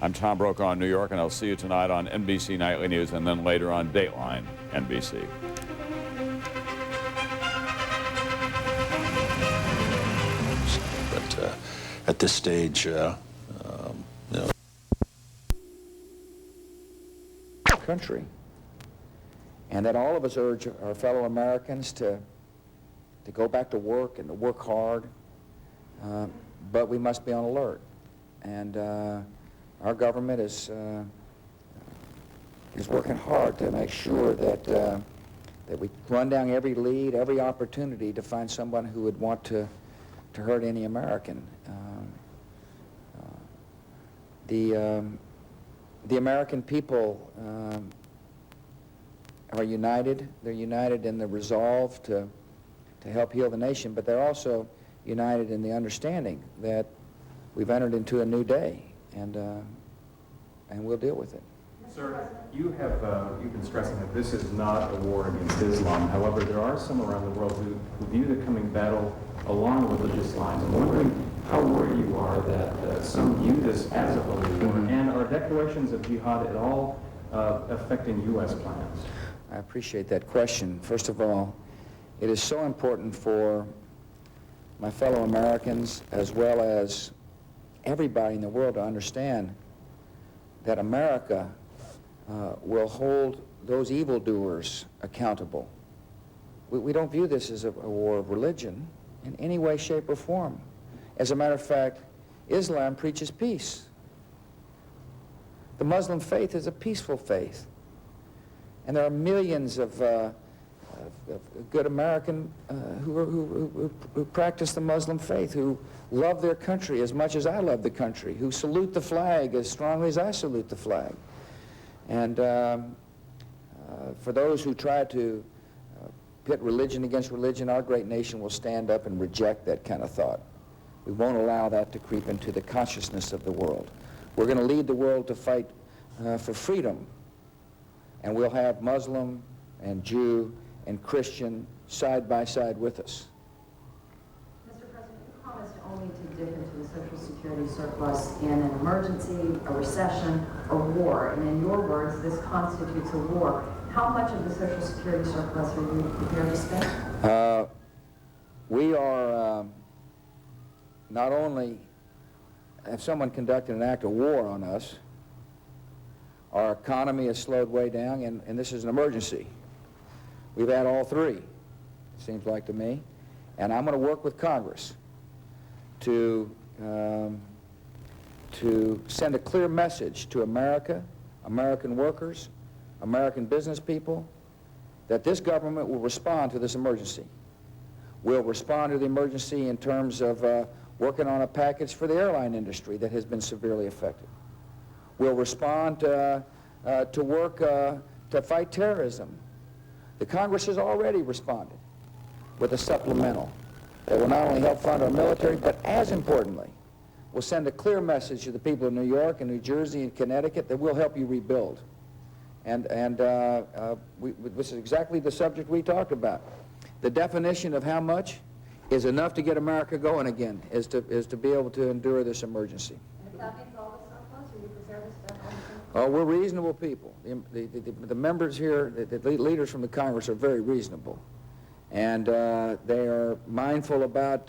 I'm Tom Brokaw in New York, and I'll see you tonight on NBC Nightly News and then later on Dateline NBC. But at this stage, country, and that all of us urge our fellow Americans to go back to work and to work hard, but we must be on alert. And our government is working hard to make sure that we run down every lead, every opportunity to find someone who would want to hurt any American. The American people are united. They're united in the resolve to help heal the nation, but they're also united in the understanding that we've entered into a new day, and we'll deal with it. Sir, you've been stressing that this is not a war against Islam. However, there are some around the world who view the coming battle along religious lines. I'm wondering how worried you are that some view this as a holy war, and are declarations of jihad at all affecting U.S. plans? I appreciate that question. First of all, it is so important for my fellow Americans as well as everybody in the world to understand that America will hold those evildoers accountable. We don't view this as a war of religion in any way, shape, or form. As a matter of fact, Islam preaches peace. The Muslim faith is a peaceful faith. And there are millions of good American who practice the Muslim faith, who love their country as much as I love the country, who salute the flag as strongly as I salute the flag. And for those who try to pit religion against religion, our great nation will stand up and reject that kind of thought. We won't allow that to creep into the consciousness of the world. We're going to lead the world to fight for freedom, and we'll have Muslim and Jew and Christian side by side with us. Mr. President, you promised only to dip into the Social Security surplus in an emergency, a recession, or war. And in your words, this constitutes a war. How much of the Social Security surplus are you prepared to spend? We are not only have someone conducted an act of war on us, our economy has slowed way down, and this is an emergency. We've had all three, it seems like to me, and I'm going to work with Congress to send a clear message to America, American workers, American business people, that this government will respond to this emergency. We'll respond to the emergency in terms of working on a package for the airline industry that has been severely affected. We'll respond to work to fight terrorism. The Congress has already responded with a supplemental that will not only help fund our military, but as importantly, will send a clear message to the people of New York and New Jersey and Connecticut that we'll help you rebuild. And this is exactly the subject we talked about. The definition of how much is enough to get America going again, is to be able to endure this emergency. And if that means all the surplus, are you prepared to spend all the surplus? Oh, we're reasonable people. The members here, the leaders from the Congress are very reasonable. And they are mindful about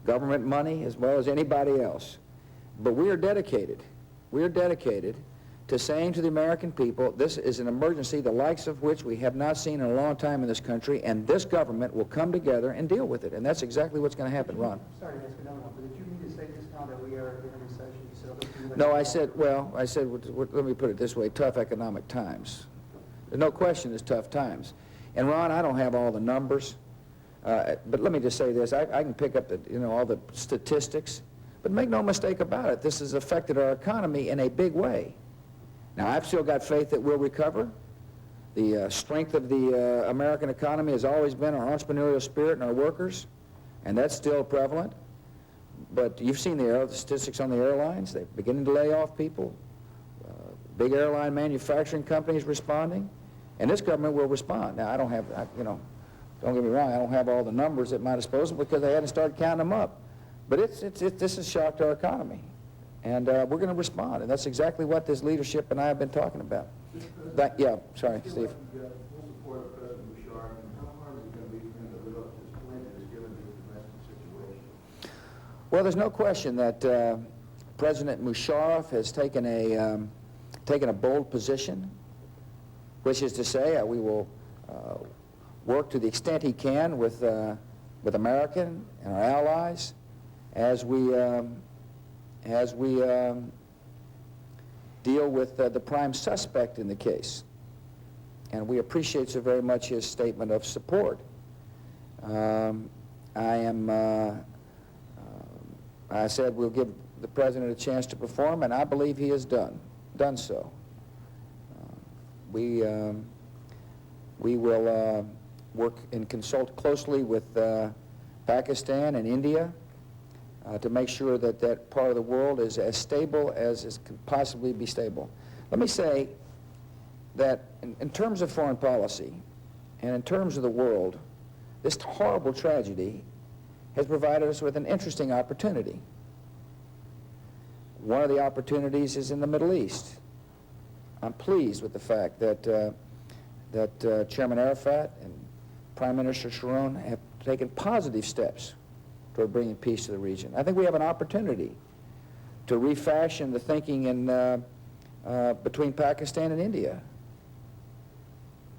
government money as well as anybody else. But we are dedicated. We are dedicated to saying to the American people, this is an emergency, the likes of which we have not seen in a long time in this country, and this government will come together and deal with it. And that's exactly what's going to happen, Ron. Sorry to ask another one, but did you mean to say just now that we are in a recession? No, I said, let me put it this way, tough economic times. There's no question it's tough times. And Ron, I don't have all the numbers, but let me just say this. I can pick up all the statistics, but make no mistake about it, this has affected our economy in a big way. Now, I've still got faith that we'll recover. The strength of the American economy has always been our entrepreneurial spirit and our workers, and that's still prevalent. But you've seen the statistics on the airlines. They're beginning to lay off people. Big airline manufacturing companies responding. And this government will respond. Now, I don't have, don't get me wrong, I don't have all the numbers at my disposal because they hadn't started counting them up. But this has shocked our economy. And we're going to respond. And that's exactly what this leadership and I have been talking about. Yeah, sorry, Steve. Well, there's no question that President Musharraf has taken a bold position, which is to say we will work to the extent he can with America and our allies as we deal with the prime suspect in the case. And we appreciate so very much his statement of support. I said we'll give the president a chance to perform, and I believe he has done so. We will work and consult closely with Pakistan and India to make sure that that part of the world is as stable as it can possibly be stable. Let me say that in terms of foreign policy and in terms of the world, this horrible tragedy has provided us with an interesting opportunity. One of the opportunities is in the Middle East. I'm pleased with the fact that Chairman Arafat and Prime Minister Sharon have taken positive steps toward bringing peace to the region. I think we have an opportunity to refashion the thinking between Pakistan and India.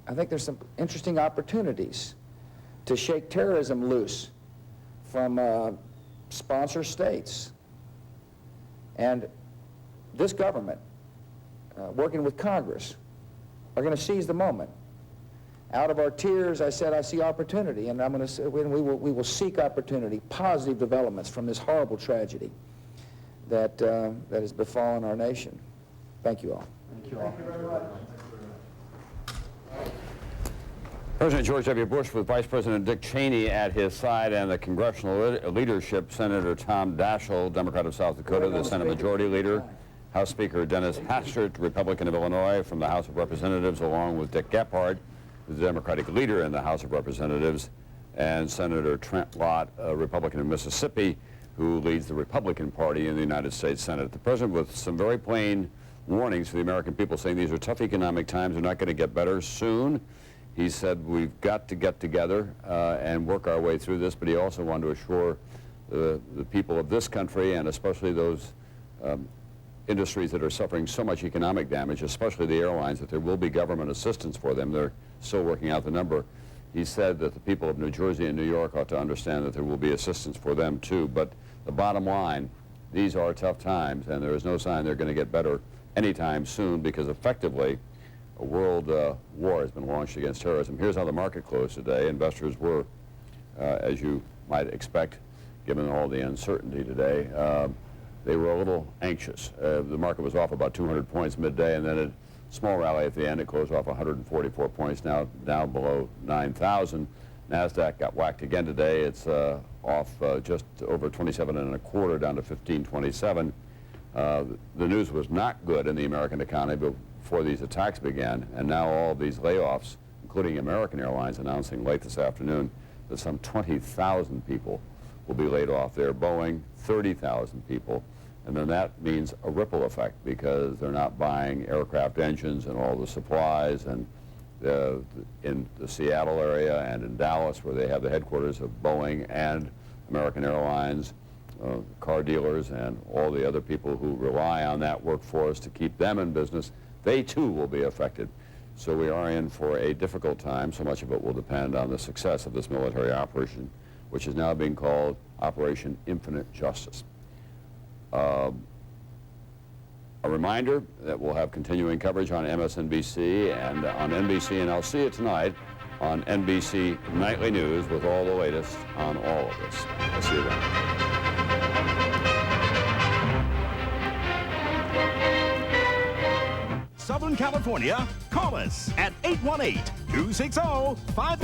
I think there's some interesting opportunities to shake terrorism loose from sponsor states. And this government, working with Congress, are going to seize the moment. Out of our tears, I said, I see opportunity, and I'm going to say, we will seek opportunity, positive developments from this horrible tragedy that has befallen our nation. Thank you all. Thank you all. Thank you very much. President George W. Bush with Vice President Dick Cheney at his side and the congressional leadership, Senator Tom Daschle, Democrat of South Dakota, the Senate Majority Leader, House Speaker Dennis Hastert, Republican of Illinois from the House of Representatives, along with Dick Gephardt, the Democratic leader in the House of Representatives, and Senator Trent Lott, a Republican of Mississippi, who leads the Republican Party in the United States Senate. The President with some very plain warnings for the American people, saying these are tough economic times, they're not going to get better soon. He said we've got to get together and work our way through this, but he also wanted to assure the people of this country, and especially those industries that are suffering so much economic damage, especially the airlines, that there will be government assistance for them. They're still working out the number. He said that the people of New Jersey and New York ought to understand that there will be assistance for them too. But the bottom line, these are tough times, and there is no sign they're going to get better anytime soon, because effectively a world war has been launched against terrorism. Here's how the market closed today. Investors were, as you might expect, given all the uncertainty today, they were a little anxious. The market was off about 200 points midday, and then a small rally at the end. It closed off 144 points, now down below 9,000. NASDAQ got whacked again today. It's off just over 27 1/4, down to 1527. The news was not good in the American economy before these attacks began, and now all these layoffs, including American Airlines announcing late this afternoon that some 20,000 people will be laid off there. Boeing, 30,000 people. And then that means a ripple effect, because they're not buying aircraft engines and all the supplies, and in the Seattle area and in Dallas, where they have the headquarters of Boeing and American Airlines, car dealers and all the other people who rely on that workforce to keep them in business, they too will be affected. So we are in for a difficult time. So much of it will depend on the success of this military operation, which is now being called Operation Infinite Justice. A reminder that we'll have continuing coverage on MSNBC and on NBC, and I'll see you tonight on NBC Nightly News with all the latest on all of this. I'll see you then. Southern California, call us at 818-260-5...